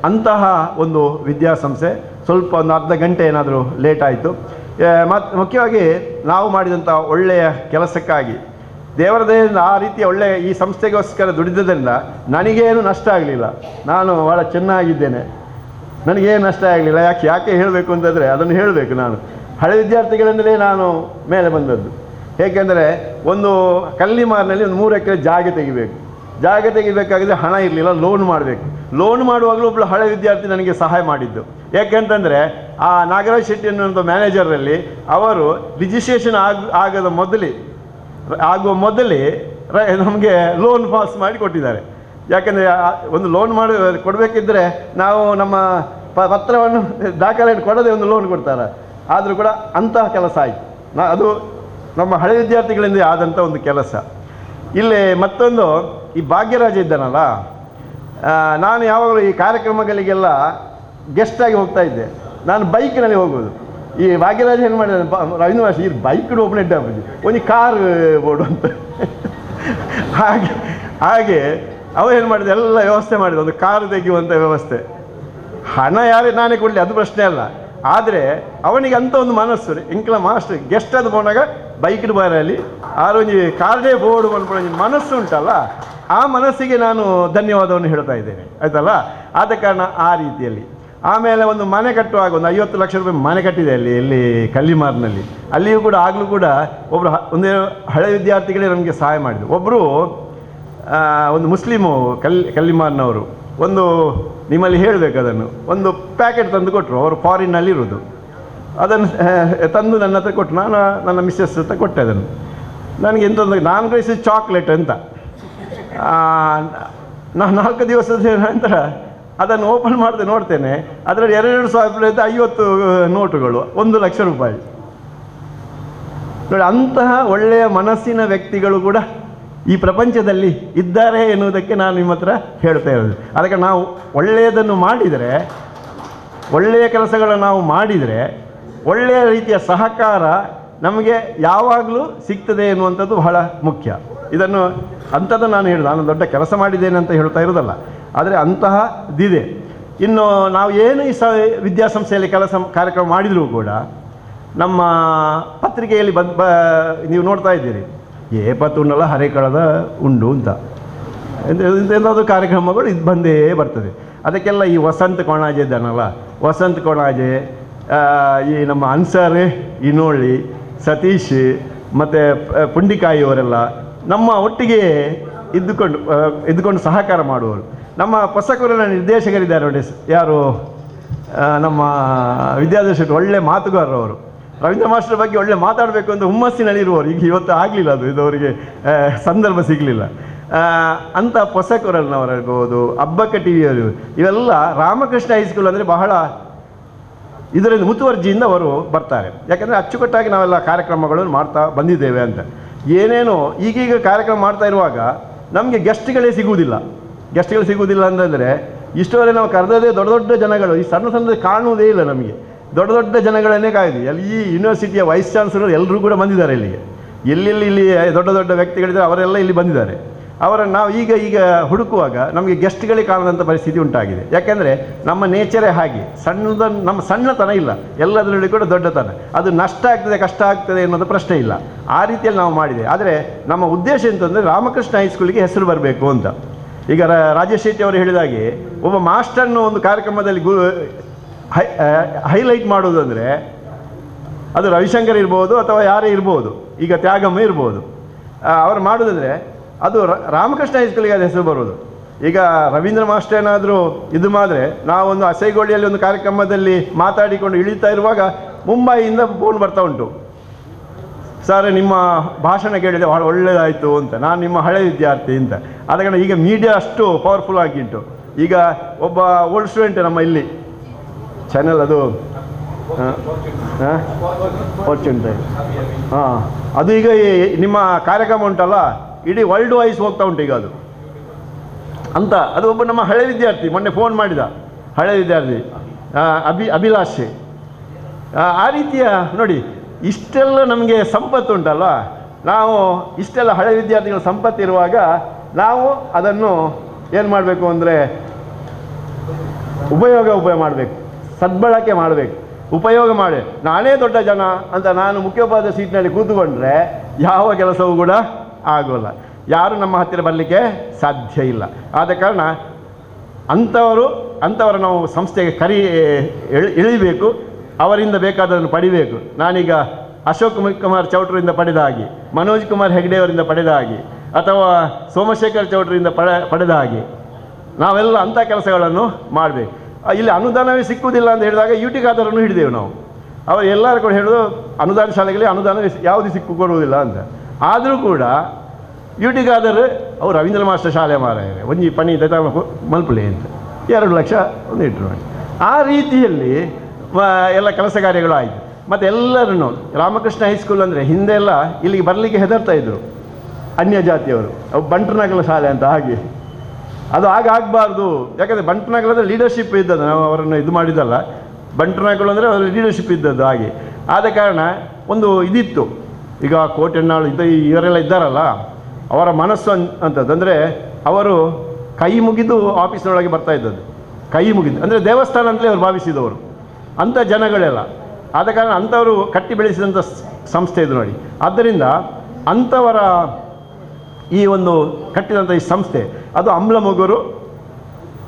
ಅಂತಹ ಒಂದು ವಿದ್ಯಾಸಂಸ್ಥೆ ಸ್ವಲ್ಪ ಒಂದು ಅರ್ಧ ಗಂಟೆ ಏನಾದರೂ ಲೇಟ್ ಆಯಿತು. ಮತ್ತು ಮುಖ್ಯವಾಗಿ ನಾವು ಮಾಡಿದಂಥ ಒಳ್ಳೆಯ ಕೆಲಸಕ್ಕಾಗಿ ದೇವರ ದಯೆಯಿಂದ ಆ ರೀತಿಯ ಒಳ್ಳೆಯ ಈ ಸಂಸ್ಥೆಗೋಸ್ಕರ ದುಡಿದದ್ರಿಂದ ನನಗೇನು ನಷ್ಟ ಆಗಲಿಲ್ಲ. ನಾನು ಭಾಳ ಚೆನ್ನಾಗಿದ್ದೇನೆ, ನನಗೇನು ನಷ್ಟ ಆಗಲಿಲ್ಲ. ಯಾಕೆ ಹೇಳಬೇಕು ಅಂತಂದರೆ ಅದನ್ನು ಹೇಳಬೇಕು. ನಾನು ಹಳೆ ವಿದ್ಯಾರ್ಥಿಗಳಿಂದಲೇ ನಾನು ಮೇಲೆ ಬಂದದ್ದು. ಏಕೆಂದರೆ ಒಂದು ಕಲ್ಲಿಮಾರಿನಲ್ಲಿ ಒಂದು 3 ಎಕರೆ ಜಾಗ ತೆಗಿಬೇಕಾಗಿದ್ದರೆ ಹಣ ಇರಲಿಲ್ಲ, ಲೋನ್ ಮಾಡಬೇಕು. ಲೋನ್ ಮಾಡುವಾಗಲೂ ಒಬ್ಬಳು ಹಳೆ ವಿದ್ಯಾರ್ಥಿ ನನಗೆ ಸಹಾಯ ಮಾಡಿದ್ದು. ಯಾಕೆಂತಂದರೆ ಆ ನಾಗರಾಜ್ ಶೆಟ್ಟಿ ಅನ್ನುವಂಥ ಮ್ಯಾನೇಜರಲ್ಲಿ ಅವರು ರಿಜಿಸ್ಟ್ರೇಷನ್ ಆಗುವ ಮೊದಲೇ ನಮಗೆ ಲೋನ್ ಪಾಸ್ ಮಾಡಿ ಕೊಟ್ಟಿದ್ದಾರೆ. ಯಾಕೆಂದರೆ ಒಂದು ಲೋನ್ ಕೊಡಬೇಕಿದ್ದರೆ ನಾವು ನಮ್ಮ ಪತ್ರವನ್ನು ದಾಖಲೆ ಕೊಡದೆ ಒಂದು ಲೋನ್ ಕೊಡ್ತಾರೆ. ಆದರೂ ಕೂಡ ಅಂತಹ ಕೆಲಸ ಆಯಿತು. ಅದು ನಮ್ಮ ಹಳೆ ವಿದ್ಯಾರ್ಥಿಗಳಿಂದ ಆದಂಥ ಒಂದು ಕೆಲಸ. ಇಲ್ಲಿ ಮತ್ತೊಂದು, ಈ ಭಾಗ್ಯರಾಜ ಇದ್ದಾನಲ್ಲ, ನಾನು ಯಾವಾಗಲೂ ಈ ಕಾರ್ಯಕ್ರಮಗಳಿಗೆಲ್ಲ ಗೆಸ್ಟಾಗಿ ಹೋಗ್ತಾ ಇದ್ದೆ. ನಾನು ಬೈಕ್ನಲ್ಲಿ ಹೋಗೋದು. ಈ ಭಾಗ್ಯರಾಜ ಏನು ಮಾಡಿದ, ರವೀಂದ್ರ ಮಾಸ್ಟರ್ ಈ ಬೈಕ್ ಓಪನ್ ಇಟ್ಟಾಗಿ ಒಂದು ಕಾರ್ ಬೋರ್ಡು ಅಂತ ಹಾಗೆ ಅವ ಏನು ಮಾಡಿದೆ, ಎಲ್ಲ ವ್ಯವಸ್ಥೆ ಮಾಡಿದ, ಒಂದು ಕಾರು ತೆಗೆಯುವಂಥ ವ್ಯವಸ್ಥೆ. ಹಣ ನಾನೇ ಕೊಡಲಿ, ಅದು ಪ್ರಶ್ನೆ ಅಲ್ಲ. ಆದರೆ ಅವನಿಗೆ ಅಂಥ ಒಂದು ಮನಸ್ಸು ಇಂಕ್ಲ ಮಾಸ್ಟರ್ ಗೆಸ್ಟ್ ಅದು ಬಂದಾಗ ಬೈಕ್ ಬಾರಲ್ಲಿ ಆರೊಂದು ಕಾರ್ಡೇ ಬೋರ್ಡು ಬಂದ್ಬಿಡೋ ಮನಸ್ಸು ಉಂಟಲ್ಲ, ಆ ಮನಸ್ಸಿಗೆ ನಾನು ಧನ್ಯವಾದವನ್ನು ಹೇಳ್ತಾ ಇದ್ದೇನೆ, ಆಯ್ತಲ್ಲ. ಆದ ಕಾರಣ ಆ ರೀತಿಯಲ್ಲಿ ಆಮೇಲೆ ಒಂದು ಮನೆ ಕಟ್ಟುವಾಗ ಒಂದು 50 ಲಕ್ಷ ರೂಪಾಯಿ ಮನೆ ಕಟ್ಟಿದೆ ಇಲ್ಲಿ ಕಲ್ಲಿಮಾರ್ನಲ್ಲಿ. ಅಲ್ಲಿಯೂ ಕೂಡ ಆಗಲೂ ಕೂಡ ಒಬ್ಬರು ಒಂದು ಹಳೆ ವಿದ್ಯಾರ್ಥಿಗಳೇ ನಮಗೆ ಸಹಾಯ ಮಾಡಿದರು. ಒಬ್ಬರು ಒಂದು ಮುಸ್ಲಿಮು ಕಲ್ಲಿಮಾರ್ನವರು ಒಂದು ನಿಮ್ಮಲ್ಲಿ ಹೇಳಬೇಕು ಅದನ್ನು ಒಂದು ಪ್ಯಾಕೆಟ್ ತಂದು ಕೊಟ್ಟರು. ಅವರು ಫಾರಿನ್ನಲ್ಲಿರೋದು. ಅದನ್ನು ತಂದು ನನ್ನ ಹತ್ರ ಕೊಟ್ಟರು. ನಾನು ನನ್ನ ಮಿಸ್ಸಸ್ ಹತ್ರ ಕೊಟ್ಟೆ ಅದನ್ನು. ನನಗೆ ಎಂಥದ್ದು ನಾನು ಗ್ರಹಿಸಿದ ಚಾಕ್ಲೇಟ್ ಅಂತ. ನಾನು 4 ದಿವಸದ ನಂತರ ಅದನ್ನು ಓಪನ್ ಮಾಡಿದೆ, ನೋಡ್ತೇನೆ ಅದರಲ್ಲಿ 2,000 50 ನೋಟುಗಳು, 1 ಲಕ್ಷ ರೂಪಾಯಿ. ನೋಡಿ, ಅಂತಹ ಒಳ್ಳೆಯ ಮನಸ್ಸಿನ ವ್ಯಕ್ತಿಗಳು ಕೂಡ ಈ ಪ್ರಪಂಚದಲ್ಲಿ ಇದ್ದಾರೆ ಎನ್ನುವುದಕ್ಕೆ ನಾನು ನಿಮ್ಮ ಹತ್ರ ಹೇಳ್ತಾ ಇರೋದು. ಅದಕ್ಕೆ ನಾವು ಒಳ್ಳೆಯದನ್ನು ಮಾಡಿದರೆ, ಒಳ್ಳೆಯ ಕೆಲಸಗಳನ್ನು ನಾವು ಮಾಡಿದರೆ ಒಳ್ಳೆಯ ರೀತಿಯ ಸಹಕಾರ ನಮಗೆ ಯಾವಾಗಲೂ ಸಿಗ್ತದೆ ಎನ್ನುವಂಥದ್ದು ಬಹಳ ಮುಖ್ಯ. ಅಂಥದ್ದು ನಾನು ಹೇಳಿದೆ, ನಾನು ದೊಡ್ಡ ಕೆಲಸ ಮಾಡಿದ್ದೇನೆ ಅಂತ ಹೇಳ್ತಾ ಇರೋದಲ್ಲ, ಆದರೆ ಅಂತಹದ್ದಿದೆ. ಇನ್ನು ನಾವು ಏನು ಈ ವಿದ್ಯಾಸಂಸ್ಥೆಯಲ್ಲಿ ಕಾರ್ಯಕ್ರಮ ಮಾಡಿದರೂ ಕೂಡ ನಮ್ಮ ಪತ್ರಿಕೆಯಲ್ಲಿ ನೀವು ನೋಡ್ತಾ ಇದ್ದೀರಿ, ಏಪತ್ತುಂಡಲ ಹರೇಕಳದ ಉಂಡು ಅಂತ ಎಂಥಾದರೂ ಕಾರ್ಯಕ್ರಮಗಳು ಇದು ಬಂದೇ ಬರ್ತದೆ. ಅದಕ್ಕೆಲ್ಲ ಈ ವಸಂತ ಕೊಣಾಜೆ ಇದ್ದಾನಲ್ಲ, ವಸಂತ ಕೊಣಾಜೆ, ಈ ನಮ್ಮ ಅನ್ಸರ್ ಇನೋಳಿ, ಸತೀಶ್ ಮತ್ತು ಪುಂಡಿಕಾಯಿಯವರೆಲ್ಲ ನಮ್ಮ ಒಟ್ಟಿಗೆ ಇದ್ದುಕೊಂಡು ಸಹಕಾರ ಮಾಡುವವರು. ನಮ್ಮ ಪೊಸಕೂರಿನ ನಿರ್ದೇಶಕರಿದ್ದಾರೆ ನೋಡಿ, ಯಾರು ನಮ್ಮ ವಿದ್ಯಾಧರ್ಶಿ, ಒಳ್ಳೆ ಮಾತುಗಾರರು ಅವರು. ರವೀಂದ್ರ ಮಾಸ್ಟರ್ ಬಗ್ಗೆ ಒಳ್ಳೆ ಮಾತಾಡಬೇಕು ಅಂತ ಹುಮ್ಮಸ್ಸಿನಲ್ಲಿರುವವರು. ಈಗ ಇವತ್ತು ಆಗಲಿಲ್ಲ, ಇದು ಅವರಿಗೆ ಸಂದರ್ಭ ಸಿಗಲಿಲ್ಲ. ಅಂಥ ಪೊಸಕೂರಲ್ನವರಿರ್ಬೋದು, ಅಬ್ಬಕ್ಕ ಟಿ ವಿಯವರು, ಇವೆಲ್ಲ ರಾಮಕೃಷ್ಣ ಹೈಸ್ಕೂಲ್ ಅಂದರೆ ಬಹಳ ಇದರಿಂದ ಮುತುವರ್ಜಿಯಿಂದ ಅವರು ಬರ್ತಾರೆ. ಯಾಕಂದರೆ ಅಚ್ಚುಕಟ್ಟಾಗಿ ನಾವೆಲ್ಲ ಕಾರ್ಯಕ್ರಮಗಳನ್ನು ಮಾಡ್ತಾ ಬಂದಿದ್ದೇವೆ ಅಂತ. ಏನೇನೋ ಈಗೀಗ ಕಾರ್ಯಕ್ರಮ ಮಾಡ್ತಾ ಇರುವಾಗ ನಮಗೆ ಗೆಸ್ಟ್ಗಳೇ ಸಿಗುವುದಿಲ್ಲ. ಗೆಸ್ಟ್ಗಳು ಸಿಗುವುದಿಲ್ಲ ಅಂತಂದರೆ ಇಷ್ಟವರೆಗೆ ನಾವು ಕರೆದದೇ ದೊಡ್ಡ ದೊಡ್ಡ ಜನಗಳು, ಈ ಸಣ್ಣ ಸಣ್ಣದು ಕಾಣುವುದೇ ಇಲ್ಲ ನಮಗೆ. ದೊಡ್ಡ ದೊಡ್ಡ ಜನಗಳನ್ನೇ ಕಾಯ್ದು ಈ ಯೂನಿವರ್ಸಿಟಿಯ ವೈಸ್ ಚಾನ್ಸಲರ್ ಎಲ್ಲರೂ ಕೂಡ ಬಂದಿದ್ದಾರೆ ಇಲ್ಲಿಗೆ. ಎಲ್ಲೆಲ್ಲಿ ಇಲ್ಲಿ ದೊಡ್ಡ ದೊಡ್ಡ ವ್ಯಕ್ತಿಗಳಿದ್ದಾರೆ ಅವರೆಲ್ಲ ಇಲ್ಲಿ ಬಂದಿದ್ದಾರೆ. ಅವರನ್ನು ನಾವು ಈಗ ಹುಡುಕುವಾಗ ನಮಗೆ ಗೆಸ್ಟ್ಗಳೇ ಕಾಣದಂಥ ಪರಿಸ್ಥಿತಿ ಉಂಟಾಗಿದೆ. ಯಾಕೆಂದರೆ ನಮ್ಮ ನೇಚರೇ ಹಾಗೆ, ನಮ್ಮ ಸಣ್ಣತನ ಇಲ್ಲ, ಎಲ್ಲದರಲ್ಲಿ ಕೂಡ ದೊಡ್ಡತನ. ಅದು ನಷ್ಟ ಆಗ್ತದೆ, ಕಷ್ಟ ಆಗ್ತದೆ ಅನ್ನೋದು ಪ್ರಶ್ನೆ ಇಲ್ಲ. ಆ ರೀತಿಯಲ್ಲಿ ನಾವು ಮಾಡಿದೆ. ಆದರೆ ನಮ್ಮ ಉದ್ದೇಶ ಎಂತಂದರೆ ರಾಮಕೃಷ್ಣ ಹೈಸ್ಕೂಲಿಗೆ ಹೆಸರು ಬರಬೇಕು ಅಂತ. ಈಗ ರಾಜೇಶ್ ಶೆಟ್ಟಿ ಅವರು ಹೇಳಿದಾಗೆ ಒಬ್ಬ ಮಾಸ್ಟರ್ನ ಒಂದು ಕಾರ್ಯಕ್ರಮದಲ್ಲಿ ಹೈಲೈಟ್ ಮಾಡೋದು ಅಂದರೆ ಅದು ರವಿಶಂಕರ್ ಇರ್ಬೋದು ಅಥವಾ ಯಾರೇ ಇರ್ಬೋದು, ಈಗ ತ್ಯಾಗಮ್ಮ ಇರ್ಬೋದು, ಅವರು ಮಾಡೋದಂದರೆ ಅದು ರಾಮಕೃಷ್ಣ ಹೈಸ್ಕೂಲಿಗೆ ಅದು ಹೆಸರು ಬರೋದು. ಈಗ ರವೀಂದ್ರ ಮಾಸ್ಟರ್ ಏನಾದರೂ ಇದು ಮಾಡಿದ್ರೆ, ನಾವೊಂದು ಅಸೈಗೋಳಿಯಲ್ಲಿ ಒಂದು ಕಾರ್ಯಕ್ರಮದಲ್ಲಿ ಮಾತಾಡಿಕೊಂಡು ಇಳಿತಾ ಇರುವಾಗ ಮುಂಬೈಯಿಂದ ಫೋನ್ ಬರ್ತಾ ಉಂಟು, ಸರ್ ನಿಮ್ಮ ಭಾಷಣ ಕೇಳಿದೆ ಭಾಳ ಒಳ್ಳೆಯದಾಯಿತು ಅಂತ, ನಾನು ನಿಮ್ಮ ಹಳೆ ವಿದ್ಯಾರ್ಥಿ ಅಂತ. ಆದ ಕಾರಣ ಈಗ ಮೀಡಿಯಾ ಅಷ್ಟು ಪವರ್ಫುಲ್ ಆಗಿತ್ತು. ಈಗ ಒಬ್ಬ ಓಲ್ಡ್ ಸ್ಟೂಡೆಂಟ್ ನಮ್ಮ ಇಲ್ಲಿ ಚಾನೆಲ್ ಅದು ಫಾರ್ಚೂನ್ ಅದು ಈಗ ನಿಮ್ಮ ಕಾರ್ಯಕ್ರಮ ಉಂಟಲ್ಲ ಇಡೀ ವರ್ಲ್ಡ್ ವೈಸ್ ಹೋಗ್ತಾ ಉಂಟು ಈಗ ಅದು ಅಂತ. ಅದು ಒಬ್ಬ ನಮ್ಮ ಹಳೆ ವಿದ್ಯಾರ್ಥಿ ಮೊನ್ನೆ ಫೋನ್ ಮಾಡಿದ, ಹಳೆ ವಿದ್ಯಾರ್ಥಿ ಅಭಿಲಾಷ್. ಆ ರೀತಿಯ ನೋಡಿ, ಇಷ್ಟೆಲ್ಲ ನಮಗೆ ಸಂಪತ್ತು ಉಂಟಲ್ಲ, ನಾವು ಇಷ್ಟೆಲ್ಲ ಹಳೆ ವಿದ್ಯಾರ್ಥಿಗಳ ಸಂಪತ್ತಿರುವಾಗ ನಾವು ಅದನ್ನು ಏನು ಮಾಡಬೇಕು ಅಂದರೆ ಉಪಯೋಗ ಮಾಡಬೇಕು, ಸದ್ಬಳಕೆ ಮಾಡಬೇಕು, ಉಪಯೋಗ ಮಾಡಿ. ನಾನೇ ದೊಡ್ಡ ಜನ ಅಂತ ನಾನು ಮುಖ್ಯೋಪಾಧ್ಯಾಯ ಸೀಟ್ನಲ್ಲಿ ಕೂತ್ಕೊಂಡ್ರೆ ಯಾವ ಕೆಲಸವೂ ಕೂಡ ಆಗೋಲ್ಲ, ಯಾರು ನಮ್ಮ ಹತ್ತಿರ ಬರಲಿಕ್ಕೆ ಸಾಧ್ಯ ಇಲ್ಲ. ಆದ ಕಾರಣ ಅಂಥವರ ನಾವು ಸಂಸ್ಥೆಗೆ ಇಳಿಬೇಕು, ಅವರಿಂದ ಬೇಕಾದನ್ನು ಪಡಿಬೇಕು. ನಾನೀಗ ಅಶೋಕ್ ಕುಮಾರ್ ಚೌಟ್ರಿಂದ ಪಡೆದ ಹಾಗೆ, ಮನೋಜ್ ಕುಮಾರ್ ಹೆಗ್ಡೆಯವರಿಂದ ಪಡೆದ ಹಾಗೆ, ಅಥವಾ ಸೋಮಶೇಖರ್ ಚೌಟ್ರಿಂದ ಪಡೆದ ಹಾಗೆ ನಾವೆಲ್ಲ ಅಂಥ ಕೆಲಸಗಳನ್ನು ಮಾಡಬೇಕು. ಇಲ್ಲಿ ಅನುದಾನವೇ ಸಿಕ್ಕುವುದಿಲ್ಲ ಅಂತ ಹೇಳಿದಾಗ ಯೂಟಿಗಾದರನ್ನು ಹಿಡಿದೆವು ನಾವು. ಅವರು ಎಲ್ಲರೂ ಕೂಡ ಹೇಳೋದು ಅನುದಾನ ಶಾಲೆಗಳಿಗೆ ಅನುದಾನ ಯಾವುದು ಕೊಡುವುದಿಲ್ಲ ಅಂತ. ಆದರೂ ಕೂಡ ಯೂಟಿಗಾದರು ಅವರು ರವೀಂದ್ರ ಮಾಸ್ಟರ್ ಶಾಲೆ ಮಾರಾಯ ಒಂಜಿ ಪಣಿ ಮಲ್ಪಲೆ ಅಂತ 2 ಲಕ್ಷ ಒಂದು ಇಟ್ಟರು. ಆ ರೀತಿಯಲ್ಲಿ ಎಲ್ಲ ಕೆಲಸ ಕಾರ್ಯಗಳು ಆಯಿತು. ಮತ್ತು ಎಲ್ಲರೂ ರಾಮಕೃಷ್ಣ ಹೈಸ್ಕೂಲ್ ಅಂದರೆ ಹಿಂದೆಲ್ಲ ಇಲ್ಲಿಗೆ ಬರಲಿಕ್ಕೆ ಹೆದರ್ತಾ ಇದ್ದರು ಅನ್ಯ ಜಾತಿಯವರು, ಅವು ಬಂಟನಗಲ ಶಾಲೆ ಅಂತ. ಹಾಗೆ ಅದು ಆಗಬಾರ್ದು. ಯಾಕಂದರೆ ಬಂಟನಗಲದ ಲೀಡರ್ಶಿಪ್ ಇದ್ದದ್ದು, ನಾವು ಅವರನ್ನು ಇದು ಮಾಡಿದ್ದಲ್ಲ, ಬಂಟನಗಲು ಅಂದರೆ ಅವರ ಲೀಡರ್ಶಿಪ್ ಇದ್ದದ್ದು. ಹಾಗೆ ಆದ ಕಾರಣ ಒಂದು ಇದಿತ್ತು. ಈಗ ಕೋಟೆನ್ನಾಳು ಇವರೆಲ್ಲ ಇದ್ದಾರಲ್ಲ, ಅವರ ಮನಸ್ಸು ಅಂಥದ್ದು ಅಂದರೆ ಅವರು ಕೈ ಮುಗಿದು ಆಫೀಸ್ನೊಳಗೆ ಬರ್ತಾ ಇದ್ದದ್ದು, ಕೈ ಮುಗಿದು ಅಂದರೆ ದೇವಸ್ಥಾನ ಅಂತಲೇ ಅವರು ಭಾವಿಸಿದವರು ಅಂಥ ಜನಗಳೆಲ್ಲ. ಆದ ಕಾರಣ ಅಂಥವರು ಕಟ್ಟಿ ಬೆಳೆಸಿದಂಥ ಸಂಸ್ಥೆ ಇದು ನೋಡಿ. ಆದ್ದರಿಂದ ಅಂಥವರ ಈ ಒಂದು ಕಟ್ಟಿದಂಥ ಈ ಸಂಸ್ಥೆ ಅದು ಅಮ್ಲಮೊಗರು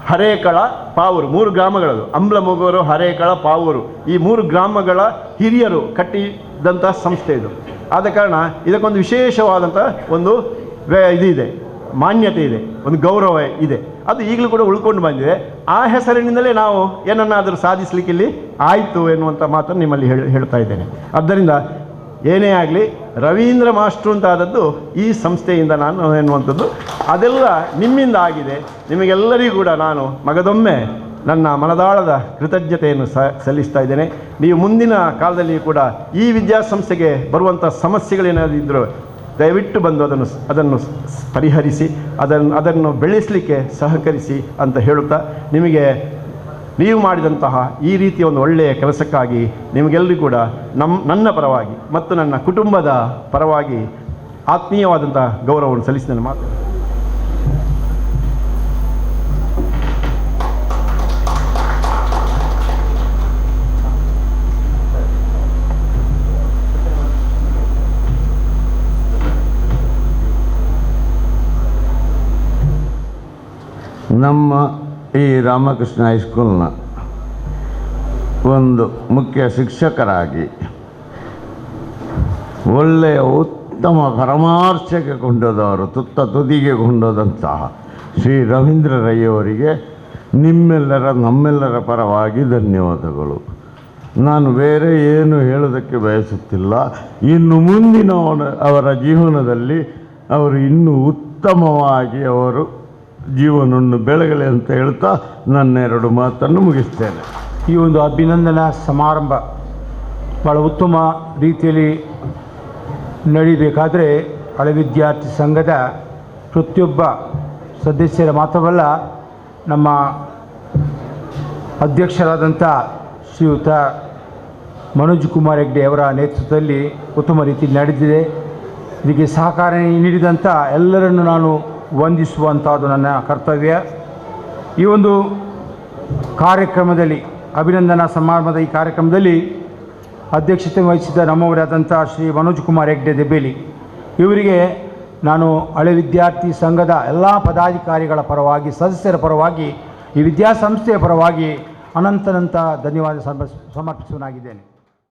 ಹರೇಕಳ, ಪಾವೂರು 3 ಗ್ರಾಮಗಳದು. ಅಂಬ್ಲಮೊಗರು, ಹರೇಕಳ, ಪಾವೂರು ಈ 3 ಗ್ರಾಮಗಳ ಹಿರಿಯರು ಕಟ್ಟಿದಂಥ ಸಂಸ್ಥೆ ಇದು. ಆದ ಕಾರಣ ಇದಕ್ಕೊಂದು ವಿಶೇಷವಾದಂಥ ಒಂದು ಇದಿದೆ, ಮಾನ್ಯತೆ ಇದೆ, ಒಂದು ಗೌರವ ಇದೆ. ಅದು ಈಗಲೂ ಕೂಡ ಉಳ್ಕೊಂಡು ಬಂದಿದೆ. ಆ ಹೆಸರಿನಿಂದಲೇ ನಾವು ಏನನ್ನಾದರೂ ಸಾಧಿಸಲಿಕ್ಕೆ ಇಲ್ಲಿ ಆಯಿತು ಎನ್ನುವಂಥ ಮಾತನ್ನು ನಿಮ್ಮಲ್ಲಿ ಹೇಳ್ತಾ ಇದ್ದೇನೆ. ಆದ್ದರಿಂದ ಏನೇ ಆಗಲಿ ರವೀಂದ್ರ ಮಾಸ್ಟ್ರು ಅಂತಾದದ್ದು ಈ ಸಂಸ್ಥೆಯಿಂದ ನಾನು ಎನ್ನುವಂಥದ್ದು ಅದೆಲ್ಲ ನಿಮ್ಮಿಂದ ಆಗಿದೆ. ನಿಮಗೆಲ್ಲರಿಗೂ ಕೂಡ ನಾನು ಮಗದೊಮ್ಮೆ ನನ್ನ ಮನದಾಳದ ಕೃತಜ್ಞತೆಯನ್ನು ಸಲ್ಲಿಸ್ತಾ ಇದ್ದೇನೆ. ನೀವು ಮುಂದಿನ ಕಾಲದಲ್ಲಿ ಕೂಡ ಈ ವಿದ್ಯಾಸಂಸ್ಥೆಗೆ ಬರುವಂಥ ಸಮಸ್ಯೆಗಳೇನಾದಿದ್ದರೂ ದಯವಿಟ್ಟು ಬಂದು ಅದನ್ನು ಪರಿಹರಿಸಿ ಅದನ್ನು ಬೆಳೆಸಲಿಕ್ಕೆ ಸಹಕರಿಸಿ ಅಂತ ಹೇಳುತ್ತಾ, ನಿಮಗೆ ನೀವು ಮಾಡಿದಂತಹ ಈ ರೀತಿಯ ಒಂದು ಒಳ್ಳೆಯ ಕೆಲಸಕ್ಕಾಗಿ ನಿಮಗೆಲ್ಲರಿಗೂ ಕೂಡ ನನ್ನ ಪರವಾಗಿ ಮತ್ತು ನನ್ನ ಕುಟುಂಬದ ಪರವಾಗಿ ಆತ್ಮೀಯವಾದಂಥ ಗೌರವವನ್ನು ಸಲ್ಲಿಸಿ ನನ್ನ ಮಾತು. ನಮ್ಮ ಈ ರಾಮಕೃಷ್ಣ ಹೈಸ್ಕೂಲ್ನ ಒಂದು ಮುಖ್ಯ ಶಿಕ್ಷಕರಾಗಿ ಒಳ್ಳೆಯ ಉತ್ತಮ ಪರಮಾರ್ಶಕ್ಕೆ ಕೊಂಡೋದವರು, ತುದಿಗೆ ಕೊಂಡೋದಂತಹ ಶ್ರೀ ರವೀಂದ್ರ ರೈ ಅವರಿಗೆ ನಮ್ಮೆಲ್ಲರ ಪರವಾಗಿ ಧನ್ಯವಾದಗಳು. ನಾನು ಬೇರೆ ಏನು ಹೇಳೋದಕ್ಕೆ ಬಯಸುತ್ತಿಲ್ಲ. ಇನ್ನು ಮುಂದಿನ ಅವರ ಜೀವನದಲ್ಲಿ ಅವರು ಇನ್ನೂ ಉತ್ತಮವಾಗಿ ಅವರು ಜೀವನವನ್ನು ಬೆಳಗಲಿ ಅಂತ ಹೇಳ್ತಾ ನನ್ನ 2 ಮಾತನ್ನು ಮುಗಿಸ್ತೇನೆ. ಈ ಒಂದು ಅಭಿನಂದನಾ ಸಮಾರಂಭ ಭಾಳ ಉತ್ತಮ ರೀತಿಯಲ್ಲಿ ನಡಿಬೇಕಾದರೆ ಹಳೆ ವಿದ್ಯಾರ್ಥಿ ಸಂಘದ ಪ್ರತಿಯೊಬ್ಬ ಸದಸ್ಯರ ಮಾತ್ರವಲ್ಲ, ನಮ್ಮ ಅಧ್ಯಕ್ಷರಾದಂಥ ಶ್ರೀಯುತ ಮನೋಜ್ ಕುಮಾರ್ ಹೆಗ್ಡೆ ಅವರ ನೇತೃತ್ವದಲ್ಲಿ ಉತ್ತಮ ರೀತಿಯಲ್ಲಿ ನಡೆದಿದೆ. ಇದಕ್ಕೆ ಸಹಕಾರ ನೀಡಿದಂಥ ಎಲ್ಲರನ್ನು ನಾನು ವಂದಿಸುವಂಥದ್ದು ನನ್ನ ಕರ್ತವ್ಯ. ಈ ಒಂದು ಕಾರ್ಯಕ್ರಮದಲ್ಲಿ, ಅಭಿನಂದನಾ ಸಮಾರಂಭದ ಈ ಕಾರ್ಯಕ್ರಮದಲ್ಲಿ ಅಧ್ಯಕ್ಷತೆ ವಹಿಸಿದ ನಮ್ಮವರಾದಂಥ ಶ್ರೀ ಮನೋಜ್ ಕುಮಾರ್ ಹೆಗ್ಡೆ ದೆಬೇಲಿ ಇವರಿಗೆ ನಾನು ಹಳೆ ವಿದ್ಯಾರ್ಥಿ ಸಂಘದ ಎಲ್ಲ ಪದಾಧಿಕಾರಿಗಳ ಪರವಾಗಿ, ಸದಸ್ಯರ ಪರವಾಗಿ, ಈ ವಿದ್ಯಾಸಂಸ್ಥೆಯ ಪರವಾಗಿ ಅನಂತ ಧನ್ಯವಾದ ಸಮರ್ಪಿಸುವನಾಗಿದ್ದೇನೆ.